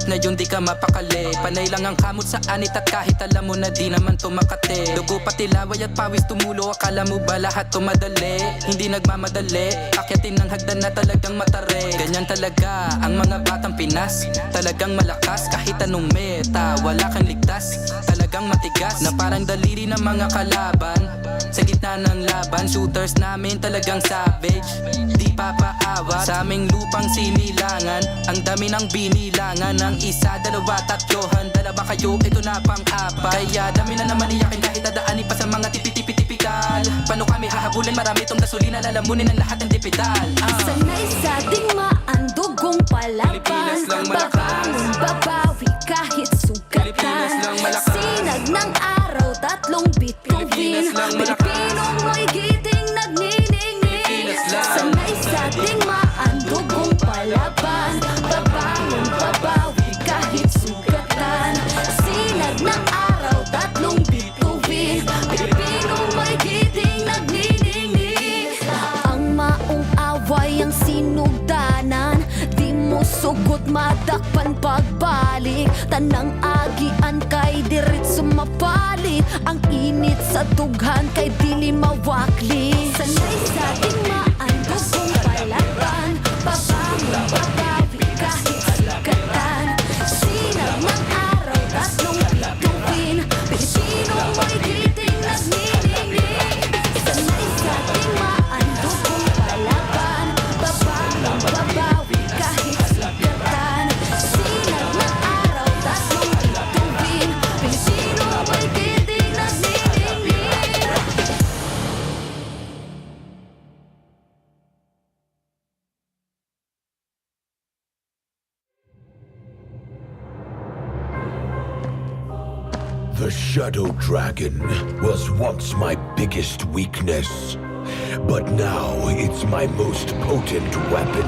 ngayon di ka mapakali. Panay lang ang kamot sa anit at kahit alam mo na di naman to makate. Dugo pati laway at pawis tumulo, akala mo ba lahat to madali? Hindi nagmamadali, akyatin ng hagdan na talagang matare. Ganyan talaga ang mga batang Pinas, talagang malakas kahit anong meta. Wala kang ligtas, talagang matigas na parang daliri ng mga kalaban. Sa gitna ng laban, shooters namin talagang savage. Di papaawat sa aming lupang sinilangan. Ang dami ng binilangan, ng isa, dalawa, tatlohan. Dalawa kayo, ito na pang-apat. Kaya dami na naman iyakin kahit dadaanin pa sa mga tipi-tipi-tipikal. Paano kami hahabulin? Marami tong gasolina, lalamunin ang lahat ng dipital. Sanay sa ating maandugong palaban. Babangon, babawi kahit sugatan. Sinag ng araw, tatlong bituin. Pilipinong mo'y giting nagniningning. Sanay sa ating maandugong palaban. Babangon, babawi kahit sugatan. Sinag ng araw, tatlong bituin. Pilipinong mo'y giting nagniningning. Ang maong away ang sinugdanan. Di mo sugot madakpan pagbalik. Tanang agian kay dirit sumapalit. Ang init sa dughan kay dili mawakli. Sanay sa ating maandugong palaban. Babangon, babawi kahit sugatan. Sinag ng araw, tatlong bituin. Pilipino mo'y giting nagniningning. Sanay sa ating maandugong palaban. Babangon, babawi kahit sugatan. Sinag ng araw, tatlong bituin. Pilipino mo'y giting nagniningning. The Shadow Dragon was once my biggest weakness, but now it's my most potent weapon.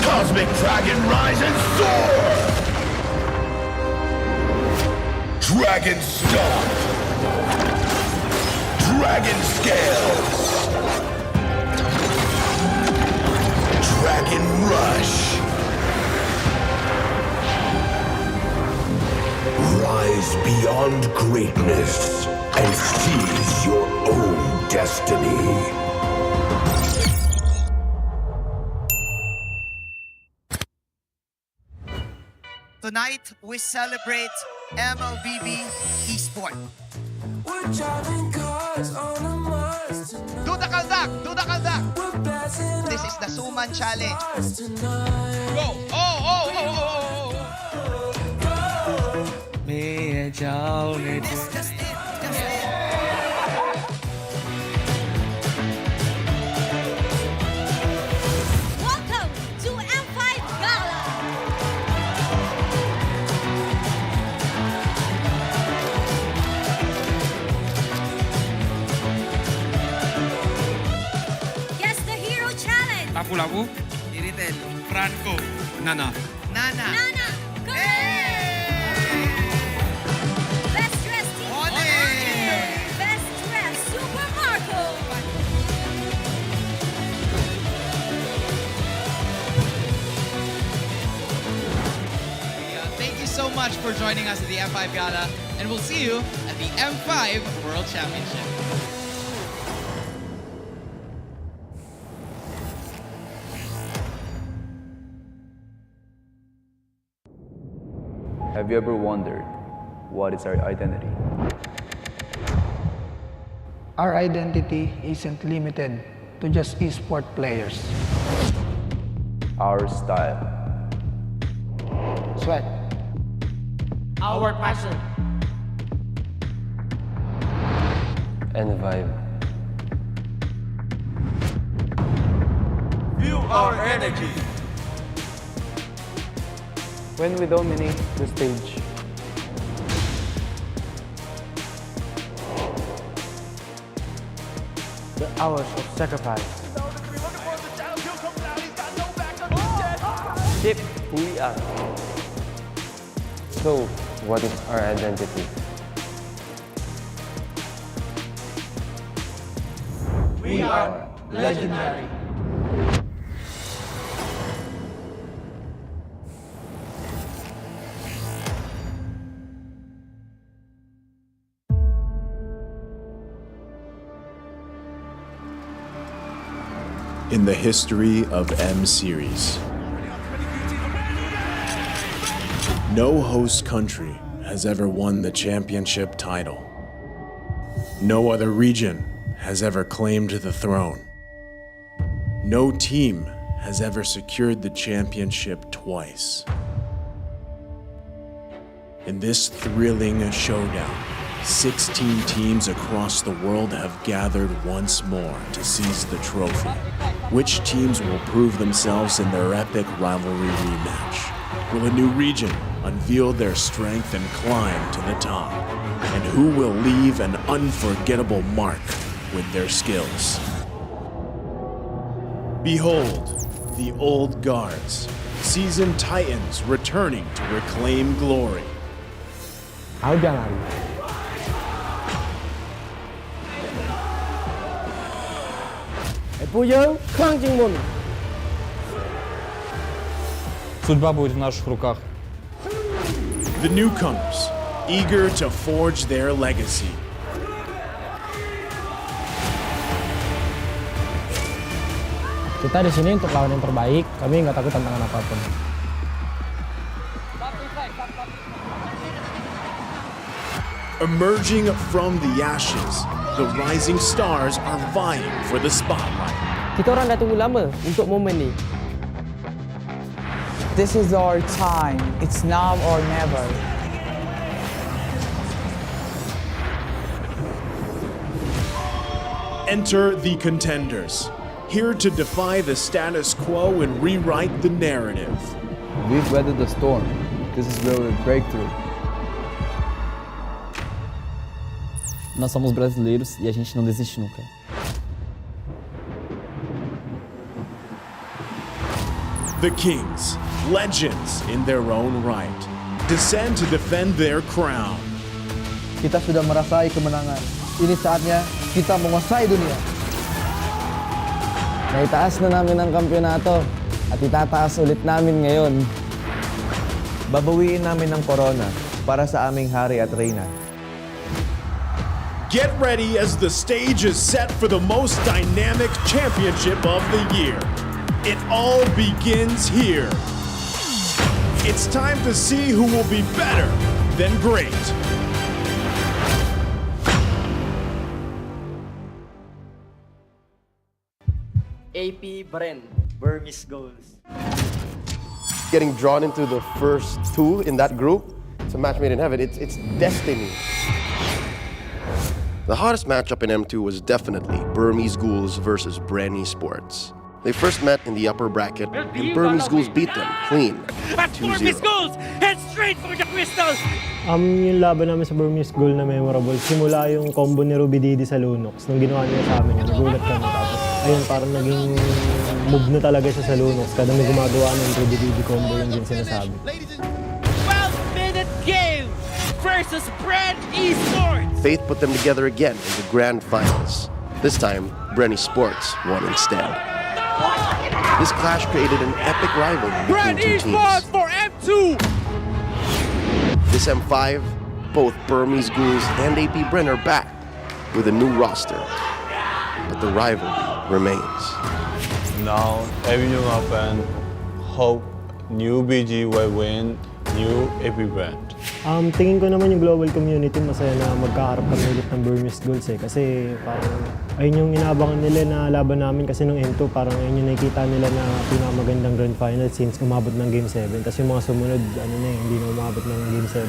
Cosmic Dragon, rise and soar! Dragon Stomp! Dragon Scales! Dragon Rush! Rise beyond greatness and seize your own destiny. Tonight, we celebrate MLBB Esport. Do the kaldak! Do the kaldak! This is the Suman Challenge. Go! Oh, oh, oh, oh, oh, oh. May Just it. Welcome to M5 Gala. Guess the Hero Challenge. Lapu-lapu, Iritel. Franco, Nana. Nana. Nana, Best Dressed Team. Best Dressed Super Marco. Thank you so much for joining us at the M5 Gala, and we'll see you at the M5 World Championship. Have you ever wondered what is our identity? Our identity isn't limited to just esport players. Our style. Sweat. Our passion. And vibe. Feel our energy. When we dominate the stage. The hours of sacrifice. shape who we are. So, what is our identity? We are legendary. In the history of M Series, no host country has ever won the championship title. No other region has ever claimed the throne. No team has ever secured the championship twice. In this thrilling showdown, 16 teams across the world have gathered once more to seize the trophy. Which teams will prove themselves in their epic rivalry rematch? Will a new region unveil their strength and climb to the top? And who will leave an unforgettable mark with their skills? Behold, the old guards, seasoned titans returning to reclaim glory. Судьба будет в наших руках. The newcomers, eager to forge their legacy. Kita di sini untuk lawan yang terbaik, kami nggak takut tantangan apapun. Emerging from the ashes, the rising stars are vying for the spotlight. Kita orang dah tunggu lama untuk momen ni. This is our time. It's now or never. Enter the contenders, here to defy the status quo and rewrite the narrative. We've weathered the storm. This is where we break through. Nós somos brasileiros e a gente não desiste nunca. The Kings, legends in their own right, descend to defend their crown. Kita sudah merasai kemenangan. Ini saatnya kita menguasai dunia. Naitaas na namin ang kampyonato at itataas ulit namin ngayon. Babawiin namin ang corona para sa aming hari at reyna. Get ready as the stage is set for the most dynamic championship of the year. It all begins here. It's time to see who will be better than great. AP Bren, Burmese goals. Getting drawn into the first two in that group, it's a match made in heaven. It's destiny. The hottest matchup in M2 was definitely Burmese Ghouls versus Branny Sports. They first met in the upper bracket, and Burmese Ghouls beat them clean, 2-0. Schools, head straight for the crystals! Yung laban namin sa Burmese Ghoul na memorable, simula yung combo ni Ruby Didi sa Lunox. Nung ginawa niya sa amin, nagulat kami. Tapos, ayun, parang naging move na talaga siya sa Lunox. Kada may gumagawa ng Ruby Didi combo, yung din sinasabi. 12-minute game versus Brand Esports! Faith put them together again in the grand finals. This time, Branny Sports won instead. This clash created an epic rivalry between two teams. For M2! This M5, both Burmese Ghouls and AP Bren are back with a new roster. But the rivalry remains. Now, everyone open, hope new BG will win new AP brand. Tingin ko naman yung global community masaya na magkaharap kami ulit ng Burmese Ghouls eh. Kasi parang ayun yung inaabangan nila na laban namin kasi nung M2 parang ayun yung nakikita nila na pinakamagandang grand final since umabot ng Game 7. Tapos yung mga sumunod, hindi na umabot ng Game 7.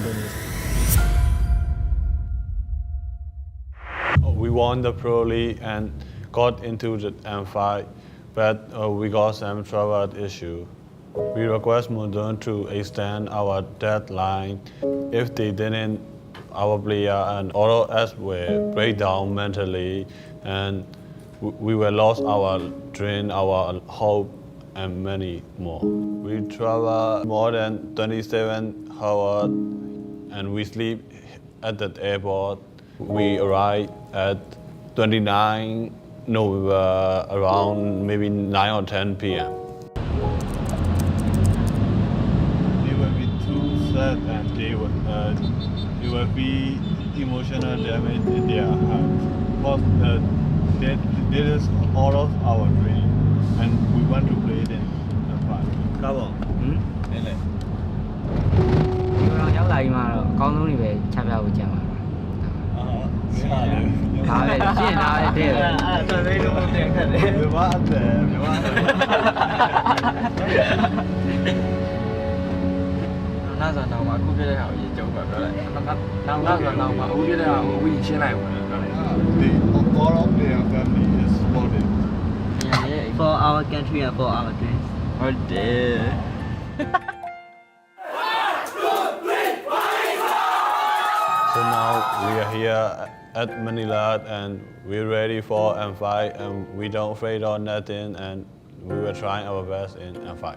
We won the Pro League and got into the M5, but we got some travel issue. We request Modern to extend our deadline. If they didn't, our player and all of us will break down mentally, and we will lose our dream, our hope, and many more. We travel more than 27 hours and we sleep at the airport. We arrive at 29 November around maybe 9 or 10 p.m. They will be too sad and they will be emotional damage in their heart. Because this is all of our dream and we want to play it in the park. Come on. Ini. Orang cháu lại mà con nó đi về cha vào buổi chiều mà. Nói về chuyện nói về tiền. Tôi thấy đúng không tiền thật đấy. Vì quá ăn để, vì quá ăn để. Nó giờ nào mà cũng biết hảo gì chỗ vậy đó lại. Nó giờ nào mà cũng biết hảo cũng gì thế này mà đó lại. All of their family is supported. For our country and for our dreams. Oh dear. So now we are here at Manila and we're ready for M5 and we don't afraid of nothing and we were trying our best in M5.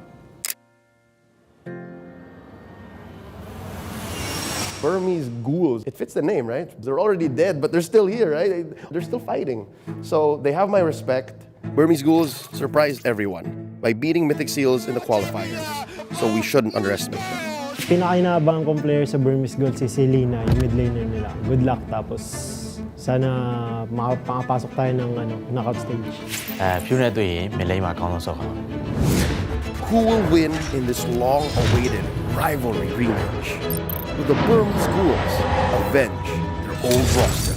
Burmese ghouls, it fits the name, right? They're already dead, but they're still here, right? They're still fighting. So they have my respect. Burmese ghouls surprised everyone by beating Mythic Seals in the qualifiers. So we shouldn't underestimate them. Pinaka-inaabangan kong player sa Burmese Gold si Selena, yung mid laner nila. Good luck, tapos sana makapasok tayo ng knockout stage. Who will win in this long-awaited rivalry rematch? Will the Burmese Ghouls avenge their old roster?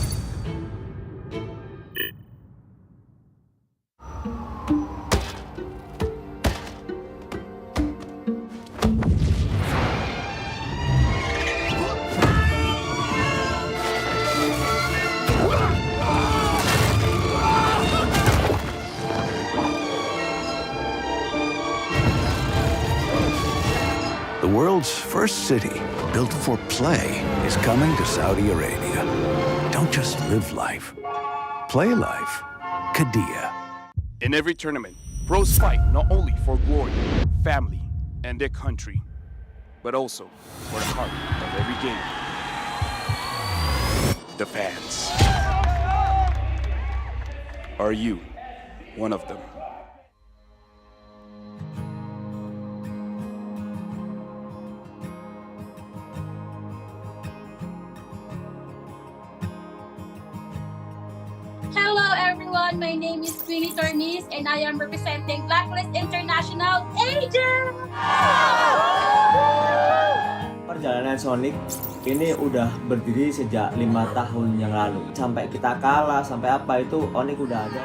The world's first city, built for play, is coming to Saudi Arabia. Don't just live life, play life. Qiddiya. In every tournament, pros fight not only for glory, family, and their country, but also for the heart of every game. The fans. Are you one of them? Hello everyone, my name is Queenie Tornis and I am representing Blacklist International Asia! Perjalanan Sonic ini udah berdiri sejak 5 tahun yang lalu. Sampai kita kalah, sampai apa itu Onyx udah ada.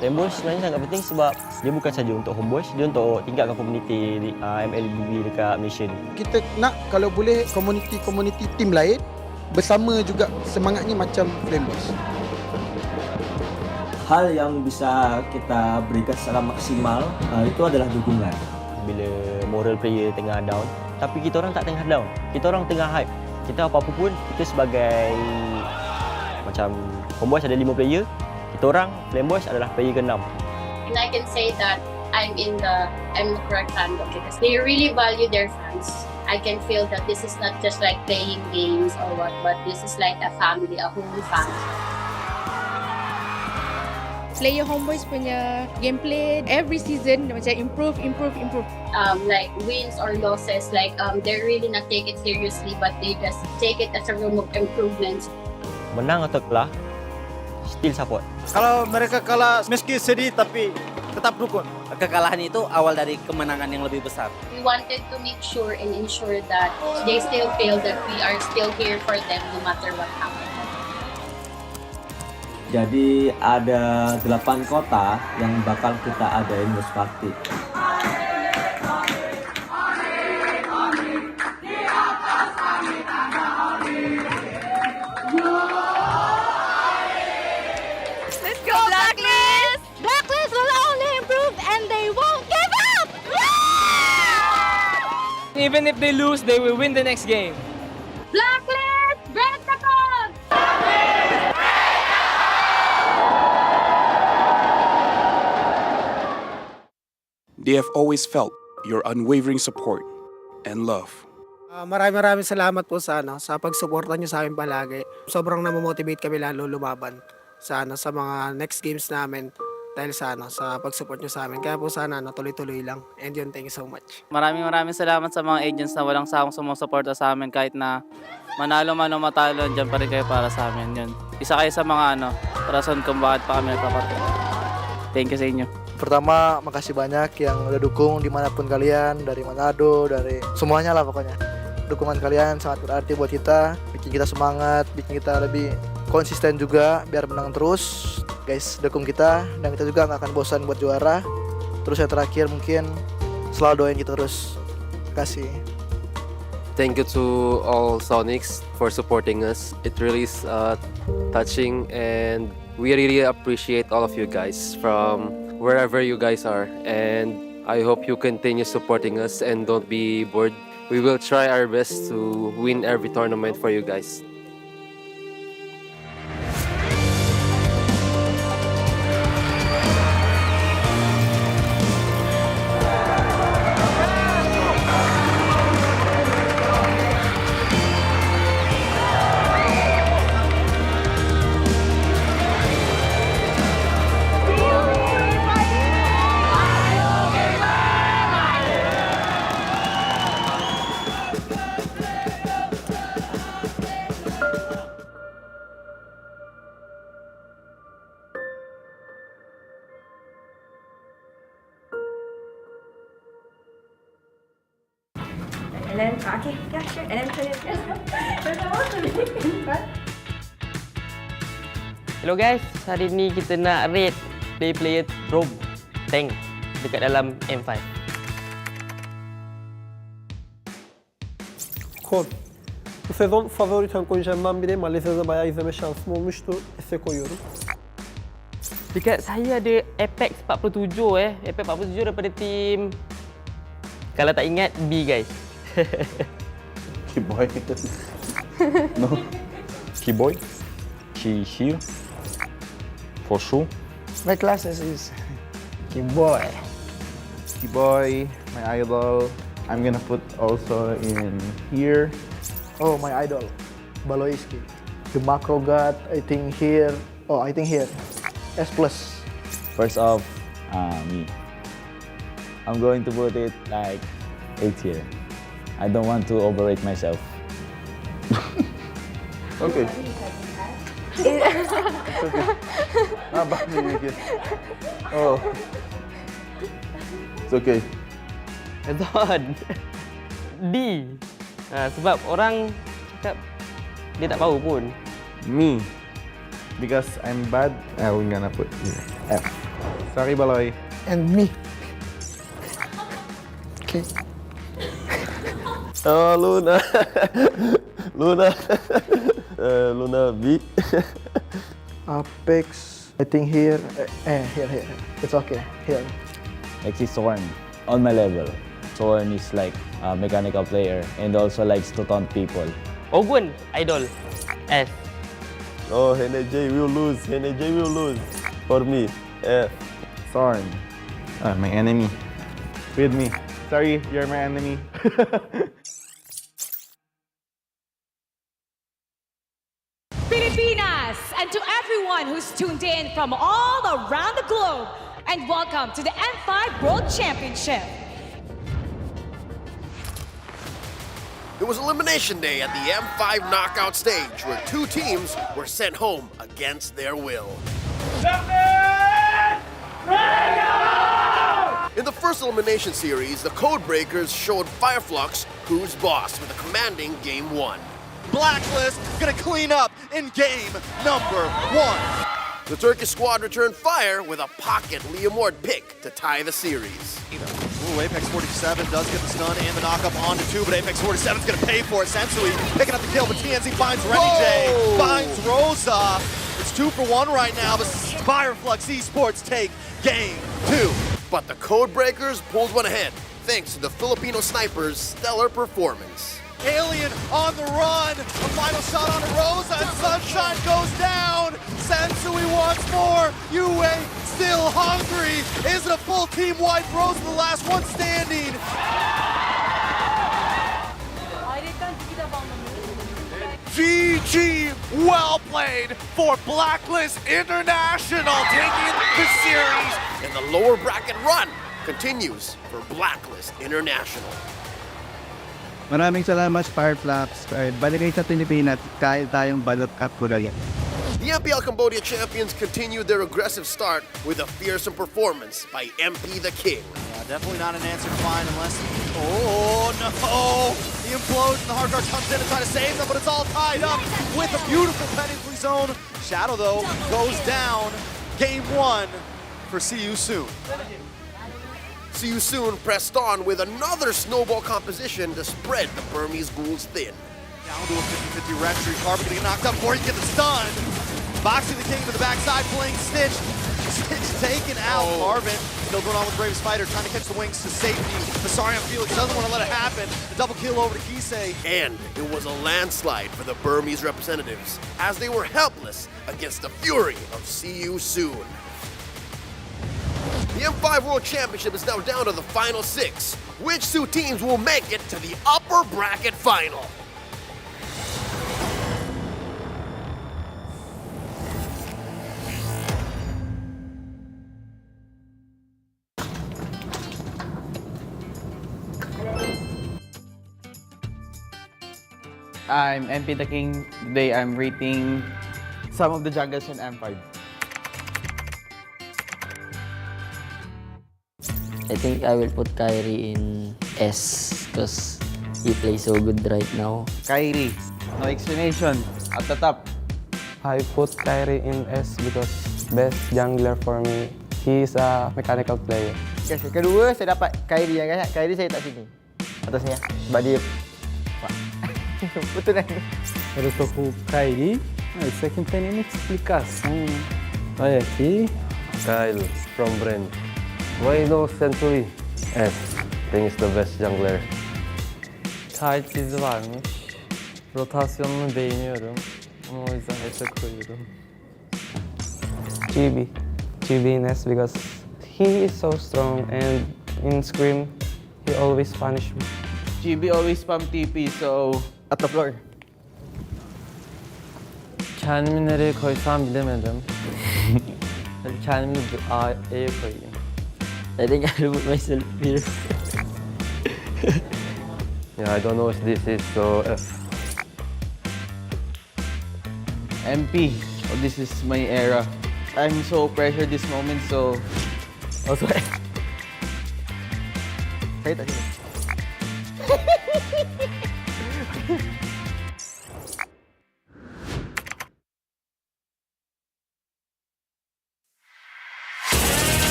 Rainbow sebenarnya sangat penting sebab dia bukan saja untuk homeboys, dia untuk tingkatkan komuniti MLBB dekat Malaysia ni. Kita nak kalau boleh komuniti tim lain bersama juga semangatnya macam Rainbows. Hal yang bisa kita berikan secara maksimal itu adalah dukungan. Bila moral player tengah down, tapi kita orang tak tengah down. Kita orang tengah hype. Kita apa-apa pun, kita sebagai macam homeboys ada 5 player, kita orang Flameboys adalah player ke-6. And I can say that I'm the correct fandom because they really value their fans. I can feel that this is not just like playing games or what, but this is like a family, a whole family. Player Homeboys punya gameplay every season macam improve. Like wins or losses, like they're really not take it seriously, but they just take it as a room of improvements. Menang atau kalah, still support. Kalau mereka kalah meski sedih tapi tetap dukung. Kekalahan itu awal dari kemenangan yang lebih besar. We wanted to make sure and ensure that they still feel that we are still here for them no matter what happens. Jadi ada 8 kota yang bakal kita adain Host Party. Let's go Blacklist! Blacklist will only improve and they won't give up! Even if they lose, they will win the next game. Blacklist, break the code! they have always felt your unwavering support and love. Maraming salamat po sa pagsuporta niyo sa amin palagi. Sobrang namomotivate kami lalo lumaban sa mga next games namin dahil sa pagsupport niyo sa amin. Kaya po sana tuloy-tuloy lang. And yun, thank you so much. Maraming salamat sa mga agents na walang sawang sumusuporta sa amin kahit na manalo man o matalo, dyan pa rin kayo para sa amin. Yun. Isa kayo sa mga rason kung bakit pa kami nagpaparte. Thank you sa inyo. Pertama, makasih banyak yang udah dukung dimanapun kalian, dari Manado, dari semuanya lah pokoknya. Dukungan kalian sangat berarti buat kita, bikin kita semangat, bikin kita lebih konsisten juga biar menang terus. Guys, dukung kita dan kita juga nggak akan bosan buat juara. Terus yang terakhir mungkin selalu doain kita terus. Terima kasih. Thank you to all Sonics for supporting us. It really is touching, and we really appreciate all of you guys from wherever you guys are. And I hope you continue supporting us and don't be bored. We will try our best to win every tournament for you guys. And then, okay, yeah, sure. And then turn it. Hello guys, hari ni kita nak rate player drop tank dekat dalam M5. Kon. Bu sezon favori tank oyuncularımdan biri. Malezya'da bayağı izleme şansım olmuştu. S'e koyuyorum. Dekat saya ada Apex 47 Apex 47 daripada tim, kalau tak ingat, B guys. Keyboy. No. Keyboy. Key here. For sure. My classes is Keyboy. Keyboy, my idol. I'm gonna put also in here. Oh, my idol, Baloiski. The macro god, I think here. Oh, I think here. S+. First off, me. I'm going to put it like 8 here. I don't want to overrate myself. Okay. It's okay. Oh. It's okay. Don. D. Sebab orang cakap dia tak tahu pun. Me. Because I'm bad, I'm gonna put F. Sorry, Baloy. And me. Okay. Oh, Luna. Luna. Luna B. Apex, I think here. Here. It's okay. Here. Next is Sorn. On my level. Sorn is like a mechanical player and also likes to taunt people. Ogun, idol. S. Oh, NJ will lose. NJ will lose. For me, F. Sorn. My enemy. With me. Sorry, you're my enemy. Filipinas, and to everyone who's tuned in from all around the globe, and welcome to the M5 World Championship. It was Elimination Day at the M5 knockout stage where two teams were sent home against their will. In the first elimination series, the Codebreakers showed Fireflux who's boss with a commanding Game 1. Blacklist gonna clean up in game number 1. The Turkish squad returned fire with a pocket Leomord pick to tie the series. Ooh, Apex 47 does get the stun and the knockup onto 2, but Apex 47's gonna pay for it. Sensui picking up the kill, but TNZ finds Remy J, finds Rosa. It's 2 for 1 right now, but Fireflux Esports take game 2. But the Codebreakers pulled one ahead, thanks to the Filipino snipers' stellar performance. Alien on the run, a final shot on Rosa, and Sunshine goes down. Sensui once more, you wait. still hungry. Is it a full team white? Rose the last one standing. GG, well played for Blacklist International, taking the series. And the lower bracket run continues for Blacklist International. Maraming salamat Fireflaps. Balik kayo sa Pilipinas kahit tayong balot at Korea. The MPL Cambodia champions continued their aggressive start with a fearsome performance by MP the King. Definitely not an answered find unless... Oh, no! The implosion, the hard guard comes in to try to save them, but it's all tied up with a beautiful penalty zone. Shadow, though, goes down. Game 1 for See You Soon. See You Soon pressed on with another snowball composition to spread the Burmese ghouls thin. Down to a 50-50 retry. Carver gonna get knocked up before he gets the stun. Boxing the King to the backside, playing Stitch. Stitch taken out. Marvin still going on with Braves Fighter, trying to catch the wings to safety. Masarian Felix doesn't want to let it happen. A double kill over to Kisei. And it was a landslide for the Burmese representatives as they were helpless against the fury of See You Soon. The M5 World Championship is now down to the final 6. Which two teams will make it to the upper bracket final? I'm MP the King. Today I'm rating some of the junglers in M5. I think I will put Kyrie in S because he plays so good right now. Kyrie, no explanation, at the top. I put Kyrie in S because best jungler for me. He is a mechanical player. Okay, kedua saya dapat Kyrie yang kan. Kyrie saya tak sini. Atasnya. Sebab dia betul kan? Eu estou com o Kairi. Isso aqui não tem nem explicação. Olha aqui. Kyle from Brand. Why no Century? S. Think is the best jungler. Kyle çizi varmış. Rotasyonunu beğeniyorum. Ama o yüzden S'e koyuyorum. GB. GB in S because he is so strong and in Scream he always punish me. GB always spam TP, so at the floor. Kendimi nereye koysam bilemedim. Hadi kendimi A'ya koyayım. I think I will put myself here. Yeah, I don't know what this is, so F. MP. Oh, this is my era. I'm so pressured this moment, so also F. Saya tak sini.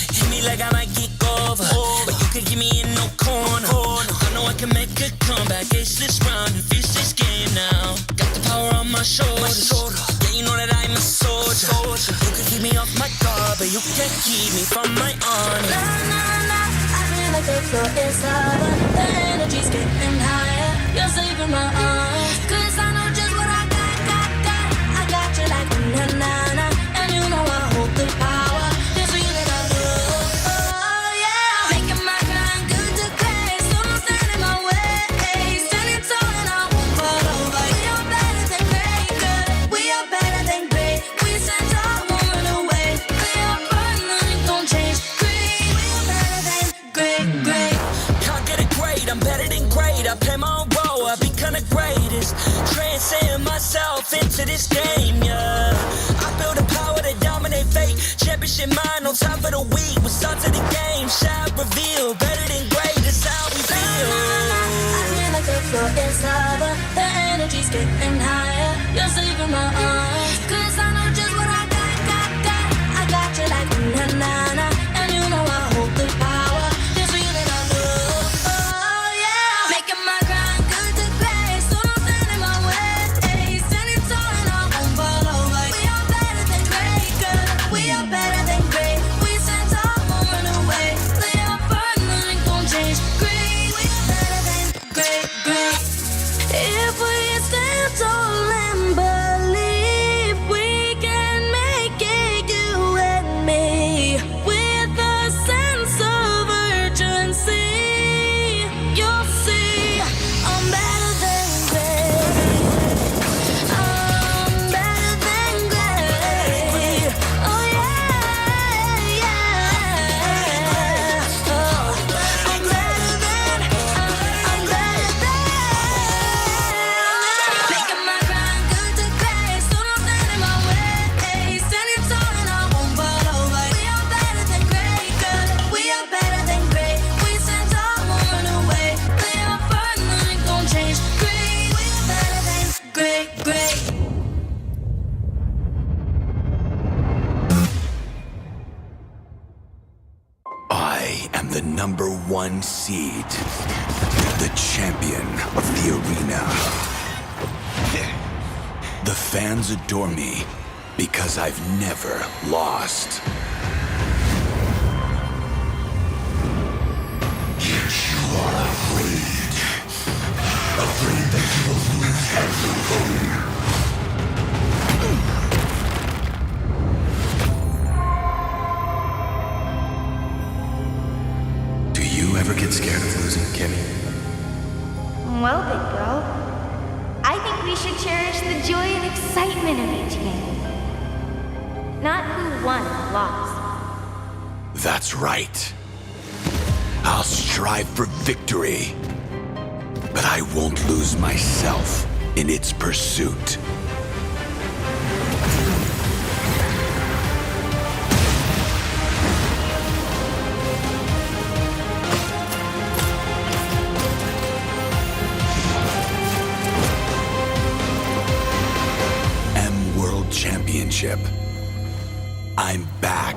Hit me like I might get over, but you can give me in no corner. I know I can make a comeback, ace this round and finish this game now. Got the power on my shoulders, yeah, you know that I'm a soldier. You can keep me off my guard, but you can't keep me from my honor. Nah, nah, nah, I feel like the floor is lava. The energy's getting higher, you're saving my arms. Cause I know just what I got. I got you like na-na-na, and you know I hold the power. I'm better than great, I play my own role, I become the greatest. Transcend myself into this game, yeah. I build a power to dominate fate. Championship mind on top of the week. We start to the game, shot reveal. Better than great, that's how we feel. I feel like the floor is lava. The energy's getting higher. You're saving my arms. Cause I know just what I got. I got you like na-na-na. And you know I hold the power. This feeling I love. Oh yeah. Making my grind good to great. So don't stand in my way. Standing tall and I won't fall over. We are better than great, girl. We are better than great. number 1 seed, the champion of the arena. The fans adore me because I've never lost. Yet you are afraid. Afraid that you will lose everything. Do you ever get scared of losing, Kimmy? Well, big bro, I think we should cherish the joy and excitement of each game. Not who won or lost. That's right. I'll strive for victory, but I won't lose myself in its pursuit. World Championship. I'm back.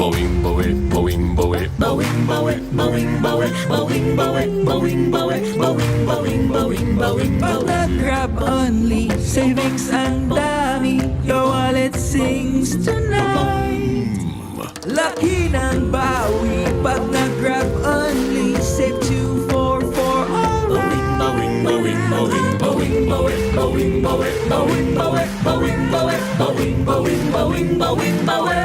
Boing, boing, boing, boing, boing, boing, boing, boing, boing, boing, boing, boing, boing, boing, boing, boing. Pag nag-grab only, savings ang dami, your wallet sings tonight. Laki ng bawi, pag nag-grab only, save 244 alright. Bowing, bowing, bowing, bowing, bowing, bowing, bowing, bowing, bowing, bowing, bowing, bowing, bowing, bowing, bowing, bowing.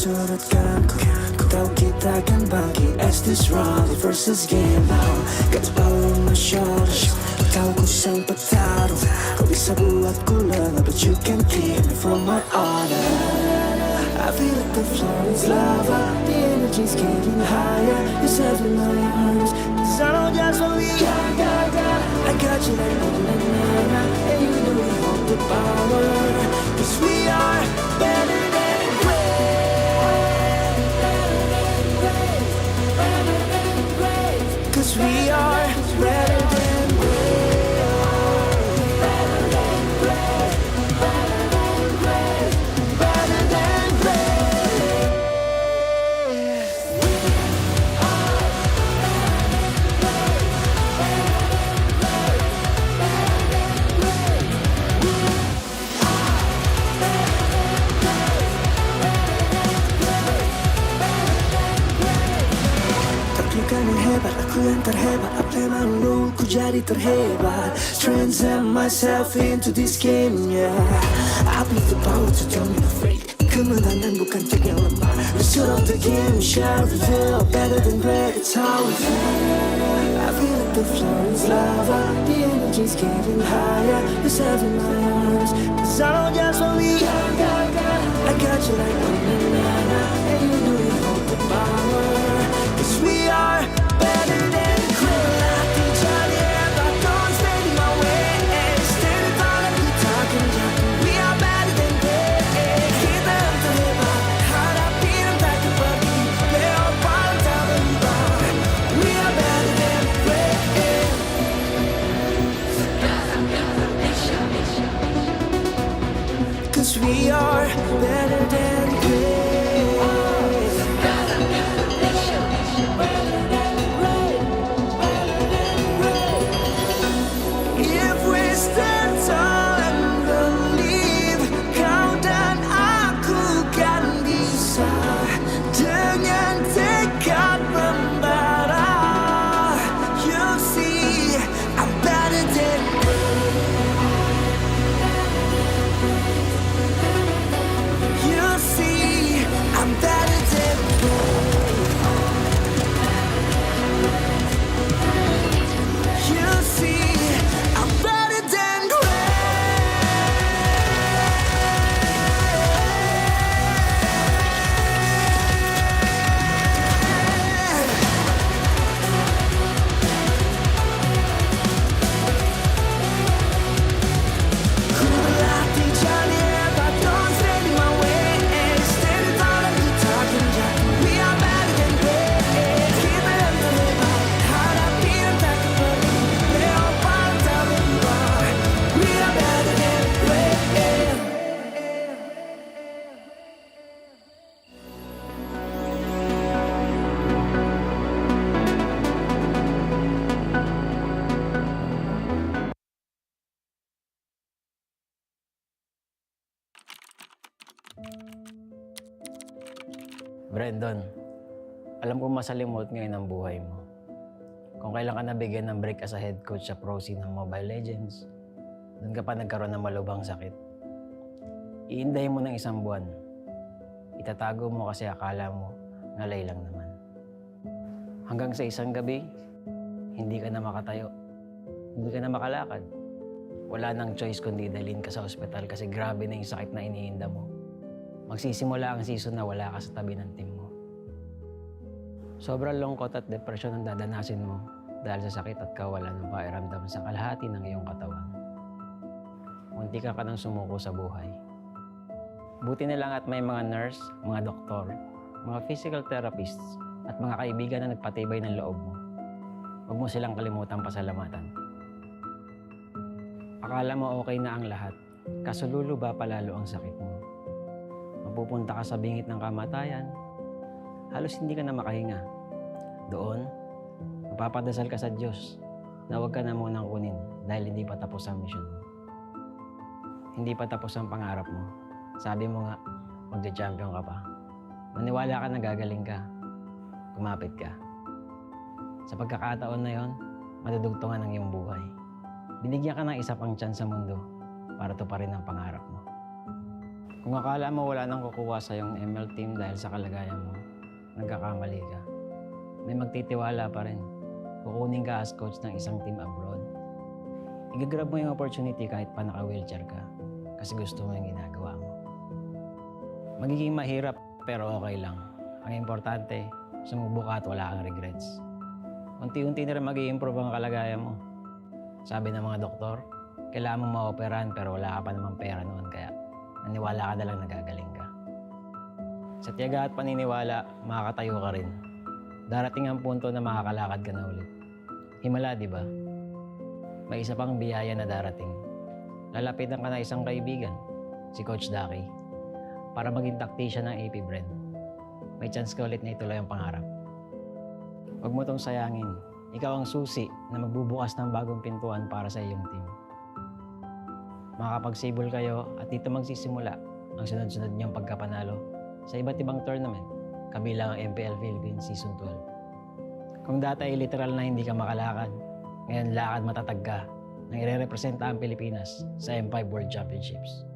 suratkan ku tahu kita akan bangkit as this round versus game now. Got the power on my shoulders. Tahu ku sang petarung. Kau bisa buatku lengah, but you can't keep me from my honor. I feel like the floor is lava. The energy's getting higher. You set me in my arms. Cause I know just what we got. I got you like na-na-na-na. And you know we hold the power. Cause we are better than great. Cause we are better than hebat, aku yang terhebat. Apa yang malu, ku jadi terhebat. Transcend myself into this game, yeah. I believe the power to tell me afraid. Kemenangan bukan tag yang lemah. The start of the game, shall reveal. Better than great, it's how we feel. I feel like the floor is lava. The energy's getting higher. You set in my arms. Cause I know just what we got. I got you like na-na-na-na. And you know you hold the power. Cause we are better than great. But don't stand in my way. Stand in front of you talking. We are better than great. Kita yang terhebat. Hadapi dan tak kebagi. Leopard tak berubah. We are better than great. Cause we are better than great. If we stand tall and believe, kau dan aku kan bisa dengan tekad membara. You see, I'm better than you see, I'm better than you see, I'm better than ku berlatih jadi hebat. Don't stand in my way. Stand in front of you talking jack. We are better than great. Kita yang terhebat. Hadapi dan tak kebagi. Leopard tak berubah. We are better than great. Brandon, alam ko masalimuot ngayon ang buhay mo. Kung kailan ka nabigyan ng break as a head coach sa pro scene ng Mobile Legends, doon ka pa nagkaroon ng malubhang sakit. Iindahin mo ng 1 buwan. Itatago mo kasi akala mo ngalay lang naman. Hanggang sa isang gabi, hindi ka na makatayo. Hindi ka na makalakad. Wala nang choice kundi dalhin ka sa ospital kasi grabe na yung sakit na iniinda mo. Magsisimula ang season na wala ka sa tabi ng team mo. Sobrang lungkot at depresyon ang dadanasin mo dahil sa sakit at kawalan ng pakiramdam sa kalahati ng iyong katawan. Munti ka nang sumuko sa buhay. Buti na lang at may mga nurse, mga doktor, mga physical therapists, at mga kaibigan na nagpatibay ng loob mo. Huwag mo silang kalimutang pasalamatan. Akala mo okay na ang lahat, kaso luluba palalo ang sakit mo. Mapupunta ka sa bingit ng kamatayan, halos hindi ka na makahinga. Doon, mapapadasal ka sa Diyos na huwag ka na munang kunin dahil hindi pa tapos ang mission mo. Hindi pa tapos ang pangarap mo. Sabi mo nga, magja-champion ka pa. Maniwala ka na gagaling ka. Kumapit ka. Sa pagkakataon na yon, madudugtungan ang iyong buhay. Binigyan ka ng isa pang chance sa mundo para tuparin ang pangarap mo. Kung akala mo wala nang kukuha sa yung ML team dahil sa kalagayan mo, nagkakamali ka. May magtitiwala pa rin. Kukunin ka as coach ng isang team abroad. Igagrab mo yung opportunity kahit pa naka-wheelchair ka kasi gusto mo yung ginagawa mo. Magiging mahirap pero okay lang. Ang importante, sumubok ka at wala kang regrets. Unti-unti na rin mag-i-improve ang kalagayan mo. Sabi ng mga doktor, kailangan mo ma-operahan pero wala ka pa namang pera noon kaya naniwala ka na lang nagagaling ka. Sa tiyaga at paniniwala, makakatayo ka rin. Darating ang punto na makakalakad ka na ulit. Himala, di ba? May isa pang biyaya na darating. Lalapitan ka na isang kaibigan, si Coach Daki, para maging tactician ng AP Brand. May chance ka ulit na ituloy ang pangarap. Huwag mo tong sayangin. Ikaw ang susi na magbubukas ng bagong pintuan para sa iyong team. Makakapagsibol kayo at dito magsisimula ang sunod-sunod niyong pagkapanalo sa iba't ibang tournament, kabilang ang MPL Philippines Season 12. Kung dati ay literal na hindi ka makalakad, ngayon lakad matatag ka nang ire-representa ang Pilipinas sa M5 World Championships.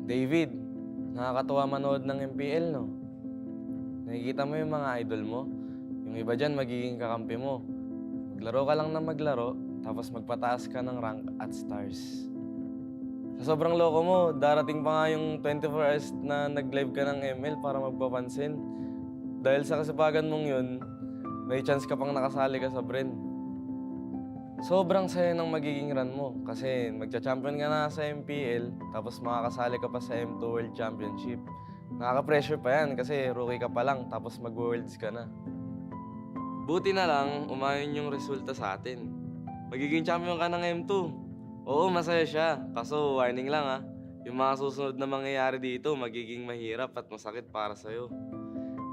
David, nakakatuwa manood ng MPL, no? Nakikita mo yung mga idol mo. Yung iba dyan, magiging kakampi mo. Maglaro ka lang ng maglaro, tapos magpataas ka ng rank at stars. Sa sobrang loko mo, darating pa nga yung 24 hours na nag-live ka ng ML para magpapansin. Dahil sa kasipagan mong yun, may chance ka pang nakasali ka sa Bren. Sobrang saya ng magiging run mo kasi magcha-champion ka na sa MPL tapos makakasali ka pa sa M2 World Championship. Nakaka-pressure pa yan kasi rookie ka pa lang tapos mag-worlds ka na. Buti na lang, umayon yung resulta sa atin. Magiging champion ka ng M2. Oo, masaya siya. Kaso warning lang ha, yung mga susunod na mangyayari dito magiging mahirap at masakit para sa'yo.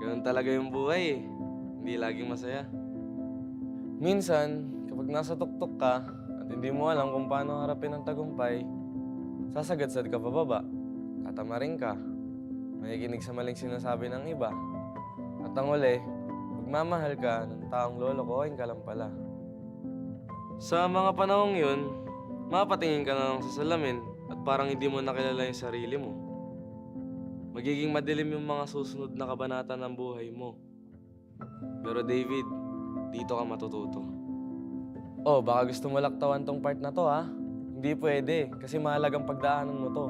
Ganun talaga yung buhay eh. Hindi laging masaya. Minsan, kapag nasa tuktok ka at hindi mo alam kung paano harapin ang tagumpay, sasagadsad ka pababa, tatamarin ka, makikinig sa maling sinasabi ng iba. At ang uli, magmamahal ka ng taong lolokohin ka lang pala. Sa mga panahong yun, mapatingin ka na lang sa salamin at parang hindi mo nakilala yung sarili mo. Magiging madilim yung mga susunod na kabanata ng buhay mo. Pero David, dito ka matututo. Oh, baka gusto mo laktawan tong part na to ha? Hindi pwede, kasi mahalagang pagdaanan mo to.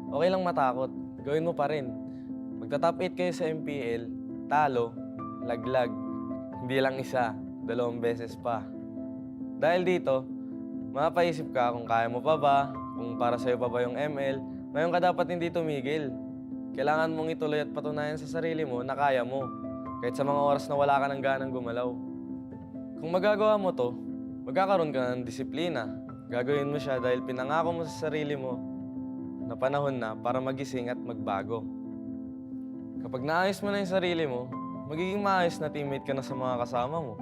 Okay lang matakot, gawin mo pa rin. Magta-top 8 kayo sa MPL, talo, laglag. Hindi lang isa, 2 beses pa. Dahil dito, mapaisip ka kung kaya mo pa ba, kung para sa'yo pa ba yung ML. Ngayon ka dapat hindi tumigil. Kailangan mong ituloy at patunayan sa sarili mo na kaya mo, kahit sa mga oras na wala ka ng ganang gumalaw. Kung magagawa mo to, magkakaroon ka ng disiplina. Gagawin mo siya dahil pinangako mo sa sarili mo na panahon na para magising at magbago. Kapag naayos mo na yung sarili mo, magiging maayos na teammate ka na sa mga kasama mo.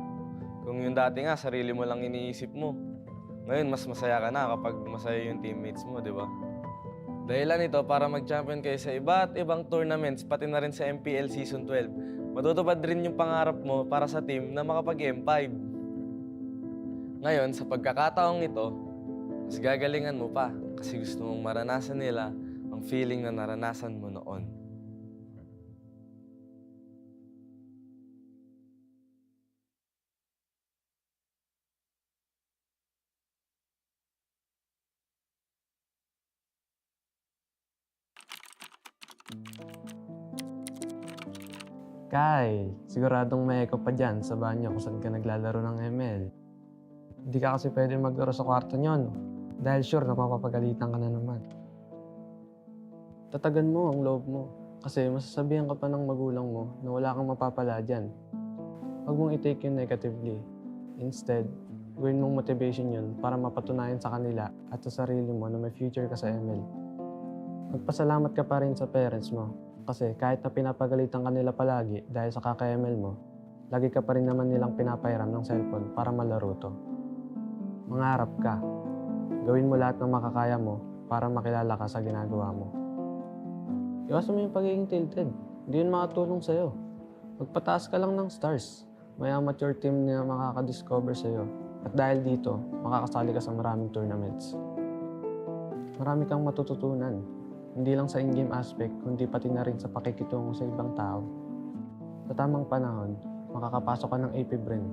Kung yung dati nga, sarili mo lang iniisip mo. Ngayon, mas masaya ka na kapag masaya yung teammates mo, di ba? Dahilan ito para mag-champion kayo sa iba't ibang tournaments, pati na rin sa MPL Season 12. Matutupad rin yung pangarap mo para sa team na makapag-M5. Ngayon, sa pagkakataong ito, mas gagalingan mo pa kasi gusto mong maranasan nila ang feeling na naranasan mo noon. Kai, siguradong may echo pa dyan sa banyo kung saan ka naglalaro ng ML. Hindi ka kasi pwede maglaro sa kwarto nyon dahil sure na mapapagalitan ka na naman. Tatagan mo ang loob mo kasi masasabihan ka pa ng magulang mo na wala kang mapapala dyan. Huwag mong i-take yun negatively. Instead, gawin mong motivation yun para mapatunayan sa kanila at sa sarili mo na may future ka sa ML. Magpasalamat ka pa rin sa parents mo kasi kahit na pinapagalitan ka nila palagi dahil sa kaka-ML mo, lagi ka pa rin naman nilang pinapairam ng cellphone para malaro to. Mangarap ka. Gawin mo lahat ng makakaya mo para makilala ka sa ginagawa mo. Iwasan mo yung pagiging tilted. Hindi yun makatulong sa'yo. Magpataas ka lang ng stars. May amateur team na makakadiscover sa'yo. At dahil dito, makakasali ka sa maraming tournaments. Marami kang matututunan. Hindi lang sa in-game aspect, kundi pati na rin sa pakikitungo sa ibang tao. Sa tamang panahon, makakapasok ka ng AP Brain.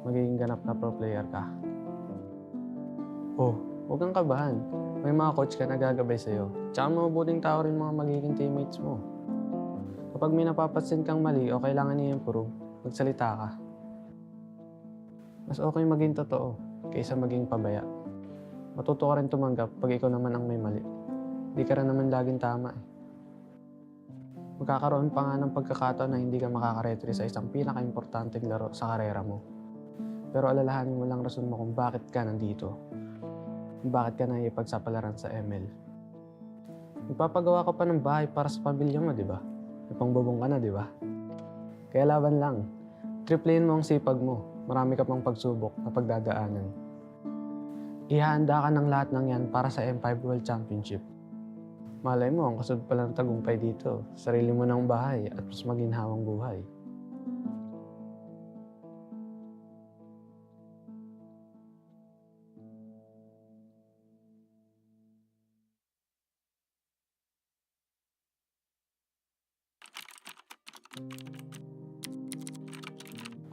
Magiging ganap na pro player ka. Oh, huwag kang kabahan. May mga coach ka na gagabay sa'yo. Tsaka mabubuting tao rin mga magiging teammates mo. Kapag may napapansin kang mali o kailangan i-improve, magsalita ka. Mas okay maging totoo kaysa maging pabaya. Matuto ka rin tumanggap pag ikaw naman ang may mali. Hindi ka rin naman laging tama eh. Magkakaroon pa nga ng pagkakataon na hindi ka makakaretry sa isang pinaka-importanteng laro sa karera mo. Pero alalahanin mo lang rason mo kung bakit ka nandito. Kung bakit ka naipagsapalaran sa ML. Magpapagawa ka pa ng bahay para sa pamilya mo, di ba? May pangbubong ka na, di ba? Kaya laban lang. Triplein mo ang sipag mo. Marami ka pang pagsubok na pagdadaanan. Ihahanda ka ng lahat ng yan para sa M5 World Championship. Malay mo, ang kasunod pala ng tagumpay dito. Sarili mo ng bahay at mas maginhawang buhay.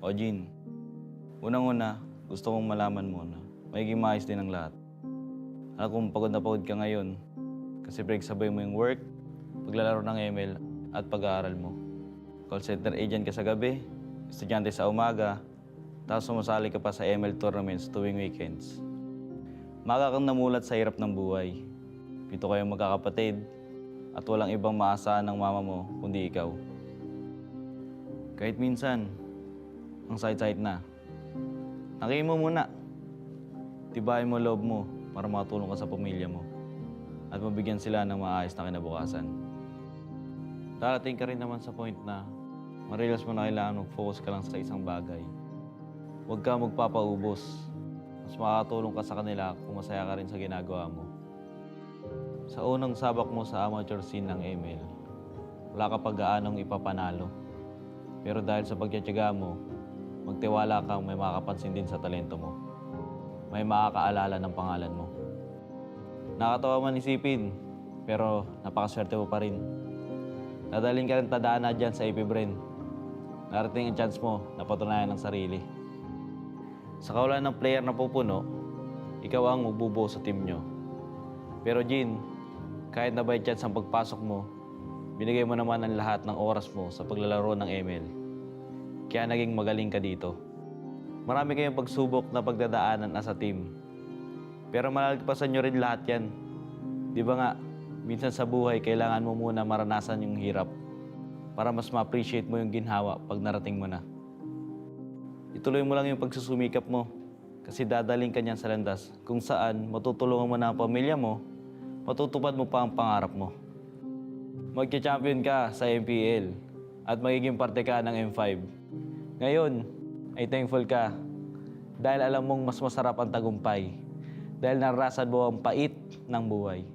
O Jean, unang-una, gusto kong malaman mo na magiging maayos din ang lahat. Alam kong pagod na pagod ka ngayon kasi sabay mo yung work, paglalaro ng ML at pag-aaral mo. Call center agent ka sa gabi, estudyante sa umaga, tapos sumasali ka pa sa ML tournaments tuwing weekends. Maga kang namulat sa hirap ng buhay. 7 kayong magkakapatid at walang ibang maasahan ng mama mo kundi ikaw. Kahit minsan, ang sakit-sakit na. Nakiin mo muna. Tibayin mo loob mo para makatulong ka sa pamilya mo at mabigyan sila ng maayos na kinabukasan. Darating ka rin naman sa point na ma-realize mo na kailangan mag-focus ka lang sa isang bagay. Huwag ka magpapaubos. Mas makakatulong ka sa kanila kung masaya ka rin sa ginagawa mo. Sa unang sabak mo sa amateur scene ng ML, wala ka pag-aanong ipapanalo. Pero dahil sa pagtitiyaga mo, magtiwala kang may makakapansin din sa talento mo. May makakaalala ng pangalan mo. Nakatawa man isipin, pero napakaswerte mo pa rin. Dadalhin ka rin tadhana dyan sa AP Brain. Narating ang chance mo na patunayan ng sarili. Sa kawalan ng player na pupuno, ikaw ang magbubuo sa team nyo. Pero Jean, kahit na by chance ang pagpasok mo, binigay mo naman ang lahat ng oras mo sa paglalaro ng ML. Kaya naging magaling ka dito. Marami kayong pagsubok na pagdadaanan as a team. Pero malalagpasan nyo rin lahat yan. Di ba nga, minsan sa buhay kailangan mo muna maranasan yung hirap para mas ma-appreciate mo yung ginhawa pag narating mo na. Ituloy mo lang yung pagsusumikap mo kasi dadaling ka niyan sa landas kung saan matutulungan mo na ang pamilya mo, matutupad mo pa ang pangarap mo. Magka-champion ka sa MPL at magiging parte ka ng M5. Ngayon, ay thankful ka dahil alam mong mas masarap ang tagumpay dahil naranasan mo ang pait ng buhay.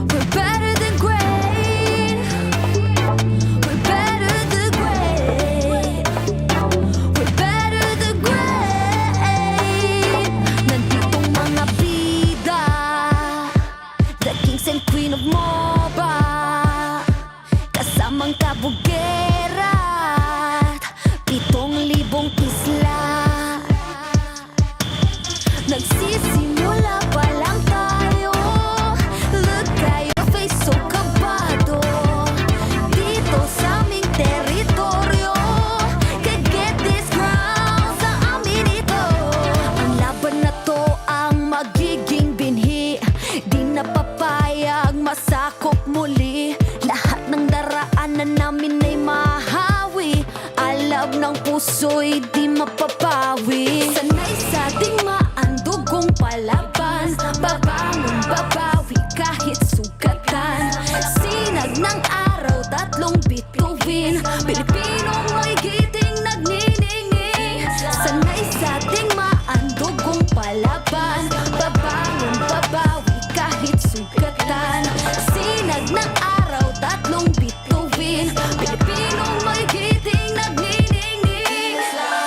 We're better than great. We're better than great. We're better than great. Nanditong mga bida, the kings and queen of MOBA, kasamang kabugera at 7,000 isla. Nagsisimula pa lang tayo. Look at your face, so kabado. Dito sa aming teritoryo, can get this ground sa amin ito. Ang laban na to ang magiging binhi. Di na papayag masakop muli. Lahat ng daraanan namin ay mahawi. Alab ng puso'y di mapapawi. Sanay sa digmaan, dugong palaban. Babangon, babawi kahit sugatan. Sinag ng araw, 3 bit bituin. Pilipinong magigiting nagniningning. Sanay sa ating maandugong palaban. Babangon, babawi kahit sugatan. Sinag ng araw, tatlong bituin. Pilipinong magigiting nagniningning.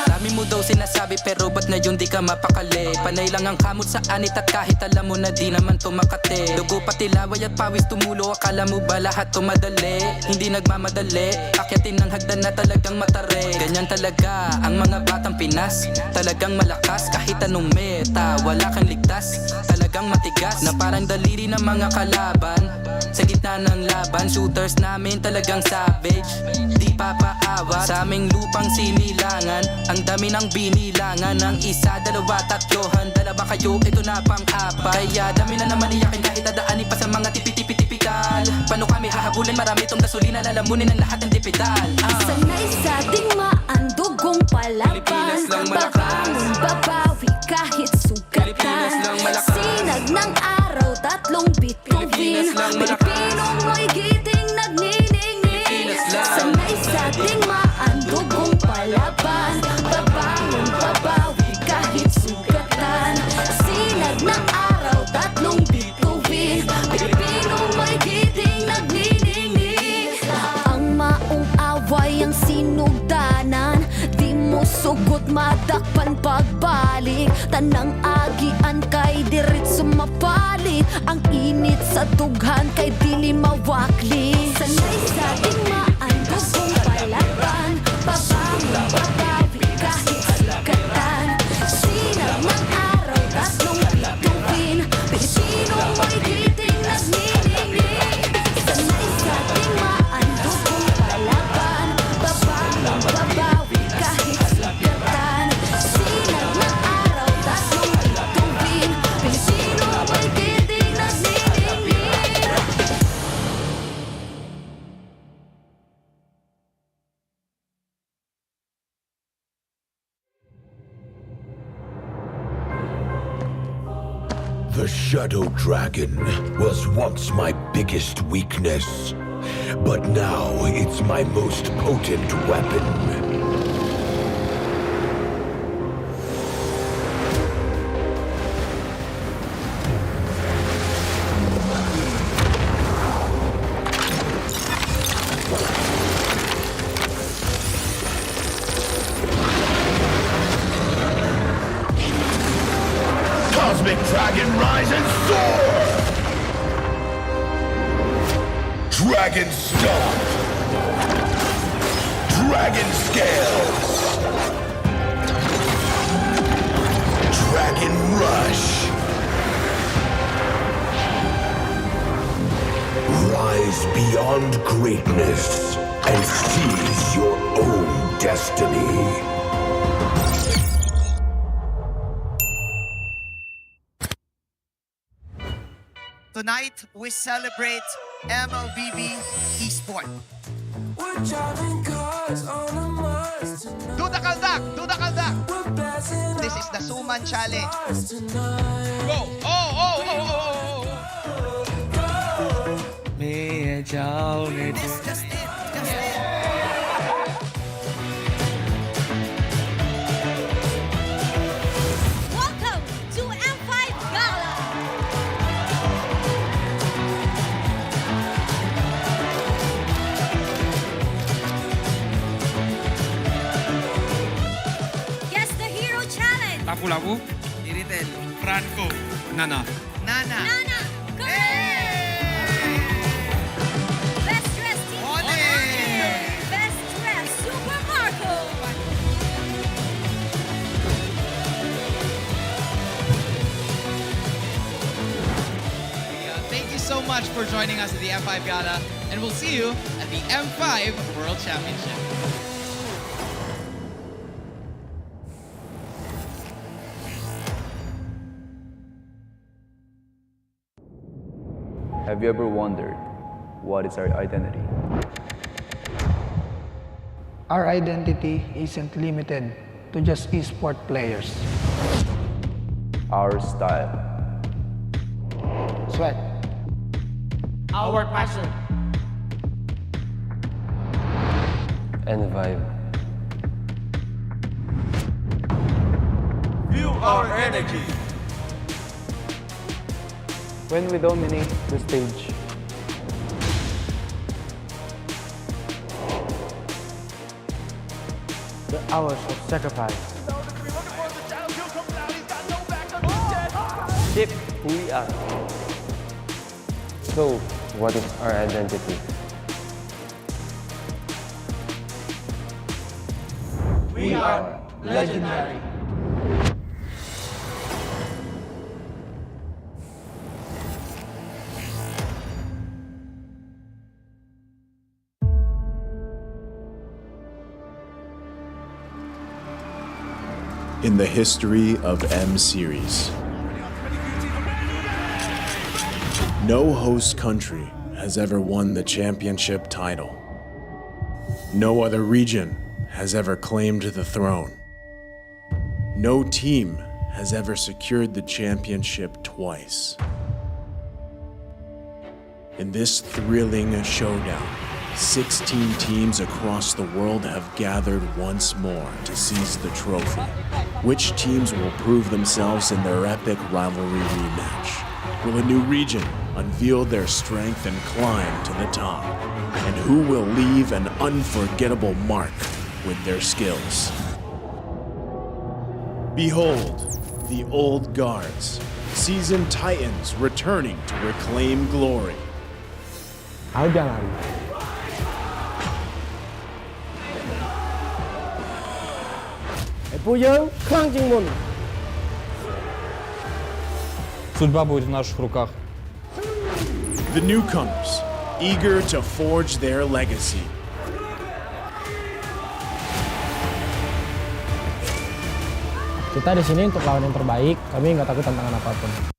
Dami mo daw sinasabi pero ba't ngayon di ka mapakali? Panay lang ang kamot sa anit at kahit alam mo na di naman to Makati. Dugo pati laway at pawis tumulo, akala mo ba lahat to madali? Hindi nagmamadali, akyatin ng hagdan na talagang matare. Ganyan talaga ang mga batang Pinas, talagang malakas kahit anong meta. Wala kang ligtas, talagang matigas na parang daliri ng mga kalaban. Sa gitna ng laban, shooters namin talagang savage. Di papaawat sa aming lupang sinilangan. Ang dami ng binilangan ng isa, dalawa, tatlo. Handa na ba kayo? Ito na pang-apat. Kaya dami na naman iyakin kahit dadaanin pa sa mga tipi-tipi-tipikal. Paano kami hahabulin? Marami tong gasolina, lalamunin ang lahat ng dipidal. Sanay sa ating maandugong palaban. Babangon, babawi kahit sugatan. Sinag ng araw, tatlong bituin. Pilipinong magigiting nagniningning. Sanay sa ating maandugong palaban. Babangon, babawi kahit sugatan. Sinag ng araw, tatlong bituin. Pilipinong magigiting nagniningning. Ang maong away ang sinugdanan. Di mo sugot madakpan pagbalik. Tanang agian kay dirit sumapalit. Ang init sa tughan kay dili mawakli. Sanay sa ating maandugong palaban. Babangon, babawi kahit sugatan. Sinag ng araw, tatlong bituin. Pilipinong magigiting nagniningning. Sanay sa ating maandugong palaban. Babangon, babawi kahit sugatan. Sinag ng araw, tatlong bituin. Pilipinong magigiting nagniningning. The Shadow Dragon was once my biggest weakness, but now it's my most potent weapon. Cosmic Dragon, rise and soar! Dragon Stomp! Dragon Scales! Dragon Rush! Rise beyond greatness and seize your own destiny. Tonight, we celebrate MLBB Esport. Do the kaldak! Do the kaldak! This is the Suman Challenge. Go! Oh, oh, oh, oh, oh, oh. May jao ne Welcome to M5 Gala. Guess the Hero Challenge. Lapu-lapu, Iritel, Franco, Nana. Nana. Nana, Best Dressed Team. Best Dressed Super Marco. Thank you so much for joining us at the M5 Gala, and we'll see you at the M5 World Championship. Have you ever wondered what is our identity? Our identity isn't limited to just esport players. Our style. Sweat. Our passion. and vibe. Feel our energy. When we dominate the stage, the hours of sacrifice, Shape who we are. So, what is our identity? We are legendary. In the history of M Series, no host country has ever won the championship title. No other region has ever claimed the throne. No team has ever secured the championship twice. In this thrilling showdown, 16 teams across the world have gathered once more to seize the trophy. Which teams will prove themselves in their epic rivalry rematch? Will a new region unveil their strength and climb to the top? And who will leave an unforgettable mark with their skills? Behold, the old guards, seasoned titans returning to reclaim glory. Algaran, Судьба будет в наших руках. The newcomers, eager to forge their legacy. Kita di sini untuk lawan yang terbaik, kami nggak takut tantangan apapun.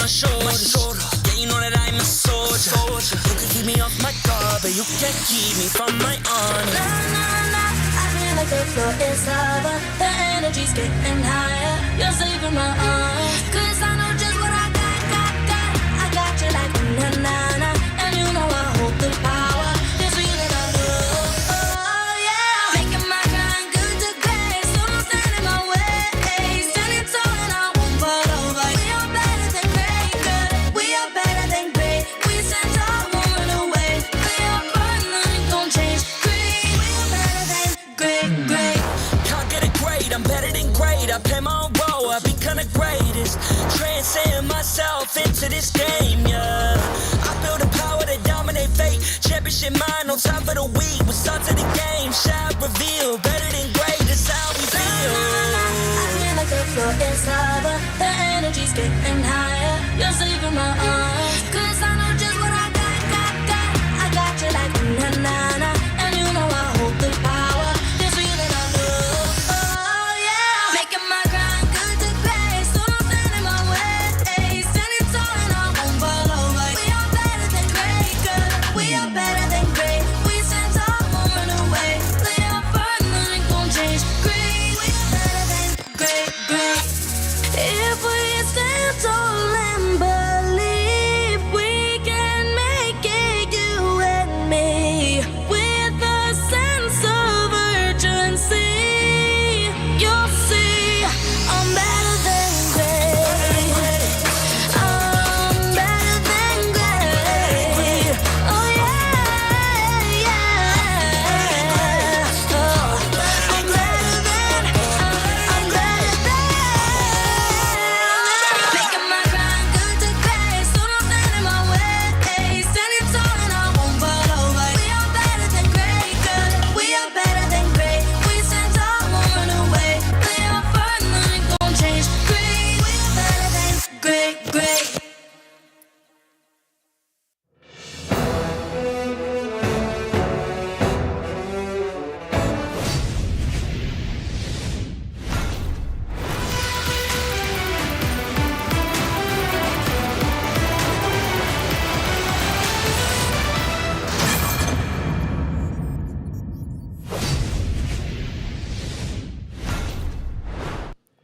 my shoulders. Yeah, you know that I'm a soldier. You can keep me off my guard, but you can't keep me from my honor. Nah, nah, nah, I feel like the floor is lava. The energy's getting higher. You're saving my arms. 'Cause I know just what I got. I got you like na na na, and you know I hold the power. This feeling I love, oh yeah. Making my grind good to great, so don't stand in my way. Standing tall and I won't fall over. We are better than great, good. We are better than great. We stand tall, won't run away. We are fun, nothing gon' change. Great, we are better than great. Can't get it great, I'm better than great. I play my own role, I become the greatest. Transcend myself into this game, yeah. I feel the power to dominate fate. Championship mind, no time for the weak. We start to the game, shall reveal. Better than great, that's how we feel. I feel like the floor is lava. The energy's getting higher. You're saving my arms. 'Cause I know just what I got. I got you like na na na, and you know I hold the power. This feeling I love, oh yeah. Making my grind good to great, so don't stand in my way. Standing tall and I won't fall over. We are better than great, good. We are better than great. We stand tall, won't run away. Lay up firm, nothing gon' change. Great, we are better than great. If we stand tall and believe we can make it, you and me, with a sense of urgency, you'll see I'm better than great. I'm better than great. Oh yeah, yeah. Oh, I'm better than. Making my grind good to great, so don't stand in my way. Standing tall and I won't fall over. We are better than great, good. We are better than great. We stand tall, won't run away. Lay up firm, nothing gon' change. Great, we are better than great.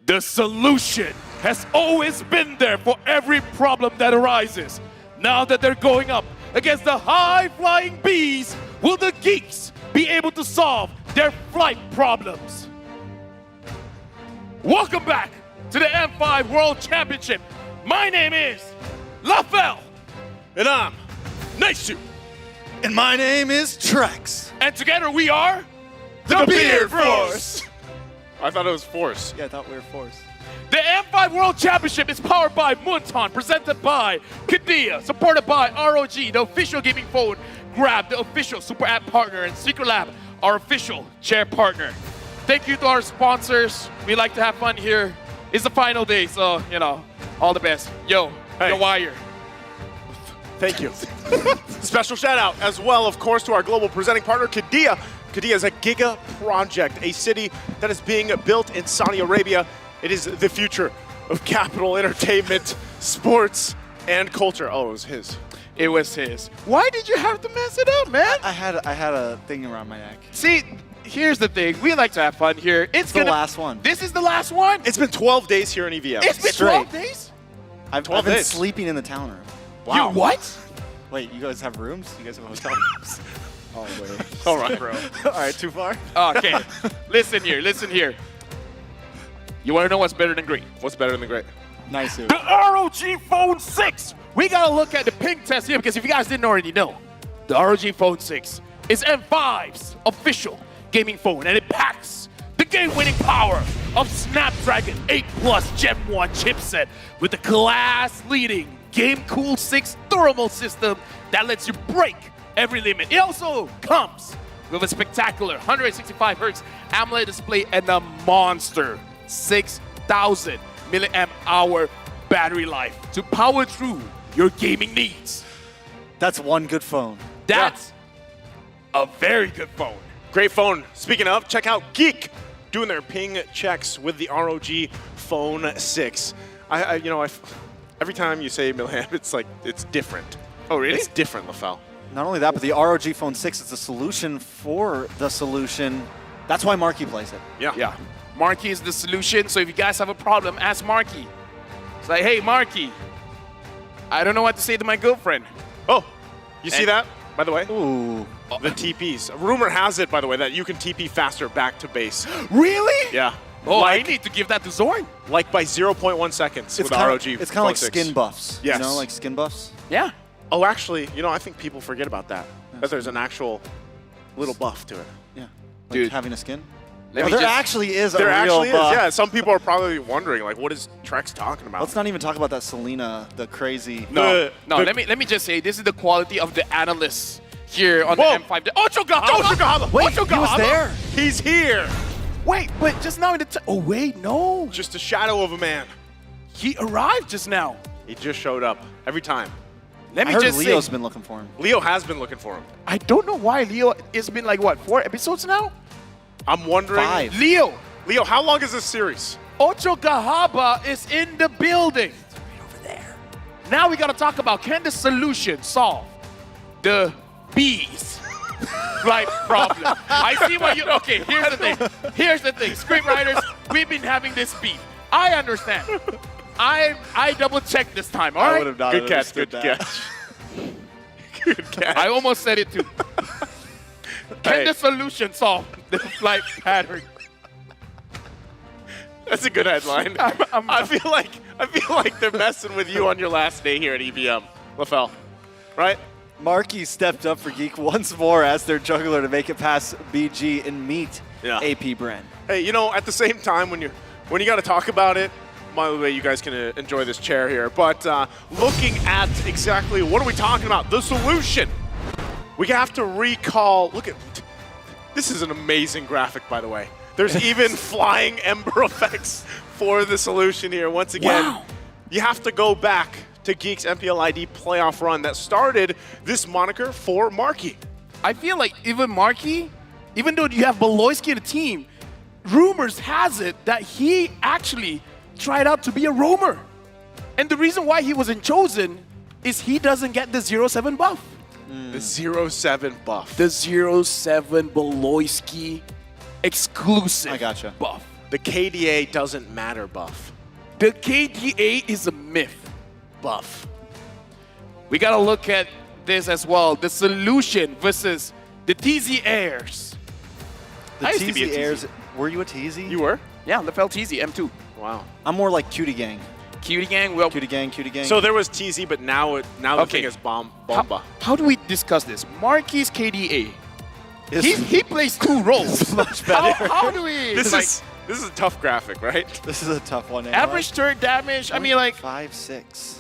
The solution has always been there for every problem that arises. Now that they're going up against the high-flying bees, will the geeks be able to solve their flight problems? Welcome back to the M5 World Championship. My name is LaFell. And I'm Naisu. And my name is Trex. And together we are The Beard Force. I thought it was Force. Yeah, I thought we were Force. The M5 World Championship is powered by Munton, presented by Kadia, supported by ROG, the official gaming phone, Grab, the official super app partner, and Secret Lab, our official chair partner. Thank you to our sponsors. We like to have fun here. It's the final day, so, you know, all the best. Yo, Hey. The Wire. Thank you. Special shout out as well, of course, to our global presenting partner, Kadia. Kadia is a giga project, a city that is being built in Saudi Arabia. It is the future of capital, entertainment, sports, and culture. Oh, it was his. It was his. Why did you have to mess it up, man? I had a thing around my neck. See, here's the thing. We like to have fun here. It's the last one. This is the last one? It's been 12 days here in EVM. It's been 12 days? I've 12 been days. sleeping in the town room. Wow. You what? Wait, you guys have rooms? You guys have hotel rooms? Oh, wait. All right, bro. All right, too far? Okay. Listen here. You want to know what's better than great? What's better than great? Nice. The ROG Phone 6. We got to look at the ping test here because if you guys didn't already know, the ROG Phone 6 is M5's official gaming phone, and it packs the game-winning power of Snapdragon 8 Plus Gen 1 chipset with the class-leading Game Cool 6 thermal system that lets you break every limit. It also comes with a spectacular 165 Hz AMOLED display and a monster 6,000 milliamp hour battery life to power through your gaming needs. That's one good phone. That's a very good phone. Great phone. Speaking of, check out Geek doing their ping checks with the ROG Phone 6. Every time you say Milham, it's like, it's different. Oh, really? It's different, LaFell. Not only that, but the ROG Phone 6 is the solution for the solution. That's why Marky plays it. Yeah. Marky is the solution, so if you guys have a problem, ask Marky. It's like, hey, Marky, I don't know what to say to my girlfriend. Oh, you see that, by the way? Ooh. The TPs. Rumor has it, by the way, that you can TP faster back to base. Really? Yeah. Oh, I need to give that to Zorn. Like by 0.1 seconds with kinda, ROG. It's kind of like skin buffs. Yes. You know, like skin buffs. Yeah. Oh, actually, you know, I think people forget about that. That there's an actual little buff to it. Yeah. Like Dude. having a skin. Let Oh, me there just- actually is a There real actually buff. is, yeah. Some people are probably wondering, like, what is Trex talking about? Let's not even talk about that Selena, the crazy. No, let me just say, this is the quality of the analysts here on Whoa. the M5. Ocho Gahama! Wait, Ocho he was Gahama? there. He's here. Wait, but just now in the oh wait, no. Just a shadow of a man. He arrived just now. He just showed up every time. Let I me heard just Leo's say, been looking for him. Leo has been looking for him. I don't know why Leo, it's been like, what, 4 episodes now? I'm wondering. 5. Leo, How long is this series? Ocho Gahaba is in the building. Right over there. Now we got to talk about, can the solution solve the bees flight problem? I see what you, okay, here's the thing. Scriptwriters, we've been having this beef. I understand. I double checked this time, all I right? would have not Good catch, understood good that. catch. Good catch. I almost said it too. Can Hey. the solution solve the flight pattern? That's a good headline. I feel like they're messing with you on your last day here at EVM, LaFell. Right? Marky stepped up for Geek once more as their juggler to make it past BG and meet AP Bren. Hey, you know, at the same time, when you got to talk about it, by the way, you guys can enjoy this chair here. But looking at exactly what are we talking about? The solution. We have to recall. Look at this is an amazing graphic, by the way. There's even flying ember effects for the solution here. Once again, you have to go back to Geek's MPL ID playoff run that started this moniker for Marky. I feel like even Marky, even though you have Beloyski in the team, rumors has it that he actually tried out to be a roamer. And the reason why he wasn't chosen is he doesn't get the 0-7 buff. The 0-7 buff. The 0-7 Beloyski exclusive I gotcha. buff. The KDA doesn't matter buff. The KDA is a myth buff. We gotta look at this as well. The solution versus the TZ Airs. The I used to be a TZ TZ. Airs, were you a TZ? You were? Yeah, LaFell TZ, M2. Wow. I'm more like Cutie Gang. Cutie Gang, well, Cutie Gang, Cutie Gang. So there was TZ, but now the thing is Bomba. how do we discuss this? Marky's KDA. Is- He plays 2 roles. much better. How do we This is a tough graphic, right? This is a tough one. average turret damage? I mean, like, 5-6.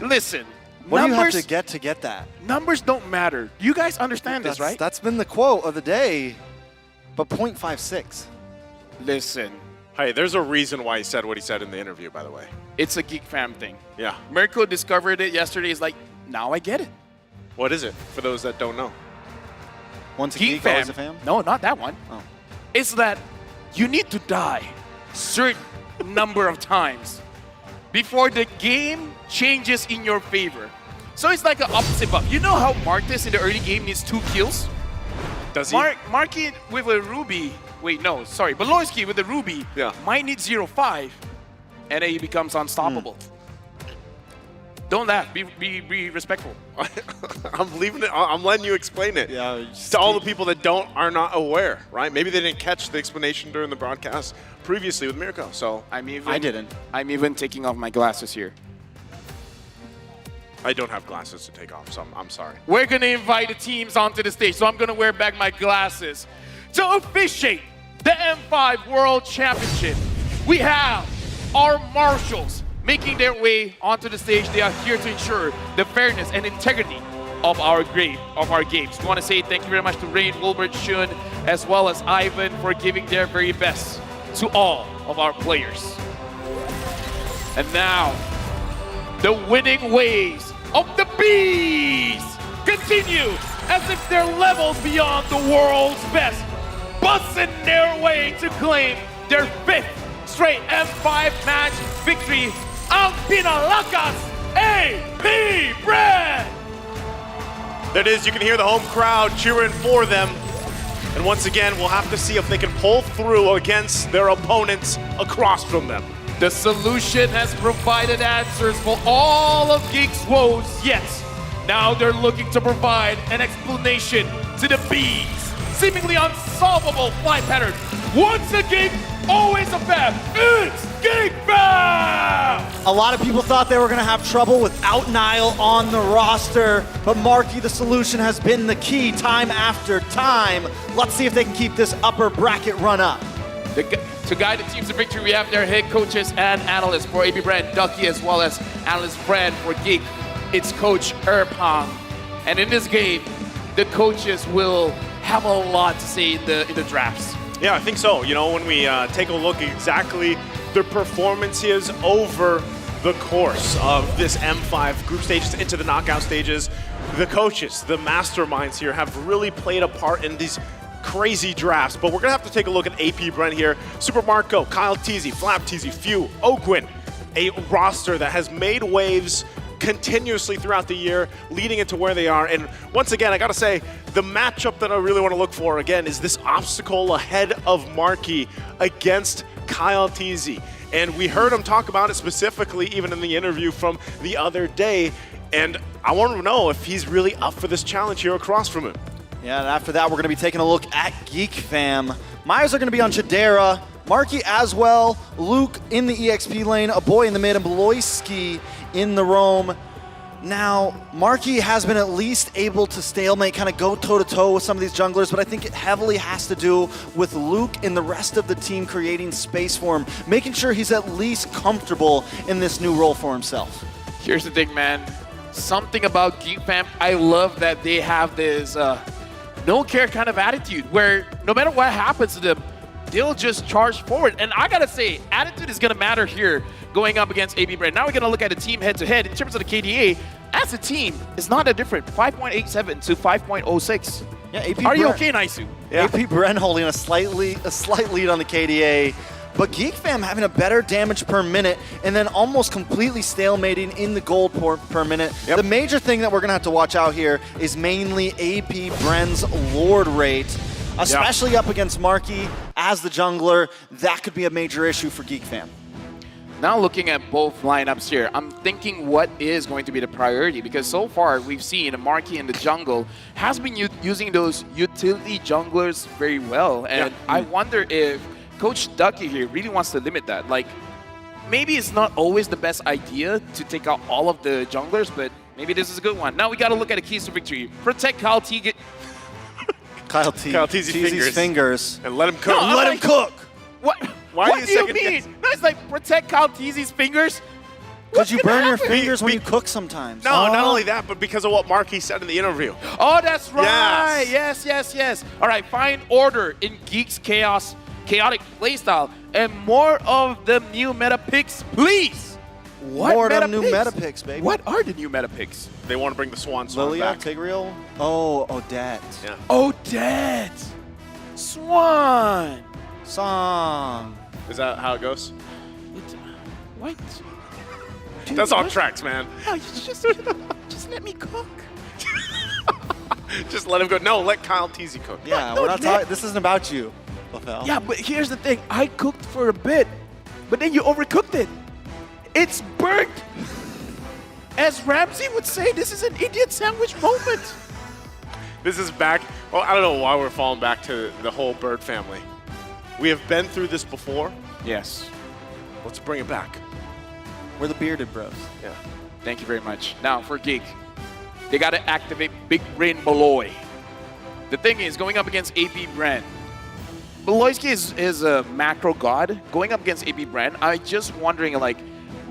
listen. What numbers, do you have to get that? Numbers don't matter. You guys understand this, right? That's been the quote of the day. But 0.56. Listen, Hey, there's a reason why he said what he said in the interview, by the way. it's a Geek Fam thing. Yeah. Mirko discovered it yesterday. He's like, now I get it. What is it, for those that don't know? Once a Geek geek, Fam. always a fam? No, not that one. Oh. It's that you need to die certain number of times before the game changes in your favor. So it's like an opposite buff. You know how Marcus in the early game needs 2 kills? Does he? Marky with a Ruby, wait, no, sorry, Beloyski with a Ruby might need 0-5, and then he becomes unstoppable. Don't laugh, be respectful. I'm leaving it. I'm letting you explain it. Yeah. To all the people that are not aware, right? Maybe they didn't catch the explanation during the broadcast previously with Mirko. So I didn't. I'm even taking off my glasses here. I don't have glasses to take off, so I'm sorry. We're gonna invite the teams onto the stage, so I'm gonna wear back my glasses. To officiate the M5 World Championship, we have our marshals making their way onto the stage. They are here to ensure the fairness and integrity of our games. We want to say thank you very much to Rain, Wilbert, Shun, as well as Ivan for giving their very best to all of our players. And now, the winning ways of the Bees continue as if they're levels beyond the world's best, busting their way to claim their 5th straight M5 match victory ang pinalakas AP Brand! There it is. You can hear the home crowd cheering for them. And once again, we'll have to see if they can pull through against their opponents across from them. The solution has provided answers for all of Geek's woes, yet now they're looking to provide an explanation to the B's seemingly unsolvable flight pattern. Once again, always a fab, it's Geek Fam! A lot of people thought they were going to have trouble without Niall on the roster, but Marky, the solution, has been the key time after time. Let's see if they can keep this upper bracket run up. To guide the teams to victory, we have their head coaches and analysts for AP Brand, Ducky, as well as analyst Brand for Geek. It's Coach Erpang. And in this game, the coaches will have a lot to say in the drafts. Yeah, I think so. You know, when we take a look at exactly their performances over the course of this M5 group stages into the knockout stages, the coaches, the masterminds here have really played a part in these crazy drafts. But we're going to have to take a look at AP Brent here. Super Marco, Kyle Teasy, Flap Teasy, Few, Ogwin, a roster that has made waves continuously throughout the year, leading into where they are. And once again, I gotta say, the matchup that I really want to look for, again, is this obstacle ahead of Marky against Kyle Teasy. And we heard him talk about it specifically even in the interview from the other day. And I want to know if he's really up for this challenge here across from him. Yeah, and after that, we're going to be taking a look at Geek Fam. Myers are going to be on Chidera, Marky as well, Luke in the EXP lane, a boy in the mid, and Beloyski in the roam. Now, Marky has been at least able to stalemate, kind of go toe-to-toe with some of these junglers, but I think it heavily has to do with Luke and the rest of the team creating space for him, making sure he's at least comfortable in this new role for himself. Here's the thing, man. Something about Geek Fam, I love that they have this no-care kind of attitude where no matter what happens to them, they'll just charge forward. And I gotta say, attitude is gonna matter here going up against AB Brand. Now we're gonna look at the team head-to-head. In terms of the KDA, as a team, it's not that different. 5.87 to 5.06. Yeah, AP Are you Brand. okay, Naisu? Yeah. AP Brand holding a slight lead on the KDA, but Geek Fam having a better damage per minute and then almost completely stalemating in the gold per minute. Yep. The major thing that we're gonna have to watch out here is mainly AP Brand's Lord rate, especially up against Marky as the jungler. That could be a major issue for Geek Fam. Now looking at both lineups here, I'm thinking what is going to be the priority, because so far we've seen Marky in the jungle has been using those utility junglers very well, and I wonder if Coach Ducky here really wants to limit that. Like, maybe it's not always the best idea to take out all of the junglers, but maybe this is a good one. Now we got to look at the keys to victory. Protect Kyle Teasy. Kyle Teasy's fingers. And let him cook. No, let him cook! What? Why what do you mean? No, it's like protect Kyle Teasy's fingers. Because you burn your fingers when you cook sometimes. No, not only that, but because of what Marky said in the interview. Oh, that's right. Yes. All right, find order in Geek's chaotic playstyle, and more of the new meta picks, please. What more meta of new picks? meta picks, baby. What are the new meta picks? They want to bring the Swan Song Lilia, back. Tigreal. Oh, Odette. Yeah. Odette. Swan. Song. Is that how it goes? What? That's on tracks, man. No, you just let me cook. Just let him go. No, let Kyle Teasy cook. Yeah, we're not talking. This isn't about you, Lafel. Yeah, but here's the thing. I cooked for a bit, but then you overcooked it. It's burnt. As Ramsey would say, this is an Indian sandwich moment. This is back. Well, I don't know why we're falling back to the whole Bird family. We have been through this before. Yes. Let's bring it back. We're the bearded bros. Yeah. Thank you very much. Now, for Geek, they got to activate Big Brain Beloy. The thing is, going up against AP Brand, Beloyski is a macro god. Going up against AP Brand, I'm just wondering, like,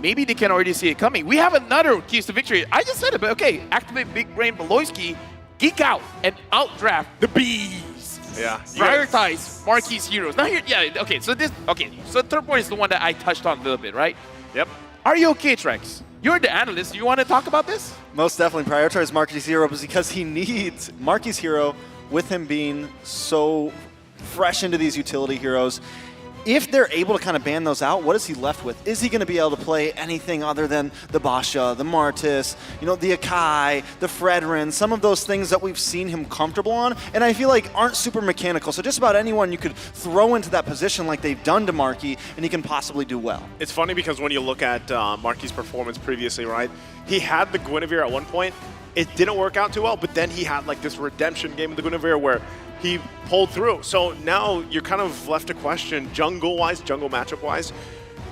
maybe they can already see it coming. We have another keys to victory. I just said it, but okay, activate Big Brain Beloyski, geek out, and outdraft the bees. Yeah. Prioritize Marquis heroes. Now here, okay, so the third point is the one that I touched on a little bit, right? Yep. Are you okay, Trex? You're the analyst. Do you want to talk about this? Most definitely prioritize Marky's hero because he needs Marky's hero with him being so fresh into these utility heroes. if they're able to kind of ban those out, what is he left with? Is he going to be able to play anything other than the Basha, the Martis, the Akai, the Fredrin, some of those things that we've seen him comfortable on, and I feel like aren't super mechanical. So just about anyone you could throw into that position like they've done to Marky, and he can possibly do well. It's funny because when you look at Marky's performance previously, right, he had the Guinevere at one point. It didn't work out too well, but then he had like this redemption game with the Guinevere where he pulled through. So now you're kind of left to question, jungle-wise, jungle matchup-wise,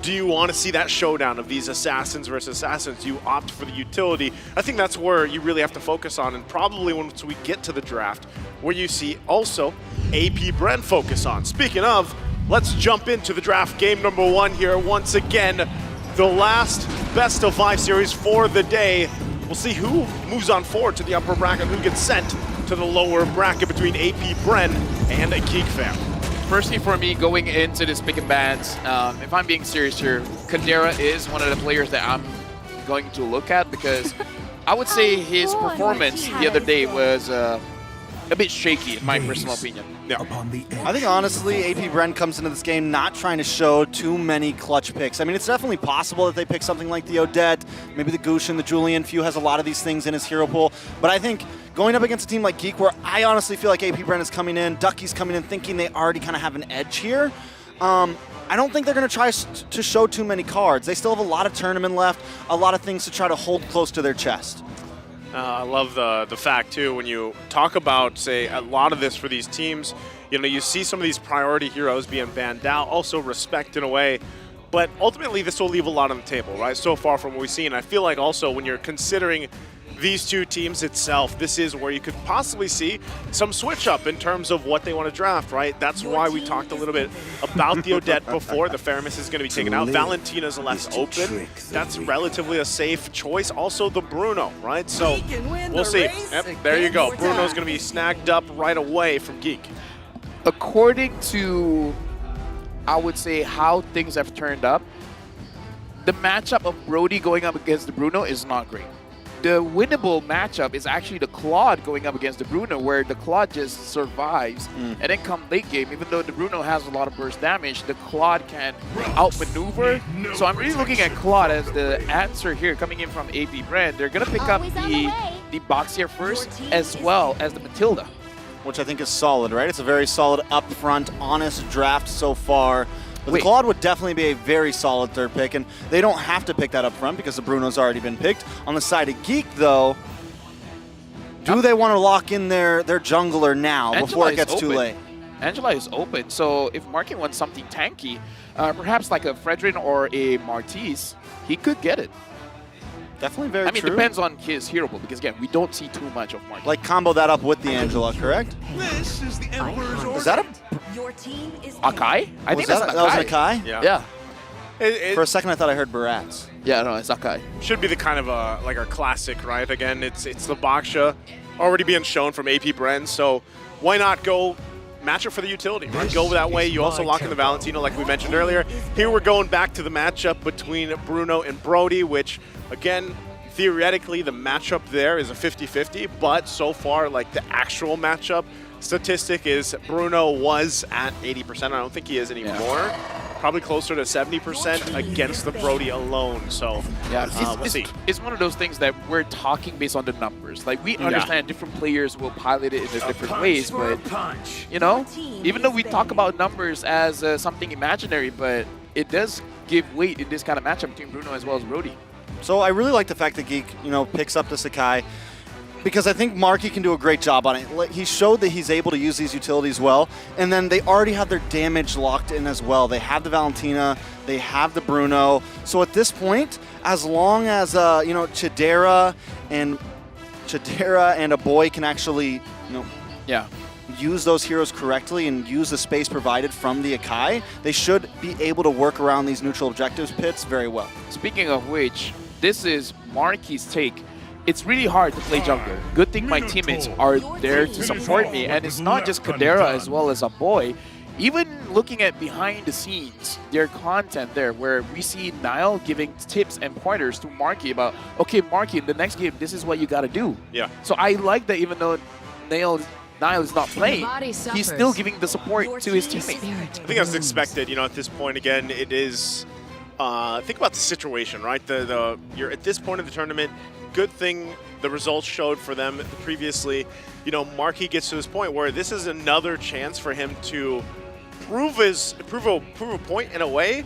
do you want to see that showdown of these assassins versus assassins? Do you opt for the utility? I think that's where you really have to focus on, and probably once we get to the draft, where you see also AP Bren focus on. Speaking of, let's jump into the draft game number 1 here. Once again, the last best of 5 series for the day. We'll see who moves on forward to the upper bracket, who gets sent to the lower bracket between AP Bren and a Geek Fam. Personally, for me, going into this pick and bans, if I'm being serious here, Kadera is one of the players that I'm going to look at because I would say his performance the other day was a bit shaky, in my personal opinion. Yeah. I think honestly, AP Bren comes into this game not trying to show too many clutch picks. I mean, it's definitely possible that they pick something like the Odette, maybe the Gushin, the Julian. Few has a lot of these things in his hero pool. But I think going up against a team like Geek, where I honestly feel like AP Bren is coming in, Ducky's coming in thinking they already kind of have an edge here. I don't think they're going to try to show too many cards. They still have a lot of tournament left, a lot of things to try to hold close to their chest. I love the fact, too, when you talk about, say, a lot of this for these teams, you see some of these priority heroes being banned out, also respect in a way, but ultimately this will leave a lot on the table, right? So far from what we've seen. I feel like also when you're considering these two teams itself, this is where you could possibly see some switch up in terms of what they want to draft, right? That's why we talked a little bit about the Odette before. The Faramis is going to be taken out. Valentina's less open. That's relatively a safe choice. Also the Bruno, right? So we'll see. Yep, there you go. Bruno's going to be snagged up right away from Geek. According to, I would say, how things have turned up, the matchup of Brody going up against the Bruno is not great. The winnable matchup is actually the Claude going up against the Bruno, where the Claude just survives. And then come late game, even though the Bruno has a lot of burst damage, the Claude can outmaneuver. So I'm really looking at Claude as the answer here coming in from AP Bren. They're going to pick up the Boxier first, as well as the Matilda. Which I think is solid, right? It's a very solid, upfront, honest draft so far. But the Claude would definitely be a very solid third pick, and they don't have to pick that up front because the Bruno's already been picked. On the side of Geek, though, do they want to lock in their jungler now before it gets too late? Angela is open, so if Marky wants something tanky, perhaps like a Fredrin or a Martis, he could get it. Definitely very true. I mean, it depends on his hero pool, because again, we don't see too much of Marky. Like combo that up with the Angela, correct? This is the Emperor's order. Is that a Akai? I think that was an Akai? Yeah. For a second, I thought I heard Barats. Yeah, no, it's Akai. Should be the kind of like our classic, right? Again, it's the Baksha already being shown from AP Bren, so why not go matchup for the utility, right? Go that way. You also lock in the Valentino, like we mentioned earlier. Here we're going back to the matchup between Bruno and Brody, which, again, theoretically, the matchup there is a 50-50, but so far, like the actual matchup statistic is Bruno was at 80%. I don't think he is anymore. Yeah. Probably closer to 70% against the Brody alone. So we'll see. It's one of those things that we're talking based on the numbers. Like, we understand different players will pilot it in different ways, but even though we talk about numbers as something imaginary, but it does give weight in this kind of matchup between Bruno as well as Brody. So I really like the fact that Geek, picks up the Sakai, because I think Marky can do a great job on it. He showed that he's able to use these utilities well, and then they already have their damage locked in as well. They have the Valentina, they have the Bruno. So at this point, as long as Chidera and a boy can actually use those heroes correctly and use the space provided from the Akai, they should be able to work around these neutral objectives pits very well. Speaking of which, this is Marky's take. It's really hard to play jungler. Good thing my teammates are there to support me, and it's not just Kadera as well as a boy. Even looking at behind the scenes, their content there, where we see Niall giving tips and pointers to Marky about, okay, Marky, in the next game, this is what you got to do. Yeah. So I like that, even though Niall Niall is not playing, he's still giving the support to his teammates. I think that's expected. At this point, again, it is. Think about the situation, right? You're at this point of the tournament. Good thing the results showed for them previously. Marquis gets to this point where this is another chance for him to prove a point in a way,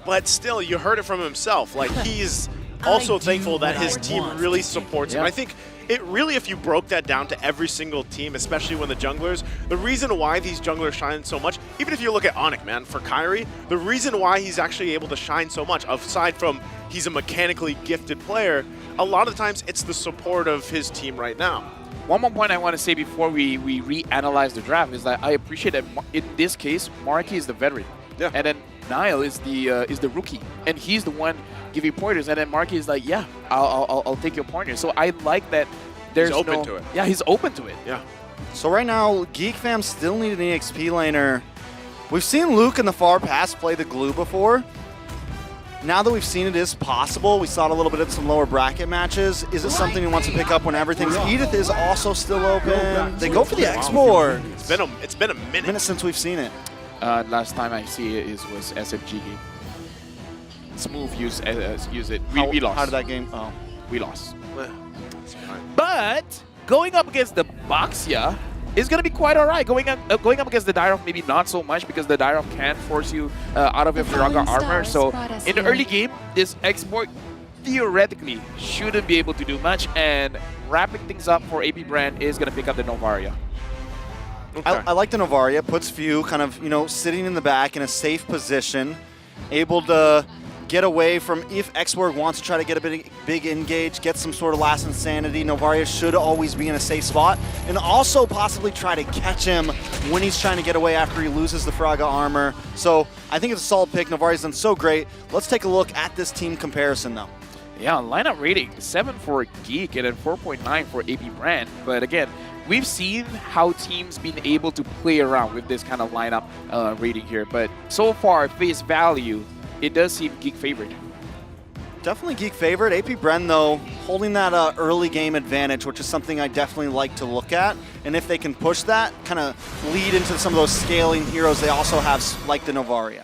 but still, you heard it from himself. Like, he's also thankful that his team really supports him. I think it really, if you broke that down to every single team, especially when the junglers, the reason why these junglers shine so much, even if you look at Onyx, man, for Kyrie, the reason why he's actually able to shine so much, aside from he's a mechanically gifted player, a lot of the times it's the support of his team right now. One more point I want to say before we reanalyze the draft is that I appreciate that in this case, Marquis is the veteran. Yeah. And then Niall is the rookie, and he's the one giving pointers, and then Marquis is like, yeah, I'll take your pointers. So I like that there's he's open to it. Yeah, he's open to it. Yeah. So right now, Geek Fam still need an EXP laner. We've seen Luke in the far past play the glue before. Now that we've seen it is possible, we saw it a little bit at some lower bracket matches. Is it something he wants to pick up when everything's... Edith is also still open. They go for the export. It's been a minute since we've seen it. Last time I see it was SFG game. Smooth use it. We lost. How did that game? Oh, we lost. But going up against the Baxia is going to be quite alright. Going up against the Dyrok, maybe not so much because the Dyrok can force you out of your Firaga armor. So in the early game, this export theoretically shouldn't be able to do much. And wrapping things up for AP Brand is going to pick up the Novaria. Okay. I like the Novaria. Puts Few kind of, sitting in the back in a safe position, able to get away from, if Xborg wants to try to get a big engage, get some sort of last insanity, Novaria should always be in a safe spot, and also possibly try to catch him when he's trying to get away after he loses the Fraga armor. So I think it's a solid pick. Novaria's done so great. Let's take a look at this team comparison, though. Yeah, lineup rating, 7 for Geek and then 4.9 for AP Brand. But again, we've seen how teams been able to play around with this kind of lineup rating here. But so far, face value, it does seem Geek favored. Definitely Geek favorite. AP Bren, though, holding that early game advantage, which is something I definitely like to look at. And if they can push that, kind of lead into some of those scaling heroes they also have, like the Novaria.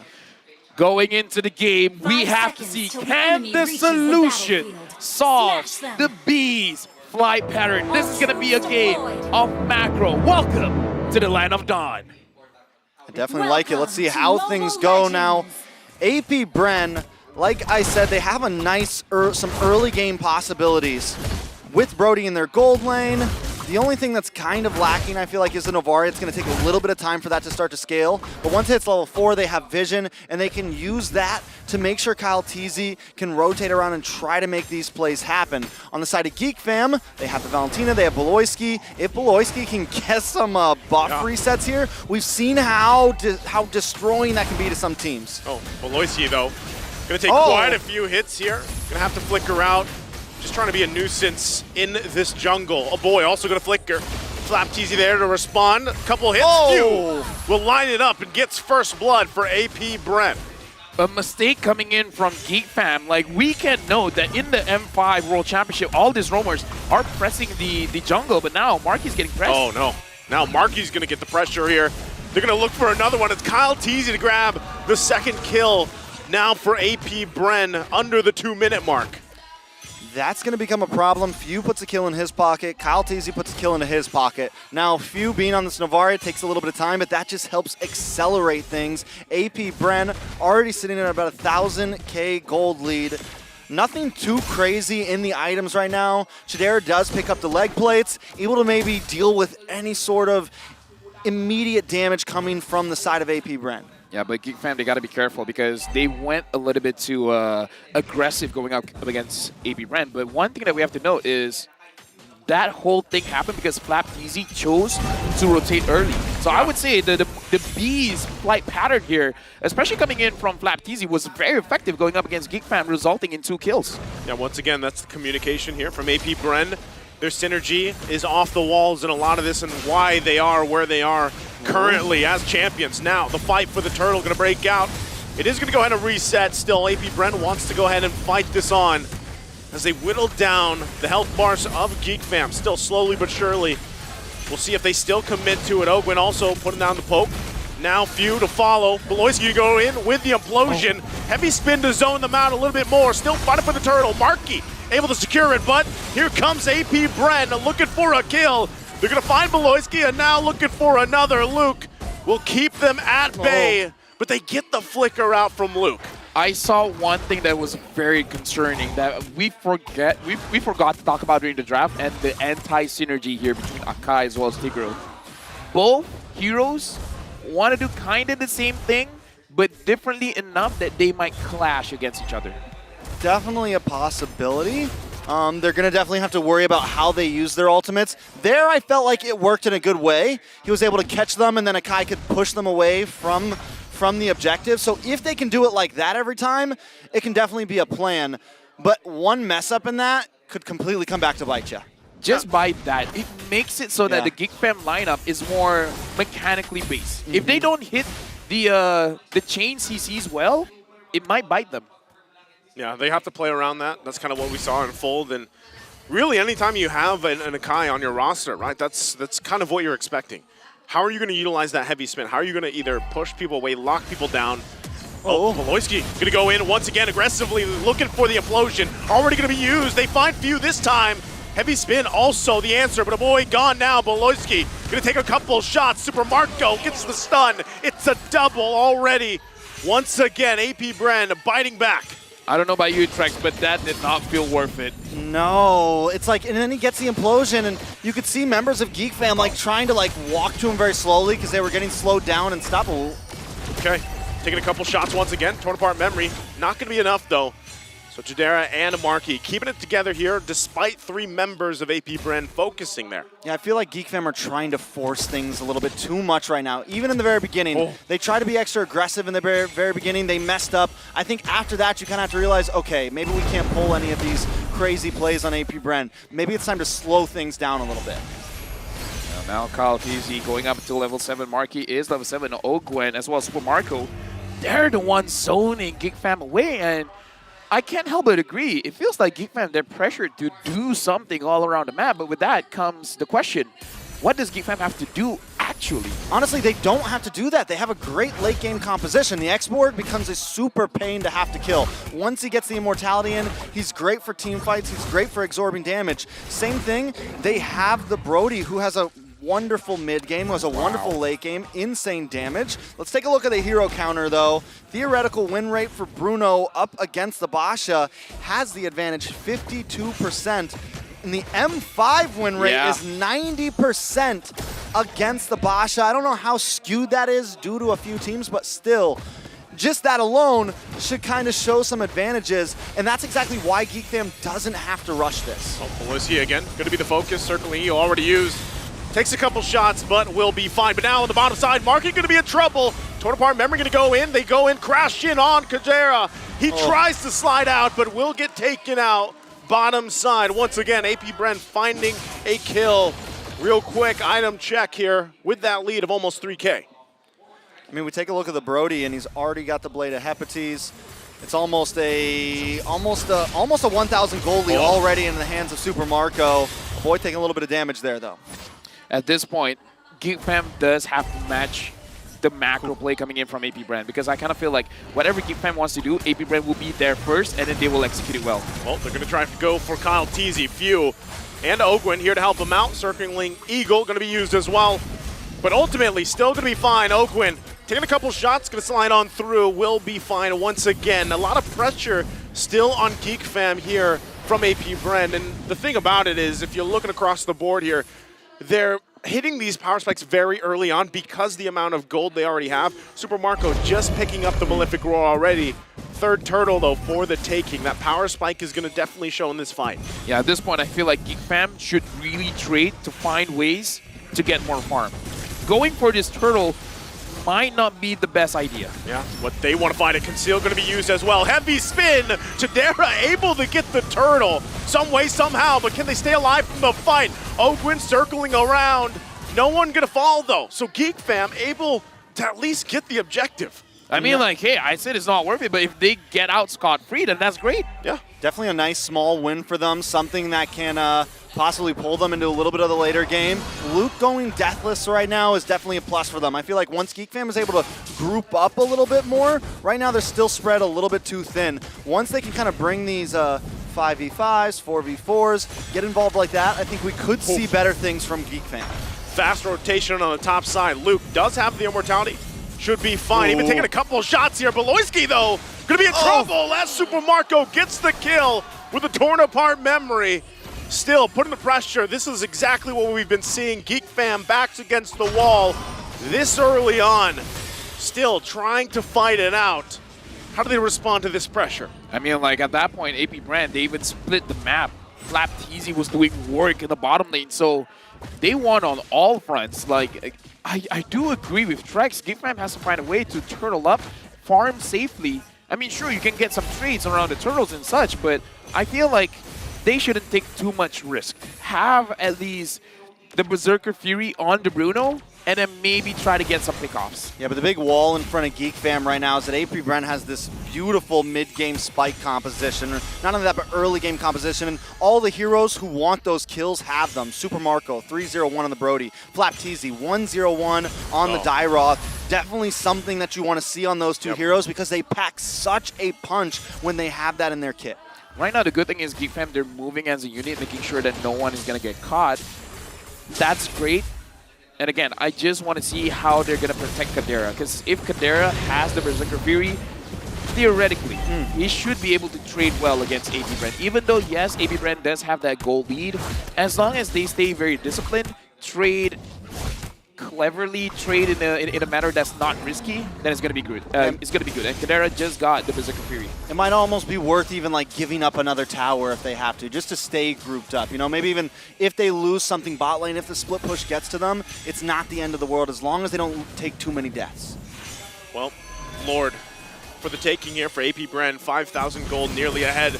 Going into the game, we have to see, can the solution solve the Bees flight pattern? This is going to be a game of macro. Welcome to the Land of Dawn. I definitely like it. Let's see how things go now. AP Bren, like I said, they have a nice, some early game possibilities with Brody in their gold lane. The only thing that's kind of lacking, I feel like, is the Novaria. It's going to take a little bit of time for that to start to scale. But once it hits level 4, they have vision, and they can use that to make sure Kyle Teasy can rotate around and try to make these plays happen. On the side of Geek Fam, they have the Valentina, they have Beloyski. If Beloyski can get some buff resets here, we've seen how destroying that can be to some teams. Oh, Beloyski, though, going to take quite a few hits here. Going to have to flicker out. Just trying to be a nuisance in this jungle. Oh boy, also going to flicker. Flap Teasy there to respond. A couple hits. Few will line it up and gets first blood for AP Brent. A mistake coming in from Geek Fam. Like, we can note that in the M5 World Championship, all these roamers are pressing the jungle, but now Marky's getting pressed. Oh no. Now Marky's going to get the pressure here. They're going to look for another one. It's Kyle Teasy to grab the second kill now for AP Bren under the 2-minute mark. That's going to become a problem. Few puts a kill in his pocket. Kyle Teasy puts a kill into his pocket. Now, Few being on this Novaria takes a little bit of time, but that just helps accelerate things. AP Bren already sitting at about 1,000K gold lead. Nothing too crazy in the items right now. Chidera does pick up the leg plates, able to maybe deal with any sort of immediate damage coming from the side of AP Bren. Yeah, but Geek Fam, they got to be careful because they went a little bit too aggressive going up against AP Bren. But one thing that we have to note is that whole thing happened because Flap Teasy chose to rotate early. So I would say the Bees flight pattern here, especially coming in from Flap Teasy, was very effective going up against Geek Fam, resulting in 2 kills. Yeah, once again, that's the communication here from AP Bren. Their synergy is off the walls in a lot of this and why they are where they are currently as champions. Now, the fight for the turtle going to break out. It is going to go ahead and reset. Still, AP Bren wants to go ahead and fight this on as they whittle down the health bars of Geek Fam. Still slowly but surely We'll see if they still commit to it. Ogwin also putting down the poke. Now few to follow. Beloyski go in with the implosion. Heavy spin to zone them out a little bit more. Still fighting for the turtle. Markey able to secure it, but here comes AP Bren looking for a kill. They're going to find Beloyski and now looking for another. Luke will keep them at bay, but they get the flicker out from Luke. I saw one thing that was very concerning that we forgot to talk about during the draft, and the anti-synergy here between Akai as well as Tigro. Both heroes want to do kind of the same thing, but differently enough that they might clash against each other. Definitely a possibility. They're going to definitely have to worry about how they use their ultimates. There, I felt like it worked in a good way. He was able to catch them, and then Akai could push them away from the objective. So if they can do it like that every time, it can definitely be a plan. But one mess up in that could completely come back to bite you. Just by that, it makes it so that the Geek Fam lineup is more mechanically based. If they don't hit the chain CCs well, it might bite them. Yeah, they have to play around that. That's kind of what we saw unfold. And really, anytime you have an Akai on your roster, right, that's kind of what you're expecting. How are you going to utilize that heavy spin? How are you going to either push people away, lock people down? Beloyski going to go in once again aggressively, looking for the implosion. Already going to be used. They find few this time. Heavy spin also the answer, but a boy gone now. Beloyski going to take a couple shots. Super Marco gets the stun. It's a double already. Once again, AP Bren biting back. I don't know about you, Trex, but that did not feel worth it. No, it's like, and then he gets the implosion, and you could see members of Geek Fam like trying to like walk to him very slowly because they were getting slowed down and stopped. Okay, taking a couple shots once again. Torn apart memory. Not going to be enough though. So Jadera and Markey keeping it together here despite 3 members of AP Bren focusing there. Yeah, I feel like Geek Fam are trying to force things a little bit too much right now. Even in the very beginning, they try to be extra aggressive in the very beginning. They messed up. I think after that, you kind of have to realize, okay, maybe we can't pull any of these crazy plays on AP Bren. Maybe it's time to slow things down a little bit. Now Kyle TZ going up to level 7. Markey is level 7. Ogwen as well as Super Marco. They're the ones zoning Geek Fam away, and I can't help but agree. It feels like Geek Fam, they're pressured to do something all around the map, but with that comes the question, what does Geek Fam have to do actually? Honestly, they don't have to do that. They have a great late game composition. The X-Board becomes a super pain to have to kill. Once he gets the immortality in, he's great for team fights. He's great for absorbing damage. Same thing, they have the Brody, who has a wonderful mid game, was a wonderful late game, insane damage. Let's take a look at the hero counter though. Theoretical win rate for Bruno up against the Basha has the advantage, 52%. And the M5 win rate is 90% against the Basha. I don't know how skewed that is due to a few teams, but still, just that alone should kind of show some advantages, and that's exactly why Geek Fam doesn't have to rush this. Beloyski again, going to be the focus, circling E already used. Takes a couple shots, but will be fine. But now on the bottom side, Markey going to be in trouble. Torn apart memory going to go in. They go in, crash in on Kajera. He tries to slide out, but will get taken out. Bottom side, once again, AP Bren finding a kill. Real quick item check here with that lead of almost 3K. I mean, we take a look at the Brody, and he's already got the Blade of Hepates. It's almost a 1,000 gold lead already in the hands of Super Marco. Boy taking a little bit of damage there, though. At this point, Geek Fam does have to match the macro play coming in from AP Bren, because I kind of feel like whatever Geek Fam wants to do, AP Bren will be there first, and then they will execute it well. Well, they're going to try to go for Kyle TZ. Few and Ogwen here to help him out. Circling Eagle going to be used as well. But ultimately, still going to be fine. Ogwen taking a couple shots, going to slide on through, will be fine once again. A lot of pressure still on Geek Fam here from AP Bren. And the thing about it is, if you're looking across the board here, they're hitting these power spikes very early on because the amount of gold they already have. Super Marco just picking up the Malefic Roar already. Third turtle, though, for the taking. That power spike is going to definitely show in this fight. Yeah, at this point, I feel like Geek Fam should really trade to find ways to get more farm. Going for this turtle might not be the best idea. Yeah, what they want to find, a conceal going to be used as well. Heavy spin, Chidera able to get the turtle some way, somehow, but can they stay alive from the fight? Ogwen circling around. No one going to fall, though. So Geek Fam able to at least get the objective. I mean, like, hey, I said it's not worth it, but if they get out scot-free, then that's great. Yeah, definitely a nice small win for them, something that can possibly pull them into a little bit of the later game. Luke going deathless right now is definitely a plus for them. I feel like once Geek Fam is able to group up a little bit more, right now they're still spread a little bit too thin. Once they can kind of bring these 5v5s, 4v4s, get involved like that, I think we could see better things from Geek Fam. Fast rotation on the top side. Luke does have the immortality. Should be fine. Even taking a couple of shots here. Beloyski, though, going to be in trouble as Super Marco gets the kill with a torn apart memory. Still putting the pressure. This is exactly what we've been seeing. Geek Fam backs against the wall this early on. Still trying to fight it out. How do they respond to this pressure? I mean, like, at that point, AP Brand, they even split the map. Flap Teasy was doing work in the bottom lane, so they won on all fronts. Like, I do agree with Trex. Geek Fam has to find a way to turtle up, farm safely. I mean, sure, you can get some trades around the turtles and such, but I feel like they shouldn't take too much risk. Have at least the Berserker Fury on the Bruno, and then maybe try to get some pickoffs. Yeah, but the big wall in front of Geek Fam right now is that AP Brent has this beautiful mid-game spike composition. Not only that, but early game composition. And all the heroes who want those kills have them. Super Marco, 3-0-1 on the Brody. Flap Teasy, 1-0-1 on the Dyroth. Definitely something that you want to see on those two heroes because they pack such a punch when they have that in their kit. Right now, the good thing is Geek Fam, they're moving as a unit, making sure that no one is going to get caught. That's great. And again, I just want to see how they're going to protect Kadera. Because if Kadera has the Berserker Fury, theoretically, he should be able to trade well against AB Brand. Even though, yes, AB Brand does have that goal lead, as long as they stay very disciplined, trade cleverly, trade in a manner that's not risky, then it's going to be good. It's going to be good. And Kadera just got the Berserker Fury. It might almost be worth even like giving up another tower if they have to, just to stay grouped up. You know, maybe even if they lose something bot lane, if the split push gets to them, it's not the end of the world as long as they don't take too many deaths. Well, Lord, for the taking here for AP Brand, 5,000 gold nearly ahead.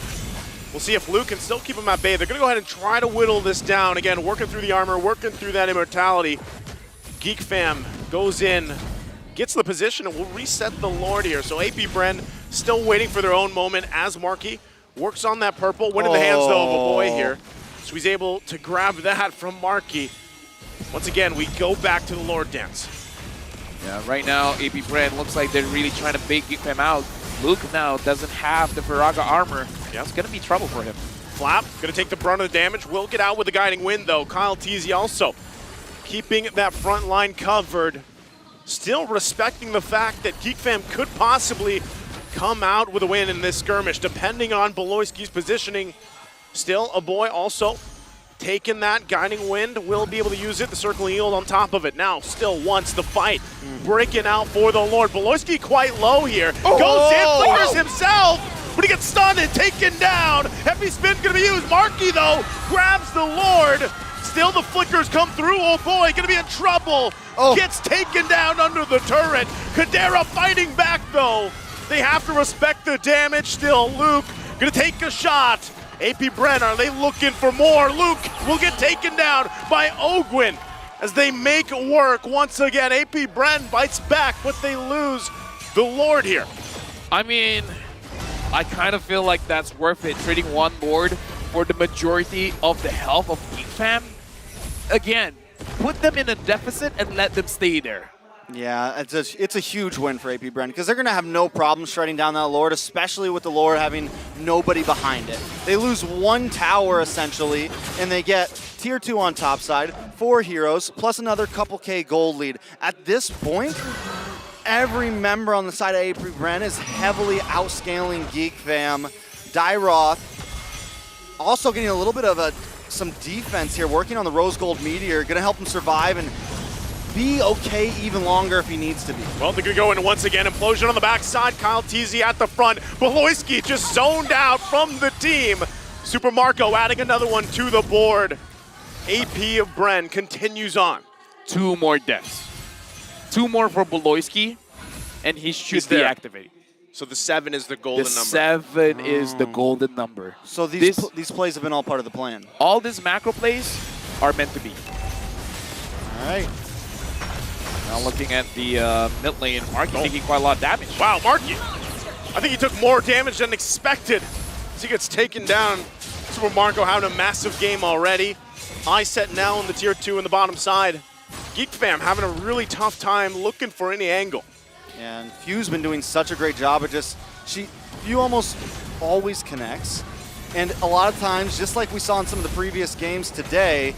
We'll see if Luke can still keep him at bay. They're going to go ahead and try to whittle this down. Again, working through the armor, working through that immortality. Geek Fam goes in, gets the position, and will reset the Lord here. So AP Bren still waiting for their own moment as Marky works on that purple. Win in the hands, though, of a boy here. So he's able to grab that from Marky. Once again, we go back to the Lord dance. Yeah, right now, AP Bren looks like they're really trying to bait Geek Fam out. Luke now doesn't have the Viraga armor. Yeah, it's going to be trouble for him. Flap, going to take the brunt of the damage. Will get out with the guiding wind, though. Kyle Teasy also keeping that front line covered. Still respecting the fact that Geek Fam could possibly come out with a win in this skirmish, depending on Beloyski's positioning. Still, a boy also taking that guiding wind, will be able to use it. The circling yield on top of it. Now, still wants the fight. Breaking out for the Lord. Beloyski quite low here. Goes in, flickers himself, but he gets stunned and taken down. Heavy spin's gonna be used. Marky, though, grabs the Lord. Still the flickers come through. Oh boy, gonna be in trouble. Gets taken down under the turret. Kadera fighting back though. They have to respect the damage. Still, Luke gonna take a shot. AP Bren, are they looking for more? Luke will get taken down by Ogwin as they make it work once again. AP Bren bites back, but they lose the Lord here. I mean, I kind of feel like that's worth it, trading one Lord for the majority of the health of Geek Fam. Again, put them in a deficit and let them stay there. Yeah, it's a huge win for AP Bren because they're going to have no problem shredding down that Lord, especially with the Lord having nobody behind it. They lose one tower, essentially, and they get tier 2 on top side, 4 heroes, plus another couple K gold lead. At this point, every member on the side of AP Bren is heavily outscaling Geek Fam. Dyroth also getting a little bit of some defense here, working on the Rose Gold Meteor, going to help him survive and be okay even longer if he needs to be. Well, they're going to go in once again. Implosion on the backside. Kyle Teasy at the front. Beloyski just zoned out from the team. Super Marco adding another one to the board. AP of Bren continues on. 2 more deaths. 2 more for Beloyski, and he should be activated. So the 7 is the golden number. The 7 is the golden number. So these plays have been all part of the plan. All these macro plays are meant to be. All right. Now looking at the mid lane, Marky taking quite a lot of damage. Wow, Marky. I think he took more damage than expected as he gets taken down. Super Marco having a massive game already. Eye set now in the tier 2 in the bottom side. Geek Fam having a really tough time looking for any angle. And Few's been doing such a great job of Few almost always connects. And a lot of times, just like we saw in some of the previous games today,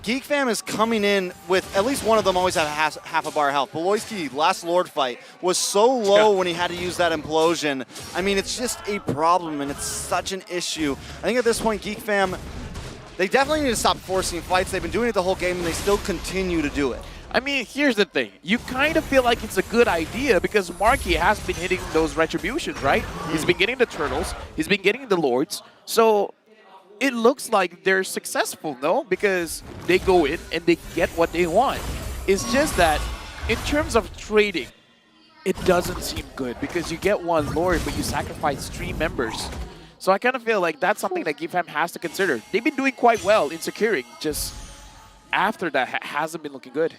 Geek Fam is coming in with at least one of them always have half a bar health. Beloyski, last Lord fight, was so low when he had to use that implosion. I mean, it's just a problem, and it's such an issue. I think at this point, Geek Fam, they definitely need to stop forcing fights. They've been doing it the whole game, and they still continue to do it. I mean, here's the thing. You kind of feel like it's a good idea because Marky has been hitting those retributions, right? He's been getting the turtles. He's been getting the lords. So it looks like they're successful, no? Because they go in and they get what they want. It's just that in terms of trading, it doesn't seem good because you get one lord, but you sacrifice 3 members. So I kind of feel like that's something that GFAM has to consider. They've been doing quite well in securing, just after that hasn't been looking good.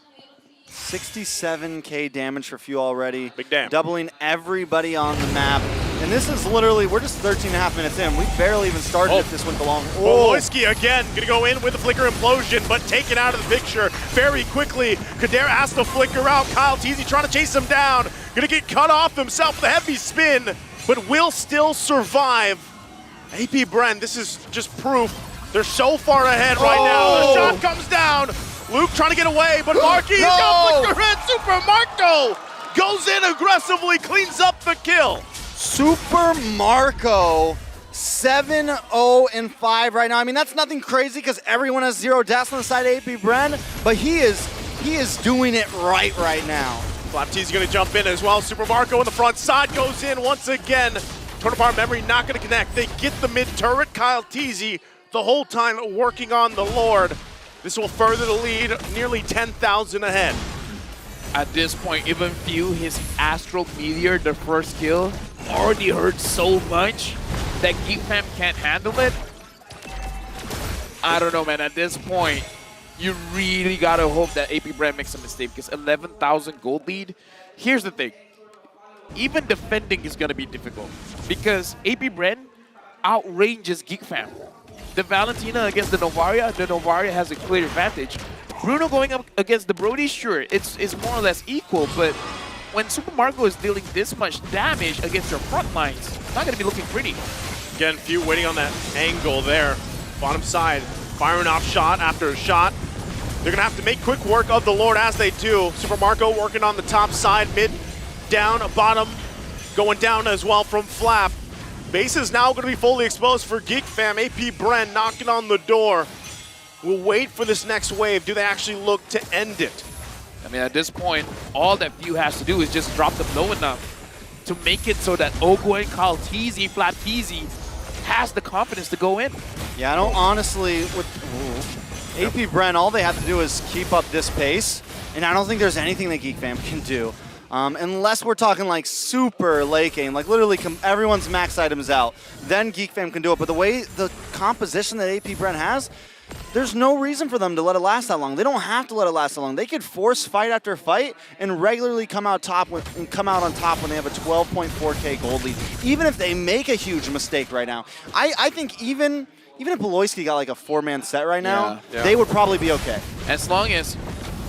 67k damage for Few already. Big damn. Doubling everybody on the map. And this is literally, we're just 13.5 minutes in. We barely even started if this went long. Beloyski again, gonna go in with the Flicker Implosion, but taken out of the picture very quickly. Kadare has to flicker out. Kyle Teasy trying to chase him down. Gonna get cut off himself with a heavy spin, but will still survive. AP Bren, this is just proof. They're so far ahead right now. The shot comes down. Luke trying to get away, but Marky's got Flicker hit. Super Marco goes in aggressively, cleans up the kill. Super Marco, 7-0-5 right now. I mean, that's nothing crazy because everyone has 0 deaths on the side of AP Bren, but he is doing it right now. Flap T's gonna jump in as well. Super Marco on the front side goes in once again. Tornapart Memory not gonna connect. They get the mid turret. Kyle Teasy the whole time working on the Lord. This will further the lead, nearly 10,000 ahead. At this point, even Few, his Astral Meteor, the first kill, already hurt so much that GFAM can't handle it. I don't know, man. At this point, you really gotta hope that AP Bren makes a mistake because 11,000 gold lead. Here's the thing. Even defending is gonna be difficult because AP Bren outranges GFAM. The Valentina against the Novaria has a clear advantage. Bruno going up against the Brody, sure, it's more or less equal, but when Super Marco is dealing this much damage against your front lines, it's not going to be looking pretty. Again, Few waiting on that angle there. Bottom side, firing off shot after shot. They're going to have to make quick work of the Lord as they do. Super Marco working on the top side, mid, down, bottom, going down as well from Flap. Base is now going to be fully exposed for Geek Fam. AP Bren knocking on the door. We'll wait for this next wave. Do they actually look to end it? I mean, at this point, all that Few has to do is just drop them low enough to make it so that Ogwen, Kyle Teasy, Flap Teasy has the confidence to go in. Yeah, I don't honestly, with AP Bren, all they have to do is keep up this pace, and I don't think there's anything that Geek Fam can do. Unless we're talking like super late game, like literally everyone's max items out, then Geek Fam can do it. But the way the composition that AP Bren has, there's no reason for them to let it last that long. They don't have to let it last that long. They could force fight after fight and regularly come out on top when they have a 12.4k gold lead. Even if they make a huge mistake right now, I think even if Beloyski got like a 4-man set right now, they would probably be okay. As long as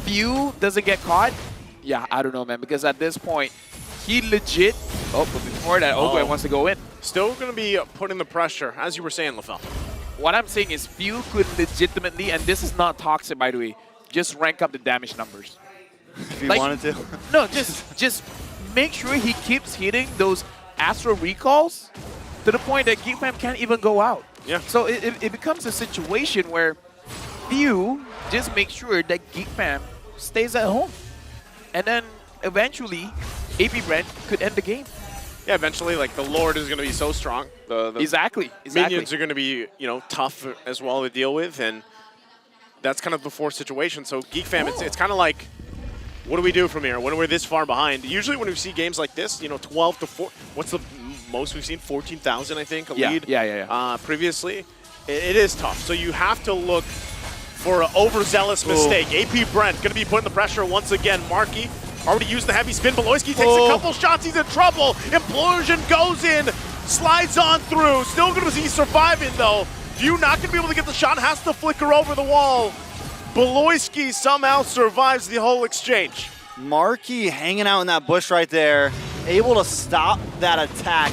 Few doesn't get caught, yeah, I don't know, man, because at this point, he legit, but before that, Ogwen wants to go in. Still going to be putting the pressure, as you were saying, LaFell. What I'm saying is Few could legitimately, and this is not toxic, by the way, just rank up the damage numbers. If you wanted to? No, just make sure he keeps hitting those Astro recalls to the point that GFAM can't even go out. Yeah. So it becomes a situation where Few just make sure that GFAM stays at home. And then eventually, AP Bren could end the game. Yeah, eventually, like, the Lord is going to be so strong. The Exactly. Minions are going to be, tough as well to deal with, and that's kind of the forced situation. So Geek Fam, it's kind of like, what do we do from here when we're this far behind? Usually when we see games like this, 12 to 4, what's the most we've seen? 14,000, I think, a lead. Yeah. Previously, it is tough. So you have to look for an overzealous mistake. AP Brent going to be putting the pressure once again. Marky already used the heavy spin. Beloyski takes a couple shots. He's in trouble. Implosion goes in, slides on through. Still going to be surviving though. Few not going to be able to get the shot. Has to flicker over the wall. Beloyski somehow survives the whole exchange. Marky hanging out in that bush right there, able to stop that attack,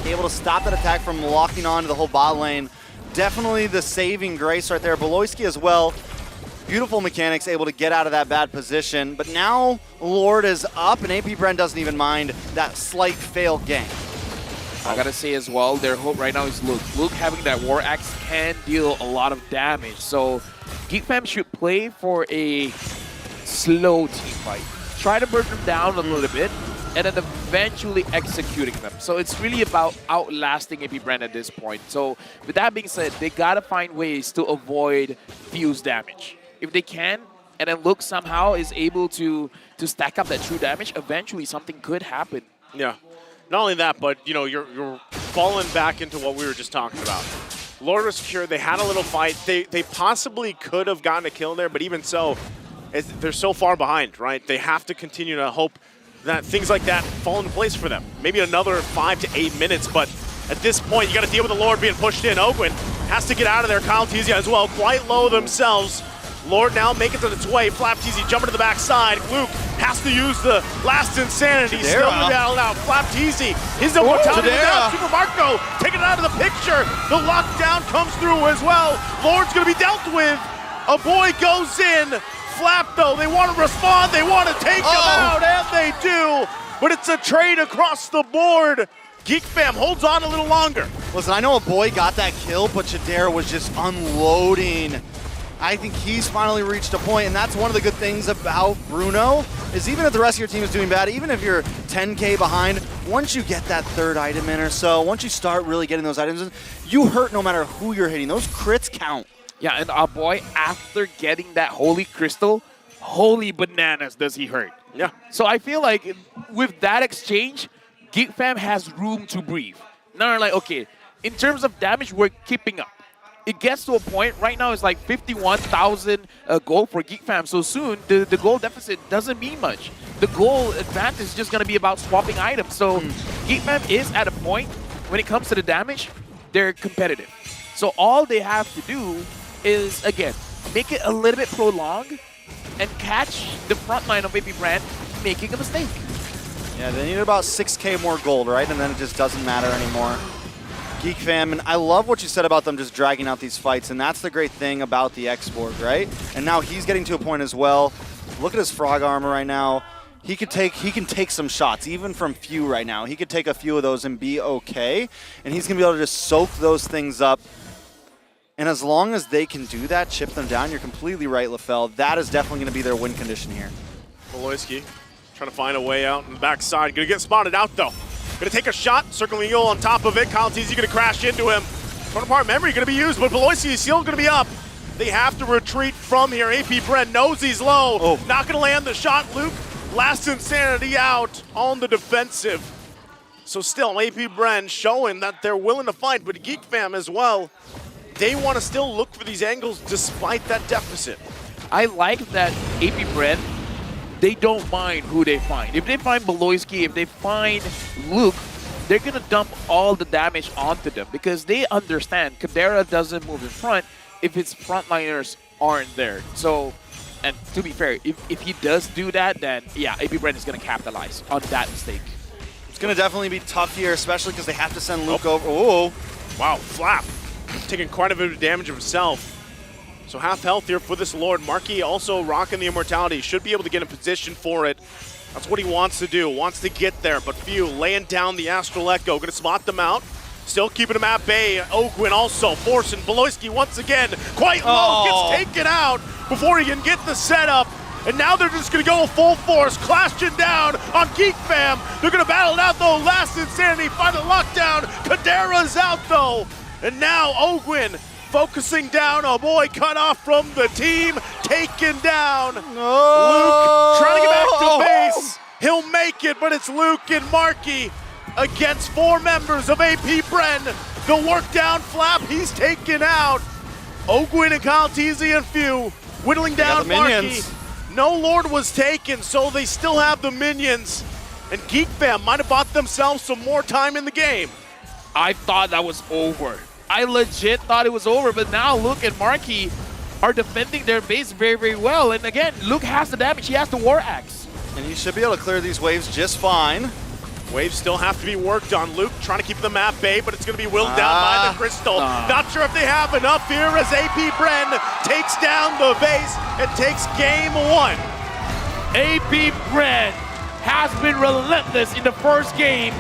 from locking onto the whole bot lane. Definitely the saving grace right there. Beloyski as well. Beautiful mechanics, able to get out of that bad position. But now Lord is up, and AP Brent doesn't even mind that slight failed gank. I gotta say as well, their hope right now is Luke. Luke having that War Axe can deal a lot of damage. So Geek Fam should play for a slow team fight. Try to burn them down a little bit, and then eventually executing them. So it's really about outlasting AP Brent at this point. So with that being said, they gotta find ways to avoid fuse damage. If they can, and then Luke somehow is able to stack up that true damage, eventually something could happen. Yeah. Not only that, but you know, you're falling back into what we were just talking about. Lord was secure. They had a little fight. They possibly could have gotten a kill there, but even so, they're so far behind, right? They have to continue to hope that things like that fall into place for them. Maybe another 5 to 8 minutes, but at this point, you got to deal with the Lord being pushed in. Ogwin has to get out of there. Kyle Tizia as well, quite low themselves. Lord now making it its way. Flap Tizia jumping to the backside. Luke has to use the last insanity. Still in the battle now. Flap Tizia, his immortality down. Super Marco taking it out of the picture. The lockdown comes through as well. Lord's going to be dealt with. A boy goes in. Flap though, they want to respond. They want to take him out, and they do. But it's a trade across the board. Geek Fam holds on a little longer. Listen, I know a boy got that kill, but Chidera was just unloading. I think he's finally reached a point, and that's one of the good things about Bruno, is even if the rest of your team is doing bad, even if you're 10K behind, once you get that third item in or so, once you start really getting those items in, you hurt no matter who you're hitting. Those crits count. Yeah, and our boy, after getting that Holy Crystal, holy bananas does he hurt. Yeah. So I feel like with that exchange, Geek Fam has room to breathe. Now they're like, okay, in terms of damage, we're keeping up. It gets to a point, right now it's like 51,000 gold for Geek Fam. So soon, the gold deficit doesn't mean much. The goal advantage is just going to be about swapping items. So Geek Fam is at a point, when it comes to the damage, they're competitive. So all they have to do is, again, make it a little bit prolonged and catch the front line of AP Brent making a mistake. Yeah, they need about 6K more gold, right? And then it just doesn't matter anymore. Geek Fam, and I love what you said about them just dragging out these fights, and that's the great thing about the export, right? And now he's getting to a point as well. Look at his frog armor right now. He can take some shots, even from few right now. He could take a few of those and be okay, and he's gonna be able to just soak those things up. And as long as they can do that, chip them down, you're completely right, LaFell. That is definitely gonna be their win condition here. Beloyski trying to find a way out on the backside. Gonna get spotted out though. Gonna take a shot, circling Yule on top of it. Kyle Tizia gonna crash into him. Torn apart memory gonna be used, but Beloyski is still gonna be up. They have to retreat from here. AP Brent knows he's low. Not gonna land the shot. Luke, last insanity out on the defensive. So still, AP Brent showing that they're willing to fight, but Geek Fam as well. They want to still look for these angles despite that deficit. I like that AP Brent, they don't mind who they find. If they find Beloyski, if they find Luke, they're going to dump all the damage onto them because they understand Kadera doesn't move in front if his frontliners aren't there. So, and to be fair, if he does do that, then yeah, AP Brent is going to capitalize on that mistake. It's going to definitely be tough here, especially because they have to send Luke over. Oh, wow, Flap taking quite a bit of damage himself. So half health here for this Lord. Marky also rocking the immortality. Should be able to get in position for it. That's what he wants to do. Wants to get there, but few laying down the Astral Echo. Gonna spot them out. Still keeping them at bay. Ogwin also forcing Beloyski once again. Quite low, gets taken out before he can get the setup. And now they're just gonna go full force, clashing down on Geek Fam. They're gonna battle it out though. Last insanity, final lockdown. Kadera's out though. And now Ogwin focusing down, a boy cut off from the team, taken down. Luke trying to get back to base. He'll make it, but it's Luke and Marky against 4 members of AP Bren. The work down Flap, he's taken out. Ogwin and Kyle Teasy and Few whittling down the Marky. minions. No Lord was taken, so they still have the minions. And Geek Fam might have bought themselves some more time in the game. I thought that was over. I legit thought it was over, but now Luke and Marky are defending their base very, very well. And again, Luke has the damage. He has the War Axe. And you should be able to clear these waves just fine. Waves still have to be worked on. Luke trying to keep them at bay, but it's going to be willed down by the Crystal. Not sure if they have enough here as AP Bren takes down the base and takes game 1. AP Bren has been relentless in the first game,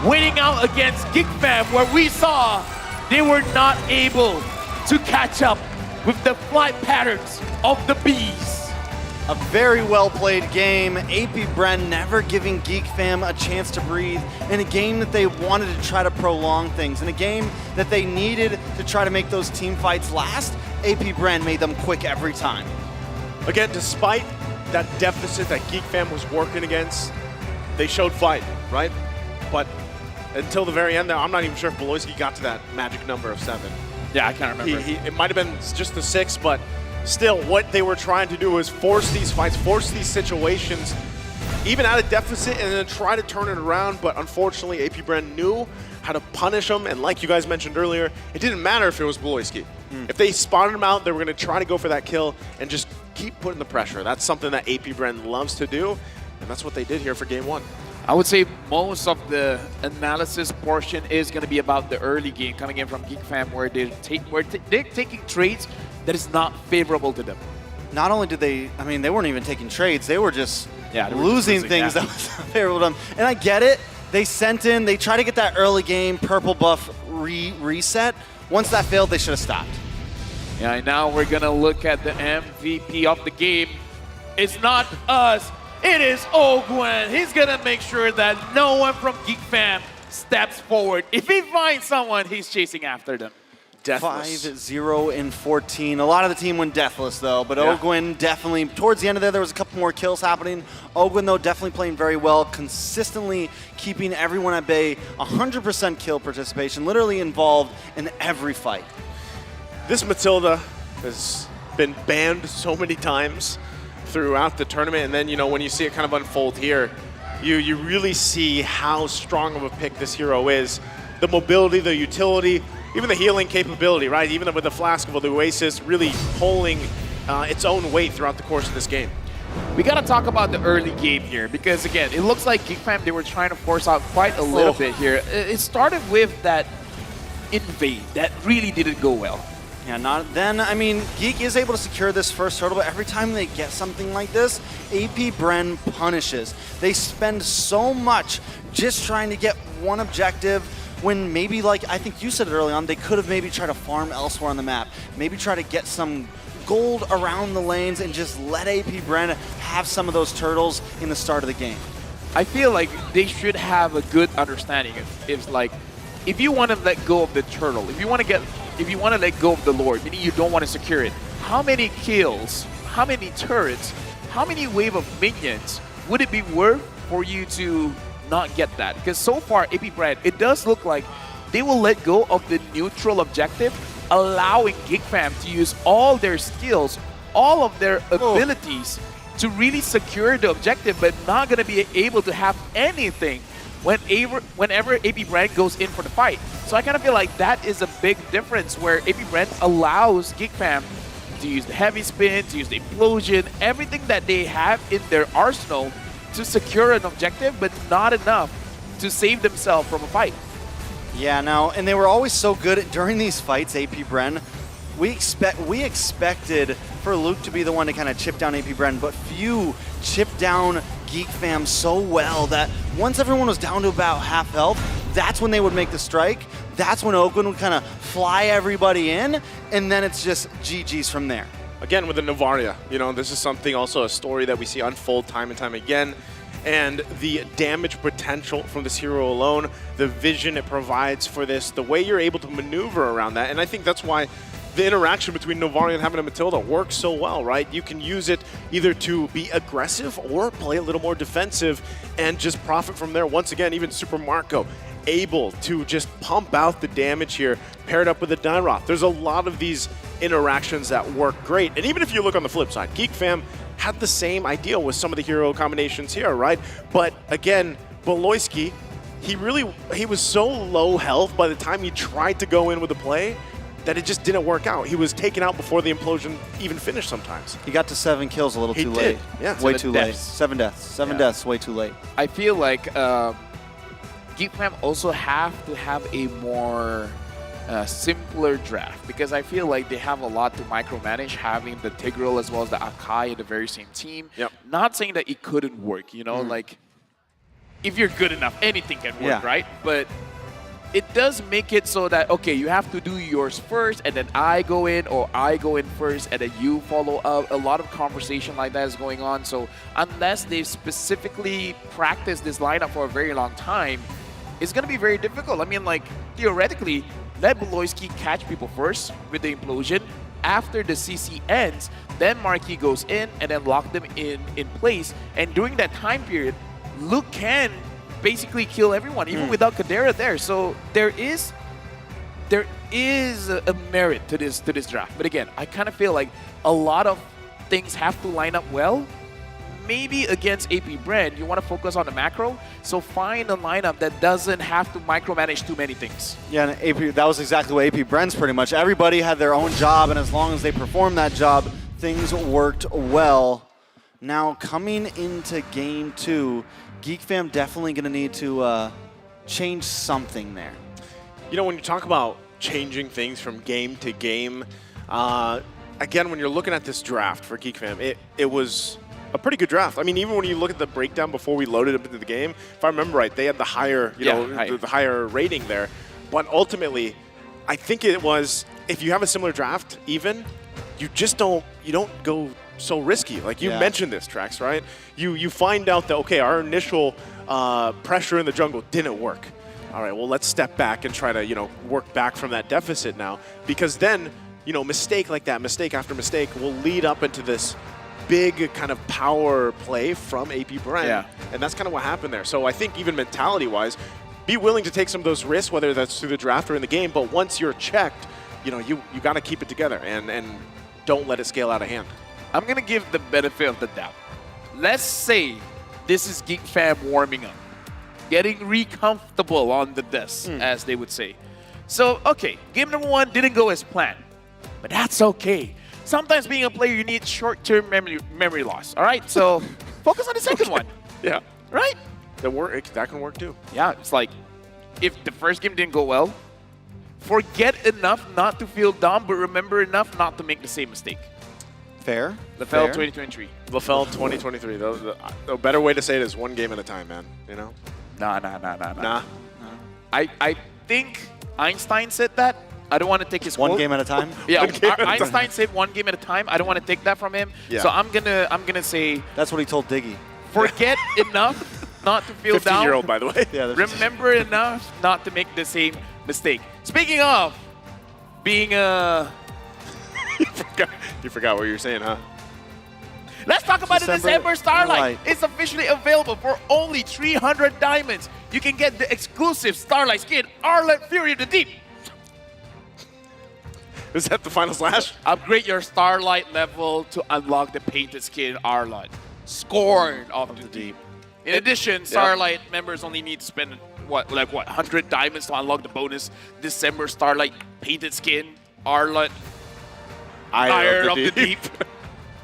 winning out against Geek Fam, where we saw they were not able to catch up with the flight patterns of the bees. A very well-played game. AP Bren never giving Geek Fam a chance to breathe in a game that they wanted to try to prolong things. In a game that they needed to try to make those team fights last, AP Bren made them quick every time. Again, despite that deficit that Geek Fam was working against, they showed fight, right? But until the very end there, I'm not even sure if Beloyski got to that magic number of 7. Yeah, I can't remember. It might have been just the 6, but still, what they were trying to do was force these fights, force these situations, even at a deficit, and then try to turn it around. But unfortunately, AP Bren knew how to punish them. And like you guys mentioned earlier, it didn't matter if it was Beloyski. If they spotted him out, they were going to try to go for that kill and just keep putting the pressure. That's something that AP Bren loves to do, and that's what they did here for game 1. I would say most of the analysis portion is going to be about the early game coming in from Geek Fam, where they're taking trades that is not favorable to them. Not only did they, I mean, they weren't even taking trades, they were just they were losing just things that was favorable to them. And I get it. They sent in, they tried to get that early game purple buff reset. Once that failed, they should have stopped. Yeah, and now we're going to look at the MVP of the game. It's not us. It is Ogwen. He's going to make sure that no one from Geek Fam steps forward. If he finds someone, he's chasing after them. Deathless. 5-0-14. A lot of the team went deathless, though, but Yeah. Ogwen definitely, towards the end of there was a couple more kills happening. Ogwen, though, definitely playing very well, consistently keeping everyone at bay, 100% kill participation, literally involved in every fight. This Matilda has been banned so many times throughout the tournament, and then, you know, when you see it kind of unfold here, you really see how strong of a pick this hero is. The mobility, the utility, even the healing capability, right? Even with the Flask of the Oasis really pulling its own weight throughout the course of this game. We got to talk about the early game here because, again, it looks like Geek Fam, they were trying to force out quite a little bit here. It started with that invade that really didn't go well. Yeah, I mean, Geek is able to secure this first hurdle, but every time they get something like this, AP Bren punishes. They spend so much just trying to get one objective when maybe, like I think you said it early on, they could have maybe tried to farm elsewhere on the map. Maybe try to get some gold around the lanes and just let AP Bren have some of those turtles in the start of the game. I feel like they should have a good understanding if like, if you want to let go of the turtle, if you want to let go of the Lord, meaning you don't want to secure it, how many kills, how many turrets, how many wave of minions would it be worth for you to not get that? Because so far, AP Bren, it does look like they will let go of the neutral objective, allowing Geek Fam to use all their skills, all of their abilities to really secure the objective, but not going to be able to have anything whenever AP Bren goes in for the fight. So I kind of feel like that is a big difference where AP Bren allows Geek Fam to use the heavy spin, to use the implosion, everything that they have in their arsenal to secure an objective, but not enough to save themselves from a fight. Yeah, now, and they were always so good during these fights, AP Bren. We expected for Luke to be the one to kind of chip down AP Bren, but few chipped down Geek Fam so well that once everyone was down to about half health, that's when they would make the strike. That's when Ogwen would kind of fly everybody in, and then it's just GG's from there. Again, with the Novaria, you know, this is something also a story that we see unfold time and time again. And the damage potential from this hero alone, the vision it provides for this, the way you're able to maneuver around that. And I think that's why the interaction between Novaria and having a Matilda works so well, right? You can use it either to be aggressive or play a little more defensive and just profit from there. Once again, even Super Marco able to just pump out the damage here, paired up with a Dairoth. There's a lot of these interactions that work great. And even if you look on the flip side, Geek Fam had the same idea with some of the hero combinations here, right? But again, Beloyski, he was so low health by the time he tried to go in with a play that it just didn't work out. He was taken out before the implosion even finished sometimes. He got to 7 kills a little too did. late. Yeah. Way too late. 7 deaths. 7 deaths, way too late. I feel like Geek Fam also have to have a more simpler draft, because I feel like they have a lot to micromanage, having the Tigreal as well as the Akai in the very same team. Yep. Not saying that it couldn't work, you know, like if you're good enough, anything can work, right? But it does make it so that, okay, you have to do yours first, and then I go in, or I go in first, and then you follow up. A lot of conversation like that is going on. So unless they've specifically practiced this lineup for a very long time, it's going to be very difficult. I mean, like, theoretically, let Beloyski catch people first with the implosion. After the CC ends, then Marquis goes in and then lock them in place. And during that time period, Luke can basically kill everyone, even without Kadera there. So there is a merit to this draft. But again, I kind of feel like a lot of things have to line up well. Maybe against AP Brand, you want to focus on the macro, so find a lineup that doesn't have to micromanage too many things. Yeah, and AP, that was exactly what AP Brand's pretty much. Everybody had their own job, and as long as they performed that job, things worked well. Now, coming into Game 2, Geek Fam definitely going to need to change something there. You know, when you talk about changing things from game to game, again, when you're looking at this draft for Geek Fam, it was a pretty good draft. I mean, even when you look at the breakdown before we loaded up into the game, if I remember right, they had the higher, the higher rating there. But ultimately, I think it was, if you have a similar draft, even, you don't go so risky. Like you mentioned this, Trax, right? You find out that, okay, our initial pressure in the jungle didn't work. All right, well, let's step back and try to, work back from that deficit now. Because then, mistake like that, mistake after mistake, will lead up into this big kind of power play from AP Brand. Yeah. And that's kind of what happened there. So I think even mentality-wise, be willing to take some of those risks, whether that's through the draft or in the game, but once you're checked, you got to keep it together and don't let it scale out of hand. I'm going to give the benefit of the doubt. Let's say this is Geek Fam warming up, getting re-comfortable on the desk, as they would say. So, okay, game number 1 didn't go as planned, but that's okay. Sometimes being a player, you need short-term memory loss, all right? So focus on the second one. Yeah. Right? That can work too. Yeah, it's like, if the first game didn't go well, forget enough not to feel dumb, but remember enough not to make the same mistake. Fair. LaFell 2023. LaFell 2023. The better way to say it is one game at a time, man. Nah. I think Einstein said that. I don't want to take his quote. One game at a time? Yeah, Einstein said one game at a time. I don't want to take that from him. Yeah. So I'm gonna say, that's what he told Diggy. Forget enough not to feel down. 15-year-old, by the way. Yeah, remember enough not to make the same mistake. Speaking of being a... You forgot what you were saying, huh? Let's talk about the December Starlight. It's officially available for only 300 diamonds. You can get the exclusive Starlight skin, Arlet Fury of the Deep. Is that the final slash? Upgrade your Starlight level to unlock the painted skin Arlet, Scorn of the Deep. In addition, Starlight members only need to spend, what, 100 diamonds to unlock the bonus December Starlight painted skin, Arlet, Ire of the Deep.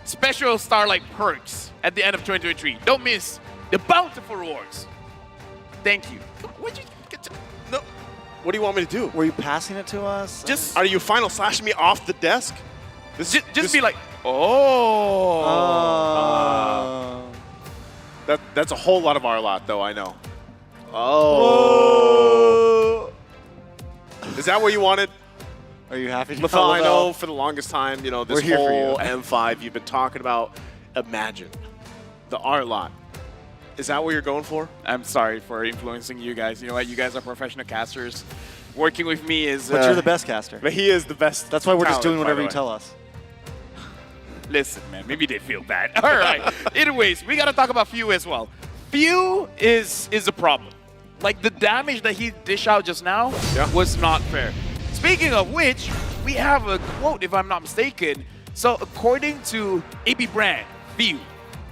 Special Starlight perks at the end of 2023. Don't miss the bountiful rewards. Thank you. What'd you get to? No. What do you want me to do? Were you passing it to us? Just are you final slashing me off the desk? Just be like, That's a whole lot of our lot, though. I know. Oh. Is that what you wanted? Are you happy? LaFell, I know for the longest time, this here for whole you. M5 you've been talking about. Imagine the art lot. Is that what you're going for? I'm sorry for influencing you guys. You know what? You guys are professional casters. Working with me is... But you're the best caster. But he is the best. That's why we're just doing talent, whatever you tell us. Listen, man. Maybe they feel bad. All right. Anyways, we got to talk about Few as well. Few is a problem. Like, the damage that he dished out just now was not fair. Speaking of which, we have a quote, if I'm not mistaken. So according to AB Brand view,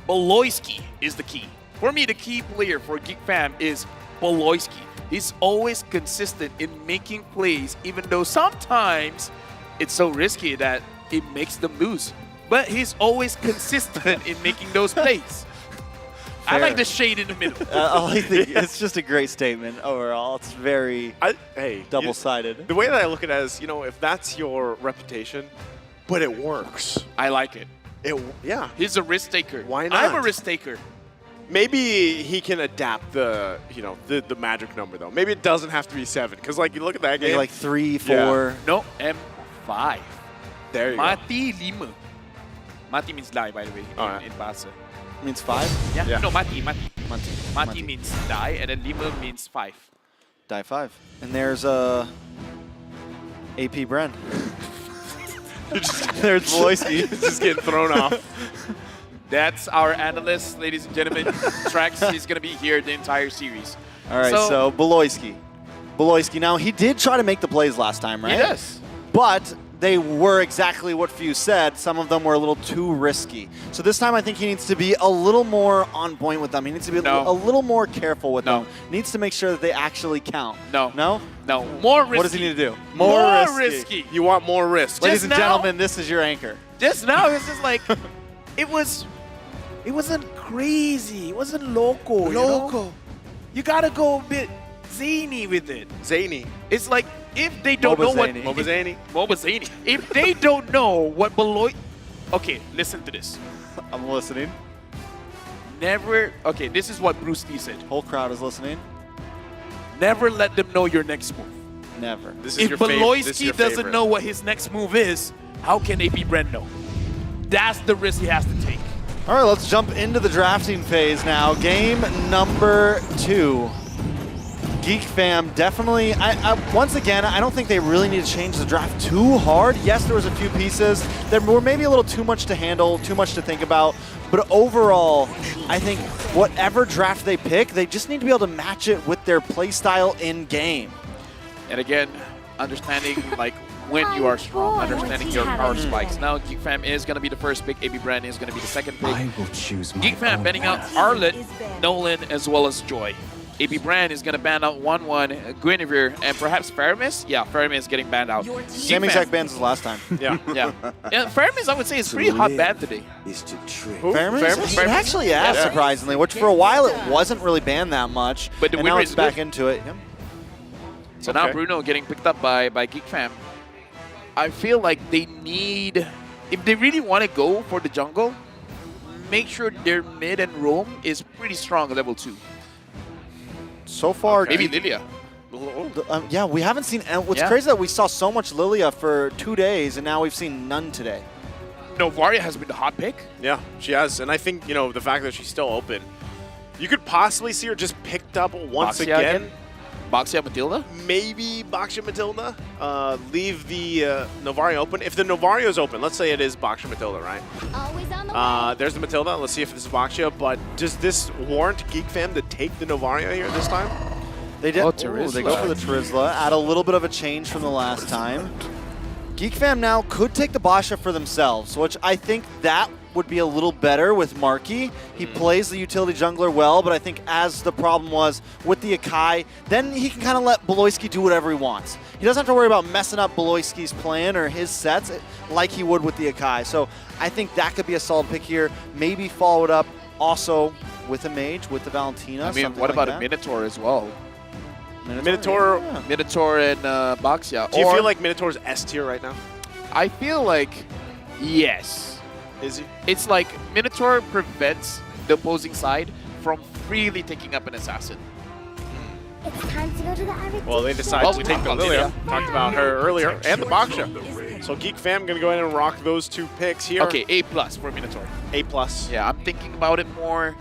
Boloyski is the key. For me, the key player for Geek Fam is Boloyski. He's always consistent in making plays, even though sometimes it's so risky that it makes them lose. But he's always consistent in making those plays. I like the shade in the middle. I think it's just a great statement overall. It's very double-sided. The way that I look at it is, if that's your reputation, but it works. I like it. Yeah. He's a risk taker. Why not? I'm a risk taker. Maybe he can adapt the magic number though. Maybe it doesn't have to be 7 because you look at that game. Maybe like 3, 4. Yeah. No, M5. There you Mati 5. Mati means die, by the way, in Basa. Means 5? Yeah. No, Mati. Mati Means die, and then 5 means 5. Die 5. And there's AP Bren. There's Boloyski. Just getting thrown off. That's our analyst, ladies and gentlemen. Trax is going to be here the entire series. All right, so Boloyski. Now, he did try to make the plays last time, right? Yes. But they were exactly what Few said. Some of them were a little too risky. So this time I think he needs to be a little more on point with them. He needs to be a little more careful with them. Needs to make sure that they actually count. No. No? No. More risky. What does he need to do? More risky. You want more risk. Ladies and gentlemen, this is your anchor. Just now, it's just like, it wasn't crazy. It wasn't loco. Loco. You gotta go a bit zany with it. Zany. It's like, if they don't know what... Moba Zany. If they don't know what Beloy... Okay, listen to this. I'm listening. Never... Okay, this is what Bruce Lee said. Whole crowd is listening. Never let them know your next move. Never. If Beloyski doesn't know what his next move is, how can AP Brent know? That's the risk he has to take. All right, let's jump into the drafting phase now. Game number 2. Geek Fam definitely, once again, I don't think they really need to change the draft too hard. Yes, there was a few pieces that were maybe a little too much to handle, too much to think about. But overall, I think whatever draft they pick, they just need to be able to match it with their play style in game. And again, understanding when you are strong, understanding your power spikes. Now, Geek Fam is going to be the first pick. AB Brand is going to be the second pick. I will choose my Geek Fam own banning out path. Arlet, Nolan, as well as Joy. AB Brand is going to ban out 1-1, Guinevere, and perhaps Faramis. Yeah, Faramis is getting banned out. Same exact bans as last time. Yeah. Faramis, I would say, is pretty hot ban today. Faramis? It actually has, surprisingly, which for a while it wasn't really banned that much. But the and win now rate it's is back good. into it. So now Bruno getting picked up by Geek Fam. I feel like they need, if they really want to go for the jungle, make sure their mid and roam is pretty strong at level 2. So far, maybe Lilia. Yeah, we haven't seen. And what's crazy that we saw so much Lilia for 2 days, and now we've seen none today. Novaria has been the hot pick. Yeah, she has, and I think the fact that she's still open, you could possibly see her just picked up once again. Baxia Matilda? Maybe Baxia Matilda. Leave the Novaria open. If the Novaria is open, let's say it is Baxia Matilda, right? There's the Matilda. Let's see if this is Baxia. But does this warrant Geek Fam to take the Novaria here this time? They did. They go for the Terizla. Add a little bit of a change from the last time. Geek Fam now could take the Basha for themselves, which I think that would be a little better with Marky. He plays the utility jungler well, but I think as the problem was with the Akai, then he can kind of let Boloyski do whatever he wants. He doesn't have to worry about messing up Boloyski's plan or his sets like he would with the Akai. So I think that could be a solid pick here. Maybe follow it up also with a Mage, with the Valentina. I mean, what about a Minotaur as well? Minotaur and Baxia. Do you feel like Minotaur's S tier right now? I feel like yes. Is he? It's like Minotaur prevents the opposing side from freely taking up an assassin. It's time to go to the Arabic. Well, they decided to take the Lilia. Talked about her earlier, and the Baxia. So Geek Fam gonna go ahead and rock those 2 picks here. Okay, A+ for Minotaur. A+. Yeah, I'm thinking about it more.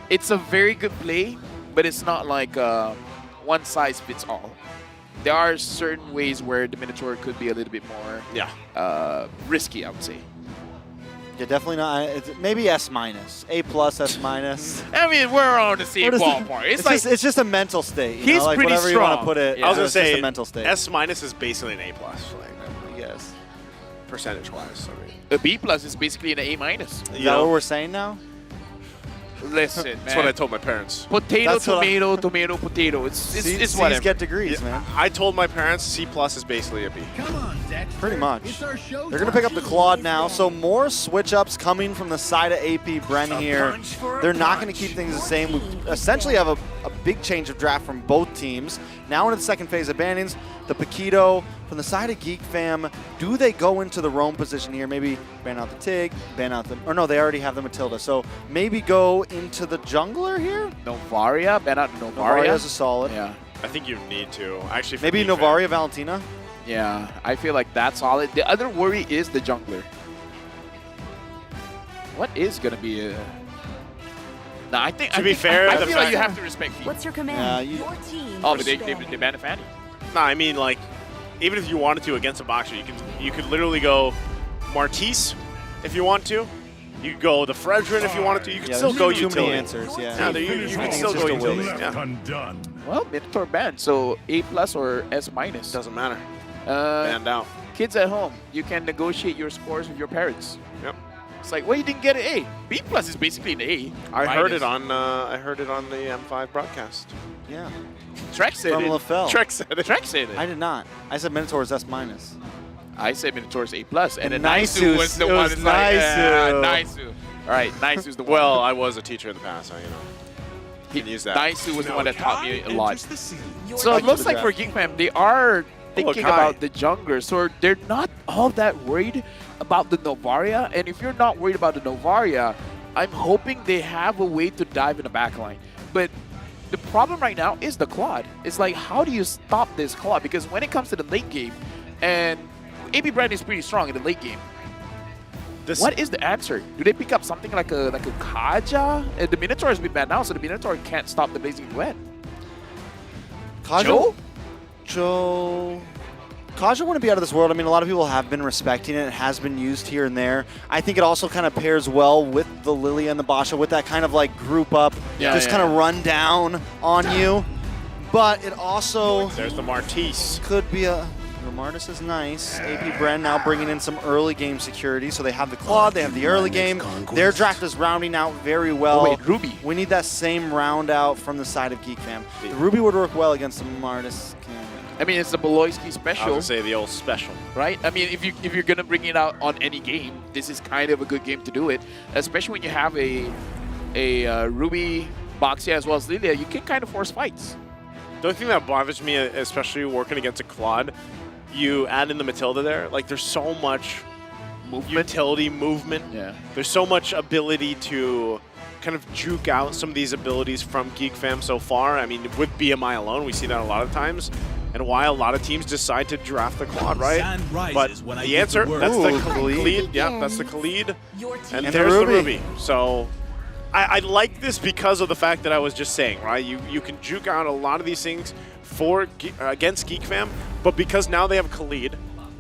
It's a very good play, but it's not like one size fits all. There are certain ways where the Minotaur could be a little bit more risky, I would say. Yeah, definitely not. Maybe S-. A+, S-. I mean, we're on the same ballpark. It's just a mental state. He's like pretty whatever strong. You want to put it. I was gonna say just a mental state. S- is basically an A+. Yes. percentage-wise. I mean, A B plus is basically an A minus. Is that what we're saying now? Listen, man. That's what I told my parents. Potato, That's what tomato, tomato, potato. It's C's whatever. get degrees, man. I told my parents C+ is basically a B. Pretty much. They're going to pick up the Claude now, so more switch-ups coming from the side of AP Bren here. They're not going to keep things the same. We essentially have a big change of draft from both teams. Now into the second phase of bannings, the Paquito from the side of Geek Fam. Do they go into the roam position here? Maybe ban out the Tig, ban out the... Or no, they already have the Matilda. So maybe go into the jungler here? Novaria, ban out Novaria. Novaria is a solid. Yeah. I think you need to. Actually, for Maybe Geek Fam. Novaria Valentina? Yeah, I feel like that's solid. The other worry is the jungler. What is going to be a... No, I think... To be fair, I the feel like fact- you have to respect FIFA. What's your command? Yeah, you- Your team. Oh, is but they standing. banned a Fanny. No, I mean, like, even if you wanted to against a boxer, you could literally go Martise if you want to. You could go the Fredrin if you wanted to. You could still go too many utility. answers, yeah. Yeah, you can still go utility. Yeah. Well, Minotaur banned, so A plus or S minus. Doesn't matter. Banned out. Kids at home, you can negotiate your scores with your parents. Yep. It's like, well, you didn't get an A. B plus is basically an A. I heard minus. it on the M5 broadcast. Yeah. Trek said From it. LaFell. Trek said it. Trek said it. I did not. I said Minotaur is S minus. I said Minotaur's A plus, and And then Naisu was the it one was that's like, yeah, Naisu. Naisu. All right, Naisu's the one. Well, I was a teacher in the past, so you know. You can use that. Naisu was the one that taught me a lot. Your So it team. looks like for Geek Fam, they are thinking Kai. about the jungler, so they're not all that worried about the Novaria. And if you're not worried about the Novaria, I'm hoping they have a way to dive in the backline. But the problem right now is the Claude. It's like, how do you stop this Claude? Because when it comes to the late game, and AB Brand is pretty strong in the late game, what is the answer? Do they pick up something like a Kaja? The Minotaur has been banned now, so the Minotaur can't stop the Blazing Duet. Kaja? Kaja wouldn't be out of this world. I mean, a lot of people have been respecting it. It has been used here and there. I think it also kind of pairs well with the Lilia and the Basha, with that kind of like group up, kind of run down on you. But it also... There's the Martise. Could be a... Martis is nice. AP Bren now bringing in some early game security. So they have the Claude, they have the early game. Their draft is rounding out very well. Oh, wait, Ruby. We need that same round out from the side of Geek Fam. The Ruby would work well against the Martis. I mean, it's the Beloyski I was special, gonna say the old special. right? I mean, if you're gonna bring it out on any game, this is kind of a good game to do it. Especially when you have a Ruby, Boxia, as well as Lilia, you can kind of force fights. The only thing that bothers me, especially working against a Claude, you add in the Matilda there. Like, there's so much utility movement. Yeah. There's so much ability to kind of juke out some of these abilities from Geek Fam so far. I mean, with BMI alone, we see that a lot of times. And why a lot of teams decide to draft the Claude, right? But the answer, that's the Khalid. Yeah, that's the Khalid. And there's the Ruby. So I like this because of the fact that I was just saying, right? You can juke out a lot of these things against Geek Fam, but because now they have Khalid,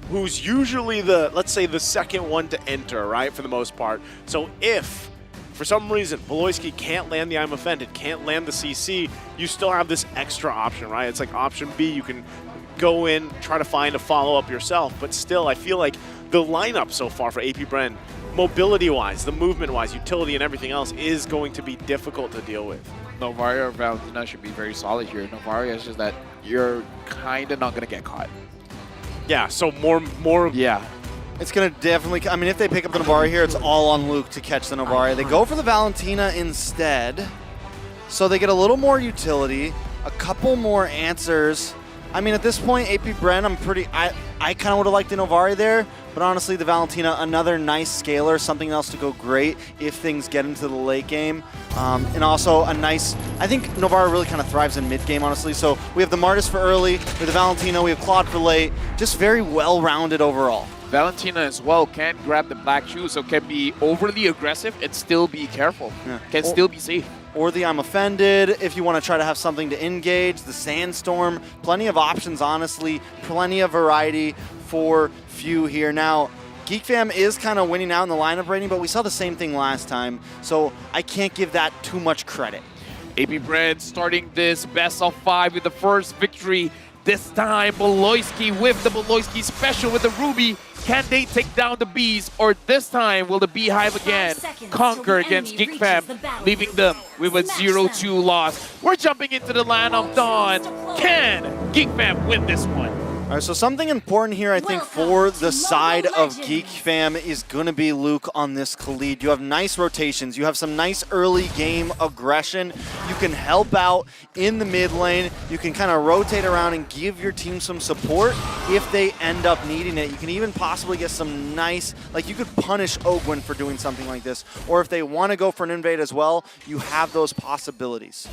who's usually let's say the second one to enter, right, for the most part. So if for some reason Beloyski can't land the I'm Offended, can't land the CC, you still have this extra option, right? It's like option B. You can go in, try to find a follow-up yourself, but still I feel like the lineup so far for AP Bren, mobility-wise, the movement-wise, utility and everything else is going to be difficult to deal with. Novaria or Valentina should be very solid here. Novaria is just that you're kind of not going to get caught. Yeah, so more. Yeah. It's going to definitely... I mean, if they pick up the Novaria here, it's all on Luke to catch the Novaria. They go for the Valentina instead, so they get a little more utility, a couple more answers. I mean, at this point, AP Bren, I kind of would have liked the Novaria there, but honestly, the Valentina, another nice scaler, something else to go great if things get into the late game. And also a nice... I think Novaria really kind of thrives in mid-game, honestly. So we have the Martis for early, we have the Valentina, we have Claude for late. Just very well-rounded overall. Valentina as well can grab the black shoe, so can be overly aggressive and still be careful. Yeah. Can still be safe. Or the I'm Offended, if you want to try to have something to engage, the Sandstorm. Plenty of options, honestly. Plenty of variety for few here. Now, Geek Fam is kind of winning out in the lineup rating, but we saw the same thing last time, so I can't give that too much credit. AP Bren starting this best of 5 with the first victory This time, Beloyski with the Beloyski special with the Ruby. Can they take down the Bees? Or this time, will the Beehive again conquer against Geek Fam, leaving them with a 0-2 loss? We're jumping into the land of Dawn. Can Geek Fam win this one? All right, so something important here, I think, for the side of Geek Fam is going to be Luke on this Khalid. You have nice rotations. You have some nice early game aggression. You can help out in the mid lane. You can kind of rotate around and give your team some support if they end up needing it. You can even possibly get some nice, like you could punish Ogwyn for doing something like this. Or if they want to go for an invade as well, you have those possibilities.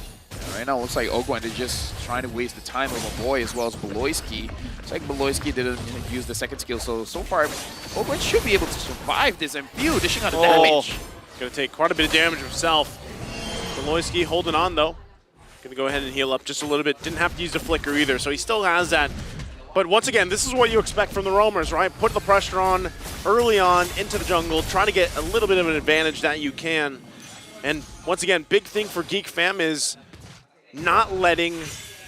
Right now, it looks like Ogwyn is just trying to waste the time of a boy as well as Beloyski. It's like Beloyski didn't use the second skill, so far, Ogwyn should be able to survive this and Few dishing out the damage. Going to take quite a bit of damage himself. Beloyski holding on, though. Going to go ahead and heal up just a little bit. Didn't have to use the flicker either, so he still has that. But once again, this is what you expect from the roamers, right? Put the pressure on early on into the jungle, try to get a little bit of an advantage that you can. And once again, big thing for Geek Fam is not letting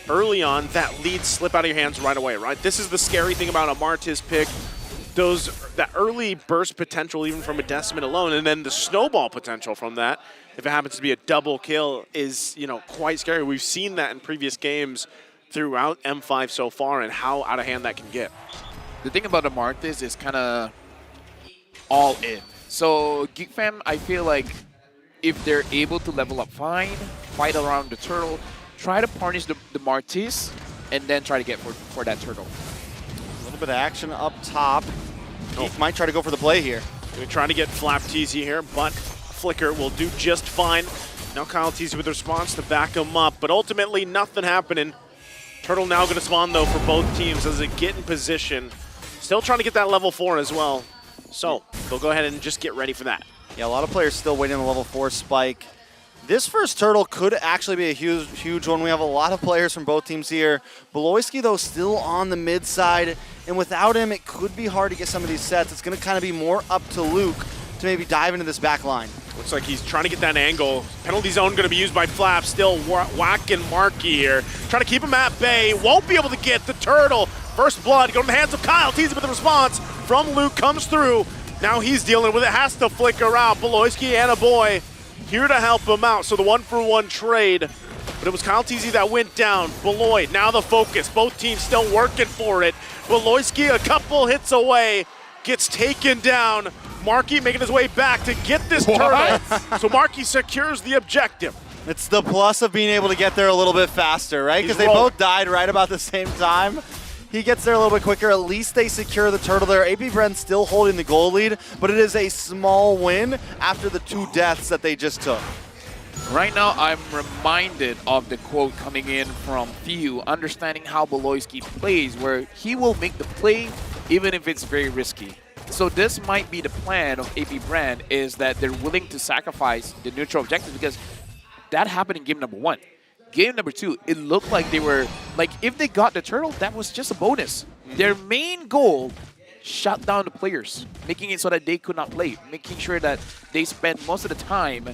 early on that lead slip out of your hands right away, right? This is the scary thing about a Martis pick. That early burst potential even from a Decimate alone, and then the snowball potential from that, if it happens to be a double kill, is, you know, quite scary. We've seen that in previous games throughout M5 so far and how out of hand that can get. The thing about the Martis is kind of all in. So Geek Fam, I feel like if they're able to level up fine, fight around the turtle, try to punish the Martis, and then try to get for that turtle. A little bit of action up top. Geek might try to go for the play here. Going to try to get Flap TZ here, but Flicker will do just fine. Now Kyle TZ with a response to back him up, but ultimately nothing happening. Turtle now going to spawn, though, for both teams as they get in position. Still trying to get that level 4 as well. So they'll go ahead and just get ready for that. Yeah, a lot of players still waiting on the level 4 spike. This first turtle could actually be a huge one. We have a lot of players from both teams here. Beloyski, though, still on the mid side, and without him, it could be hard to get some of these sets. It's going to kind of be more up to Luke to maybe dive into this back line. Looks like he's trying to get that angle. Penalty zone going to be used by Flap. Still whacking Marky here. Trying to keep him at bay. Won't be able to get the turtle. First blood going to the hands of Kyle. Teasing with the response from Luke. Comes through. Now he's dealing with it. Has to flicker out. Beloyski and a boy here to help him out. So the 1-for-1 trade. But it was Kyle TZ that went down. Beloy, now the focus. Both teams still working for it. Beloyski a couple hits away. Gets taken down. Marky making his way back to get this turtle. So Marky secures the objective. It's the plus of being able to get there a little bit faster, right? Because they both died right about the same time. He gets there a little bit quicker. At least they secure the turtle there. AP Bren still holding the goal lead, but it is a small win after the 2 deaths that they just took. Right now, I'm reminded of the quote coming in from Few, understanding how Beloyski plays, where he will make the play even if it's very risky. So this might be the plan of AP Brand, is that they're willing to sacrifice the neutral objective, because that happened in game number 1. Game number 2, it looked like they were, like, if they got the turtle, that was just a bonus. Their main goal, shut down the players, making it so that they could not play, making sure that they spent most of the time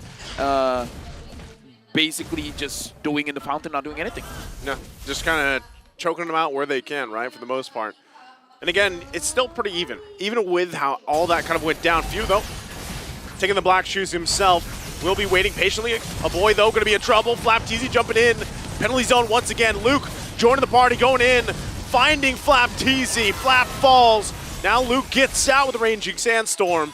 basically just doing in the fountain, not doing anything. No, just kind of choking them out where they can, right, for the most part. And again, it's still pretty even with how all that kind of went down. Few, though, taking the black shoes himself. Will be waiting patiently. A boy, though, going to be in trouble. Flap TZ jumping in. Penalty zone once again. Luke joining the party, going in, finding Flap TZ. Flap falls. Now Luke gets out with a ranging sandstorm.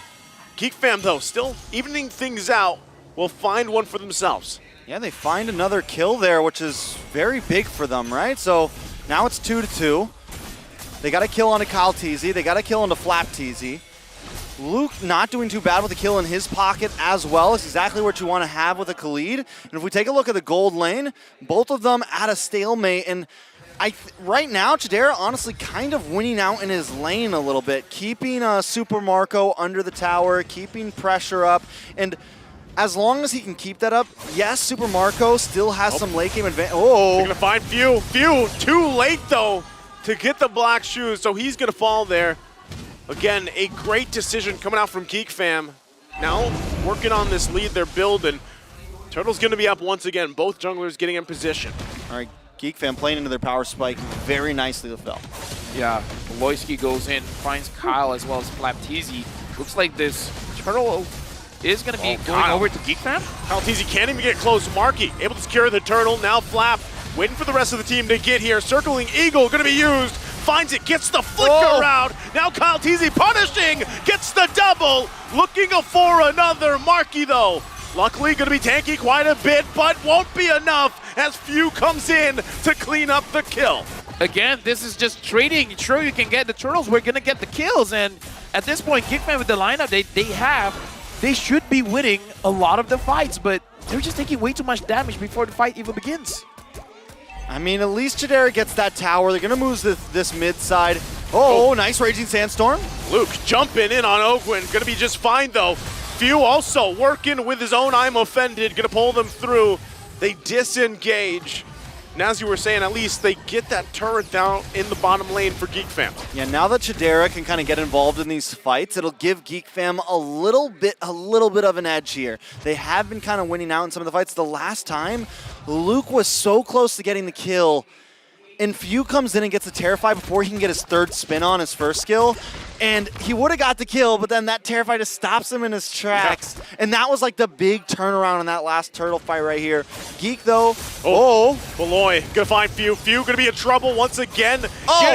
Geek Fam, though, still evening things out. Will find one for themselves. Yeah, they find another kill there, which is very big for them, right? So now it's 2-2. They got a kill on a Kyle TZ. They got a kill on the Flap TZ. Luke not doing too bad with a kill in his pocket as well. It's exactly what you want to have with a Khalid. And if we take a look at the gold lane, both of them at a stalemate. And right now, Chidera honestly kind of winning out in his lane a little bit, keeping Super Marco under the tower, keeping pressure up. And as long as he can keep that up, yes, Super Marco still has some late game advantage. Oh, they're going to find Few. Few, too late, though, to get the black shoes. So he's going to fall there. Again, a great decision coming out from Geek Fam. Now working on this lead they're building. Turtle's going to be up once again. Both junglers getting in position. All right, Geek Fam playing into their power spike very nicely with Fel. Yeah, Loisky goes in, finds Kyle as well as Flapteezy. Looks like this turtle is going to be going over to Geek Fam. Kyle Teasy can't even get close. Marky able to secure the turtle. Now Flap waiting for the rest of the team to get here. Circling Eagle going to be used. Finds it, gets the flicker out. Now Kyle Teasy punishing, gets the double. Looking for another. Marky though, luckily going to be tanky quite a bit, but won't be enough as Few comes in to clean up the kill. Again, this is just trading. Sure, you can get the turtles. We're going to get the kills. And at this point, Geek Fam with the lineup they should be winning a lot of the fights, but they're just taking way too much damage before the fight even begins. I mean, at least Chidera gets that tower. They're going to move this mid side. Oh, nice Raging Sandstorm. Luke jumping in on Ogwin. Going to be just fine, though. Few also working with his own I'm Offended. Going to pull them through. They disengage. And as you were saying, at least they get that turret down in the bottom lane for Geek Fam. Yeah, now that Chidera can kind of get involved in these fights, it'll give Geek Fam a little bit of an edge here. They have been kind of winning out in some of the fights. The last time, Luke was so close to getting the kill, and Few comes in and gets a Terrify before he can get his third spin on his first skill, and he would have got the kill, but then that Terrify just stops him in his tracks, and that was like the big turnaround in that last turtle fight right here. Geek though, Beloy gonna find Few. Few gonna be in trouble once again.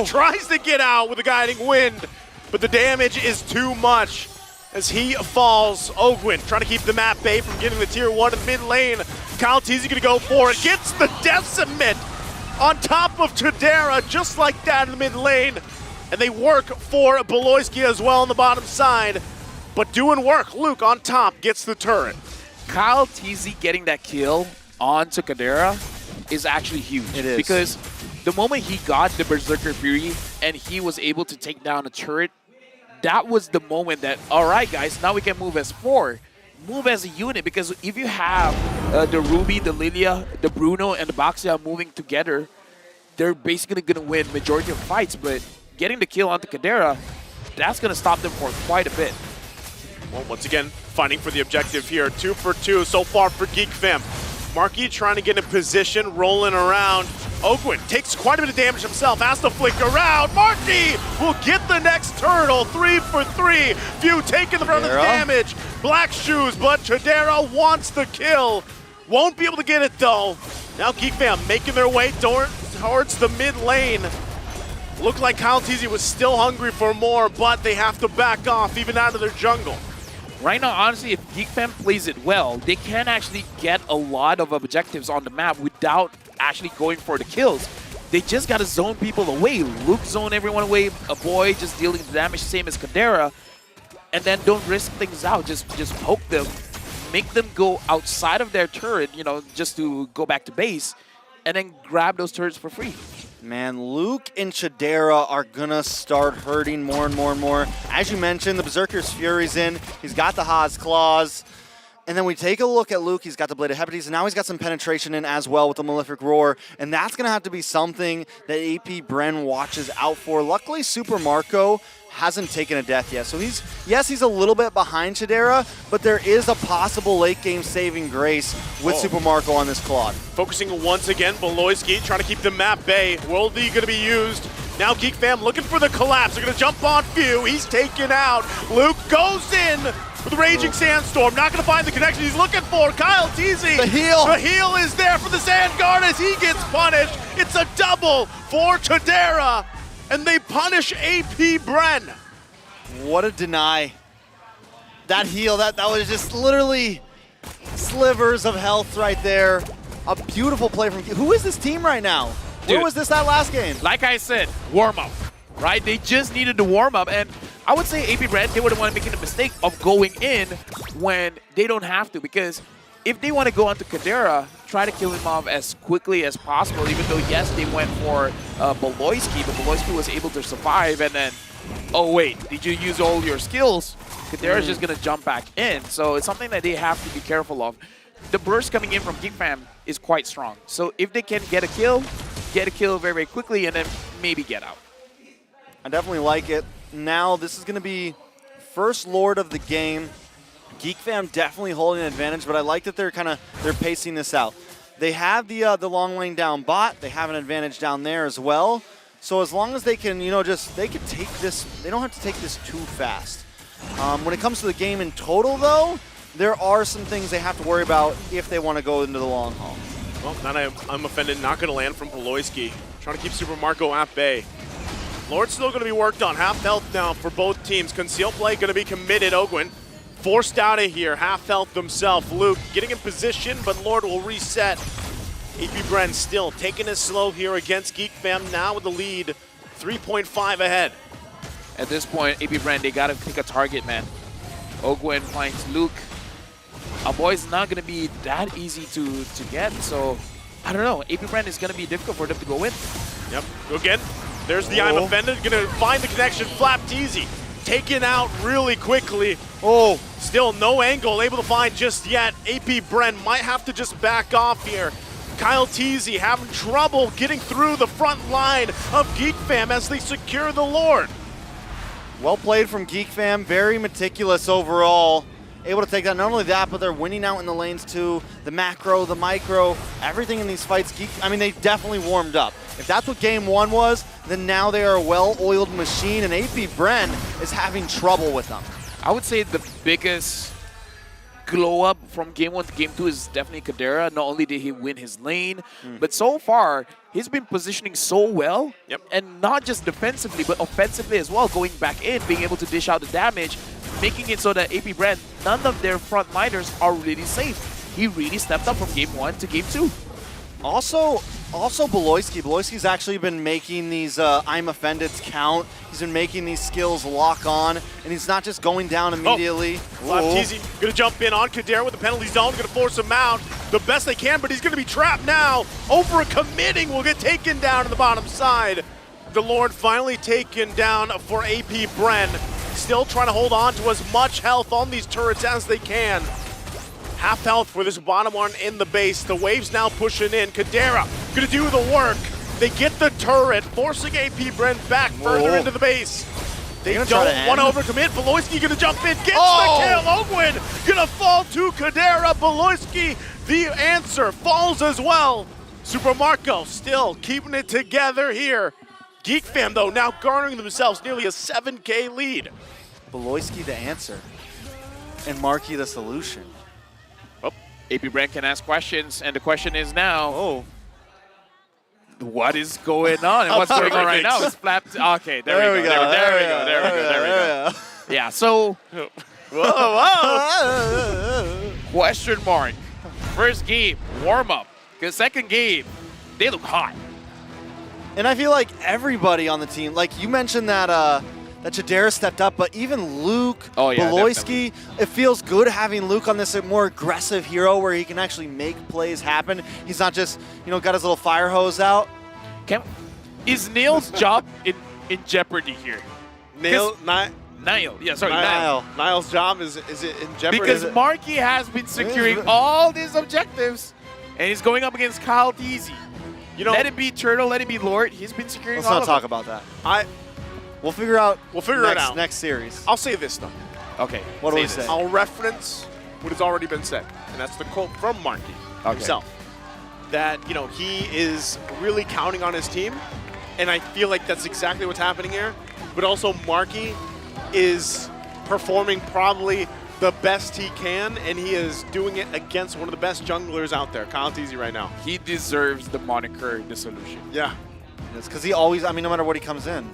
Tries to get out with a guiding wind, but the damage is too much as he falls. Ogwin trying to keep the map bay from getting the tier 1 in mid lane. Kyle Teasy gonna go for it, gets the Decimate on top of Chidera, just like that in the mid lane. And they work for Beloyski as well on the bottom side, but doing work. Luke on top gets the turret. Kyle Teasy getting that kill onto Chidera is actually huge. It is. Because the moment he got the Berserker Fury and he was able to take down a turret, that was the moment that, all right, guys, now we can move as 4. Move as a unit, because if you have the Ruby, the Lilia, the Bruno, and the Baxia moving together, they're basically going to win majority of fights, but getting the kill onto Chidera, that's going to stop them for quite a bit. Well, once again, fighting for the objective here. 2 for 2 so far for Geek Fam. Marky trying to get in position, rolling around. Ogwin takes quite a bit of damage himself, has to flick around. Marky will get the next turtle. 3 for 3. Few taking the brunt of the damage. Black shoes, but Chidera wants the kill. Won't be able to get it though. Now Geek Fam making their way towards the mid lane. Looked like Kyle Teasy was still hungry for more, but they have to back off even out of their jungle. Right now, honestly, if Geek Fam plays it well, they can actually get a lot of objectives on the map without actually going for the kills. They just got to zone people away. Luke zone everyone away, a boy just dealing the damage, same as Chidera, and then don't risk things out. Just poke them, make them go outside of their turret, you know, just to go back to base, and then grab those turrets for free. Man, Luke and Chidera are gonna start hurting more and more and more. As you mentioned, the Berserker's Fury's in. He's got the Haas Claws. And then we take a look at Luke. He's got the Blade of Hebrides, and now he's got some penetration in as well with the Malefic Roar. And that's gonna have to be something that AP Bren watches out for. Luckily, Super Marco hasn't taken a death yet. So he's a little bit behind Chidera, but there is a possible late game saving grace with Super Marco on this Claude. Focusing once again, Beloyski trying to keep the map bay. Worldly going to be used. Now Geek Fam looking for the collapse. They're going to jump on Few. He's taken out. Luke goes in with Raging Sandstorm. Not going to find the connection he's looking for. Kyle Teasy. The heal. The heal is there for the Sand Guard as he gets punished. It's a double for Chidera. And they punish AP Bren. What a deny. That heal, that was just literally slivers of health right there. A beautiful play from, who is this team right now? Dude, where was this that last game? Like I said, warm up, right? They just needed to warm up. And I would say AP Bren, they wouldn't want to make the mistake of going in when they don't have to, because if they want to go onto Chidera, try to kill him off as quickly as possible, even though, yes, they went for Beloyski, but Beloyski was able to survive, and then, oh wait, did you use all your skills? Chidera's just going to jump back in, so it's something that they have to be careful of. The burst coming in from Geek Fam is quite strong, so if they can get a kill very, very quickly, and then maybe get out. I definitely like it. Now, this is going to be first Lord of the game. Geek Fam definitely holding an advantage, but I like that they're pacing this out. They have the long lane down bot. They have an advantage down there as well. So as long as they can, they can take this. They don't have to take this too fast. When it comes to the game in total, though, there are some things they have to worry about if they want to go into the long haul. Well, I'm offended. Not going to land from Poloisky. Trying to keep Super Marco at bay. Lord's still going to be worked on. Half health now for both teams. Conceal play going to be committed. Ogwin forced out of here. Half health himself. Luke getting in position, but Lord will reset. AP Bren still taking it slow here against Geek Fam, now with the lead 3.5 ahead. At this point, AP Bren, they got to pick a target, man. Ogwin finds Luke. Our boy's not going to be that easy to get, so I don't know. AP Bren is going to be difficult for them to go in. Yep, again, there's the I'm offended. Going to find the connection. Flap Teasy taken out really quickly. Oh, still no angle able to find just yet. AP Bren might have to just back off here. Kyle Teasy having trouble getting through the front line of Geek Fam as they secure the Lord. Well played from Geek Fam, very meticulous overall. Able to take that, not only that, but they're winning out in the lanes too. The macro, the micro, everything in these fights, they definitely warmed up. If that's what game one was, then now they are a well-oiled machine, and AP Bren is having trouble with them. I would say the biggest glow up from game 1 to game 2 is definitely Kadera. Not only did he win his lane, but so far he's been positioning so well, and not just defensively but offensively as well, going back in, being able to dish out the damage, making it so that AP Bren, none of their frontliners are really safe. He really stepped up from game 1 to game 2. Also Beloyski. Beloyski's actually been making these I'm offended count. He's been making these skills lock on, and he's not just going down immediately. Teasy gonna jump in on Kadera with the penalty zone, gonna force him out the best they can, but he's gonna be trapped now. Over a committing will get taken down to the bottom side. The Lord finally taken down for AP Bren. Still trying to hold on to as much health on these turrets as they can. Half health for this bottom one in the base. The wave's now pushing in. Kadera gonna do the work. They get the turret, forcing AP Bren back further into the base. They don't want to overcommit. Beloyski gonna jump in, gets the kill. Ogwin gonna fall to Kadera. Beloyski, the answer, falls as well. Super Marco still keeping it together here. Geek Fam, though, now garnering themselves nearly a 7K lead. Beloyski the answer, and Marky the solution. AP Bren can ask questions, and the question is now, what is going on? And what's going on right now is Flap. Okay, there we go. There we go. Yeah, so. Whoa. Question mark. First game, warm up. Because second game, they look hot. And I feel like everybody on the team, like you mentioned that that Chidera stepped up, but even Luke, Beloyski, it feels good having Luke on this more aggressive hero where he can actually make plays happen. He's not just, got his little fire hose out. Is Niall's job in jeopardy here? Niall. Niall's job is it in jeopardy? Because Marky has been securing all these objectives, and he's going up against Kyle Teasy. Let it be Turtle, let it be Lord. He's been securing all of them. Let's not talk about that. We'll figure it out next series. I'll say this though. Okay. What do we say? I'll reference what has already been said, and that's the quote from Marky himself. That he is really counting on his team, and I feel like that's exactly what's happening here. But also Marky is performing probably the best he can, and he is doing it against one of the best junglers out there, Kyle Teasy, right now. He deserves the moniker, the solution. Yeah. It's because he always, no matter what he comes in.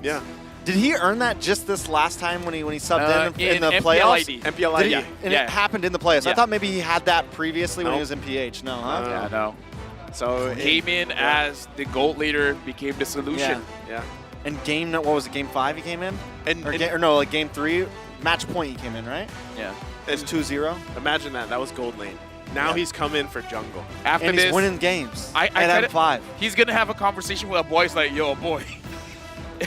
Yeah. Did he earn that just this last time when he subbed in the playoffs? MPLID. And it happened in the playoffs. I thought maybe he had that previously when he was in PH. No, huh? Yeah, no. So came in as the gold leader, became the solution. Yeah. And game 5 he came in? Game 3, match point he came in, right? Yeah. It was 2-0. Imagine that. That was gold lane. Now he's come in for jungle. After and this, he's winning games at M5. He's going to have a conversation with a boys like, yo, boy.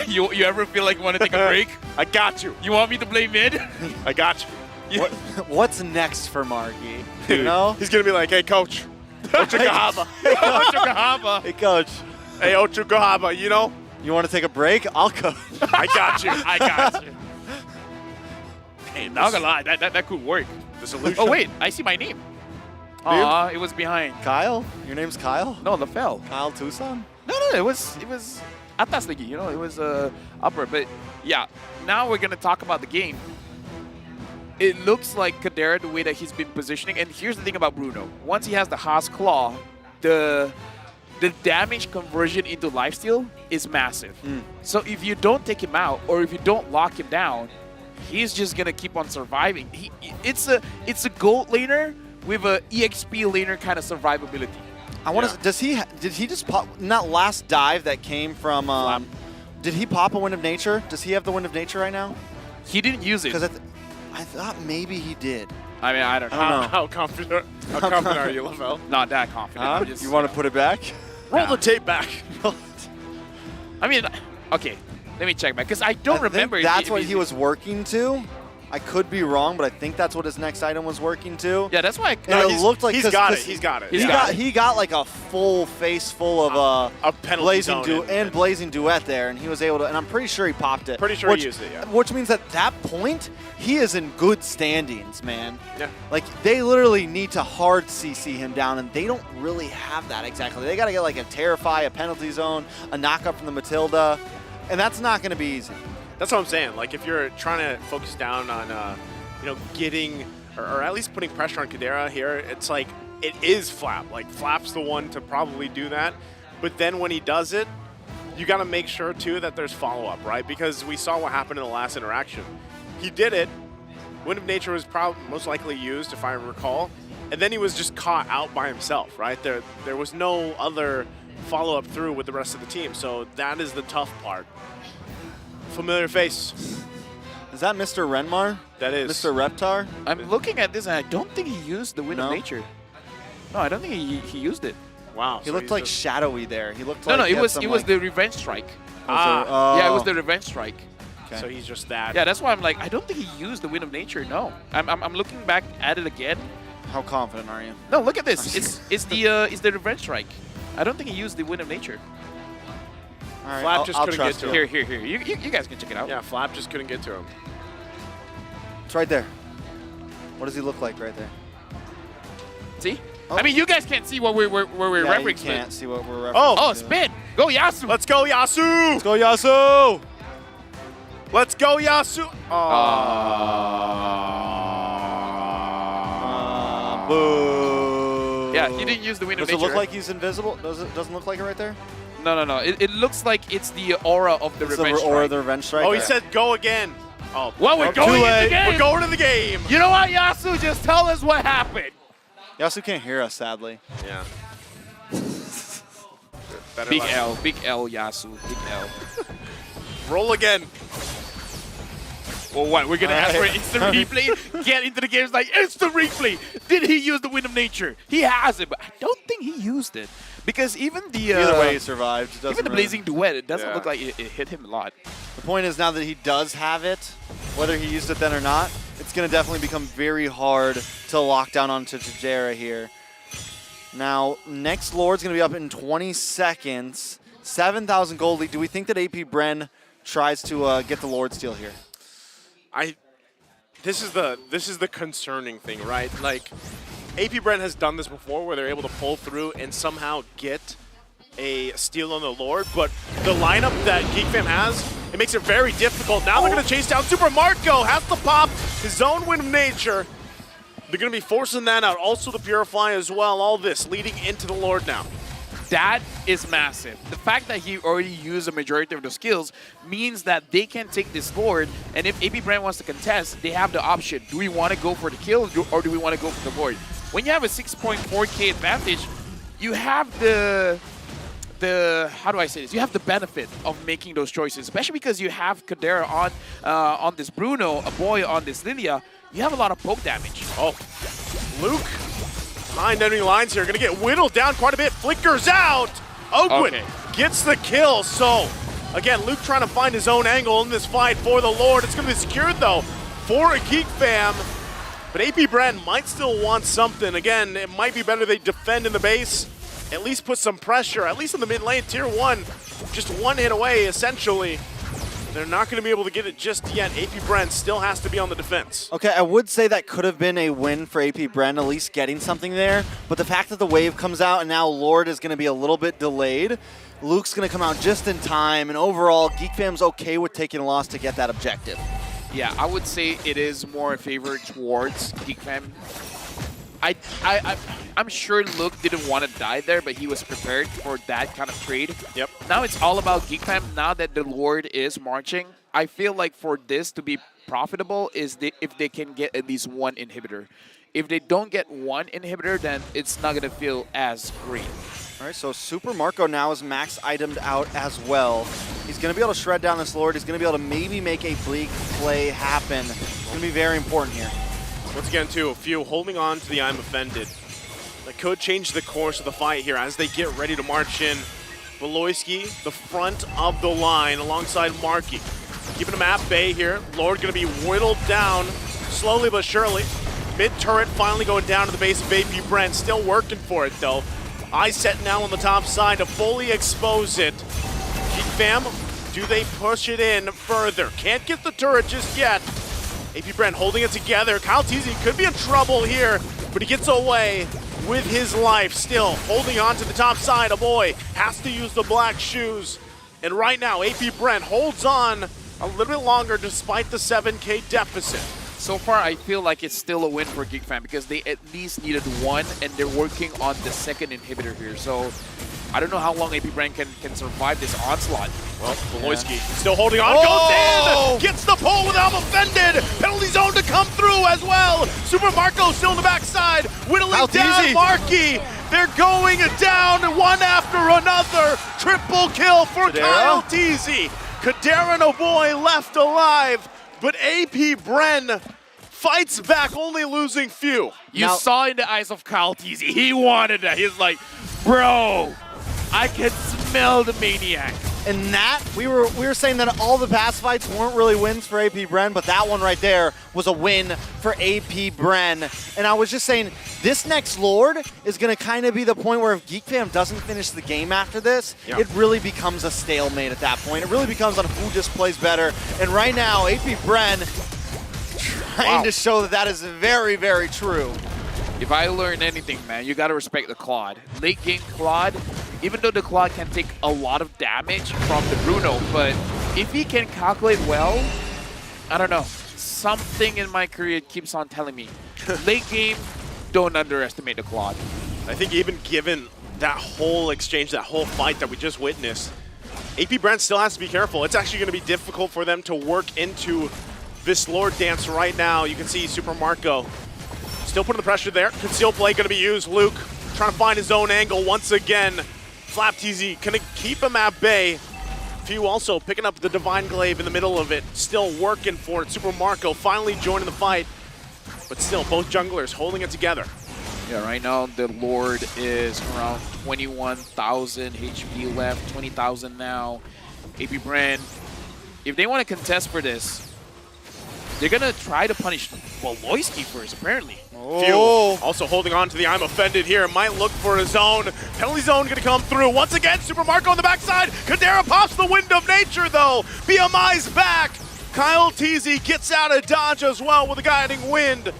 You ever feel like you want to take a break? I got you. You want me to play mid? I got you. What's next for Marky? He's going to be like, hey, coach. Ochugahaba. Ochugahaba. Hey, coach. Hey, Ochugahaba, You want to take a break? I'll coach. I got you. I got you. Hey, not gonna lie, that could work. The solution. Oh, wait, I see my name. Aw, it was behind. Kyle? Your name's Kyle? No, LaFell. Kyle Tucson? No, it was atas lagi, you know, it was upper. But yeah, now we're gonna talk about the game. It looks like Kadera, the way that he's been positioning, and here's the thing about Bruno. Once he has the Haas Claw, the damage conversion into lifesteal is massive. So if you don't take him out, or if you don't lock him down, he's just gonna keep on surviving. It's a gold laner with a EXP laner kind of survivability. I want to. Did he just pop? In that last dive that came from. Did he pop a Wind of Nature? Does he have the Wind of Nature right now? He didn't use it. Because I thought maybe he did. I mean, I don't know. How confident? How confident are you, Lavelle? Not that confident. You want to put it back? Roll the tape back. I mean, okay. Let me check back because I don't remember. That's what he was working to. I could be wrong, but I think that's what his next item was working to. Yeah, that's why. And it looked like he's got it. He's got it. He got like a full face full of blazing blazing duet there, and he was able to. And I'm pretty sure he popped it. Pretty sure he used it. Yeah. Which means at that point he is in good standings, man. Yeah. Like they literally need to hard CC him down, and they don't really have that exactly. They got to get like a Terrify, a penalty zone, a knockup from the Matilda, and that's not going to be easy. That's what I'm saying. Like, if you're trying to focus down on, getting or at least putting pressure on Kadera here, it's like it is Flap. Like, Flap's the one to probably do that. But then when he does it, you got to make sure too that there's follow-up, right? Because we saw what happened in the last interaction. He did it. Wind of Nature was probably most likely used, if I recall, and then he was just caught out by himself, right? There was no other follow-up through with the rest of the team. So that is the tough part. Familiar face. Is that Mr. Renmar? That is. Mr. Reptar? I'm looking at this and I don't think he used the Wind of Nature. No, I don't think he used it. Wow. He looked like shadowy there. He looked like No, it was the Revenge Strike. Yeah, it was the Revenge Strike. Okay. So he's just that. Yeah, that's why I'm like, I don't think he used the Wind of Nature. No, I'm looking back at it again. How confident are you? No, look at this. it's the Revenge Strike. I don't think he used the Wind of Nature. All right, Flap just couldn't get to him. Here. You guys can check it out. Yeah, Flap just couldn't get to him. It's right there. What does he look like right there? See? I mean, you guys can't see what we're referencing. You can't see what we're referencing. Oh, spin! Go Yasu! Let's go Yasu! Let's go Yasu! Let's go Yasu! Boo! Yeah, he didn't use the Wind of Nature. Does it look like he's invisible? Doesn't look like it right there? No. It looks like it's the aura of the Revenge Strike. Aura of the Revenge Strike. Oh, he said go again. Oh, well, we're going in the game. We're going to the game. You know what, Yasu? Just tell us what happened. Yasu can't hear us, sadly. Yeah. Big L, Yasu. Big L. Roll again. Well, what? We're going to ask for an instant replay? Get into the game. It's like, instant replay. Did he use the Wind of Nature? He has it, but I don't think he used it. Because even the... Either way, he survived. Even the Blazing Duet, it doesn't look like it hit him a lot. The point is now that he does have it, whether he used it then or not, it's going to definitely become very hard to lock down onto Tajera here. Now, next Lord's going to be up in 20 seconds. 7,000 gold lead. Do we think that AP Bren tries to get the Lord steal here? This is the concerning thing, right? Like, AP Brent has done this before where they're able to pull through and somehow get a steal on the Lord, but the lineup that GeekFam has, it makes it very difficult. Now they're going to chase down Super Marco, has to pop his own Wind of Nature. They're going to be forcing that out. Also the Purify as well. All this leading into the Lord now. That is massive. The fact that he already used a majority of the skills means that they can take this Lord, and if AP Brand wants to contest, they have the option. Do we want to go for the kill, or do we want to go for the Lord? When you have a 6.4k advantage, you have the how do I say this? You have the benefit of making those choices, especially because you have Kadera on this Bruno, a boy on this Lilia. You have a lot of poke damage. Oh, Luke. Behind enemy lines here, gonna get whittled down quite a bit. Flickers out. Oakwood gets the kill. So, again, Luke trying to find his own angle in this fight for the Lord. It's gonna be secured though for a Geek Fam. But AP Brand might still want something. Again, it might be better they defend in the base, at least put some pressure, at least in the mid lane, tier 1. Just one hit away, essentially. They're not going to be able to get it just yet. AP Bren still has to be on the defense. Okay, I would say that could have been a win for AP Bren, at least getting something there. But the fact that the wave comes out and now Lord is going to be a little bit delayed, Luke's going to come out just in time. And overall, Geek Fam's okay with taking a loss to get that objective. Yeah, I would say it is more a favor towards Geek Fam. I'm sure Luke didn't want to die there, but he was prepared for that kind of trade. Yep. Now it's all about Geek Fam. Now that the Lord is marching, I feel like for this to be profitable is if they can get at least one inhibitor. If they don't get one inhibitor, then it's not going to feel as great. All right, so Super Marco now is max itemed out as well. He's going to be able to shred down this Lord. He's going to be able to maybe make a bleak play happen. It's going to be very important here. Once again, too, a few holding on to the I'm Offended. That could change the course of the fight here as they get ready to march in. Beloyski, the front of the line alongside Marky. Keeping him at bay here. Lord going to be whittled down slowly but surely. Mid-turret finally going down to the base of AP Brent. Still working for it, though. Eyes set now on the top side to fully expose it. Geek Fam, do they push it in further? Can't get the turret just yet. AP Brent holding it together. Kyle Teasy could be in trouble here, but he gets away with his life. Still holding on to the top side. A boy has to use the black shoes. And right now, AP Brent holds on a little bit longer despite the 7K deficit. So far, I feel like it's still a win for Geek Fam because they at least needed one, and they're working on the second inhibitor here. So I don't know how long AP Brand can survive this onslaught. Well, Beloyski still holding on, goes in, gets the pull with I'm Offended. Penalty zone to come through as well. Super Marco still in the backside, whittling down Marky. They're going down one after another. Triple kill for Kyle Teasy. Kadera and O'Boy left alive, but AP Bren fights back, only losing few. You saw in the eyes of Kyle Teasy, he wanted that. He's like, bro, I can smell the maniac. And that, we were saying that all the past fights weren't really wins for AP Bren, but that one right there was a win for AP Bren. And I was just saying, this next Lord is going to kind of be the point where if Geek Fam doesn't finish the game after this, it really becomes a stalemate at that point. It really becomes on who just plays better. And right now, AP Bren trying to show that that is very, very true. If I learn anything, man, you got to respect the Claude. Late game Claude, even though the Claude can take a lot of damage from the Bruno, but if he can calculate well, I don't know. Something in my career keeps on telling me, late game, don't underestimate the Claude. I think even given that whole exchange, that whole fight that we just witnessed, AP Brent still has to be careful. It's actually going to be difficult for them to work into this Lord dance right now. You can see Super Marco still putting the pressure there. Concealed play going to be used. Luke trying to find his own angle once again. Flap TZ going to keep him at bay. Few also picking up the Divine Glaive in the middle of it. Still working for it. Super Marco finally joining the fight. But still, both junglers holding it together. Yeah, right now the Lord is around 21,000 HP left, 20,000 now. AP Brand, if they want to contest for this, they're going to try to punish Beloyski first, apparently. Few also holding on to the I'm Offended here. Might look for his own. Penalty zone going to come through. Once again, Super Marco on the backside. Kadera pops the Wind of Nature, though. BMI's back. Kyle Teasy gets out of dodge as well with a guiding wind.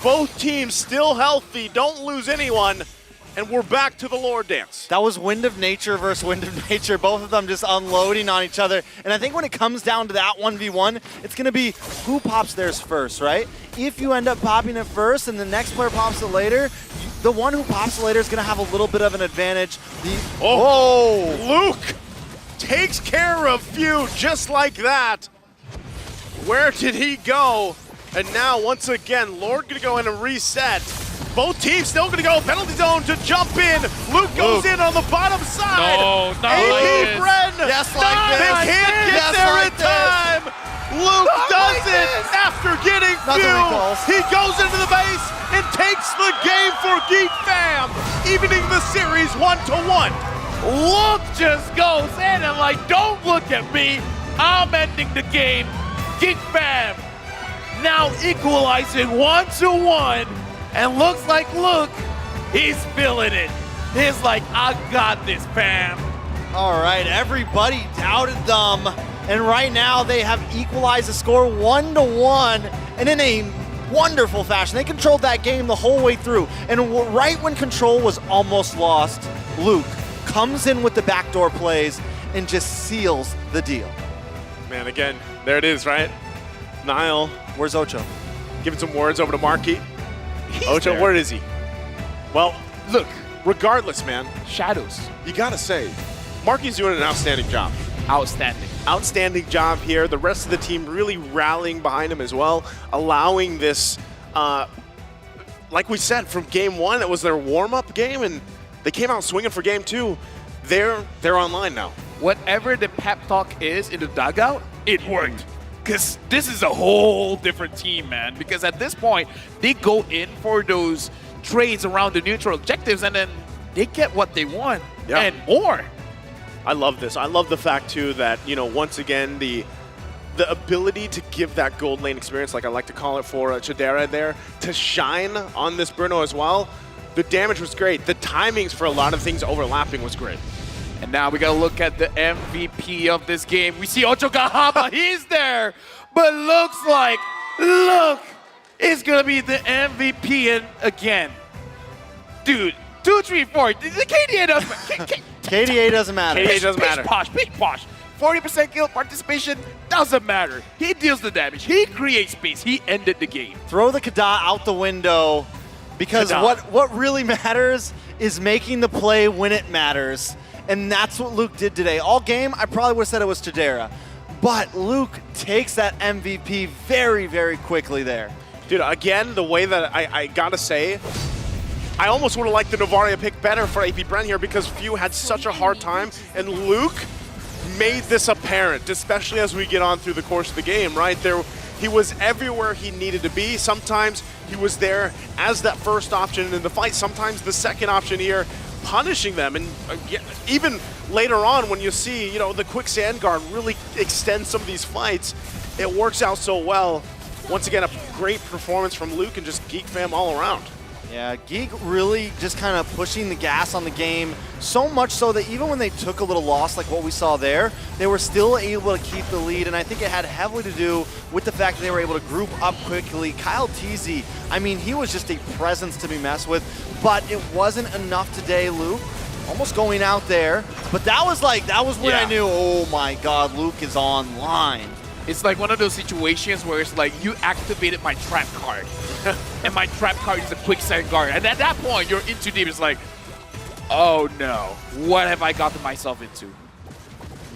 Both teams still healthy. Don't lose anyone. And we're back to the Lord dance. That was Wind of Nature versus Wind of Nature, both of them just unloading on each other. And I think when it comes down to that 1v1, it's going to be who pops theirs first, right? If you end up popping it first and the next player pops it later, the one who pops it later is going to have a little bit of an advantage. Luke takes care of Few just like that. Where did he go? And now, once again, Lord going to go in and reset. Both teams still going to go penalty zone to jump in. Luke goes in on the bottom side. No, not AP like Bren. Yes, like this. They can't get there in time. Luke does it after getting Few. He goes into the base and takes the game for Geek Fam, evening the series 1-1. Luke just goes in and like, don't look at me. I'm ending the game. Geek Fam now equalizing 1-1. And looks like Luke, he's feeling it. He's like, I got this, fam. All right, everybody doubted them. And right now they have equalized the score 1-1, and in a wonderful fashion. They controlled that game the whole way through. And right when control was almost lost, Luke comes in with the backdoor plays and just seals the deal. Man, again, there it is, right? Niall. Where's Ocho? Giving some words over to Marky. Ocho, where is he? Well, look, regardless, man. Shadows. You gotta say, Marky's doing an outstanding job. Outstanding. Outstanding job here. The rest of the team really rallying behind him as well, allowing this, like we said, from game one, it was their warm-up game, and they came out swinging for game two. They're online now. Whatever the pep talk is in the dugout, it worked. Because this is a whole different team, man. Because at this point, they go in for those trades around the neutral objectives, and then they get what they want and more. I love this. I love the fact, too, that, you know, once again, the ability to give that gold lane experience, like I like to call it for Chidera there, to shine on this Bruno as well. The damage was great. The timings for a lot of things overlapping was great. And now we got to look at the MVP of this game. We see Ocho Kahaba. He's there. But looks like, look, it's going to be the MVP again. Dude, 2, 3, 4. The KDA doesn't matter. KDA doesn't matter. KDA doesn't matter. Big posh. 40% kill participation doesn't matter. He deals the damage. He creates space. He ended the game. Throw the Kada out the window, because what really matters is making the play when it matters. And that's what Luke did today. All game, I probably would have said it was Chidera. But Luke takes that MVP very, very quickly there. Dude, again, the way that I gotta say, I almost would have liked the Novaria pick better for AP Brent here, because Few had such a hard time, and Luke made this apparent, especially as we get on through the course of the game, right? He was everywhere he needed to be. Sometimes he was there as that first option in the fight, sometimes the second option here, punishing them. And even later on, when you see, you know, the quick sand guard really extend some of these fights, it works out so well. Once again, a great performance from Luke and just Geek fam all around. Yeah, Geek really just kind of pushing the gas on the game, so much so that even when they took a little loss like what we saw there, they were still able to keep the lead, and I think it had heavily to do with the fact that they were able to group up quickly. Kyle Teasy, I mean, he was just a presence to be messed with, but it wasn't enough today, Luke. Almost going out there, but that was when I knew, oh my God, Luke is online. It's like one of those situations where it's like you activated my trap card, and my trap card is a quicksand guard. And at that point, you're in too deep. It's like, oh no, what have I gotten myself into?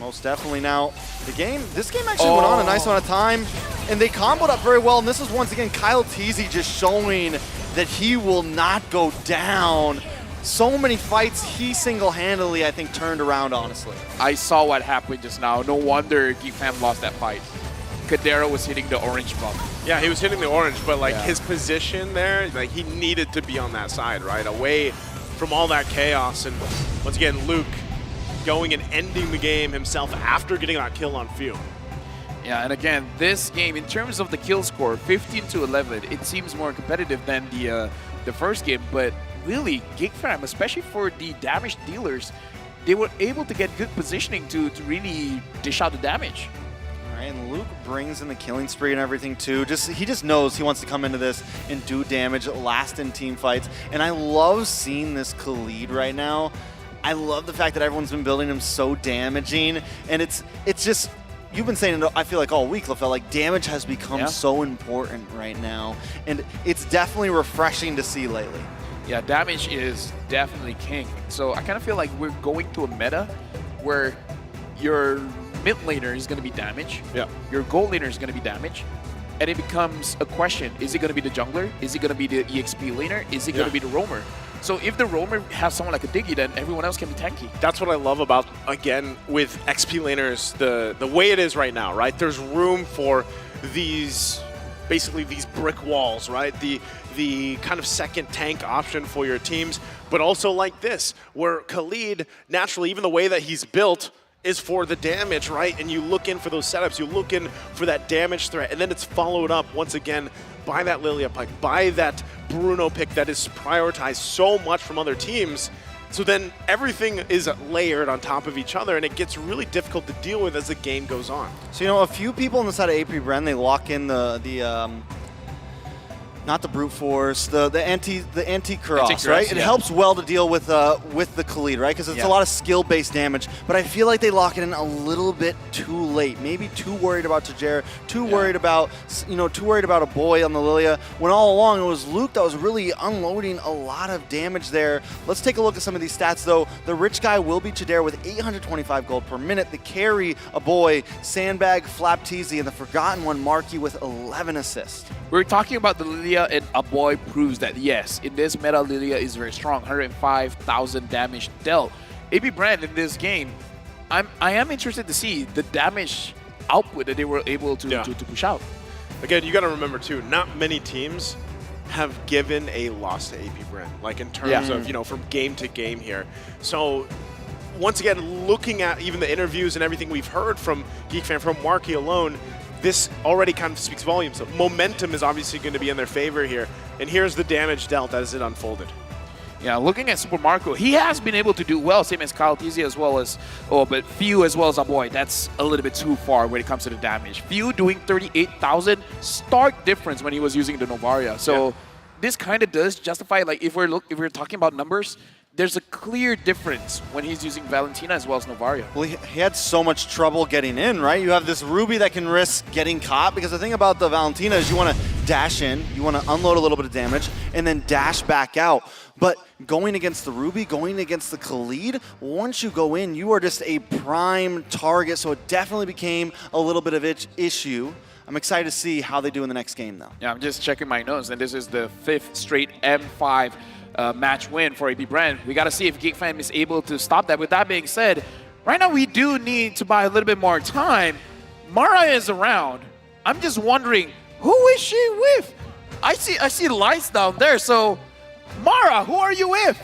Most definitely. Now, this game actually went on a nice amount of time, and they comboed up very well. And this is once again Kyle Teasy just showing that he will not go down. So many fights he single-handedly, I think, turned around, honestly. I saw what happened just now. No wonder Geek fam lost that fight. Kadero was hitting the orange bump. Yeah, he was hitting the orange, but like his position there, like he needed to be on that side, right? Away from all that chaos. And once again, Luke going and ending the game himself after getting that kill on Few. Yeah, and again, this game, in terms of the kill score, 15-11, it seems more competitive than the first game, but really, Geek fam, especially for the damage dealers, they were able to get good positioning to really dish out the damage. All right, and Luke brings in the killing spree and everything too. He just knows he wants to come into this and do damage, last in team fights. And I love seeing this Khalid right now. I love the fact that everyone's been building him so damaging, and it's just, you've been saying it, I feel like all week, LaFell, like damage has become so important right now, and it's definitely refreshing to see lately. Yeah, damage is definitely king. So I kind of feel like we're going to a meta where your mid laner is going to be damage, your gold laner is going to be damage, and it becomes a question, is it going to be the jungler? Is it going to be the EXP laner? Is it going to be the roamer? So if the roamer has someone like a Diggy, then everyone else can be tanky. That's what I love about, again, with XP laners, the way it is right now, right? There's room for these, basically these brick walls, right? The kind of second tank option for your teams, but also like this, where Khalid, naturally, even the way that he's built, is for the damage, right? And you look in for those setups, you look in for that damage threat, and then it's followed up once again by that Lilia pick, by that Bruno pick that is prioritized so much from other teams. So then everything is layered on top of each other, and it gets really difficult to deal with as the game goes on. So, you know, a few people on the side of AP Bren, they lock in the not the brute force, the anti-cross, right? It yeah. helps well to deal with the Khalid, right? Because it's a lot of skill-based damage. But I feel like they lock it in a little bit too late. Maybe too worried about Tajir, too worried about a boy on the Lilia. When all along it was Luke that was really unloading a lot of damage there. Let's take a look at some of these stats though. The rich guy will be Chidera with 825 gold per minute. The carry, a boy, Sandbag, Flap Teasy, and the forgotten one, Marky with 11 assists. We're talking about the Lilia, and a boy proves that yes, in this meta, Lilia is very strong. 105,000 damage dealt. AB Brand in this game, I am interested to see the damage output that they were able to push out. Again, you got to remember too, not many teams have given a loss to AP Bren, like in terms of, you know, from game to game here. So once again, looking at even the interviews and everything we've heard from GeekFam, from Marky alone, this already kind of speaks volumes. So momentum is obviously going to be in their favor here. And here's the damage dealt as it unfolded. Yeah, looking at Super Marco, he has been able to do well, same as Kyle Teasy as well as, but Few as well as Aboy. That's a little bit too far when it comes to the damage. Few doing 38,000, stark difference when he was using the Novaria. So this kind of does justify, like if we're talking about numbers, there's a clear difference when he's using Valentina as well as Novaria. Well, he had so much trouble getting in, right? You have this Ruby that can risk getting caught, because the thing about the Valentina is you want to dash in, you want to unload a little bit of damage, and then dash back out. But going against the Ruby, going against the Khalid, once you go in, you are just a prime target, so it definitely became a little bit of an issue. I'm excited to see how they do in the next game, though. Yeah, I'm just checking my notes, and this is the 5th straight M5 match win for AP Brand. We got to see if GeekFam is able to stop that. With that being said, right now we do need to buy a little bit more time. Mara is around. I'm just wondering, who is she with? I see lights down there. So, Mara, who are you with?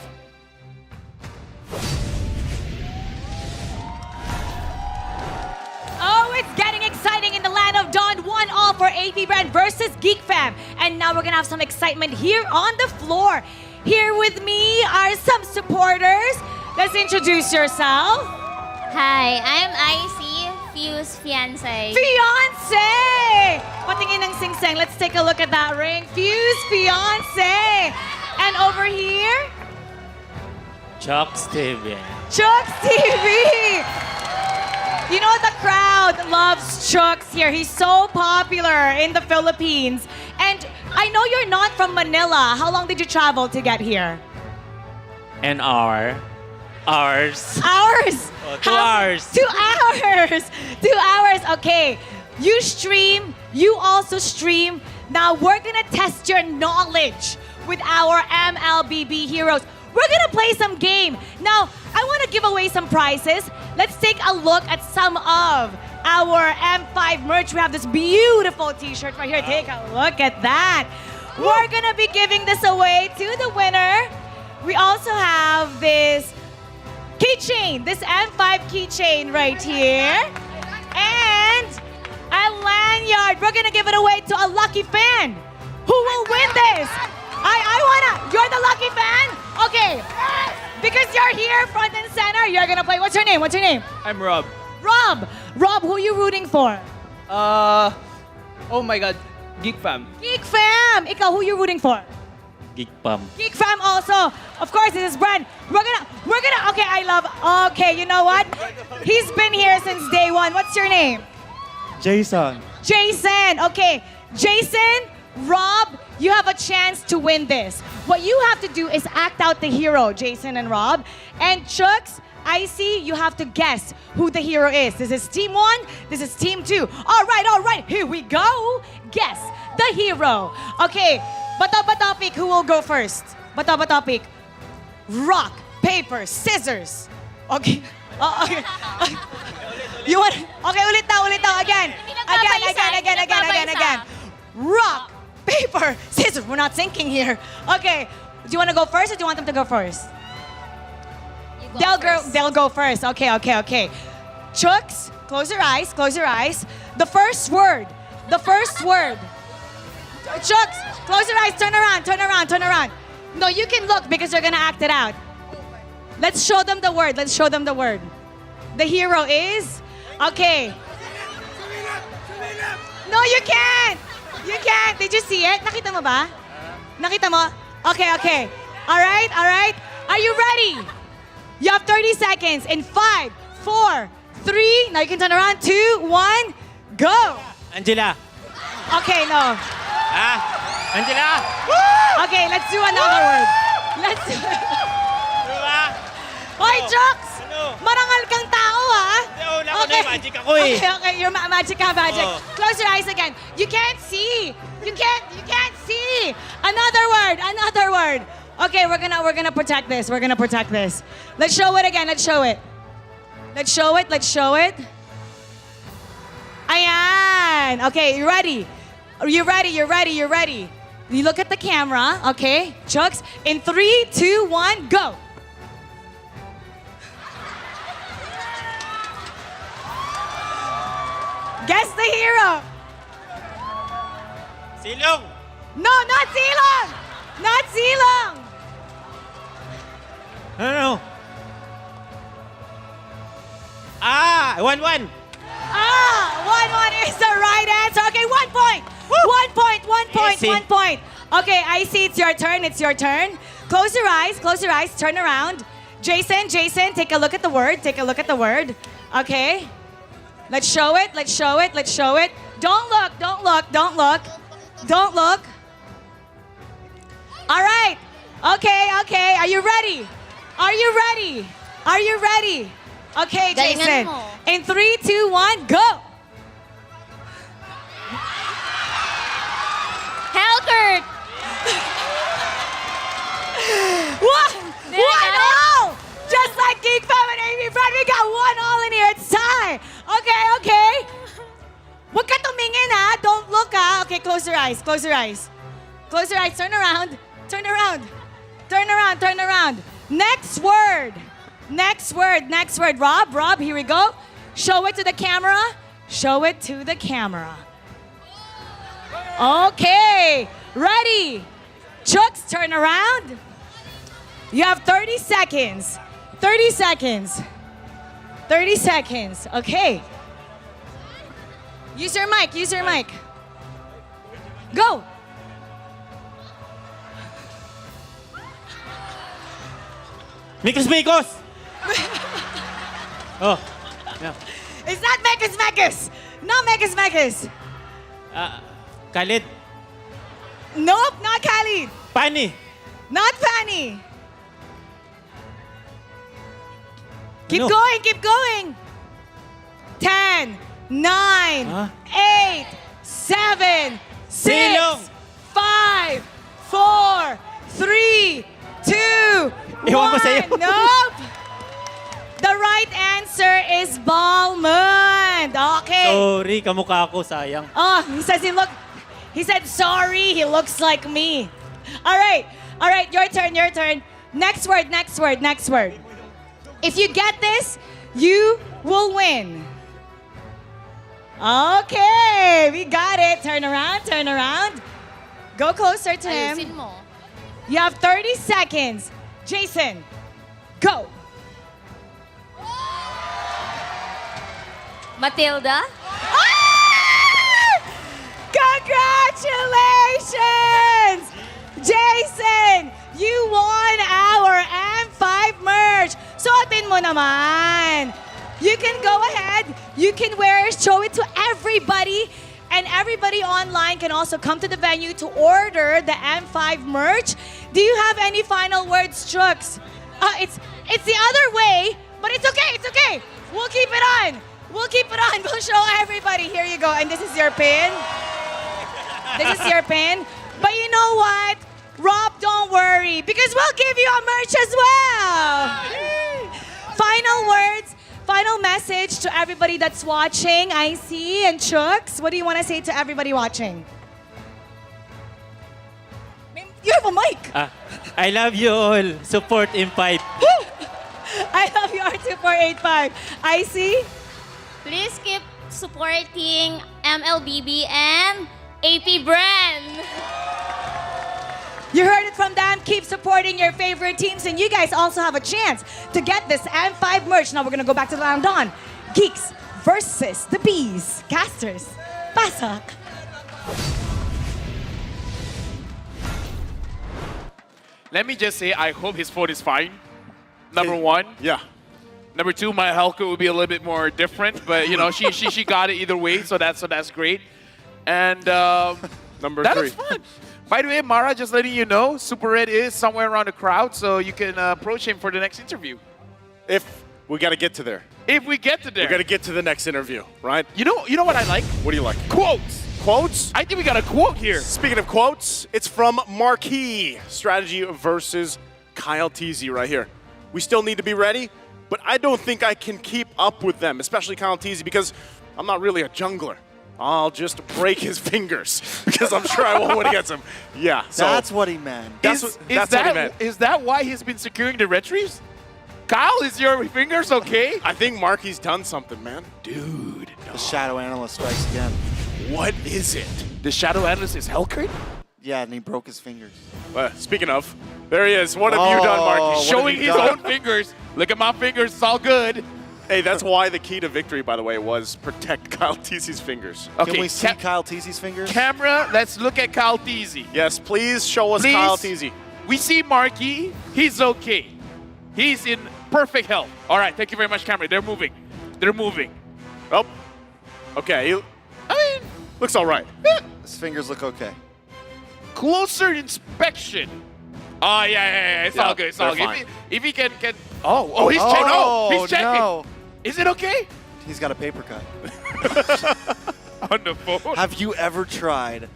Oh, it's getting exciting in the land of Dawn. 1-all for AP Brand versus GeekFam. And now we're going to have some excitement here on the floor. Here with me are some supporters. Let's introduce yourself. Hi, I'm Icy, Few's fiancé. Fiancé! Patingin ng sing-sang. Let's take a look at that ring. Few's fiancé. And over here, Chuck's TV. Chuck's TV. You know, the crowd loves Chuck's here. He's so popular in the Philippines. And I know you're not from Manila. How long did you travel to get here? An hour. Hours. Hours? 2 hours. 2 hours. 2 hours. Okay. You stream. You also stream. Now we're going to test your knowledge with our MLBB heroes. We're going to play some game. Now, I want to give away some prizes. Let's take a look at some of our M5 merch. We have this beautiful t-shirt right here. Take a look at that. We're going to be giving this away to the winner. We also have this keychain, this M5 keychain right here. And a lanyard. We're going to give it away to a lucky fan. Who will win this? You're the lucky fan? Okay. Because you're here front and center, you're going to play. What's your name? What's your name? I'm Rob. Rob, who are you rooting for? Oh my God, GeekFam. GeekFam. Ikaw, who are you rooting for? GeekFam. GeekFam also. Of course, this is Brand. Okay, you know what? He's been here since day one. What's your name? Jason. Jason. Okay, Jason, Rob, you have a chance to win this. What you have to do is act out the hero, Jason and Rob. And Chucks, Icy, you have to guess who the hero is. This is team 1, this is team 2. All right, here we go. Guess the hero. Okay, Bato topic, who will go first? Bato topic. Rock, paper, scissors. Okay. Okay. You want? Okay, ulit daw. Again. Rock, paper, scissors. We're not thinking here. Okay. Do you want to go first or do you want them to go first? They'll go first. Okay. Chooks, close your eyes. The first word. Chooks, close your eyes. Turn around. No, you can look because you're going to act it out. Let's show them the word. Let's show them the word. The hero is? Okay. No, you can't. You can't. Did you see it? Nakita mo ba? Nakita mo? Okay, okay. All right, all right. Are you ready? You have 30 seconds in 5, 4, 3. Now you can turn around. 2, 1, go. Angela. Okay, no. Angela. Okay, let's do another word. Let's do Hoy, Jokes! Marangal kang tao, ha? Wala ko na magic ako eh. Okay, okay. You're magic ka, magic. Oh. Close your eyes again. You can't see. You can't see. Another word, another word. Okay, we're gonna protect this. We're gonna protect this. Let's show it again. Let's show it. Let's show it. Let's show it. Ayan. Okay, you ready? You're ready. You're ready. You're ready. You look at the camera. Okay, Chucks. In 3, 2, 1, go. Guess the hero. Silong. No, not Silong. Not Silong. Ano? 1-1. 1-1 is the right answer. Okay, 1 point. 1 point, 1 point, Easy. 1 point. Okay, I see it's your turn. It's your turn. Close your eyes. Close your eyes. Turn around. Jason, take a look at the word. Take a look at the word. Okay. Let's show it. Let's show it. Let's show it. Don't look. Don't look. Don't look. Don't look. All right. Okay, okay. Are you ready? Are you ready? Are you ready? Okay, Galingan Jason. mo. In 3, 2, 1, go. Helkert! What? Did I One get it? all! Just like Geek Fam and Amy Brad, we got 1 all in here. It's tie. Okay, okay. Huwag ka tumingin, ha? Don't look, ha? Okay, close your eyes. Close your eyes. Close your eyes. Turn around. Turn around. Turn around. Turn around. Next word. Next word. Next word. Rob, here we go. Show it to the camera. Show it to the camera. Okay. Ready. Chooks, turn around. You have 30 seconds. 30 seconds. 30 seconds. Okay. Use your mic. Use your mic. Go. Mikos. Oh. Yeah. It's not Mekis. Not Mekis. Khalid. Nope, not Khalid. Pani. Not Fanny. Keep Ano? going, keep going. 10, 9, 8, 7, 6, Silong. 5, 4, 3, 2, 1. Ewan ko sa'yo. Nope. The right answer is Balmond. Okay. Sorry, kamukha ko, sayang. Oh, he said sorry, he looks like me. All right, your turn. Next word. If you get this, you will win. Okay, we got it. Turn around. Go closer to him. Ayusin mo. You have 30 seconds. Jason, go. Matilda? Congratulations! Jason, you won our M5 merch. Suotin mo naman. You can go ahead, you can wear it, show it to everybody, and everybody online can also come to the venue to order the M5 merch. Do you have any final words, Strux? It's the other way, but it's okay. We'll keep it on. We'll show everybody. Here you go. And this is your pin. But you know what? Rob, don't worry, because we'll give you a merch as well. Final words, final message to everybody that's watching, IC and Chooks. What do you want to say to everybody watching? You have a mic. I love you all. Support M5. I love you, R2485. IC? Please keep supporting MLBB and AP Brand. You heard it from them. Keep supporting. supporting your favorite teams, and you guys also have a chance to get this M5 merch. Now we're gonna go back to the round on Geeks versus the Bees. Casters, pasak. Let me just say, I hope his phone is fine. Number one. Yeah. Number two, my Helka would be a little bit more different, but you know, she got it either way, so that's great. And Number that three. was fun. By the way, Mara, just letting you know, Super Red is somewhere around the crowd, so you can approach him for the next interview. If we got to get to there. If we get to there. We got to get to the next interview, right? You know what I like? What do you like? Quotes. Quotes? I think we got a quote here. Speaking of quotes, it's from Marquis. Strategy versus Kyle Teasy right here. We still need to be ready, but I don't think I can keep up with them, especially Kyle Teasy, because I'm not really a jungler. I'll just break his fingers because I'm sure I won't win against him. Yeah, so That's what he meant. that's what he meant. Is that why he's been securing the retries? Kyle, is your fingers okay? I think Marquis done something, man. Dude. The Shadow Analyst strikes again. What is it? The Shadow Analyst is Hellcrit? Yeah, and he broke his fingers. Speaking of, there he is. What have you done, Marquis? what have Showing you his done? own fingers. Look at my fingers. It's all good. Hey, that's why the key to victory, by the way, was protect Kyle Teasy's fingers. Okay, Can we see Kyle Teasy's fingers? Camera, let's look at Kyle Teasy. Yes, please show us Please. Kyle Teasy. We see Marquis. He's okay. He's in perfect health. All right, thank you very much, camera. They're moving. They're moving. Oh, okay. I mean, looks all right. His fingers look okay. Closer inspection. Oh, yeah. It's all good. It's all they're good. fine. If he can. Oh, he's checking. no, He's checking. no. Is it okay? He's got a paper cut. On the phone. Have you ever tried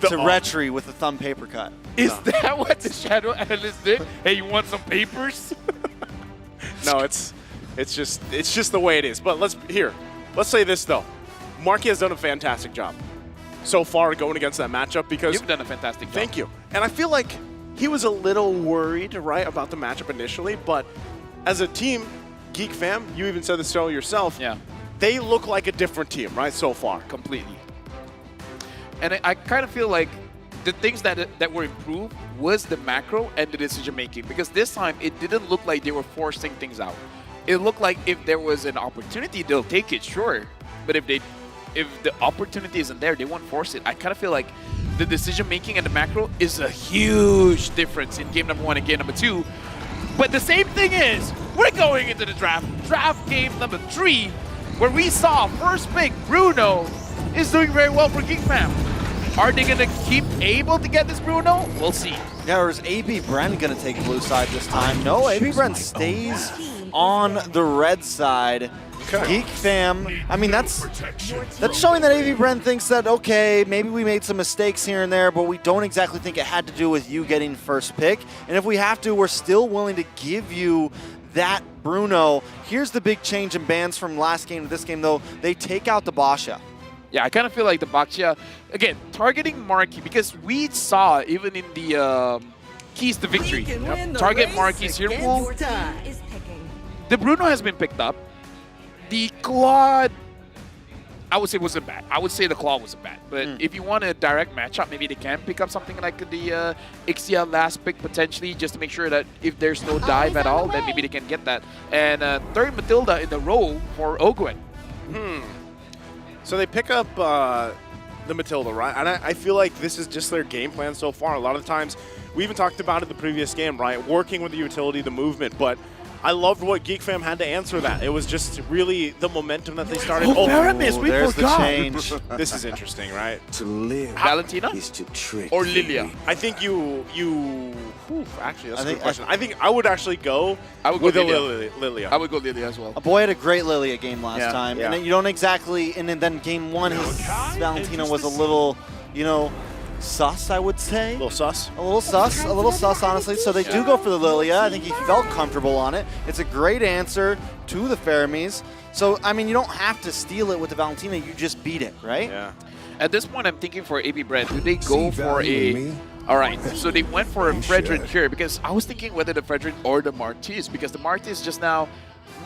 to retry with a thumb paper cut? Is that what the Shadow Analyst did? Hey, you want some papers? No, it's just the way it is. But let's say this though. Marquis has done a fantastic job so far going against that matchup because You've done a fantastic job. Thank you. And I feel like he was a little worried, right, about the matchup initially, but as a team, Geek Fam, you even said this so yourself. Yeah. They look like a different team, right, so far. Completely. And I kind of feel like the things that were improved was the macro and the decision making, because this time it didn't look like they were forcing things out. It looked like if there was an opportunity, they'll take it, sure. But if the opportunity isn't there, they won't force it. I kind of feel like the decision making and the macro is a huge difference in game number 1 and game number 2. But the same thing is, we're going into the draft game number 3, where we saw first pick Bruno is doing very well for Geek Fam. Are they going to keep able to get this Bruno? We'll see. Yeah, or is AB Bren going to take blue side this time? No, AB Bren stays on the red side. Geek Fam, I mean, that's showing that AB Bren thinks that, okay, maybe we made some mistakes here and there, but we don't exactly think it had to do with you getting first pick. And if we have to, we're still willing to give you that Bruno. Here's the big change in bans from last game to this game, though. They take out the Basha. Yeah, I kind of feel like the Baxia, again, targeting Marquis, because we saw even in the keys to victory, target Marquis here. The Bruno has been picked up. The Claw, I would say wasn't bad. I would say the Claw wasn't bad. But if you want a direct matchup, maybe they can pick up something like the Ixia last pick potentially, just to make sure that if there's no dive at all, then maybe they can get that. And third Matilda in the row for Ogwen. So they pick up the Matilda, right? And I feel like this is just their game plan so far. A lot of the times, we even talked about it in the previous game, right? Working with the utility, the movement, but I loved what Geek Fam had to answer that. It was just really the momentum that they started. Paramis, we there's forgot. the change. This is interesting, right? To live Valentina is to trick or Lilia? I think actually, that's a good question. I think I would actually go with Lilia. I would go Lilia as well. A boy had a great Lilia game last time. Yeah. And then you don't exactly, and then game 1, his Valentina was a little, sus, I would say. A little sus, honestly. So they do go for the Lilia. I think he felt comfortable on it. It's a great answer to the Faramis. So, I mean, you don't have to steal it with the Valentina. You just beat it, right? Yeah. At this point, I'm thinking for AB Bread, do they go for a... All right, so they went for a Frederick here, because I was thinking whether the Frederick or the Martis, because the Martis just now,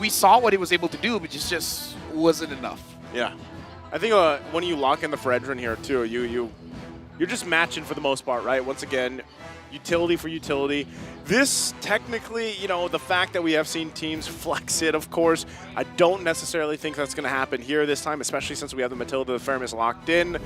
we saw what he was able to do, but it just wasn't enough. Yeah. I think when you lock in the Fredrin here, too, you're just matching for the most part, right? Once again, utility for utility. This technically, you know, the fact that we have seen teams flex it, of course, I don't necessarily think that's going to happen here this time, especially since we have the Matilda, the Fermis locked in.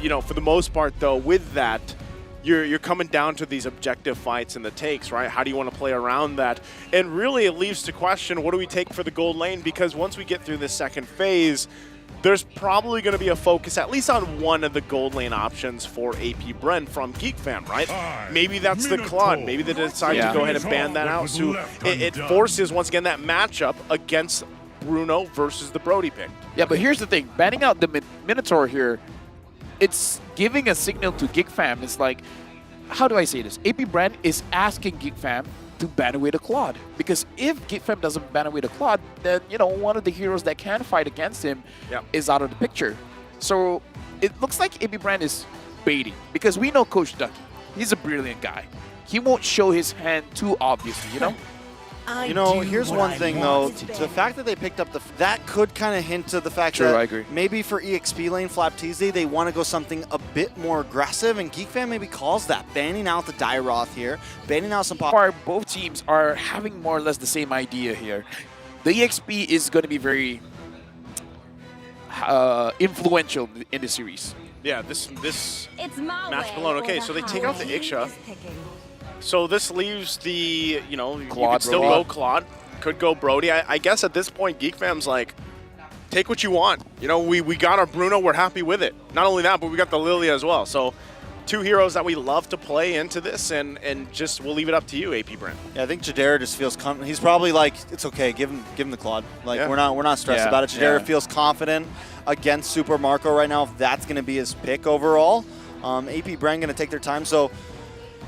You know, for the most part, though, with that, you're coming down to these objective fights and the takes, right? How do you want to play around that? And really, it leaves to question, what do we take for the gold lane? Because once we get through this second phase, there's probably going to be a focus at least on one of the gold lane options for AP Bren from Geek Fam, right? Maybe that's the Claude. Maybe they decide to go ahead and ban that out. So it forces, once again, that matchup against Bruno versus the Brody pick. Yeah, but here's the thing. Banning out the Minotaur here, it's giving a signal to Geek Fam. It's like, how do I say this? AP Bren is asking Geek Fam to ban away the Claude. Because if Geek Fam doesn't ban away the Claude, then, you know, one of the heroes that can fight against him is out of the picture. So it looks like AP Bren is baiting. Because we know Coach Ducky. He's a brilliant guy. He won't show his hand too obviously, you know? You know, here's one thing, though. The fact that they picked up that could kind of hint to the fact that I agree. maybe for EXP lane Flap Tuesday, they want to go something a bit more aggressive, and Geek Fam maybe calls that. Banning out the Dairoth here, banning out some pop. Both teams are having more or less the same idea here. The EXP is going to be very influential in the series. Yeah, this It's my match way alone. or Okay, the so they take out the Iksha. So this leaves the, you know, you Claude, could still Brody. go Claude, could go Brody. I guess at this point, Geek Fam's like, take what you want. You know, we got our Bruno, we're happy with it. Not only that, but we got the Lilia as well. So two heroes that we love to play into this, and just we'll leave it up to you, AP Brent. Yeah, I think Jadera just feels confident. He's probably like, it's okay, give him the Claude. Like we're not stressed about it. Jadera feels confident against Super Marco right now if that's going to be his pick overall. AP Bren going to take their time. So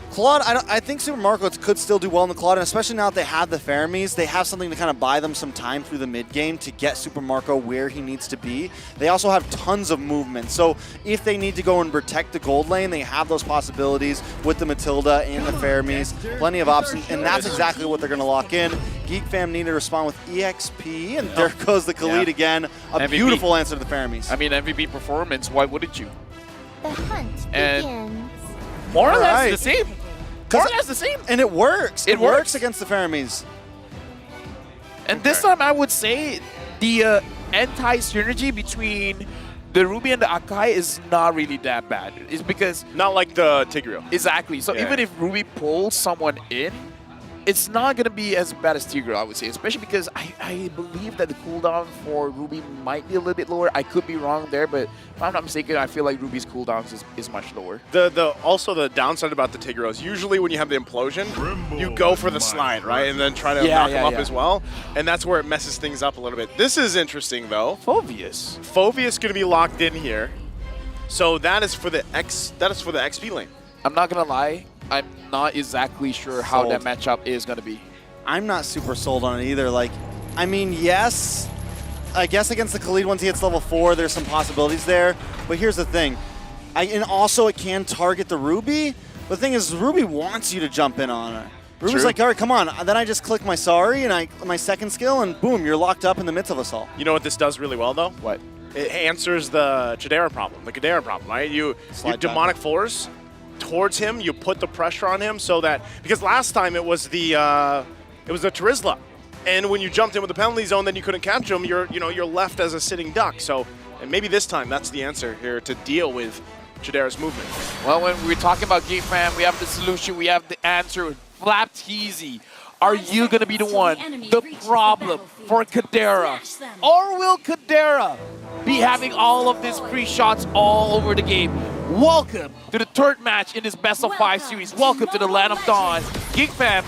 Claude, I think Super Marco could still do well in the Claude, and especially now that they have the Fermis, they have something to kind of buy them some time through the mid game to get Super Marco where he needs to be. They also have tons of movement, so if they need to go and protect the gold lane, they have those possibilities with the Matilda and the Fermis, plenty of options, and that's exactly what they're going to lock in. Geek Fam need to respond with EXP, and there goes the Khalid again. A MVP. Beautiful answer to the Fermis. I mean, MVP performance, why wouldn't you? The hunt And begins. more or less Right. the same. More or less the same. And it works. It works works. against the Fermis. And this time, I would say the anti-synergy between the Ruby and the Akai is not really that bad. It's because... Not like the Tigreal. Exactly. So even if Ruby pulls someone in, it's not going to be as bad as Tigreal, I would say. Especially because I believe that the cooldown for Ruby might be a little bit lower. I could be wrong there, but if I'm not mistaken, I feel like Ruby's cooldowns is much lower. Also the downside about the Tigreal is usually when you have the implosion, you go for the slide, right? And then try to knock him up as well. And that's where it messes things up a little bit. This is interesting though. Phoveus. Phoveus going to be locked in here. So that is for the XP lane. I'm not going to lie. I'm not exactly sure how that matchup is going to be. I'm not super sold on it either. Like, I mean, yes, I guess against the Khalid once he hits level 4, there's some possibilities there. But here's the thing. And also it can target the Ruby. But the thing is, Ruby wants you to jump in on her. Ruby's like, all right, come on. Then I just click my sorry and my second skill, and boom, you're locked up in the midst of us all. You know what this does really well though? What? It answers the Jadera problem, the Gadara problem, right? You demonic force towards him, you put the pressure on him so that, because last time it was the Terizla, and when you jumped in with the penalty zone, then you couldn't catch him. You're left as a sitting duck. So, and maybe this time that's the answer here to deal with Jadera's movement. Well, when we're talking about Geek Fam, we have the solution, we have the answer. Flap Teasy. Are you going to be the one, the problem for Kadera? Or will Kadera be having all of these free shots all over the game? Welcome to the third match in this best of 5 series. Welcome to the Land of Dawn. Geek Fam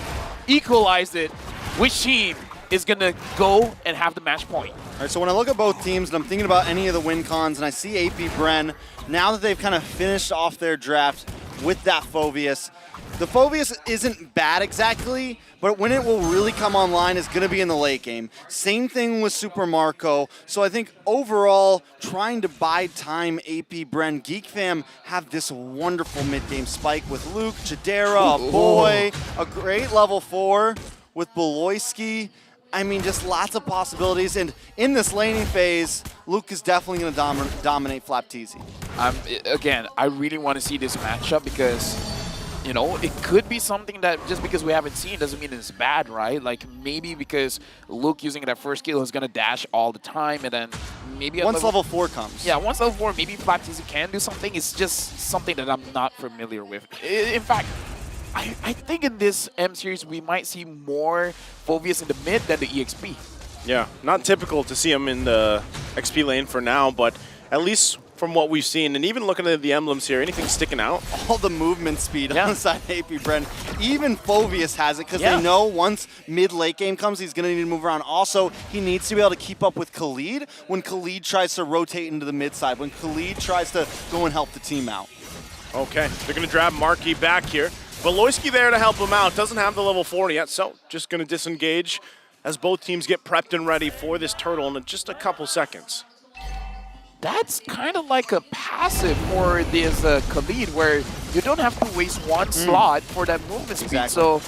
equalized it. Which team is going to go and have the match point? All right, so when I look at both teams and I'm thinking about any of the win cons and I see AP Bren, now that they've kind of finished off their draft with that Phoveus, the Phoveus isn't bad exactly, but when it will really come online is going to be in the late game. Same thing with Super Marco. So I think overall, trying to bide time, AP Bren, Geek Fam have this wonderful mid-game spike with Luke, Jadera, a boy, a great level 4 with Beloyski. I mean, just lots of possibilities. And in this laning phase, Luke is definitely going to dominate Flap Teasy. Again, I really want to see this matchup because, You know, it could be something that just because we haven't seen doesn't mean it's bad, right? Like maybe because Luke using that first skill is gonna dash all the time, and then maybe at Once level 4 comes. Yeah, once level 4, maybe Flat TZ can do something. It's just something that I'm not familiar with. In fact, I think in this M series we might see more Phoveus in the mid than the EXP. Yeah, not typical to see him in the XP lane for now, but at least from what we've seen, and even looking at the emblems here, anything sticking out? All the movement speed on the side of AP Bren. Even Phoveus has it because they know once mid-late game comes, he's going to need to move around. Also, he needs to be able to keep up with Khalid when Khalid tries to rotate into the mid side, when Khalid tries to go and help the team out. Okay, they're going to grab Marky back here. Valoisky there to help him out. Doesn't have the level 40 yet, so just going to disengage as both teams get prepped and ready for this turtle in just a couple seconds. That's kind of like a passive for this Khalid, where you don't have to waste one slot for that movement speed. So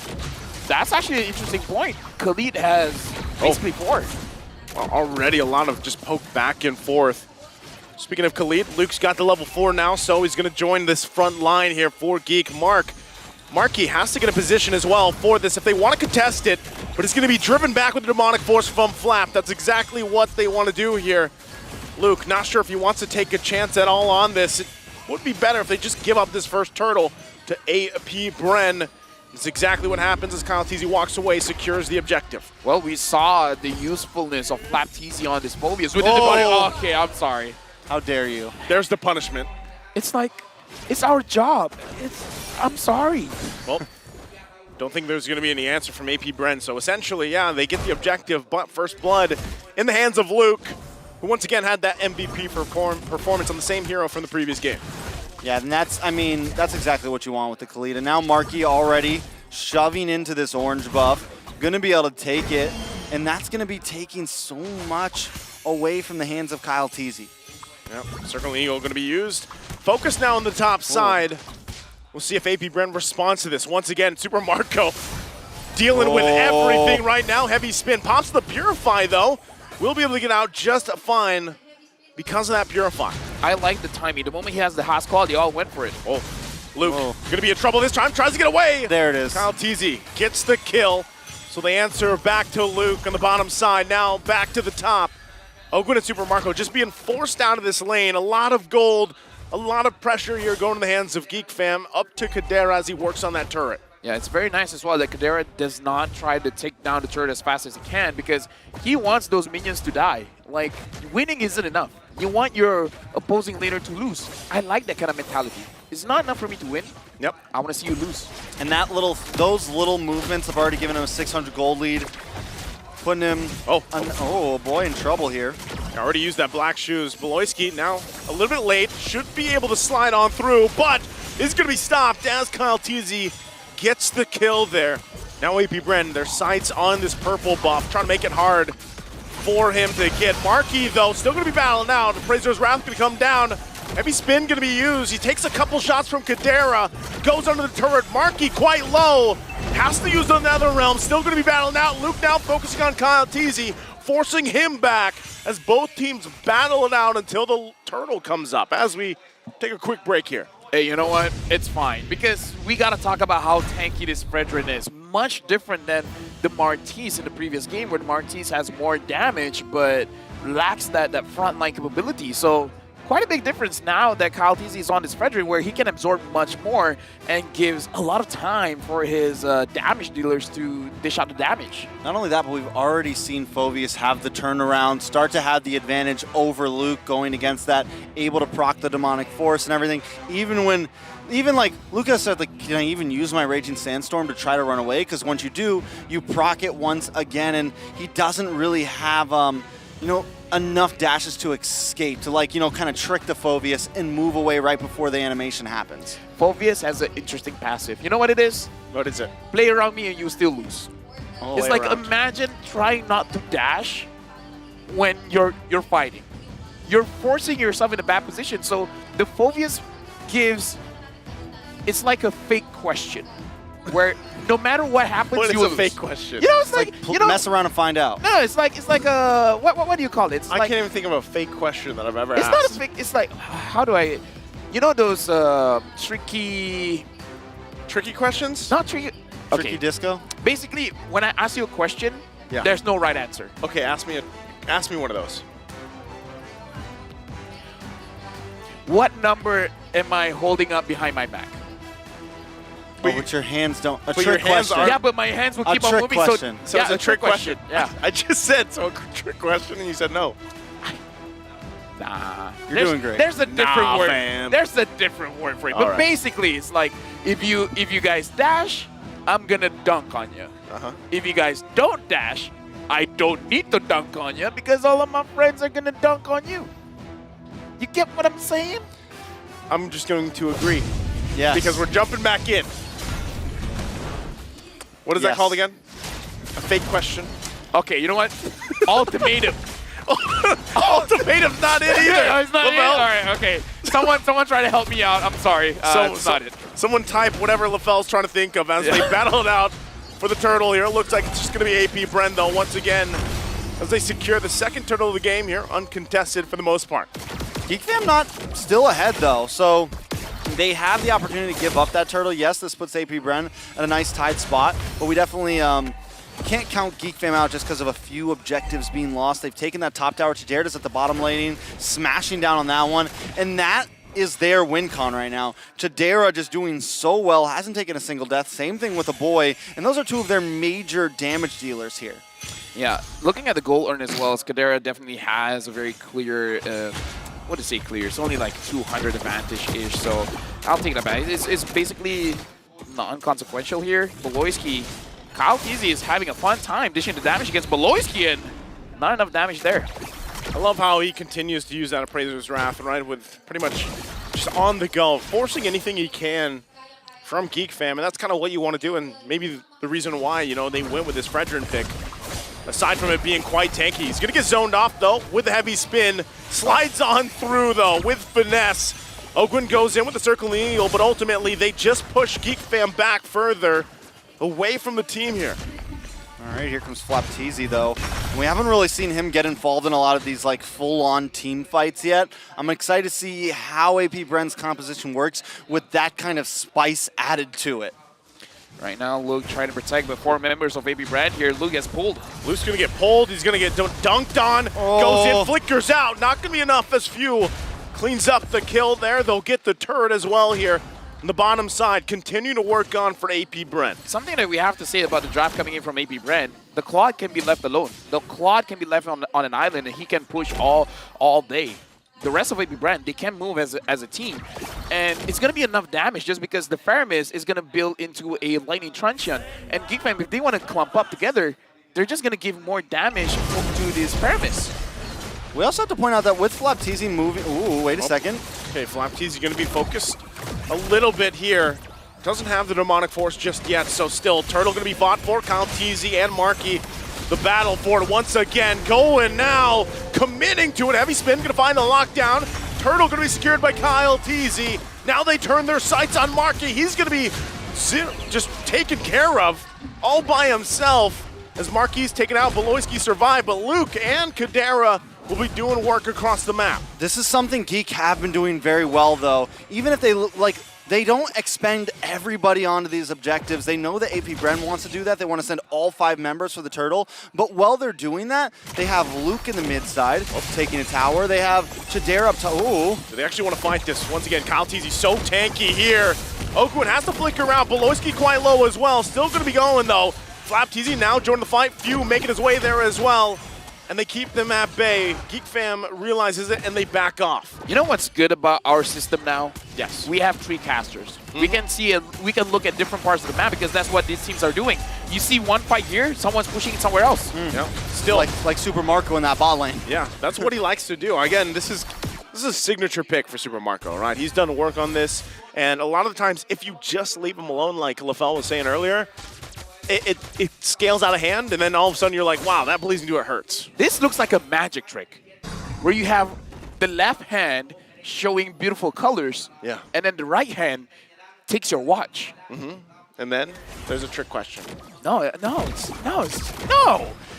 that's actually an interesting point. Khalid has basically 4. Well, already a lot of just poke back and forth. Speaking of Khalid, Luke's got the level 4 now, so he's going to join this front line here for Geek. Marky has to get a position as well for this if they want to contest it, but it's going to be driven back with the Demonic Force from Flap. That's exactly what they want to do here. Luke, not sure if he wants to take a chance at all on this. It would be better if they just give up this first turtle to AP Bren. That's exactly what happens as Kyle TZ walks away, secures the objective. Well, we saw the usefulness of Flap TZ on this Phoveus. Okay, I'm sorry. How dare you? There's the punishment. It's like, it's our job. I'm sorry. Well, don't think there's going to be any answer from AP Bren. So essentially, yeah, they get the objective, but first blood in the hands of Luke, who once again had that MVP performance on the same hero from the previous game. Yeah, and that's exactly what you want with the Khalid. And now Marky already shoving into this orange buff, going to be able to take it, and that's going to be taking so much away from the hands of Kyle TZ. Yep, Circle Eagle going to be used. Focus now on the top side. We'll see if AP Bren responds to this. Once again, Super Marco dealing with everything right now. Heavy spin. Pops the Purify, though. We'll be able to get out just fine because of that Purify. I like the timing. The moment he has the Haas call, they all went for it. Oh, Luke going to be in trouble this time. Tries to get away. There it is. Kyle TZ gets the kill. So they answer back to Luke on the bottom side. Now back to the top. Ogwin and Super Marco just being forced out of this lane. A lot of gold, a lot of pressure here going to the hands of Geek Fam. Up to Kadera as he works on that turret. Yeah, it's very nice as well that Kadera does not try to take down the turret as fast as he can because he wants those minions to die. Like, winning isn't enough. You want your opposing laner to lose. I like that kind of mentality. It's not enough for me to win. Yep. I want to see you lose. And those little movements have already given him a 600 gold lead. Putting him, oh boy, in trouble here. Already used that black shoes. Beloyski now a little bit late. Should be able to slide on through, but is going to be stopped as Kyle TZ gets the kill there. Now AP Bren, their sights on this purple buff, trying to make it hard for him to get. Marky, though, still going to be battling out. Appraiser's Wrath going to come down. Heavy spin going to be used. He takes a couple shots from Kadera, goes under the turret. Marky quite low. Has to use another realm. Still going to be battling out. Luke now focusing on Kyle TZ, forcing him back as both teams battle it out until the turtle comes up. As we take a quick break here. Hey, you know what? It's fine because we got to talk about how tanky this Fredrin is. Much different than the Martise in the previous game where the Martise has more damage but lacks that frontline capability. So quite a big difference now that Kyle TZ is on this Fredrin where he can absorb much more and gives a lot of time for his damage dealers to dish out the damage. Not only that, but we've already seen Phoveus have the turnaround, start to have the advantage over Luke going against that, able to proc the Demonic Force and everything. Even like Lucas said, like, can I even use my Raging Sandstorm to try to run away? Because once you do, you proc it once again, and he doesn't really have, enough dashes to escape, to kind of trick the Phoveus and move away right before the animation happens. Phoveus has an interesting passive. You know what it is? What is it? Play around me and you still lose. It's like around. Imagine trying not to dash when you're fighting. You're forcing yourself in a bad position. So the Phoveus gives, it's like a fake question where no matter what happens, what you is a lose. fake question? You know, it's like mess around and find out. No, it's like a what do you call it? I can't even think of a fake question that I've ever asked. It's not a fake. It's like, how do I? You know those tricky Tricky questions? Not tricky. Tricky disco? Basically, when I ask you a question, there's no right answer. Okay, ask me one of those. What number am I holding up behind my back? Oh, but your hands don't. A But your trick hands question. are- Yeah, but my hands will A keep on trick moving. question. So yeah, it's a trick question. Yeah. I just said so a trick question, and you said no. Nah. You're doing great. There's a different word. fam. There's a different word for it. All But right. basically, it's like if you guys dash, I'm gonna dunk on you. If you guys don't dash, I don't need to dunk on you because all of my friends are gonna dunk on you. You get what I'm saying? I'm just going to agree. Yes. Because we're jumping back in. What is that Yes. called again? A fake question? Okay, you know what? Ultimatum. Ultimatum's not it either. No, it's not it. Lavelle. All right, okay. Someone try to help me out. I'm sorry. It's not it. Someone type whatever LaFell's trying to think of as they battle it out for the turtle here. It looks like it's just going to be AP Bren, though, once again, as they secure the second turtle of the game here, uncontested for the most part. Geek Fam not still ahead, though, so they have the opportunity to give up that turtle. Yes, this puts AP Bren at a nice tied spot, but we definitely can't count Geek Fam out just because of a few objectives being lost. They've taken that top tower. Chidera's at the bottom laning, smashing down on that one, and that is their win con right now. Chidera just doing so well, hasn't taken a single death. Same thing with a boy, and those are two of their major damage dealers here. Yeah, looking at the goal earn as well, Skadera definitely has a very clear, what to say clear, it's only like 200 advantage-ish, so I'll take that back. It's basically non-consequential here. Beloyski, Kyle Teasy is having a fun time dishing the damage against Beloyski, and not enough damage there. I love how he continues to use that Appraiser's Wrath, right, with pretty much just on the go, forcing anything he can from Geek Fam, and that's kind of what you want to do, and maybe the reason why, you know, they went with this Fredrin pick. Aside from it being quite tanky. He's going to get zoned off, though, with the heavy spin. Slides on through, though, with finesse. Ogwin goes in with the Circling Eagle, but ultimately they just push Geek Fam back further away from the team here. All right, here comes Flapteezy, though. We haven't really seen him get involved in a lot of these like full-on team fights yet. I'm excited to see how AP Bren's composition works with that kind of spice added to it. Right now, Luke trying to protect the 4 members of AP Brand here. Luke gets pulled. Luke's going to get pulled. He's going to get dunked on. Goes in, flickers out. Not going to be enough as Few cleans up the kill there. They'll get the turret as well here on the bottom side. Continue to work on for AP Brand. Something that we have to say about the draft coming in from AP Brand, the Claude can be left alone. The Claude can be left on an island, and he can push all day. The rest of AP Brand, they can move as a team. And it's going to be enough damage just because the Faramis is going to build into a Lightning Truncheon. And Geek Fam, if they want to clump up together, they're just going to give more damage to this Faramis. We also have to point out that with Flapteezy moving... Ooh, wait a second. Okay, Flapteezy going to be focused a little bit here. Doesn't have the Demonic Force just yet, so still Turtle going to be fought for. Kyle Teasy and Marky. The battle for it once again. Going now, committing to it. Heavy spin, going to find the lockdown. Turtle going to be secured by Kyle Teasy. Now they turn their sights on Marky. He's going to be just taken care of all by himself as Marky's taken out. Beloyski survived, but Luke and Kadera will be doing work across the map. This is something Geek have been doing very well, though. Even if they they don't expend everybody onto these objectives. They know that AP Bren wants to do that. They want to send all 5 members for the turtle. But while they're doing that, they have Luke in the mid side taking a tower. They have Chidera up top. Ooh. So they actually want to fight this. Once again, Kyle Teasy so tanky here. Oakwood has to flicker out. Beloyski quite low as well. Still going to be going, though. Flapteezy now joining the fight. Few making his way there as well. And they keep them at bay. Geek Fam realizes it, and they back off. You know what's good about our system now? Yes. We have 3 casters. We can see we can look at different parts of the map because that's what these teams are doing. You see one fight here, someone's pushing it somewhere else. Yeah. Still like Super Marco in that bot lane. Yeah, that's what he likes to do. Again, this is a signature pick for Super Marco, right? He's done work on this, and a lot of the times, if you just leave him alone, like LaFell was saying earlier, it scales out of hand, and then all of a sudden you're like, wow, that bleeds into it hurts. This looks like a magic trick where you have the left hand showing beautiful colors, and then the right hand takes your watch. And then there's a trick question. No.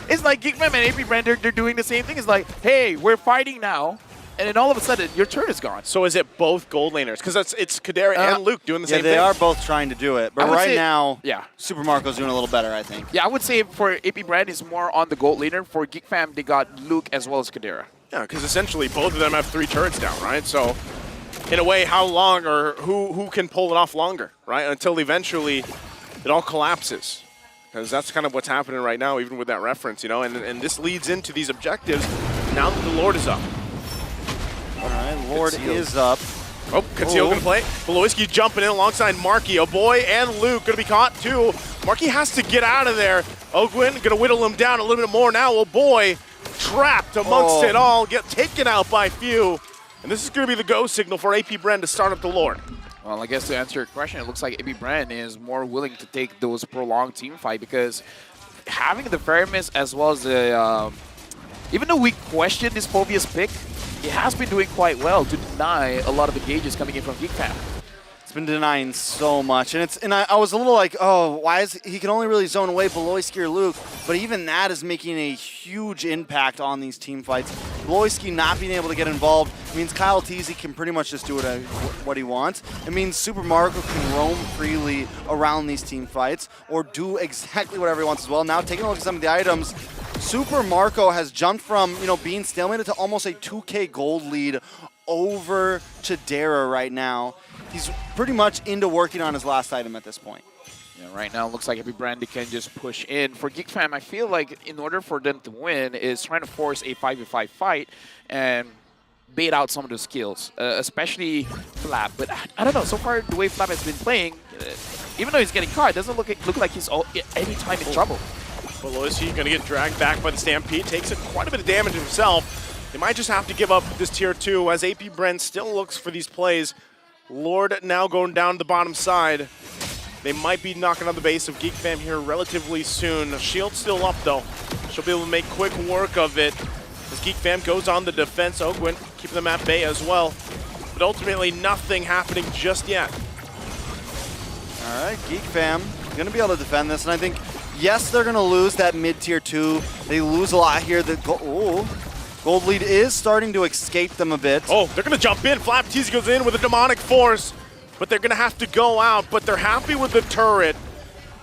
It's like Geek Fam and AP Brand, they're doing the same thing. It's like, hey, we're fighting now. and then all of a sudden your turn is gone. So is it both gold laners? Because it's Kadera and Luke doing the same thing. Yeah, they are both trying to do it. But right now, yeah, Super Marco's doing a little better, I think. Yeah, I would say for AP Brand is more on the gold laner. For Geek Fam, they got Luke as well as Kadera. Yeah, because essentially both of them have 3 turrets down, right? So in a way, how long or who can pull it off longer, right? Until eventually it all collapses. Because that's kind of what's happening right now, even with that reference, you know? And this leads into these objectives now that the Lord is up. All right, Lord is up. Oh, Conceal gonna play. Beloisky jumping in alongside Marky. A boy and Luke gonna be caught too. Marky has to get out of there. Ogwin gonna whittle him down a little bit more now. Oh boy, trapped amongst it all, get taken out by few. And this is gonna be the go signal for AP Bren to start up the Lord. Well, I guess to answer your question, it looks like AP Brand is more willing to take those prolonged team fight because having the Feramis as well as the, even though we questioned this Phobia's pick, it has been doing quite well to deny a lot of engages coming in from Geek Fam. It's been denying so much, and I was a little like, oh, why is he can only really zone away Beloisky or Luke, but even that is making a huge impact on these team fights. Beloisky not being able to get involved means Kyle Teasy can pretty much just do what he wants. It means Super Marco can roam freely around these team fights or do exactly whatever he wants as well. Now taking a look at some of the items, Super Marco has jumped from being stalemated to almost a 2K gold lead over Chidera right now. He's pretty much into working on his last item at this point. Yeah, right now it looks like every brand can just push in. For Geek Fam, I feel like in order for them to win is trying to force a 5v5 fight and bait out some of the skills, especially Flap. But I don't know, so far the way Flap has been playing, even though he's getting caught, it doesn't look like he's anytime in trouble. Beloisky gonna get dragged back by the Stampede, takes quite a bit of damage himself. They might just have to give up this tier 2 as AP Bren still looks for these plays. Lord now going down the bottom side. They might be knocking on the base of Geek Fam here relatively soon. Shield still up though. She'll be able to make quick work of it as Geek Fam goes on the defense. Ogwin keeping them at bay as well. But ultimately nothing happening just yet. All right, Geek Fam going to be able to defend this, and I think, yes, they're going to lose that mid-tier 2. They lose a lot here. Gold lead is starting to escape them a bit. Oh, they're going to jump in. Flap Teasy goes in with a demonic force, but they're going to have to go out, but they're happy with the turret.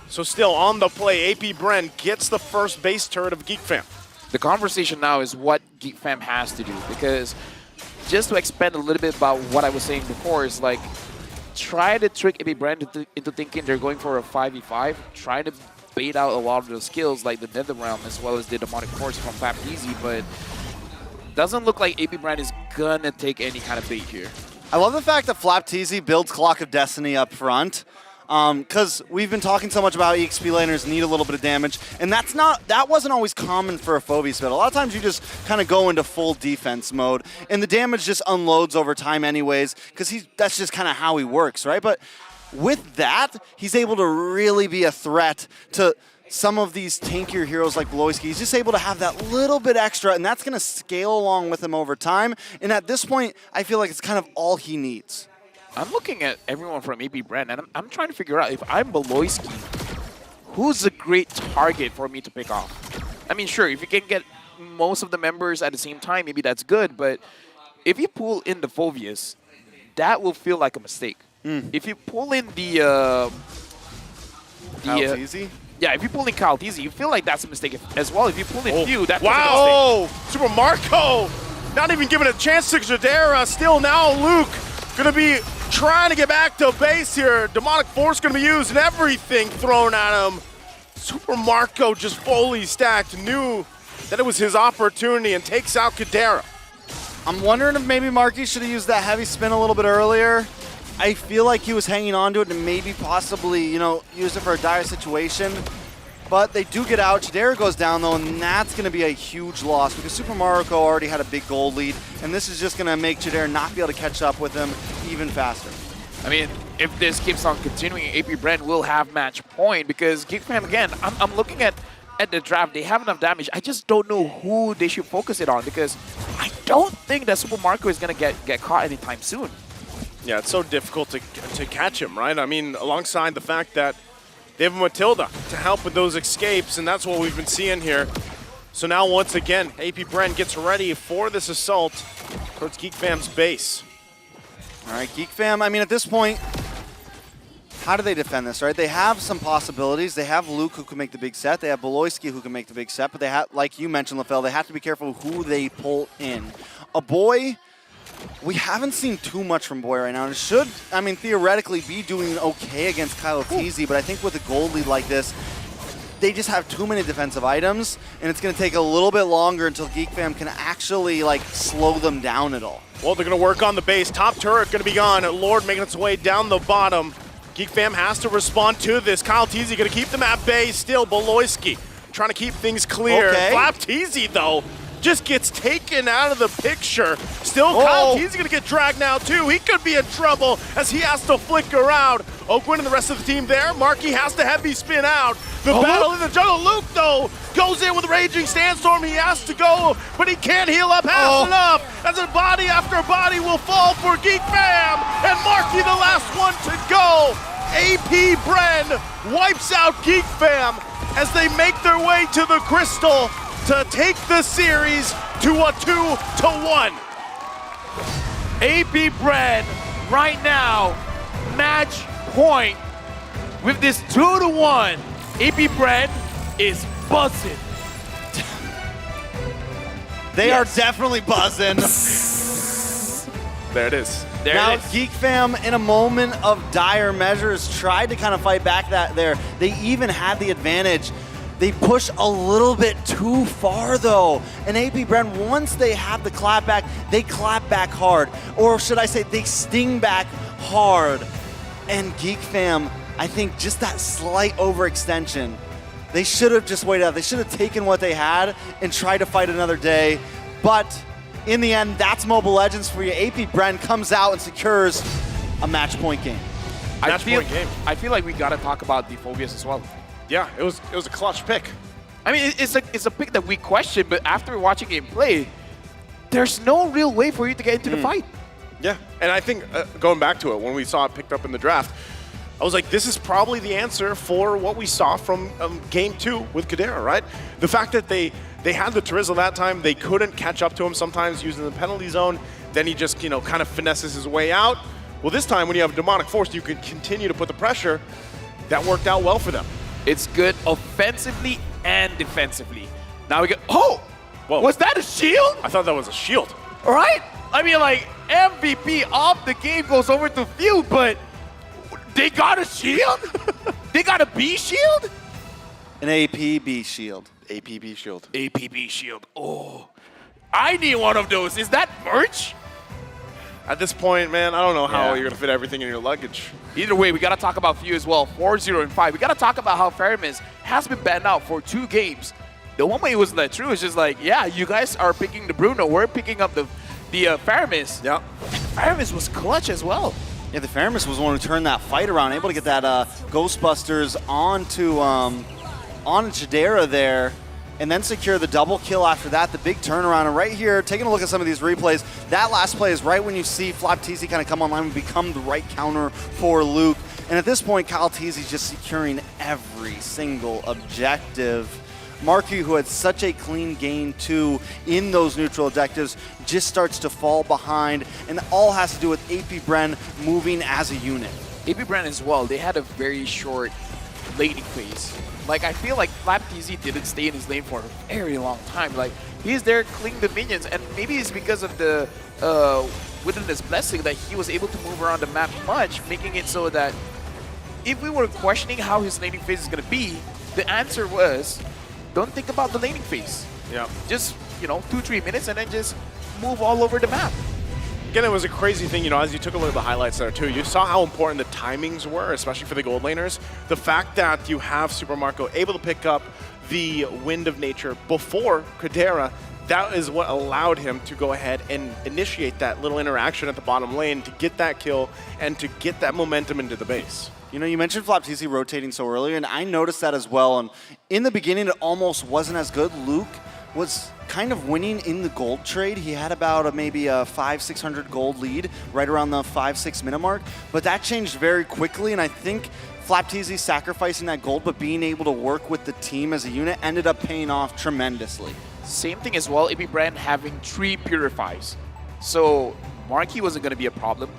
So still on the play, AP Bren gets the first base turret of Geek Fam. The conversation now is what Geek Fam has to do, because just to expand a little bit about what I was saying before is like, try to trick AP Bren into thinking they're going for a 5v5, try to bait out a lot of those skills like the Nether Realm as well as the demonic force from Flap Teasy, but doesn't look like AP Brand is gonna take any kind of bait here. I love the fact that Flap Teasy builds Clock of Destiny up front, because we've been talking so much about EXP laners need a little bit of damage, and that wasn't always common for a Phobius build. A lot of times you just kind of go into full defense mode, and the damage just unloads over time anyways, because that's just kind of how he works, right? But with that, he's able to really be a threat to some of these tankier heroes like Beloisky. He's just able to have that little bit extra, and that's going to scale along with him over time. And at this point, I feel like it's kind of all he needs. I'm looking at everyone from AP Brand, and I'm trying to figure out if I'm Beloisky, who's a great target for me to pick off? I mean, sure, if you can get most of the members at the same time, maybe that's good, but if you pull in the Phobius, that will feel like a mistake. If you pull in the Teasy? Yeah, if you pull in Kyle Teasy, you feel like that's a mistake as well. If you pull in Few, that's a mistake. Super Marco not even giving a chance to Jadera. Still now Luke gonna be trying to get back to base here. Demonic Force gonna be used and everything thrown at him. Super Marco just fully stacked, knew that it was his opportunity and takes out Kadera. I'm wondering if maybe Marky should have used that heavy spin a little bit earlier. I feel like he was hanging on to it and maybe possibly, use it for a dire situation. But they do get out. Chidera goes down, though, and that's going to be a huge loss because Super Marco already had a big gold lead, and this is just going to make Chidera not be able to catch up with him even faster. I mean, if this keeps on continuing, AP Brand will have match point because Geek Fam, again, I'm looking at the draft. They have enough damage. I just don't know who they should focus it on because I don't think that Super Marco is going to get caught anytime soon. Yeah, it's so difficult to catch him, right? I mean, alongside the fact that they have Matilda to help with those escapes, and that's what we've been seeing here. So now, once again, AP Bren gets ready for this assault. towards Geek Fam's base. All right, Geek Fam, I mean, at this point, how do they defend this, right? They have some possibilities. They have Luke who can make the big set. They have Beloyski who can make the big set. But they have, like you mentioned, LaFell, they have to be careful who they pull in. A Boy, we haven't seen too much from Boy right now. And it should, I mean, theoretically be doing okay against Kyle Teasy. But I think with a gold lead like this, they just have too many defensive items. And it's going to take a little bit longer until Geek Fam can actually, like, slow them down at all. Well, they're going to work on the base. Top turret going to be gone. Lord making its way down the bottom. Geek Fam has to respond to this. Kyle Teasy going to keep them at bay. Still, Beloyski trying to keep things clear. Okay. Flap Teasy, though, just gets taken out of the picture. Still, Kyle Teasy going to get dragged now, too. He could be in trouble as he has to flicker out. Oakwood and the rest of the team there. Marky has to heavy spin out. The battle in the jungle. Luke, though, goes in with Raging Sandstorm. He has to go, but he can't heal up fast enough. As a body after body will fall for Geek Fam. And Marky, the last one to go. AP Bren wipes out Geek Fam as they make their way to the Crystal to take the series to a 2-1. AP Bren right now, match point with this 2-1. AP Bren is buzzing. They are definitely buzzing. There it is. There now, it is. Geek Fam, in a moment of dire measures, tried to kind of fight back that there. They even had the advantage. They push a little bit too far, though. And AP Bren, once they have the clap back, they clap back hard. Or should I say, they sting back hard. And Geek Fam, I think just that slight overextension, they should have just waited out. They should have taken what they had and tried to fight another day. But in the end, that's Mobile Legends for you. AP Bren comes out and secures a match point game. I feel like we gotta talk about the Phobias as well. Yeah, it was a clutch pick. I mean, it's a pick that we question, but after watching him play, there's no real way for you to get into the fight. Yeah, and I think going back to it, when we saw it picked up in the draft, I was like, this is probably the answer for what we saw from game 2 with Kadera, right? The fact that they had the Terizla that time, they couldn't catch up to him sometimes using the penalty zone, then he just, kind of finesses his way out. Well, this time when you have Demonic Force, you can continue to put the pressure. That worked out well for them. It's good offensively and defensively. Now we get, whoa, was that a shield? I thought that was a shield. All right. I mean, like, MVP of the game goes over to Field, but they got a shield? They got a B shield? An APB shield. APB shield. APB shield. Oh, I need one of those. Is that merch? At this point, man, I don't know how you're going to fit everything in your luggage. Either way, we got to talk about Few as well. 4-0 and 5. We got to talk about how Faramis has been banned out for 2 games. The one way it wasn't that true. It's just like, yeah, you guys are picking the Bruno. We're picking up the Faramis. Yeah. Faramis was clutch as well. Yeah, the Faramis was the one who turned that fight around, able to get that Ghostbusters onto Chidera there, and then secure the double kill after that, the big turnaround. And right here, taking a look at some of these replays, that last play is right when you see Flap Teasy kind of come online and become the right counter for Luke. And at this point, Kyle Teasy's just securing every single objective. Marky, who had such a clean game too in those neutral objectives, just starts to fall behind, and all has to do with AP Bren moving as a unit. AP Bren as well, they had a very short laning phase. Like, I feel like Flap TZ didn't stay in his lane for a very long time. Like, he's there cleaning the minions, and maybe it's because of the Witness Blessing that he was able to move around the map much, making it so that if we were questioning how his laning phase is going to be, the answer was, don't think about the laning phase. Yeah. Just, 2-3 minutes and then just move all over the map. Again, it was a crazy thing, as you took a look at the highlights there too, you saw how important the timings were, especially for the gold laners. The fact that you have Super Marco able to pick up the Wind of Nature before Kadera, that is what allowed him to go ahead and initiate that little interaction at the bottom lane to get that kill and to get that momentum into the base. You mentioned Flap TC rotating so earlier, and I noticed that as well. And in the beginning, it almost wasn't as good. Luke was kind of winning in the gold trade. He had about maybe a 500-600 gold lead right around the 5-6 minute mark. But that changed very quickly, and I think Flap TC sacrificing that gold but being able to work with the team as a unit ended up paying off tremendously. Same thing as well, AP Bren having 3 Purifies. So Marky wasn't going to be a problem.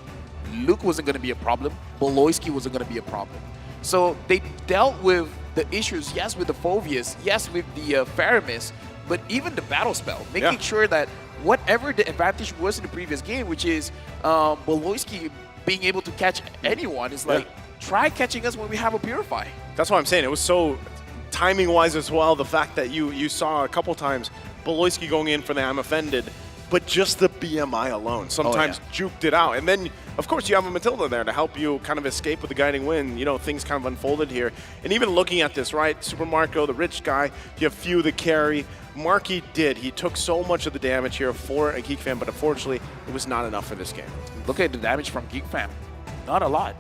Luke wasn't going to be a problem. Boloisky wasn't going to be a problem. So they dealt with the issues, yes, with the Phovius, yes, with the Faramis, but even the battle spell, making sure that whatever the advantage was in the previous game, which is Boloisky being able to catch anyone, is like, try catching us when we have a Purify. That's what I'm saying. It was so timing-wise as well, the fact that you saw a couple times Boloisky going in for the I'm offended, but just the BMI alone sometimes juked it out. And then, of course, you have a Matilda there to help you kind of escape with the guiding wind. You know, things kind of unfolded here. And even looking at this, right, Super Marco, the rich guy, you have Few the carry. Marky did. He took so much of the damage here for a Geek Fam, but unfortunately, it was not enough for this game. Look at the damage from Geek Fam. Not a lot.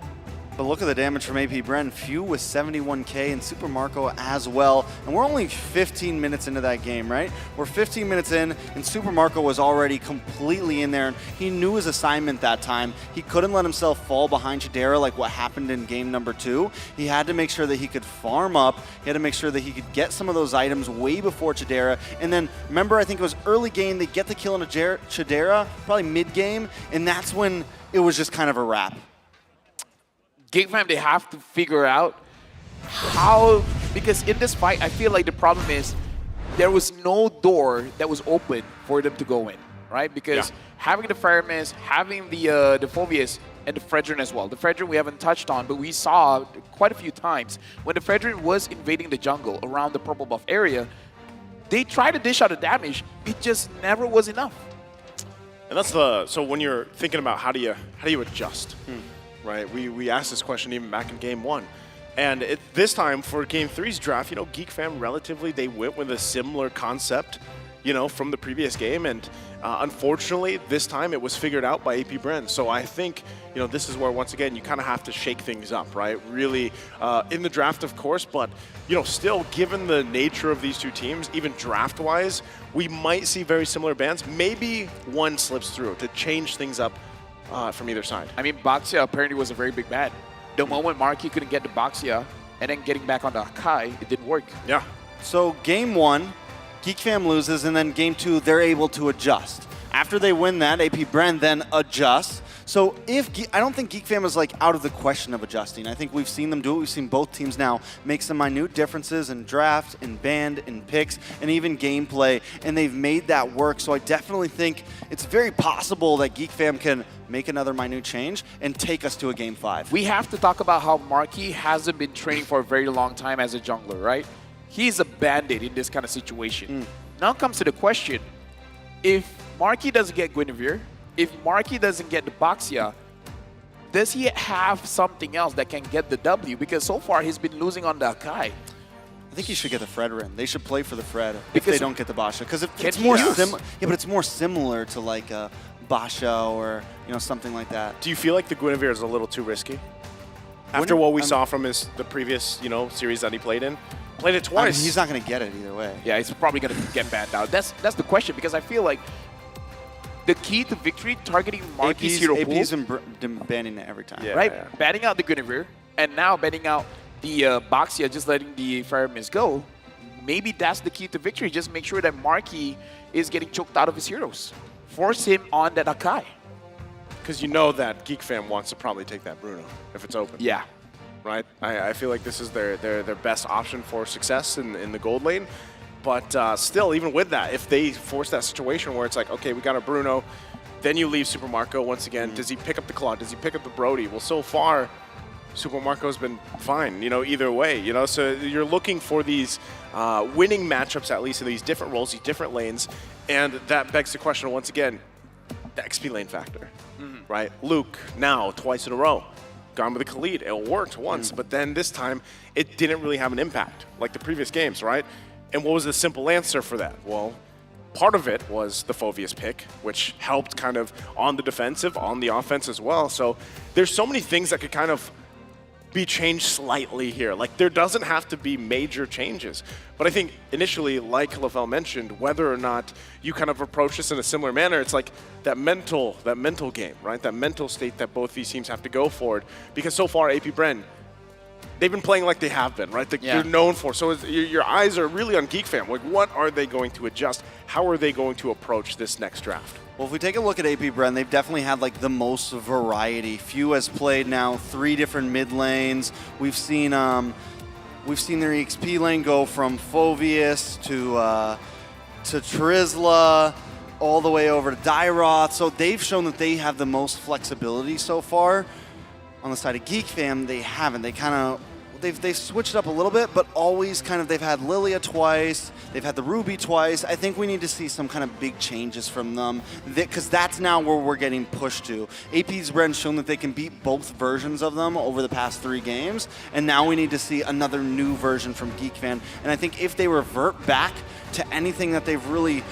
But look at the damage from AP Bren. Few with 71k and Super Marco as well. And we're only 15 minutes into that game, right? We're 15 minutes in, and Super Marco was already completely in there. And he knew his assignment that time. He couldn't let himself fall behind Chidera like what happened in game number 2. He had to make sure that he could farm up. He had to make sure that he could get some of those items way before Chidera. And then, remember, I think it was early game, they get the kill on Chidera, probably mid-game, and that's when it was just kind of a wrap. Geek Fam, they have to figure out how, because in this fight, I feel like the problem is there was no door that was open for them to go in, right? Because having the Faramis, having the Phobius, and the Fredrin as well. The Fredrin we haven't touched on, but we saw quite a few times when the Fredrin was invading the jungle around the purple buff area, they tried to dish out the damage, it just never was enough. And that's the, so when you're thinking about how do you adjust? Right, we asked this question even back in game 1. And this time for game 3's draft, you know, Geek Fam relatively, they went with a similar concept, you know, from the previous game. And unfortunately, this time it was figured out by AP Bren. So I think, you know, this is where, once again, you kind of have to shake things up, right? Really, in the draft, of course, but, you know, still, given the nature of these two teams, even draft-wise, we might see very similar bans. Maybe one slips through to change things up from either side. I mean, Baxia apparently was a very big bad. The moment Marky couldn't get the Baxia and then getting back on the Akai, it didn't work. Yeah. So game 1, Geek Fam loses, and then game 2, they're able to adjust. After they win that, AP Bren then adjusts. So I don't think Geek Fam is like out of the question of adjusting. I think we've seen them do it. We've seen both teams now make some minute differences in draft, in band, in picks, and even gameplay, and they've made that work. So I definitely think it's very possible that Geek Fam can make another minute change and take us to a game 5. We have to talk about how Marky hasn't been training for a very long time as a jungler, right? He's a bandit in this kind of situation. Now comes to the question, if Marky doesn't get Guinevere, if Marky doesn't get the Baxia, does he have something else that can get the W? Because so far he's been losing on the Akai. I think he should get the Fredrin. They should play for the Fred if Because they don't get the Basha. Because it's more similar. Yeah, but it's more similar to like a Basha or, you know, something like that. Do you feel like the Guinevere is a little too risky? After what we saw from the previous, you know, series that he played in? Played it twice. I mean, he's not going to get it either way. Yeah, he's probably going to get banned out. That's the question, because I feel like the key to victory, targeting Marky's hero pool. AP's been banning it every time. Yeah, right? Yeah. Banning out the Guinevere, and now banning out the Baxia, just letting the Faramis go. Maybe that's the key to victory. Just make sure that Marky is getting choked out of his heroes. Force him on that Akai. Because you know that Geek Fam wants to probably take that Bruno if it's open. Yeah. Right? I feel like this is their best option for success in the gold lane. But still, even with that, if they force that situation where it's like, okay, we got a Bruno, then you leave Super Marco once again. Does he pick up the Claw? Does he pick up the Brody? Well, so far, Super Marco's been fine, you know, either way, you know. So you're looking for these winning matchups, at least in these different roles, these different lanes. And that begs the question once again, the XP lane factor, right? Luke, now, twice in a row. Gone with the Khalid. It worked once, but then this time, it didn't really have an impact like the previous games, right? And what was the simple answer for that? Well, part of it was the Phovius pick, which helped kind of on the defensive, on the offense as well. So there's so many things that could kind of be changed slightly here. Like, there doesn't have to be major changes. But I think initially, like Lafel mentioned, whether or not you kind of approach this in a similar manner, it's like that mental game, right? That mental state that both these teams have to go forward. Because so far, AP Bren, they've been playing like they have been, right? They're known for. So your eyes are really on Geek Fam. Like, what are they going to adjust? How are they going to approach this next draft? Well, if we take a look at AP Bren, they've definitely had like the most variety. Few has played now 3 different mid lanes. We've seen their EXP lane go from Phoveus to Trizla, all the way over to Dyroth. So they've shown that they have the most flexibility so far. On the side of Geek Fam, they haven't. They kind of they've switched up a little bit, but always kind of they've had Lilia twice, they've had the Ruby twice. I think we need to see some kind of big changes from them, because that's now where we're getting pushed to. AP's Bren's shown that they can beat both versions of them over the past 3 games, and now we need to see another new version from Geek Fam. And I think if they revert back to anything that they've really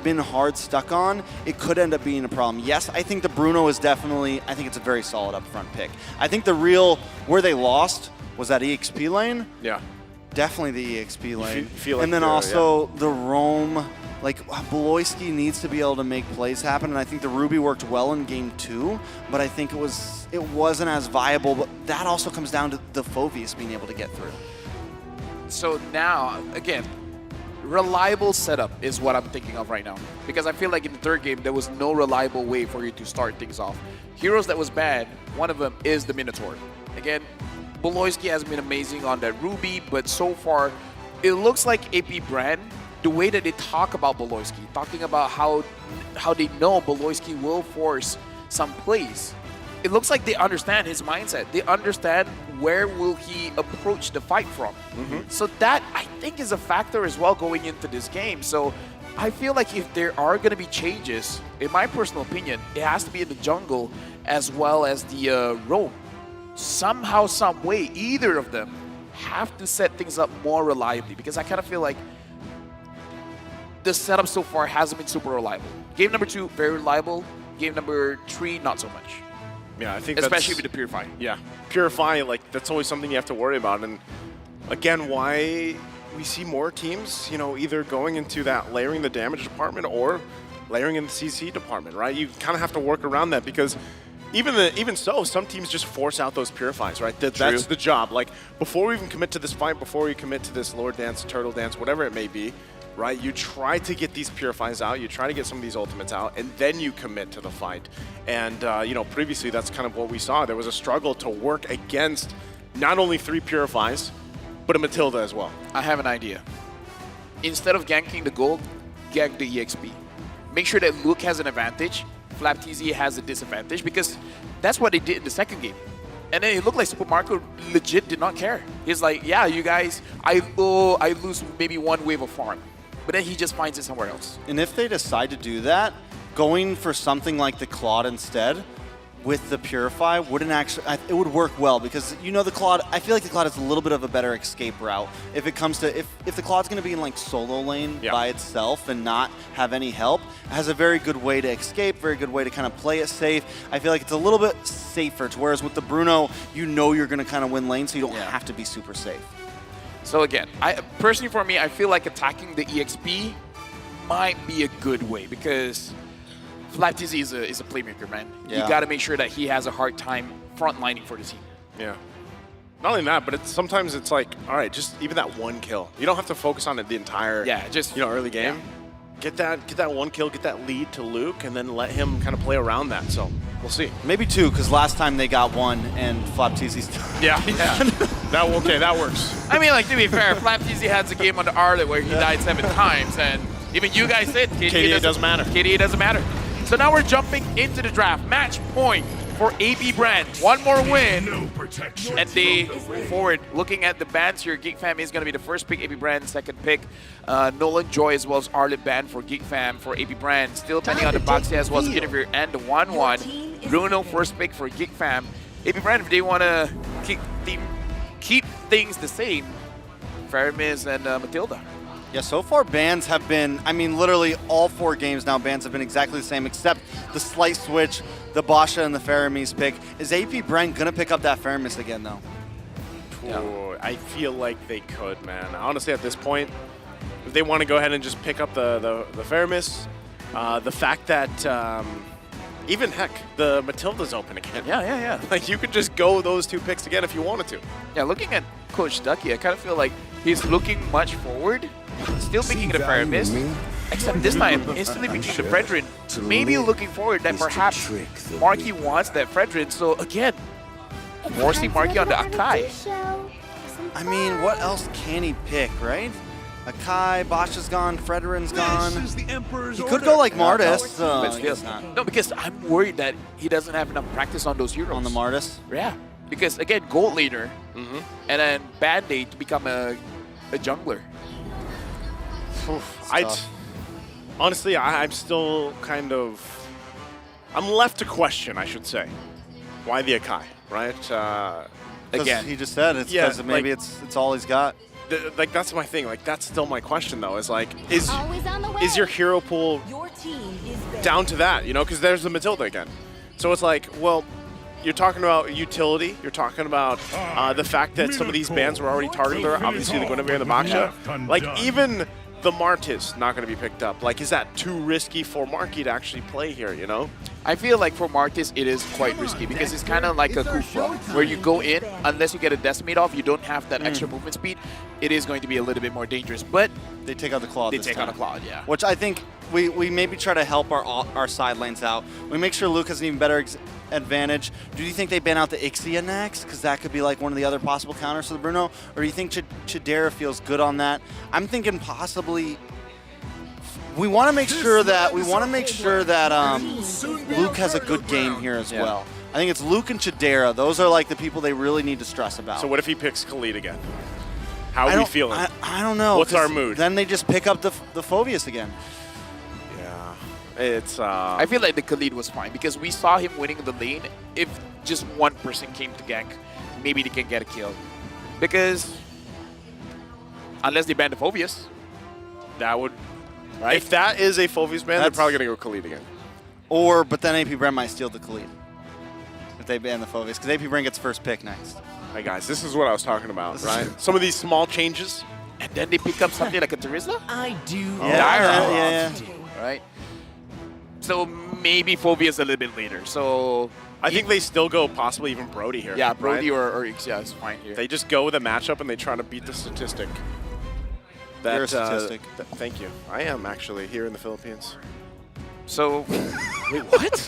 been hard stuck on, it could end up being a problem. Yes, I think the Bruno is definitely, I think it's a very solid upfront pick. I think where they lost was that EXP lane. Yeah. Definitely the EXP lane. Feel like and then also the roam, like Beloyski needs to be able to make plays happen, and I think the Ruby worked well in game 2, but I think it wasn't as viable, but that also comes down to the Phoveus being able to get through. So now, again, reliable setup is what I'm thinking of right now. Because I feel like in the 3rd game, there was no reliable way for you to start things off. Heroes that was bad, one of them is the Minotaur. Again, Beloyski has been amazing on that Ruby, but so far, it looks like AP Brand, the way that they talk about Beloyski, talking about how they know Beloyski will force some plays. It looks like they understand his mindset. They understand where will he approach the fight from. So that, I think, is a factor as well going into this game. So I feel like if there are going to be changes, in my personal opinion, it has to be in the jungle as well as the roam. Somehow, some way, either of them have to set things up more reliably, because I kind of feel like the setup so far hasn't been super reliable. Game number 2, very reliable. Game number 3, not so much. Yeah, I think especially with the Purify. Yeah, Purify, like, that's always something you have to worry about. And again, why we see more teams, either going into that layering the damage department or layering in the CC department, right? You kind of have to work around that, because even so, some teams just force out those Purifies, right? That's the job. Like, before we even commit to this fight, before we commit to this Lord Dance, Turtle Dance, whatever it may be, right? You try to get these Purifies out, you try to get some of these ultimates out, and then you commit to the fight. And, previously that's kind of what we saw. There was a struggle to work against not only 3 Purifies, but a Matilda as well. I have an idea. Instead of ganking the gold, gank the EXP. Make sure that Luke has an advantage, FlapTZ has a disadvantage, because that's what they did in the 2nd game. And then it looked like Super Marco legit did not care. He's like, yeah, you guys, I lose maybe 1 wave of farm. But then he just finds it somewhere else. And if they decide to do that, going for something like the Claude instead with the Purify wouldn't actually, it would work well, because the Claude, I feel like the Claude has a little bit of a better escape route. If it comes to, if the Claude's going to be in like solo lane by itself and not have any help, it has a very good way to escape, very good way to kind of play it safe. I feel like it's a little bit safer, whereas with the Bruno, you're going to kind of win lane, so you don't have to be super safe. So again, personally for me, I feel like attacking the EXP might be a good way, because FlapTZ is a playmaker, man. Yeah. You got to make sure that he has a hard time frontlining for the team. Yeah. Not only that, but sometimes it's like, all right, just even that 1 kill. You don't have to focus on it the entire early game. Yeah. Get that 1 kill, get that lead to Luke, and then let him kind of play around that. So we'll see. Maybe 2, because last time they got 1 and FlapTZ's. Yeah. That works. I mean, like, to be fair, FlapTZ has a game on the Arlet where he died 7 times, and even you guys said KDA doesn't matter. KDA doesn't matter. So now we're jumping into the draft. Match point for AP Brand. 1 more win, and they move forward. Looking at the bans here, Geek Fam is going to be the first pick, AP Brand 2nd pick. Nolan Joy as well as Arlet ban for Geek Fam for AP Brand. Still pending on the Boxy as well as Guinevere and the 1-1. Bruno 1st pick for Geek Fam. AP Brand, if they want to keep things the same, Faramis and Matilda. Yeah, so far bans have been, literally all 4 games now, bans have been exactly the same, except the slight switch, the Basha and the Faramis pick. Is AP Brent going to pick up that Faramis again, though? Ooh, I feel like they could, man. Honestly, at this point, if they want to go ahead and just pick up the Faramis, the fact that even, heck, the Matilda's open again. Yeah. Like, you could just go those 2 picks again if you wanted to. Yeah, looking at Coach Ducky, I kind of feel like he's looking much forward, still picking the fire mist, except this time instantly picking the Fredrin. Maybe looking forward that perhaps Marky wants that Fredrin. So again, forcing Marky on the Akai. I mean, what else can he pick, right? Akai, Bosch is gone, Frederin's gone. He could go like Martis. But still, no, because I'm worried that he doesn't have enough practice on those heroes. On the Martis? Yeah. Because again, gold laner, and then Band-Aid to become a jungler. Honestly, I'm still kind of... I'm left to question, I should say. Why the Akai, right? Again, he just said it's because maybe like, it's all he's got. Like that's my thing. Like that's still my question though. Is like is your hero pool down to that? You know, because there's the Matilda again. So it's like, well, you're talking about utility. You're talking about the fact that some of these bands were already targeted. Obviously, the Guinevere and the Baksha. Like even the Martis not going to be picked up. Like, is that too risky for Marky to actually play here? You know. I feel like for Martis, it is quite risky because it's kind of like a Kufra, where you go in, unless you get a Decimate off, you don't have that extra movement speed. It is going to be a little bit more dangerous, but they take out the Claude. They take out a Claude, yeah. Which I think we maybe try to help our side lanes out. We make sure Luke has an even better advantage. Do you think they ban out the Ixia next? Because that could be like one of the other possible counters to the Bruno. Or do you think Chidera feels good on that? I'm thinking possibly. We want to make sure that Luke has a good game here as well. I think it's Luke and Chidera. Those are like the people they really need to stress about. So what if he picks Khalid again? How are we feeling? I don't know. What's our mood? Then they just pick up the Phobius again. Yeah, it's. I feel like the Khalid was fine because we saw him winning the lane. If just one person came to gank, maybe they can get a kill. Because unless they ban the Phobius, that would. Right? If that is a Phobius ban, they're probably going to go Khalid again. But then AP Brent might steal the Khalid if they ban the Phobius, because AP Brent gets first pick next. Hey guys, this is what I was talking about, right? Some of these small changes. And then they pick up something like a Terizla? I do. Yeah. Right? So maybe Phobius a little bit later. So I think they still go possibly even Brody here. Yeah, Brody right? or Ixia is fine here. They just go with a matchup and they try to beat the statistic. You're a statistic. Thank you. I am actually here in the Philippines. So, wait, what?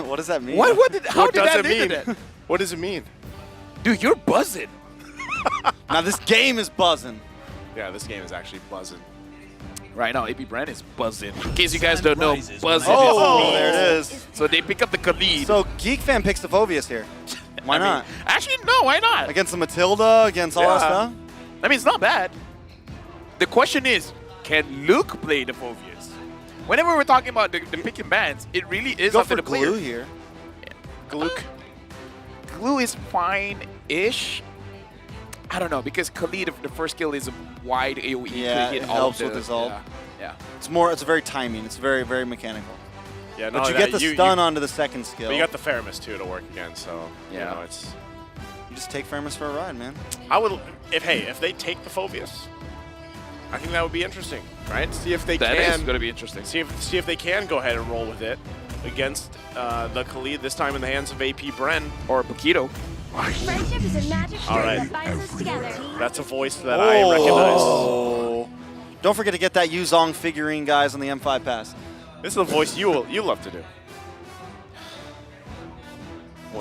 What does that mean? How did that mean? What does it mean? Dude, you're buzzing. Now this game is buzzing. Yeah, this game is actually buzzing. Right now, AP Brand is buzzing. In case you guys don't know, buzzing Oh, there it is. So they pick up the Khalid. So Geek Fan picks the Phobius here. Why not? Actually, no, why not? Against the Matilda, against all that stuff? I mean, it's not bad. The question is, can Luke play the Phobius? Whenever we're talking about the picking bands, it really is up to the player. Glue here. Gluke. Glue is fine-ish. I don't know, because Khalid, the first kill is a wide AoE. Yeah, to hit it all helps of with his ult. Yeah. It's very timing. It's very, very mechanical. Yeah, but you get the stun onto the second skill. But you got the Faramis too to work again, so yeah, you know, it's. You just take Faramis for a ride, man. I would, if they take the Phobius, I think that would be interesting, right? See if they can. That is going to be interesting. See if they can go ahead and roll with it against the Khalid, this time in the hands of AP Bren. Or Paquito. Friendship is a magic All string right. that binds us together. That's a voice that I recognize. Don't forget to get that Yuzong figurine, guys, on the M5 pass. This is a voice you love to do.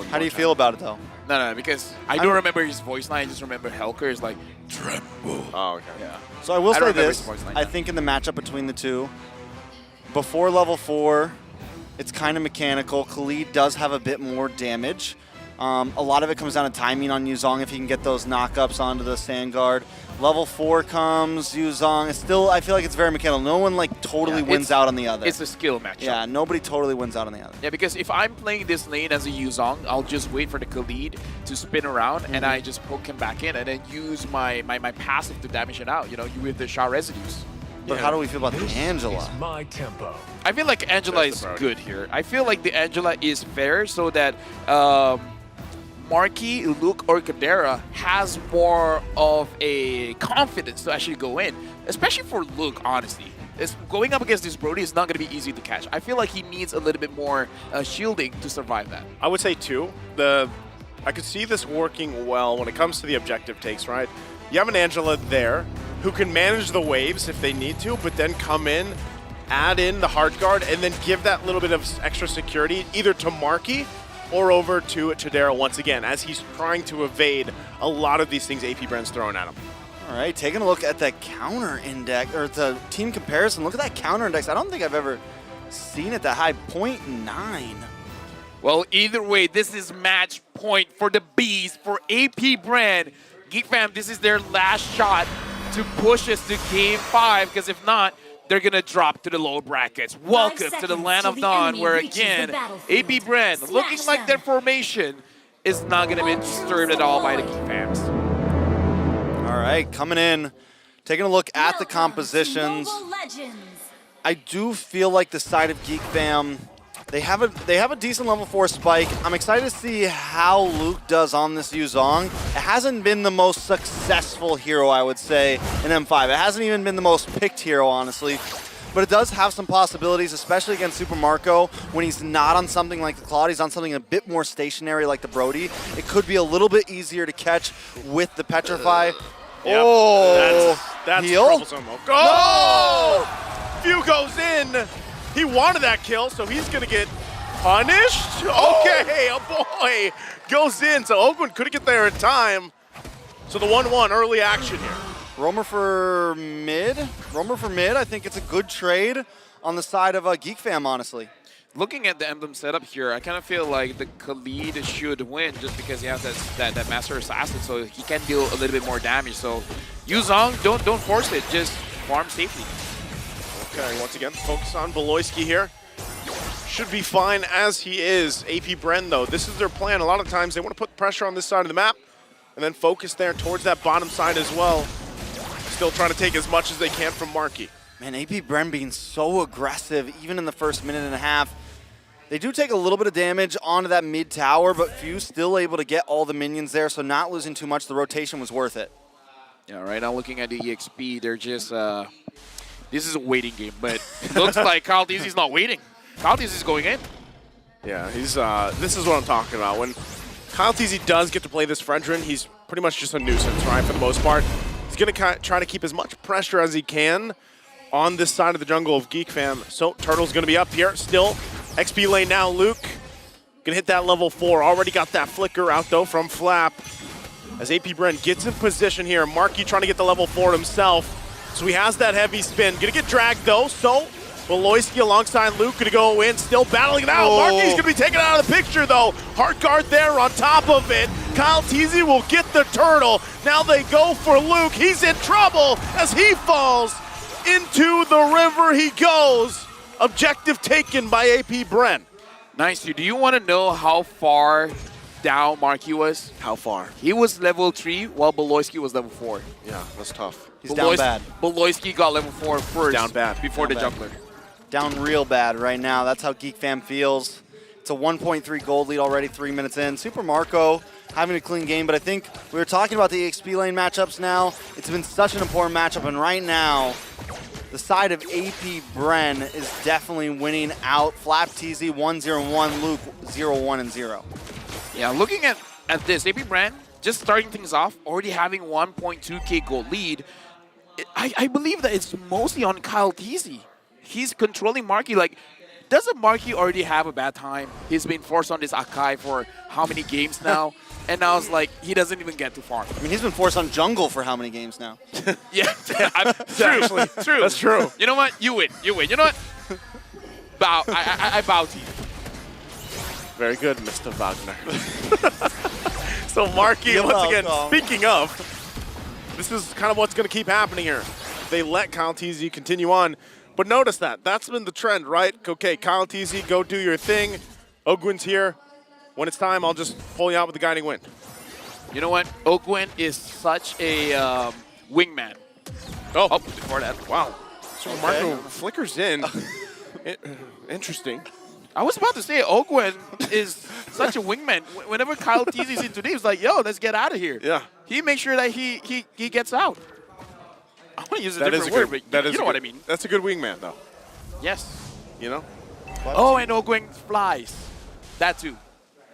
How do you feel about it, though? No, because I don't remember his voice line. I just remember Helker is like, tremble. Oh, okay. Yeah. So I will say remember this. his voice line, I think in the matchup between the two, before level 4, it's kind of mechanical. Khalid does have a bit more damage. A lot of it comes down to timing on Yuzong if he can get those knockups onto the Sandguard. Level 4 comes, Yuzong. It's still, I feel like it's very mechanical. No one like totally wins out on the other. It's a skill matchup. Yeah, nobody totally wins out on the other. Yeah, because if I'm playing this lane as a Yuzong, I'll just wait for the Khalid to spin around and I just poke him back in and then use my passive to damage it out, you know, with the Shah residues. But how do we feel about the Angela? My tempo. I feel like Angela is good here. I feel like the Angela is fair so that Marky, Luke, or Kadera has more of a confidence to actually go in, especially for Luke, honestly. Going up against this Brody is not going to be easy to catch. I feel like he needs a little bit more shielding to survive that. I would say 2. The I could see this working well when it comes to the objective takes, right? You have an Angela there who can manage the waves if they need to, but then come in, add in the hard guard, and then give that little bit of extra security either to Marky or over to Chidera once again, as he's trying to evade a lot of these things AP Brent's throwing at him. All right, taking a look at the counter index, or the team comparison. Look at that counter index. I don't think I've ever seen it that high, 0.9. Well, either way, this is match point for the Bees, for AP Brand. Geek Fam, this is their last shot to push us to Game 5, because if not, they're going to drop to the lower brackets. Welcome to the Land of Dawn, where again, AP Brand, looking like their formation is not going to be disturbed at all by the Geek Fams. All right, coming in, taking a look at the compositions. I do feel like the side of Geek Fam, they have a decent level 4 spike. I'm excited to see how Luke does on this Yuzong. It hasn't been the most successful hero, I would say, in M5. It hasn't even been the most picked hero, honestly. But it does have some possibilities, especially against Super Marco, when he's not on something like the Claude, he's on something a bit more stationary like the Brody. It could be a little bit easier to catch with the Petrify. Yep. Oh, that's heal? troublesome. Oh! Few goes in. He wanted that kill, so he's going to get punished. Okay, a boy goes in. So Ogwin couldn't get there in time. So the 1-1 early action here. Roamer for mid. I think it's a good trade on the side of Geek Fam, honestly. Looking at the emblem setup here, I kind of feel like the Khalid should win just because he has that Master Assassin, so he can deal a little bit more damage. So Yuzong, don't force it, just farm safely. Okay, once again, focus on Beloyski here. Should be fine as he is. AP Bren, though, this is their plan. A lot of times they want to put pressure on this side of the map and then focus there towards that bottom side as well. Still trying to take as much as they can from Marky. Man, AP Bren being so aggressive, even in the first minute and a half. They do take a little bit of damage onto that mid tower, but Fuse still able to get all the minions there, so not losing too much. The rotation was worth it. Yeah, right now looking at the EXP, they're just, this is a waiting game, but it looks like Kyle Deasy's not waiting. Kyle Deasy's going in. Yeah, he's, this is what I'm talking about. When Kyle Teasy does get to play this Fredrin, he's pretty much just a nuisance, right, for the most part. He's going to try to keep as much pressure as he can on this side of the jungle of Geek Fam. So Turtle's going to be up here still. XP lane now, Luke. Gonna hit that level 4. Already got that flicker out though from Flap. As AP Bren gets in position here. Marky trying to get the level 4 himself. So he has that heavy spin. Gonna get dragged though, so Beloyski alongside Luke gonna go in, still battling it out. Oh. Marky's gonna be taken out of the picture though. Hard guard there on top of it. Kyle Teasy will get the turtle. Now they go for Luke. He's in trouble as he falls into the river he goes. Objective taken by AP Bren. Nice. Do you want to know how far down Marky was? How far? He was level 3 while Beloyski was level 4. Yeah, that's tough. He's down bad. Beloyski got level 4 first. Down bad. Before Down the bad. jungler. Down real bad right now. That's how Geek Fam feels. It's a 1.3 gold lead already 3 minutes in. Super Marco having a clean game, but I think we were talking about the EXP lane matchups now. It's been such an important matchup, and right now, the side of AP Bren is definitely winning out. Flap TZ 1-0-1, Luke 0-1-0. Yeah, looking at this, AP Bren just starting things off, already having 1.2k gold lead. I believe that it's mostly on Kyle Teasy. He's controlling Marky. Like, doesn't Marky already have a bad time? He's been forced on this Akai for how many games now? And now it's like, he doesn't even get too far. I mean, he's been forced on jungle for how many games now? Yeah, true. That's true. You know what? You win. You win. You know what? Bow. I bow to you. Very good, Mr. Wagner. So Marky, once again, speaking of, this is kind of what's going to keep happening here. They let Kyle Teasy continue on. But notice that. That's been the trend, right? Okay, Kyle Teasy, go do your thing. Ogwin's here. When it's time, I'll just pull you out with the guiding wind. You know what? Ogwin is such a wingman. Oh, before that. Wow. So Marco flickers in. Interesting. I was about to say, Ogwin is such a wingman. Whenever Kyle Teasy's into this, he's like, yo, let's get out of here. Yeah. He makes sure that he gets out. I want to use a different word, but you know what I mean. That's a good wingman, though. Yes. You know? Oh, and Ogwin flies. That too.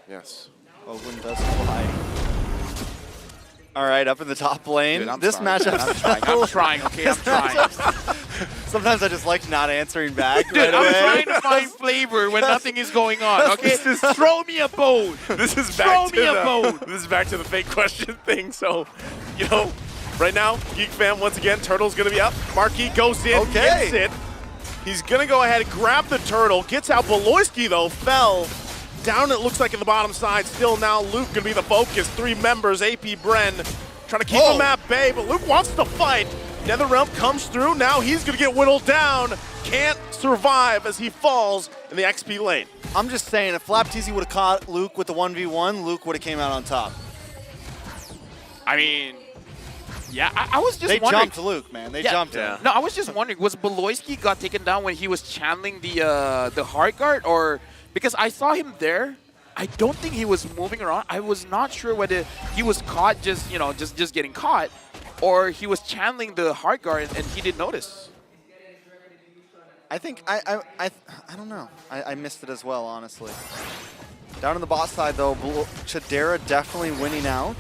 Yes. Ogun does fly. All right, up in the top lane. Dude, I'm this sorry. matchup. I'm trying, okay? I'm trying. Sometimes I just like not answering back. Dude, right I'm away. trying to find flavor when nothing is going on, okay? Throw me a bone. This is Throw back me to a bone. this is back to the fake question thing. So, you know, right now, Geek Fam once again, Turtle's gonna be up. Marquis goes in, gets it. He's gonna go ahead and grab the turtle, gets out. Beloyski though fell down. It looks like in the bottom side. Still now, Luke gonna be the focus. 3 members, AP Bren trying to keep him at bay, but Luke wants to fight. NetherRealm comes through. Now he's gonna get whittled down. Can't survive as he falls in the XP lane. I'm just saying, if FlapTZ would have caught Luke with the 1v1, Luke would have came out on top. I mean, yeah, I was just They wondering. jumped Luke, man. They jumped him. No, I was just wondering, was Beloyski got taken down when he was channeling the hard guard, or because I saw him there, I don't think he was moving around. I was not sure whether he was caught just, you know, just getting caught, or he was channeling the hard guard and he didn't notice. I think I don't know. I missed it as well, honestly. Down on the bot side though, Chidera definitely winning out.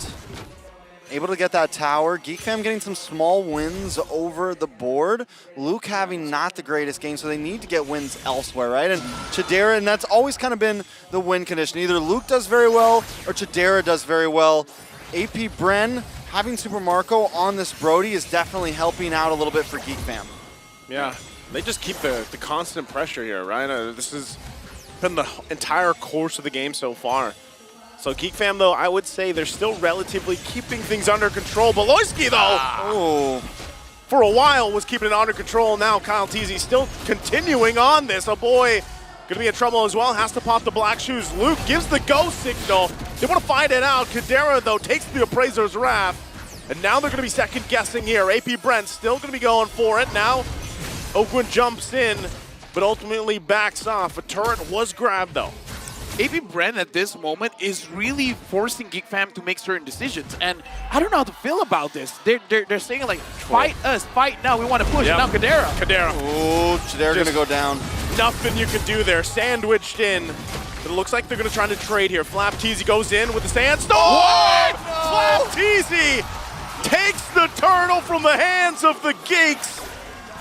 Able to get that tower. Geek Fam getting some small wins over the board. Luke having not the greatest game, so they need to get wins elsewhere, right? And Chidera, and that's always kind of been the win condition. Either Luke does very well or Chidera does very well. AP Bren having Super Marco on this Brody is definitely helping out a little bit for Geek Fam. Yeah, they just keep the constant pressure here, right? This has been the entire course of the game so far. So Geek Fam, though, I would say they're still relatively keeping things under control. Beloyski, though, for a while was keeping it under control. Now Kyle TZ still continuing on this. A boy gonna be in trouble as well. Has to pop the black shoes. Luke gives the go signal. They want to find it out. Kadera, though, takes the Appraiser's Wrath. And now they're gonna be second guessing here. AP Brent still gonna be going for it. Now Oakwood jumps in, but ultimately backs off. A turret was grabbed, though. AP Bren at this moment is really forcing Geek Fam to make certain decisions, and I don't know how to feel about this. They're saying like, fight us, fight now, we want to push. Yep. Now Kadera. Oh, they're going to go down. Nothing you can do there, sandwiched in. It looks like they're going to try to trade here. FlapTZ goes in with the sandstorm. What? No! FlapTZ takes the turtle from the hands of the Geeks,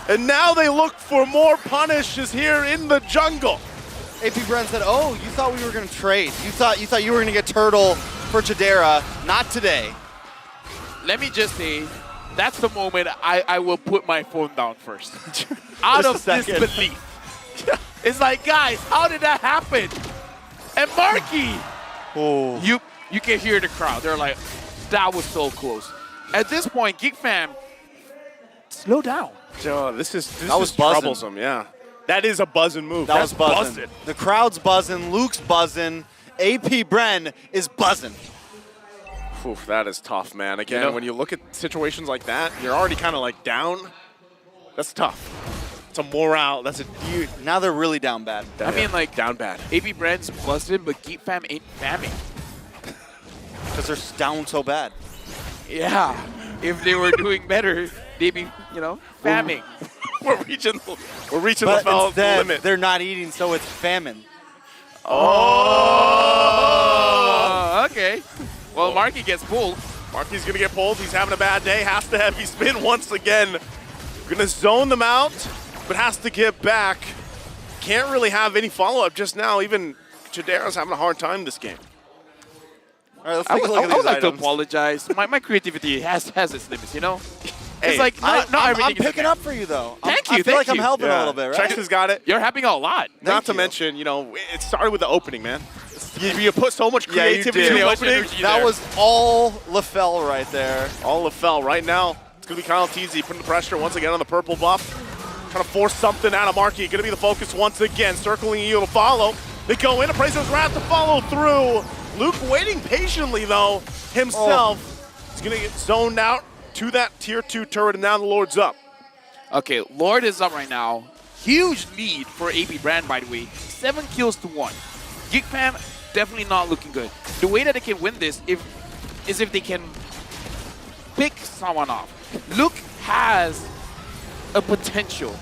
and now they look for more punishes here in the jungle. AP Bren said, oh, you thought we were going to trade. You thought you were going to get Turtle for Chidera. Not today. Let me just say, that's the moment I will put my phone down first. Out of disbelief. It's like, guys, how did that happen? And Marky, you can hear the crowd. They're like, that was so close. At this point, Geek Fam, slow down. Oh, this is buzzing. troublesome, yeah. That is a buzzing move. That was buzzing. The crowd's buzzing. Luke's buzzing. AP Bren is buzzing. Oof, that is tough, man. Again, when you look at situations like that, you're already kind of like down. That's tough. It's a morale. That's a huge. Now they're really down bad. I mean, like, down bad. AP Bren's buzzing, but Geek Fam ain't famming. Because they're down so bad. Yeah. If they were doing better, they'd be, famming. We're reaching but the instead, limit. They're not eating, so it's famine. Oh! Okay. Well, Marky gets pulled. Marky's going to get pulled. He's having a bad day. Has to heavy spin once again. Going to zone them out, but has to get back. Can't really have any follow-up just now. Even Chidera's having a hard time this game. All right, let's take a look at these I would like to items. apologize. My creativity has its limits, Hey, it's like, not everything I'm is picking okay. up for you, though. Thank I you, feel thank like I'm you. helping a little bit, right? Trex has got it. You're helping a lot. Not to mention, it started with the opening, man. You put so much Yeah, you creativity in did. the opening. That was all LaFell right there. All LaFell right now. It's going to be Kyle TZ putting the pressure once again on the purple buff. Trying to force something out of Marky. Going to be the focus once again. Circling you to follow. They go in. Appraiser's Wrath to follow through. Luke waiting patiently, though, himself. He's going to get zoned out to that tier 2 turret, and now the Lord's up. Okay, Lord is up right now. Huge lead for AP Brand, by the way. 7 kills to 1. Geek Fam definitely not looking good. The way that they can win this is if they can pick someone off. Luke has a potential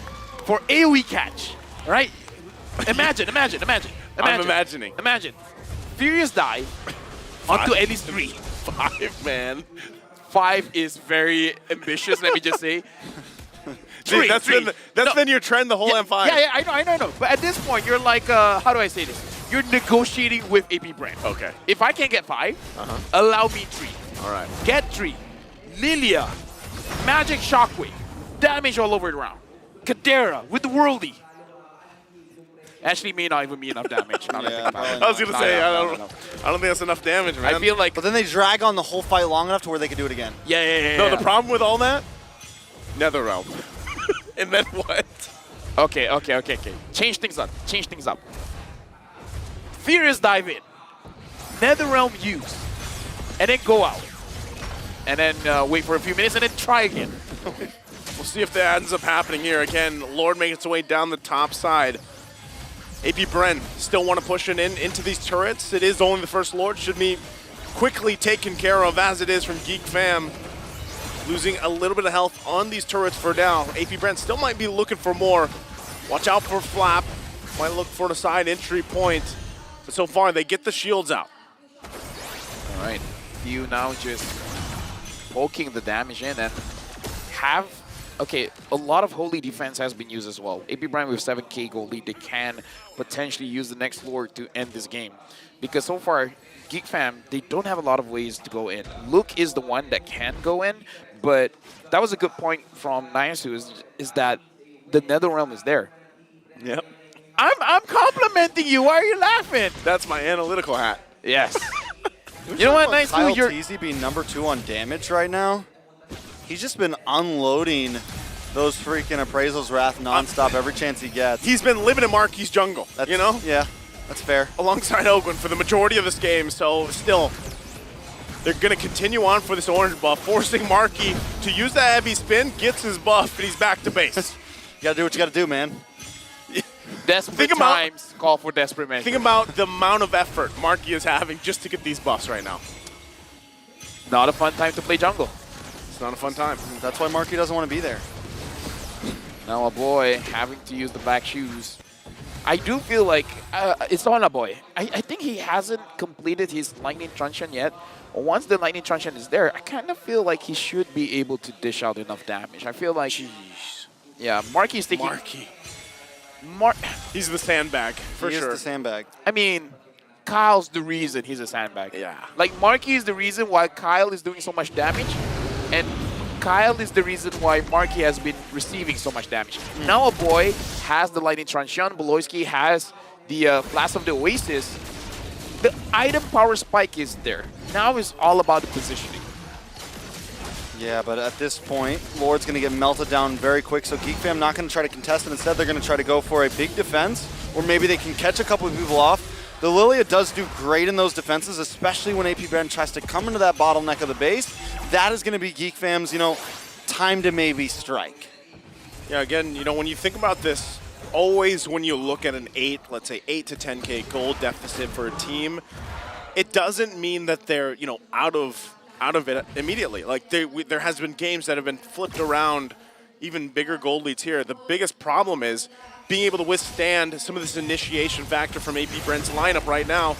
for AoE catch, right? Imagine. I'm imagining. Imagine. Furious dive, onto at least 3. 5, man. 5 is very ambitious, let me just say. See, that's been your trend the whole M5. Yeah, I know. But at this point, you're like, how do I say this? You're negotiating with AP Brand. Okay. If I can get 5, allow me 3. All right. Get 3. Lilia, Magic Shockwave, damage all over the round. Kadera with the Worldy. Actually, may not even be enough damage. Now that I think about it. I was gonna say, I don't think that's enough damage, man. I feel like. But then they drag on the whole fight long enough to where they could do it again. Yeah. No, the problem with all that, NetherRealm. And then what? Okay. Change things up. Furious dive in. NetherRealm use. And then go out. And then wait for a few minutes and then try again. We'll see if that ends up happening here. Again, Lord making its way down the top side. AP Bren still want to push it into these turrets. It is only the first Lord. Should be quickly taken care of as it is from Geek Fam. Losing a little bit of health on these turrets for now. AP Bren still might be looking for more. Watch out for Flap. Might look for the side entry point. But so far, they get the shields out. All right. You now just poking the damage in and have... Okay, a lot of holy defense has been used as well. AP Brian with 7k gold lead, they can potentially use the next Lord to end this game. Because so far, Geek Fam, they don't have a lot of ways to go in. Luke is the one that can go in, but that was a good point from Nyasu is that the NetherRealm is there. Yep. I'm complimenting you. Why are you laughing? That's my analytical hat. Yes. You know what, Nyasu? Kyle Teasy being #2 on damage right now. He's just been unloading those freaking Appraisal's Wrath nonstop every chance he gets. He's been living in Marky's jungle, you know? Yeah, that's fair. Alongside Ogwen for the majority of this game, so still, they're going to continue on for this orange buff, forcing Marky to use that heavy spin, gets his buff, and he's back to base. You got to do what you got to do, man. Desperate times call for desperate measures. Think about the amount of effort Marky is having just to get these buffs right now. Not a fun time to play jungle. It's not a fun time. That's why Marky doesn't want to be there. Now a boy having to use the black shoes. I do feel like it's on a boy. I think he hasn't completed his lightning truncheon yet. Once the lightning truncheon is there, I kind of feel like he should be able to dish out enough damage. I feel like, yeah, Marky's taking. Marky. He's the sandbag for he sure. He is the sandbag. I mean, Kyle's the reason he's a sandbag. Yeah. Like Marky is the reason why Kyle is doing so much damage, and Kyle is the reason why Marky has been receiving so much damage. Now a boy has the lightning truncheon. Beloyski has the Blast of the Oasis. The item power spike is there. Now it's all about the positioning. Yeah, but at this point, Lord's going to get melted down very quick, so Geek Fam not going to try to contest it. Instead, they're going to try to go for a big defense, or maybe they can catch a couple of people off. The Lilia does do great in those defenses, especially when AP Brand tries to come into that bottleneck of the base. That is going to be Geek Fam's, time to maybe strike. Yeah, again, when you think about this, always when you look at an let's say 8 to 10k gold deficit for a team, it doesn't mean that they're, out of it immediately. Like there has been games that have been flipped around, even bigger gold leads here. The biggest problem is being able to withstand some of this initiation factor from AP Brent's lineup right now.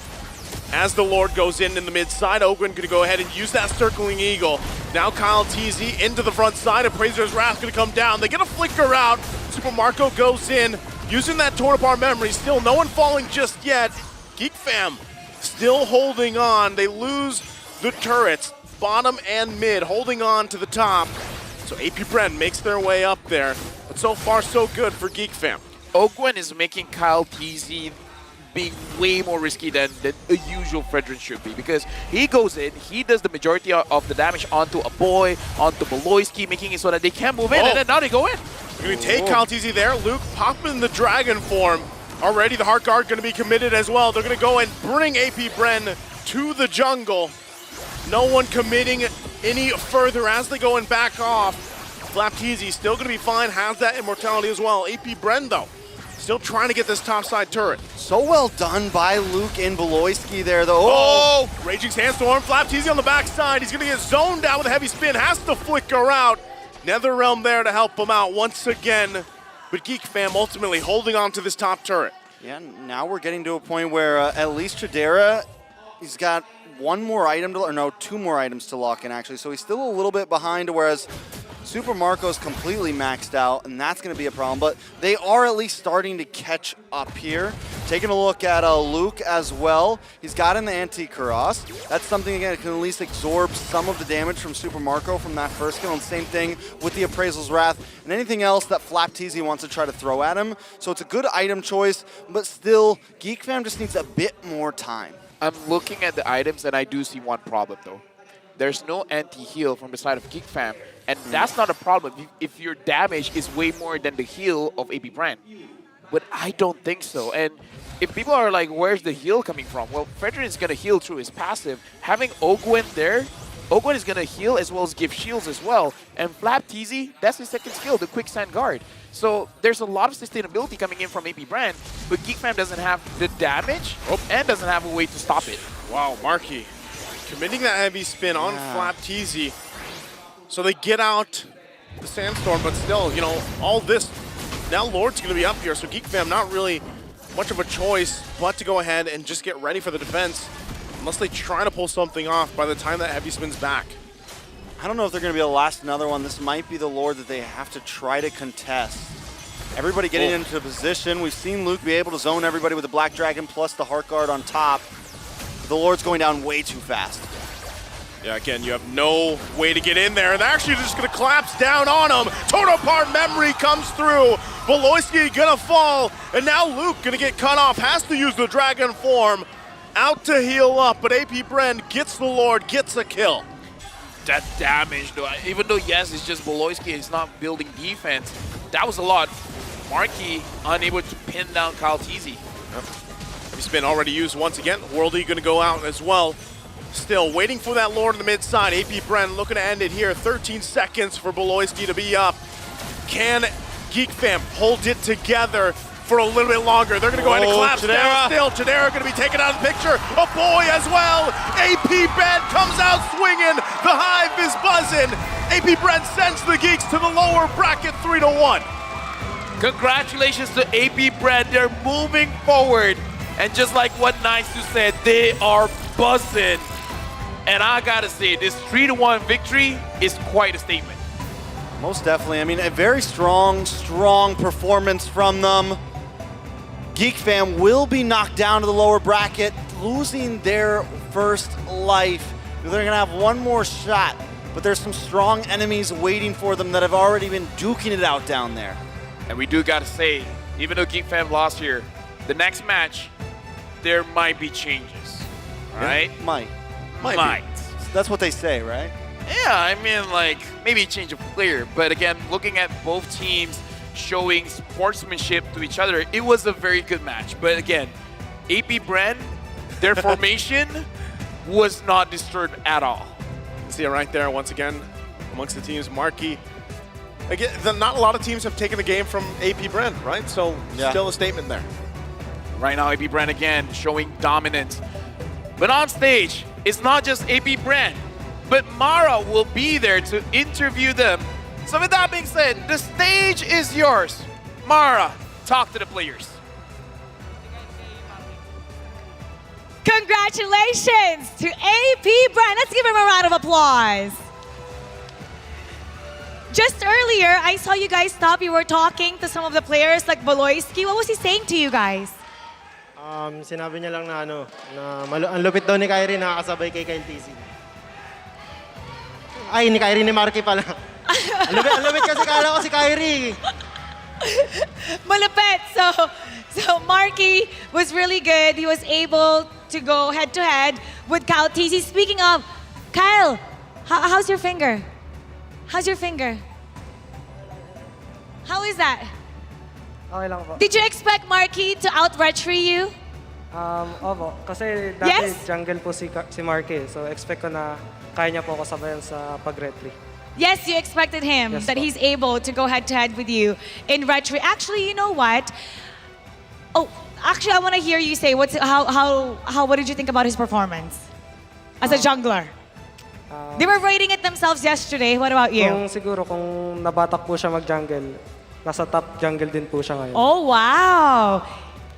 As the Lord goes in the mid side, Ogwen going to go ahead and use that circling eagle. Now Kyle TZ into the front side, Appraiser's Wrath going to come down. They get a flicker out. Super Marco goes in, using that Torn Apart memory. Still no one falling just yet. Geek Fam still holding on. They lose the turrets, bottom and mid, holding on to the top. So AP Brent makes their way up there. But so far, so good for Geek Fam. Ogwen is making Kyle TZ being way more risky than a usual Fredrin should be, because he goes in, he does the majority of the damage onto a boy, onto Beloyski, making it so that they can't move in, and then now they go in. Going to take Kyle TZ there. Luke popping the dragon form. Already the Heart Guard going to be committed as well. They're going to go and bring AP Bren to the jungle. No one committing any further as they go and back off. Flap TZ still going to be fine, has that immortality as well. AP Bren, though, still trying to get this topside turret. So well done by Luke and Beloyski there, though. Oh! Raging Sandstorm. Flap TZ on the backside. He's going to get zoned out with a heavy spin. Has to flicker out. NetherRealm there to help him out once again. But Geek Fam ultimately holding on to this top turret. Yeah, now we're getting to a point where at least Tradera, he's got one more item to, or no, 2 more items to lock in actually. So he's still a little bit behind, whereas Super Marco's completely maxed out, and that's going to be a problem. But they are at least starting to catch up here. Taking a look at Luke as well. He's got in the anti-Kuros. That's something, again, that can at least absorb some of the damage from Super Marco from that first kill. And same thing with the Appraisal's Wrath and anything else that Flapteasy wants to try to throw at him. So it's a good item choice, but still, Geek Fam just needs a bit more time. I'm looking at the items, and I do see one problem, though. There's no anti-heal from the side of Geek Fam, and that's not a problem if your damage is way more than the heal of AP Brand. But I don't think so. And if people are like, where's the heal coming from? Well, Fredrin is going to heal through his passive. Having Ogwen there, Ogwen is going to heal as well as give shields as well. And Flapteasy, that's his second skill, the Quicksand Guard. So there's a lot of sustainability coming in from AP Brand, but Geek Fam doesn't have the damage and doesn't have a way to stop it. Wow, Marky committing that heavy spin on Flapteasy. So they get out the Sandstorm, but still, you know, all this, now Lord's going to be up here, so Geek Fam not really much of a choice but to go ahead and just get ready for the defense, unless they try to pull something off by the time that heavy spin's back. I don't know if they're going to be able to last another one. This might be the Lord that they have to try to contest. Everybody getting into position. We've seen Luke be able to zone everybody with the Black Dragon plus the Heart Guard on top. The Lord's going down way too fast. Yeah, again, you have no way to get in there, and they're actually just going to collapse down on him. Total Part Memory comes through. Voloisky going to fall, and now Luke going to get cut off. Has to use the Dragon form. Out to heal up, but AP Bren gets the Lord, gets a kill. That damage, though, even though, yes, it's just Voloisky, he's not building defense, that was a lot. Marky unable to pin down Kalteezy. Heavy spin already used once again. Worldy going to go out as well. Still waiting for that Lord in the mid side. AP Bren looking to end it here. 13 seconds for Voloisky to be up. Can Geek Fam hold it together for a little bit longer? They're going to go ahead and collapse down still. Chidera going to be taken out of the picture. A boy as well. AP Bren comes out swinging. The Hive is buzzing. AP Bren sends the Geeks to the lower bracket 3-1. Congratulations to AP Bren. They're moving forward. And just like what Nice said, they are buzzing. And I gotta say, this 3-1 victory is quite a statement. Most definitely. I mean, a very strong performance from them. Geek Fam will be knocked down to the lower bracket, losing their first life. They're gonna have one more shot, but there's some strong enemies waiting for them that have already been duking it out down there. And we do gotta say, even though Geek Fam lost here, the next match, there might be changes, right? Yeah, might. That's what they say, right? Yeah, I mean, like, maybe a change of player. But again, looking at both teams showing sportsmanship to each other, it was a very good match. But again, AP Bren, their formation was not disturbed at all. See it right there once again amongst the teams. Marky. Again, not a lot of teams have taken the game from AP Bren, right? So still a statement there. Right now, AP Bren again showing dominance. But on stage, it's not just AP Bren, but Mara will be there to interview them. So with that being said, the stage is yours. Mara, talk to the players. Congratulations to AP Bren. Let's give him a round of applause. Just earlier, I saw you guys stop. You were talking to some of the players like Voloisky. What was he saying to you guys? Sinabi niya lang na ang lupit daw ni Kyrie nakakasabay kay Kalteezy. Ay, ni Kyrie, ni Marky pala. Ang lupit kasi kala ko si Kyrie. Malapit. So Marky was really good. He was able to go head-to-head with Kalteezy. Speaking of, Kyle, how's your finger? How's your finger? How is that? Okay lang po. Did you expect Marky to out-retry you? Opo. Kasi dati jungle po si Marky. So expect ko na kaya niya po ako sabayan sa pag-retry. Yes, you expected him, that he's able to go head-to-head with you in retry. Actually, you know what? Oh, actually, I want to hear you say, what did you think about his performance as a jungler? They were rating it themselves yesterday. What about you? Kung nabatak po siya mag-jungle, nasa top jungle din po siya ngayon. Oh, wow.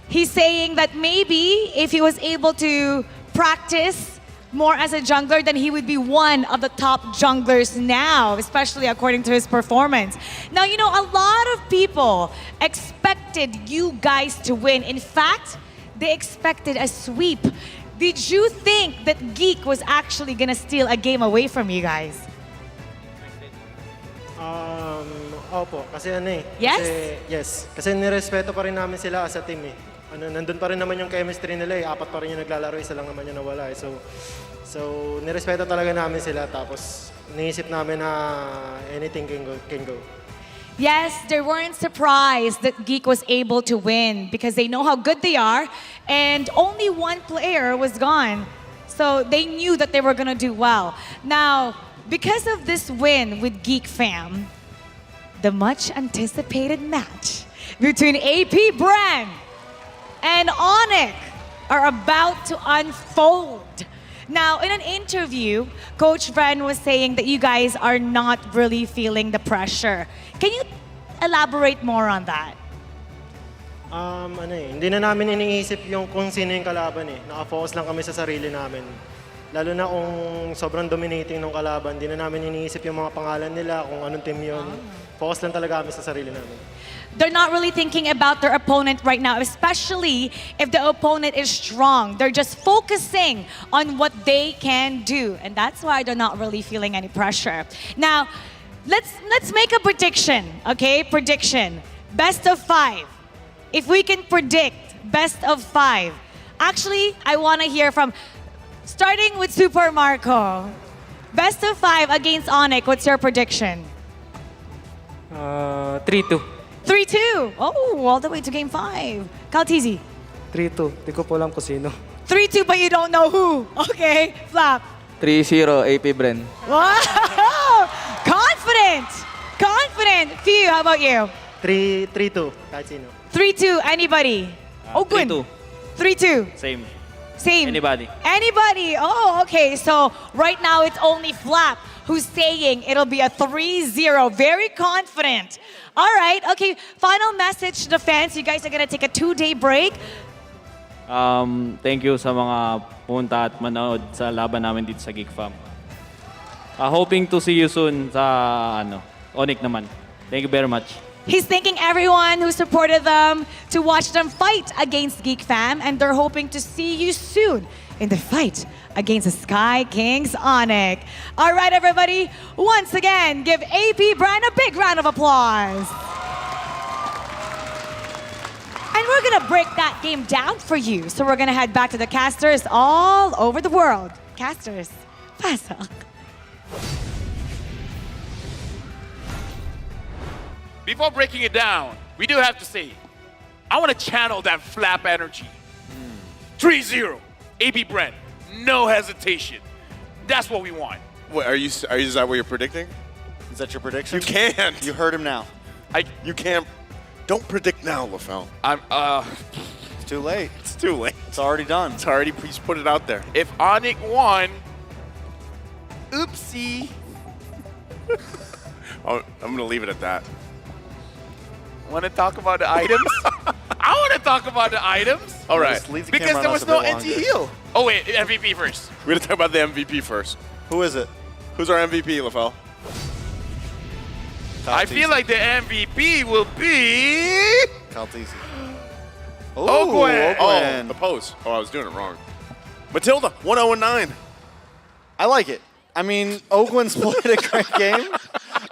He's saying that maybe if he was able to practice more as a jungler, then he would be one of the top junglers now, especially according to his performance. Now, you know, a lot of people expected you guys to win. In fact, they expected a sweep. Did you think that Geek was actually gonna steal a game away from you guys? Opo, kasi ano eh. Yes? Kasi, yes. Kasi nirespeto pa rin namin sila as a team eh. Nandun pa rin naman yung chemistry nila eh. 4 pa rin yung naglalaro, isa lang naman yung nawala eh. So nirespeto talaga namin sila. Tapos, niisip namin na anything can go. Yes, they weren't surprised that Geek was able to win because they know how good they are and only one player was gone. So they knew that they were gonna do well. Now, because of this win with Geek Fam, the much anticipated match between AP Brand and Onyx are about to unfold. Now, in an interview, Coach Bren was saying that you guys are not really feeling the pressure. Can you elaborate more on that? Hindi na namin iniisip yung kung sino yung kalaban eh. Naka-focus lang kami sa sarili namin. Lalo na kung sobrang dominating ng kalaban, hindi na namin iniisip yung mga pangalan nila, kung anong team yun. Focus lang talaga kami sa sarili namin. They're not really thinking about their opponent right now, especially if the opponent is strong. They're just focusing on what they can do. And that's why they're not really feeling any pressure. Now, let's make a prediction, okay? Prediction. Best of 5. If we can predict best of 5. Actually, I want to hear from, starting with Super Marco. Best of 5 against Onyx. What's your prediction? 3-2. 3-2. Oh, all the way to game 5. Kaltizi. 3-2. Di ko po alam kung sino. 3-2, but you don't know who. Okay, Flap. 3-0, AP Bren. Wow! Confident! Confident! Few, how about you? 3-2, kahit sino. 3-2, anybody? Ogun. 3-2. 3-2. Same. Same. Anybody. Anybody. Oh, okay. So right now it's only Flap who's saying it'll be a 3-0. Very confident. All right. Okay. Final message to the fans. You guys are gonna take a 2-day break. Thank you sa mga pumunta at manood sa laban namin dito sa Geek Fam. Hoping to see you soon sa Onyx naman. Thank you very much. He's thanking everyone who supported them to watch them fight against Geek Fam, and they're hoping to see you soon in the fight against the Sky Kings Onyx. All right, everybody. Once again, give AP Brand a big round of applause. And we're gonna break that game down for you. So we're gonna head back to the casters all over the world. Casters, pasok. Before breaking it down, we do have to say, I want to channel that Flap energy. 3-0, AB Brent, no hesitation. That's what we want. Wait, is that what you're predicting? Is that your prediction? You can't. You heard him now. You can't. Don't predict now, LaFell. It's too late. It's too late. It's already done. It's already, please put it out there. If Onyx won, oopsie. I'm going to leave it at that. Want to talk about the items? I want to talk about the items. All right. Because there was no NT heal. Oh, wait, MVP first. We're going to talk about the MVP first. Who is it? Who's our MVP, LaFell? I feel like the MVP will be... Kaltizi. Ogwen. Oh, the pose. Oh, I was doing it wrong. Matilda, 1-0-9. I like it. I mean, Ogwen's played a great game.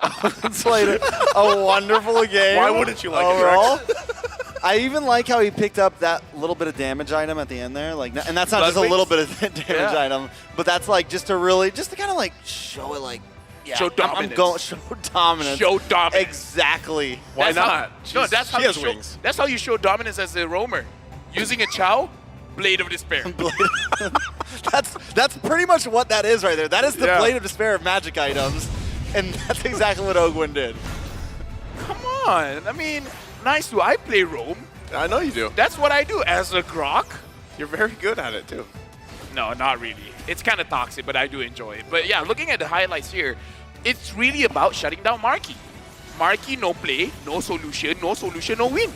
Ogwen's played a wonderful game. Why wouldn't you like overall. it, Rex? I even like how he picked up that little bit of damage item at the end there. Like, and that's not Blood just a wings? little bit of damage item, but that's like just to kind of like show it like, yeah, Show dominance. I'm going show dominance. Show dominance. Exactly. Why That's not? No, that's how she you has show. wings. That's how you show dominance as a roamer. Using a Chow, Blade of Despair. That's pretty much what that is right there. That is the Yeah. Blade of Despair of magic items, and that's exactly what Ogwen did. Come on. I mean, nice do I play roam? I know you do. That's what I do as a Grok. You're very good at it, too. No, not really. It's kind of toxic, but I do enjoy it. But yeah, looking at the highlights here, it's really about shutting down Marky. Marky, no play, no solution, no win.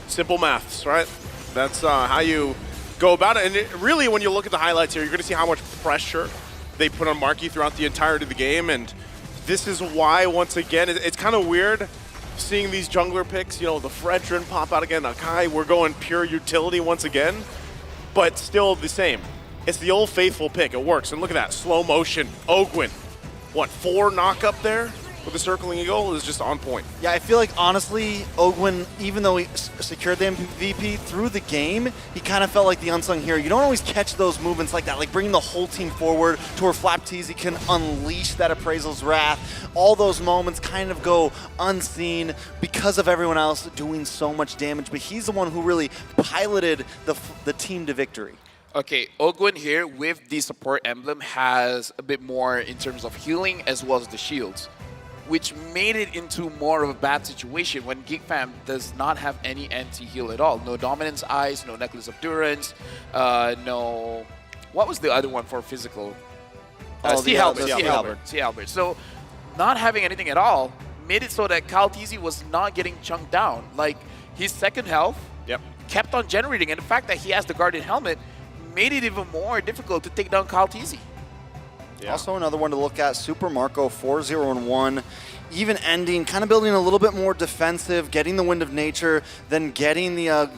Simple maths, right? That's how you go about it. And really, when you look at the highlights here, you're going to see how much pressure they put on Marky throughout the entirety of the game. And this is why, once again, it's kind of weird seeing these jungler picks. You know, the Fredrin pop out again. Akai, we're going pure utility once again, but still the same. It's the old faithful pick. It works. And look at that, slow motion. Ogwin, what, 4 knock up there with the circling eagle is just on point. Yeah, I feel like, honestly, Ogwin, even though he secured the MVP through the game, he kind of felt like the unsung hero. You don't always catch those movements like that, like bringing the whole team forward to where Flapteasy can unleash that Appraisal's Wrath. All those moments kind of go unseen because of everyone else doing so much damage, but he's the one who really piloted the team to victory. Okay, Ogwin here with the support emblem has a bit more in terms of healing as well as the shields, which made it into more of a bad situation when GeekFam does not have any anti-heal at all. No Dominance Eyes, no Necklace of Durance, no... What was the other one for physical? Sea Halberd. So not having anything at all made it so that Kalteezy was not getting chunked down. Like, his second health kept on generating, and the fact that he has the Guardian Helmet made it even more difficult to take down Kalteezy. Yeah. Also another one to look at, Super Marco 4-0-1, even ending, kind of building a little bit more defensive, getting the Wind of Nature, then getting the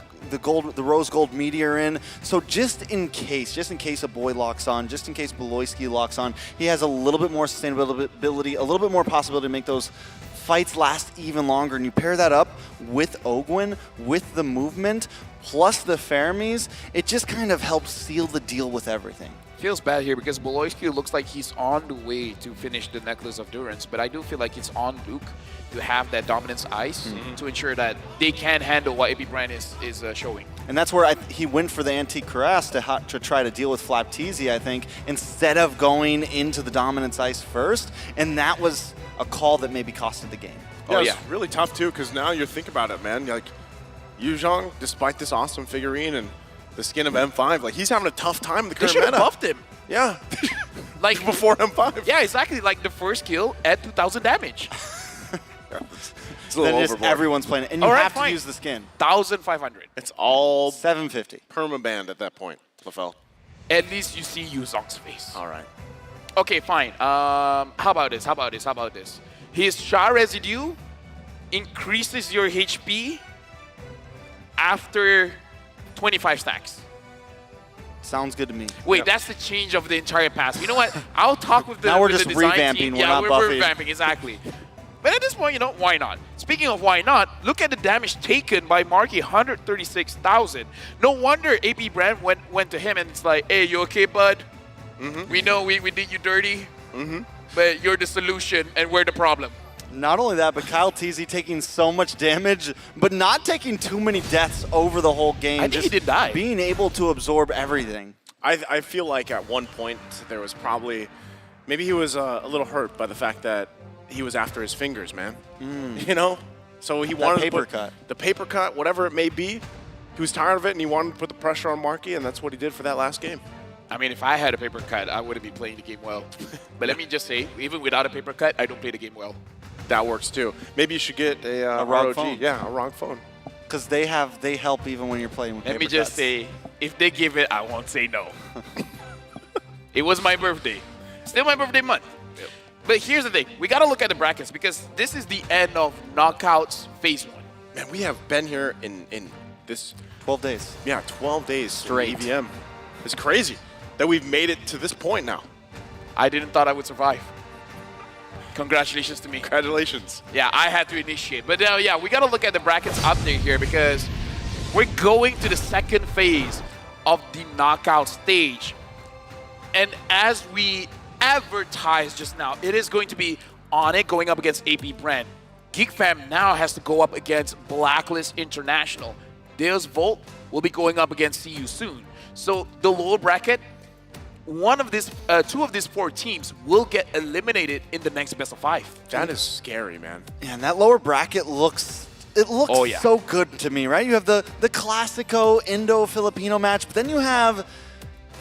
Rose Gold Meteor in. So just in case a boy locks on, just in case Beloyski locks on, he has a little bit more sustainability, a little bit more possibility to make those fights last even longer. And you pair that up with Ogwin, with the movement, plus the Fermis, it just kind of helps seal the deal with everything. Feels bad here because Beloyski looks like he's on the way to finish the Necklace of Durance, but I do feel like it's on Luke to have that Dominance Ice to ensure that they can handle what AP Brand is showing. And that's where he went for the Antique Cuirass to try to deal with Flapteasy, I think, instead of going into the Dominance Ice first, and that was a call that maybe costed the game. Yeah, it's really tough too, because now you think about it, man. Like, Yuzhong, despite this awesome figurine and the skin of M5, like, he's having a tough time in the current They should meta. have buffed him. Yeah. Like before M5. Yeah, exactly. Like the first kill at 2,000 damage. It's a little Then just overboard. everyone's playing it, and you have to use the skin. 1,500. It's all 750. Permabanned at that point, LaFell. At least you see Yuzong's face. All right. Okay, fine. How about this? His Char Residue increases your HP after 25 stacks. Sounds good to me. Wait, that's the change of the entire pass. You know what? I'll talk with the Now we're with just the design revamping, team. we're Yeah, not we're buffing. revamping, exactly. But at this point, you know, why not? Speaking of why not, look at the damage taken by Marky, 136,000. No wonder AP Brand went to him and it's like, hey, you okay, bud? We know we did you dirty, but you're the solution and we're the problem. Not only that, but Kyle Teasy taking so much damage, but not taking too many deaths over the whole game. I think he did die. Being able to absorb everything. I feel like at one point there was probably, maybe he was a little hurt by the fact that he was after his fingers, man. You know? So he wanted paper to put cut. the paper cut, whatever it may be. He was tired of it and he wanted to put the pressure on Marky, and that's what he did for that last game. I mean, if I had a paper cut, I wouldn't be playing the game well. But let me just say, even without a paper cut, I don't play the game well. That works too. Maybe you should get a ROG ROG. phone. Yeah, a ROG phone. Because they help even when you're playing with Let paper me just cuts. say, if they give it, I won't say no. It was my birthday. Still my birthday month. But here's the thing. We got to look at the brackets because this is the end of Knockouts Phase 1. Man, we have been here in this 12 days. Yeah, 12 days Straight. in EVM. It's crazy that we've made it to this point now. I didn't thought I would survive. Congratulations to me. Congratulations. Yeah, I had to initiate. But now, yeah, we got to look at the brackets update here because we're going to the second phase of the knockout stage. And as we advertised just now, it is going to be Onyx going up against AP Brand. GeekFam now has to go up against Blacklist International. Deus Volt will be going up against CU soon. So the lower bracket, two of these 4 teams will get eliminated in the next best of 5. That is scary, man. Yeah, and that lower bracket looks so good to me, right? You have the Classico Indo-Filipino match, but then you have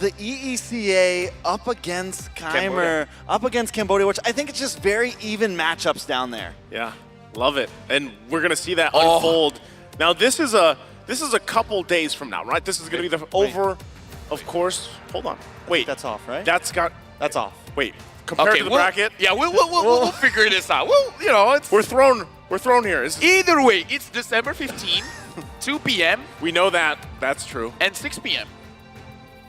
the EECA up against Keimer, up against Cambodia, which I think it's just very even matchups down there. Yeah, love it. And we're going to see that unfold. Now, this is a This is a couple days from now, right? This is going to be the over, of course. Hold on. Wait. That's off, right? That's off. Wait. Compared to the bracket? Yeah, we'll figure this out. Well, you know, it's... We're thrown here. Either way, it's December 15, 2 p.m. We know that. That's true. And 6 p.m.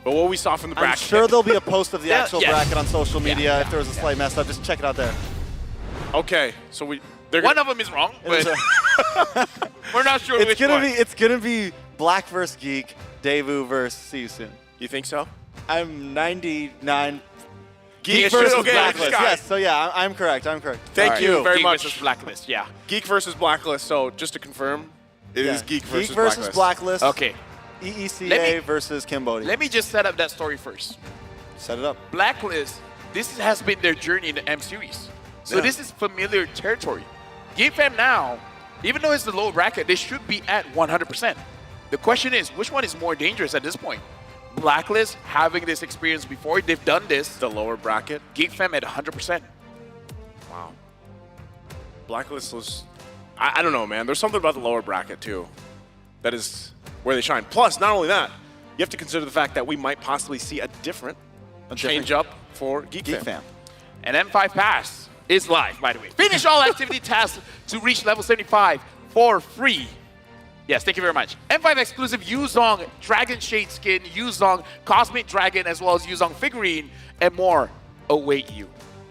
But what we saw from the bracket... I'm sure there'll be a post of the actual yes. bracket on social media if there was a slight mess up. Just check it out there. Okay, so one of them is wrong, but we're not sure it's which gonna one. It's gonna be Black versus Geek, Daewoo versus See You Soon. You think so? I'm 99. Geek versus okay, Blacklist. Sky. Yes, so yeah, I'm correct. Thank you very Geek much. versus Blacklist, yeah. Geek versus Blacklist. So just to confirm, it is Geek versus Blacklist. Okay. EECA versus Cambodia. Let me just set up that story first. Set it up. Blacklist, this has been their journey in the M series. So Yeah. this is familiar territory. Geek Fam now, even though it's the low bracket, they should be at 100%. The question is, which one is more dangerous at this point? Blacklist, having this experience before, they've done this. The lower bracket. Geek Fam at 100%. Wow. Blacklist was... I don't know, man. There's something about the lower bracket, too. That is where they shine. Plus, not only that, you have to consider the fact that we might possibly see a different change up for Geek Fam. And M5 Pass is live, by the way. Finish all activity tasks to reach level 75 for free. Yes, thank you very much. M5 exclusive Yuzong Dragon Shade skin, Yuzong Cosmic Dragon, as well as Yuzong figurine, and more await you.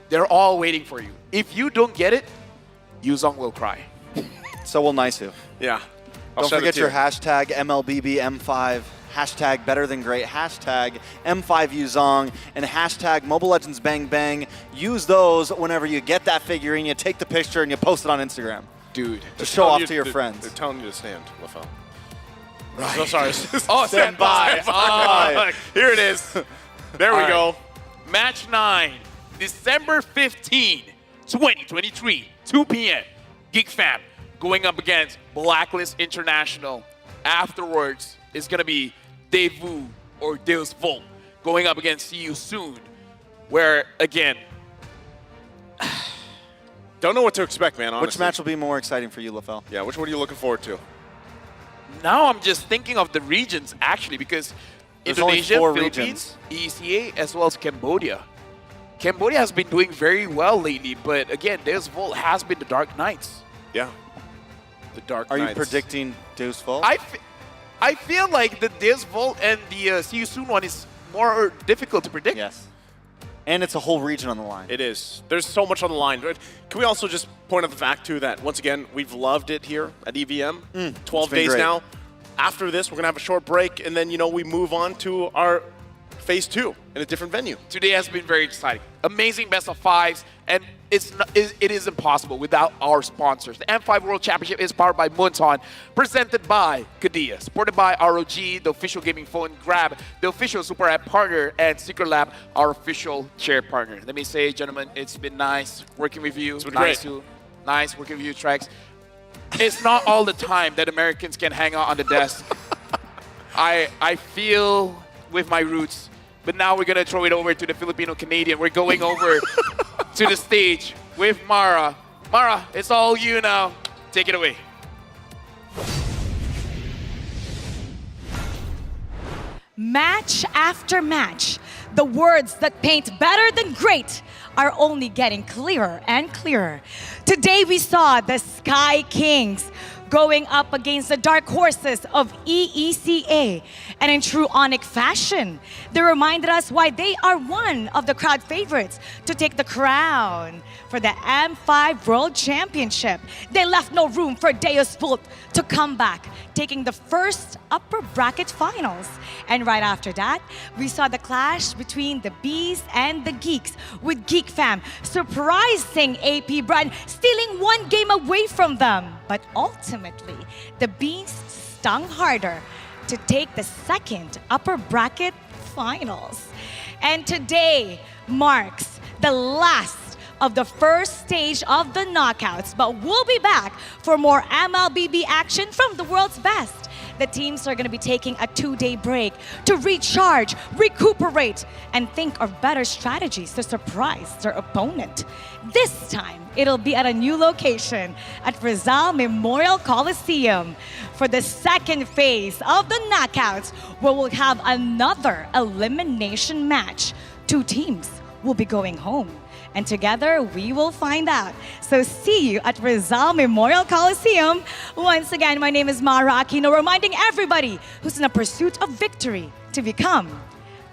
They're all waiting for you. If you don't get it, Yuzong will cry. So will Naisu. Yeah. Don't forget your hashtag MLBBM5, hashtag better than great, hashtag M5 Yuzong, and hashtag Mobile Legends Bang Bang. Use those whenever you get that figurine, you take the picture, and you post it on Instagram. Dude. To show off to your friends. They're telling you to stand, LaFell. Right. So sorry. Oh, stand by. Here it is. There we go. Match 9, December 15, 2023, 2 p.m. Geek Fam going up against Blacklist International. Afterwards, it's going to be Daewoo or Deus Volt going up against See You Soon, where, again... Don't know what to expect, man, honestly. Which match will be more exciting for you, LaFell? Yeah, which one are you looking forward to? Now I'm just thinking of the regions, actually, because There's only Indonesia, 4 Philippines, ECA, as well as Cambodia. Cambodia has been doing very well lately, but again, Deus Volt has been the Dark Knights. Yeah. The Dark Are Knights. you predicting Deus Volt? I feel like the Deus Volt and the See You Soon one is more difficult to predict. Yes. And it's a whole region on the line. It is. There's so much on the line. Can we also just point out the fact, too, that, once again, we've loved it here at EVM. 12 days great. now. After this, we're going to have a short break, and then, you know, we move on to our Phase 2 in a different venue. Today has been very exciting. Amazing best of fives, and it is impossible without our sponsors. The M5 World Championship is powered by Munton, presented by Kadia, supported by ROG, the official gaming phone, Grab, the official Super App partner, and Secret Lab, our official chair partner. Let me say, gentlemen, it's been nice working with you. It's been Nice working with you, Trex. It's not all the time that Americans can hang out on the desk. I feel with my roots. But now we're going to throw it over to the Filipino-Canadian. We're going over to the stage with Mara. Mara, it's all you now. Take it away. Match after match, the words that paint better than great are only getting clearer and clearer. Today we saw the Sky Kings going up against the dark horses of EECA. And in true Onyx fashion, they reminded us why they are one of the crowd favorites to take the crown for the M5 World Championship. They left no room for Deus Volt to come back, taking the first upper bracket finals. And right after that, we saw the clash between the Bees and the Geeks, with Geek Fam surprising AP Brand, stealing one game away from them. But ultimately, the Bees stung harder to take the second upper bracket finals. And today marks the last of the first stage of the knockouts, but we'll be back for more MLBB action from the world's best. The teams are going to be taking a 2-day break to recharge, recuperate, and think of better strategies to surprise their opponent. This time, it'll be at a new location at Rizal Memorial Coliseum for the second phase of the knockouts, where we'll have another elimination match. 2 teams will be going home, and together we will find out. So see you at Rizal Memorial Coliseum. Once again, my name is Mara Aquino, reminding everybody who's in a pursuit of victory to become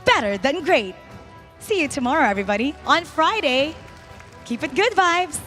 better than great. See you tomorrow, everybody, on Friday. Keep it good vibes.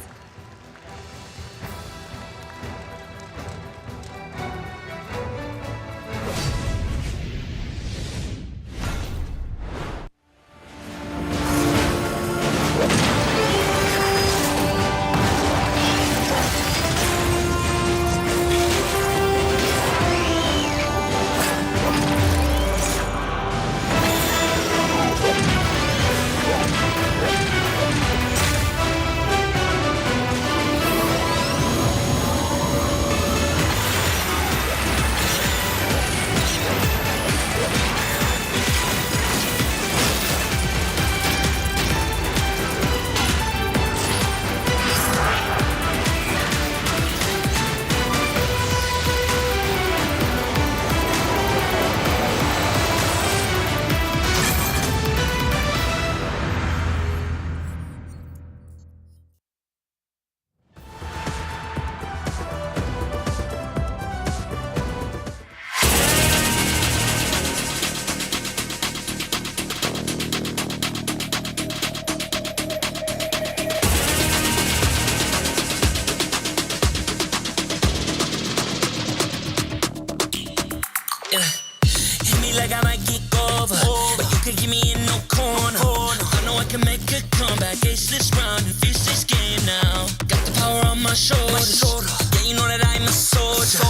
Hit me like I might kick over, but you can keep me in no corner. I know I can make a comeback, ace this round and finish this game now. Got the power on my shoulders, yeah, you know that I'm a soldier.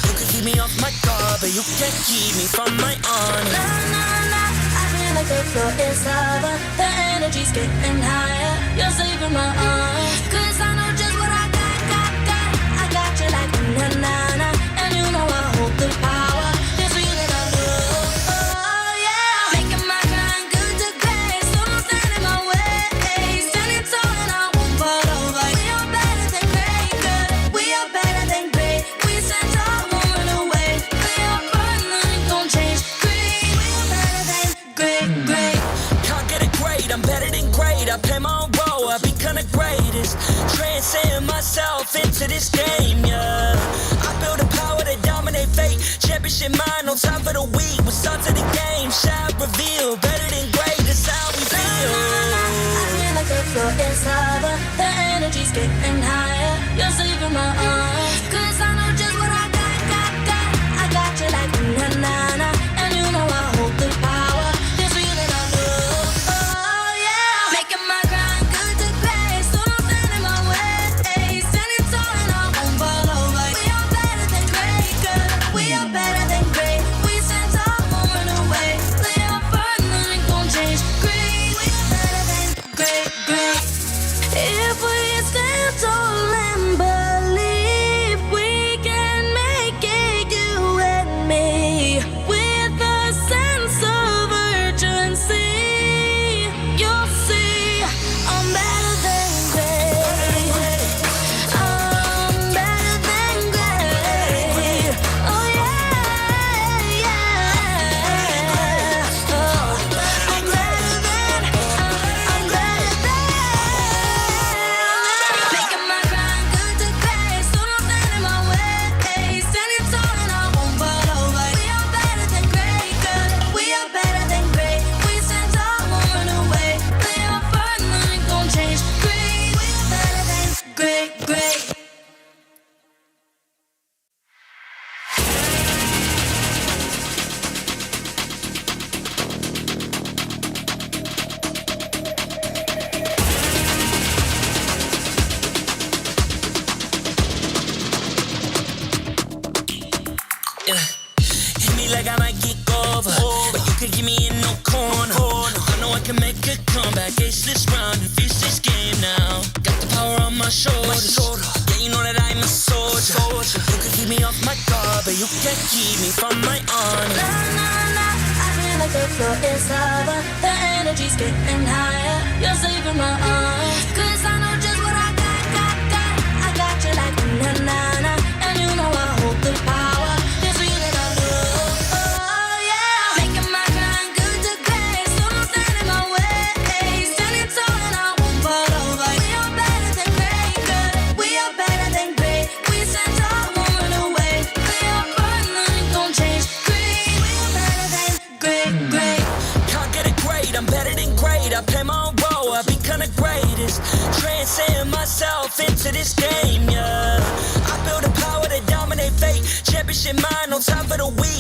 You can keep me off my guard, but you can't keep me from my honor. Nah, nah, nah, I feel like the floor is lava. The energy's getting higher. You're saving my arms, 'cause I know just what I got. I got you like na na na, and you know I hold the power. This feeling I love, oh yeah. Making my grind good to great, so don't stand in my way. Standing tall and I won't fall over. We are better than great, good. We are better than great. We stand tall, won't run away. We are fun, nothing gon' change. Great, we are better than great, great. Can't get it great, I'm better than great. I play my own role, I become the greatest. Transcend myself into this game, yeah. I build a power to dominate fate. Championship mind, no time for the weak. What's up to the game, shall reveal. Better than great, that's how we feel. I feel like the floor is lava. The energy's getting higher. You're saving my arms, 'cause I know just what I got. I got you like na na na, and you know I hold the power. This feeling I love, oh yeah. Making my grind good to great, so don't stand in my way. Standing tall and I won't fall over. We are better than great, good. We are better than great. We stand tall, won't run away. Lay up firm, nothing gon' change. Great, we are better than great, great. If we stand tall and believe, we can make it, you and me. With a sense of urgency, you'll see I'm better than great. I'm better than great. Oh yeah, yeah. Oh, I'm better than. Making my grind good to great, so don't stand in my way. Standing tall and I won't fall over. We are better than great, good. We are better than great. We stand tall, won't run away. Lay up firm, nothing gon' change. Great, we are better than great, great. Yeah. Hit me like I might kick over, but you can keep me in no corner. I know I can make a comeback, ace this round and finish this game now. Got the power on my shoulders, yeah, you know that I'm a soldier. You can keep me off my guard, but you can't keep me from my honor. Nah, nah, nah, I feel like the floor is lava. The energy's getting higher. You're saving my arms, 'cause I know just what I got. Championship mind, no time for the weak.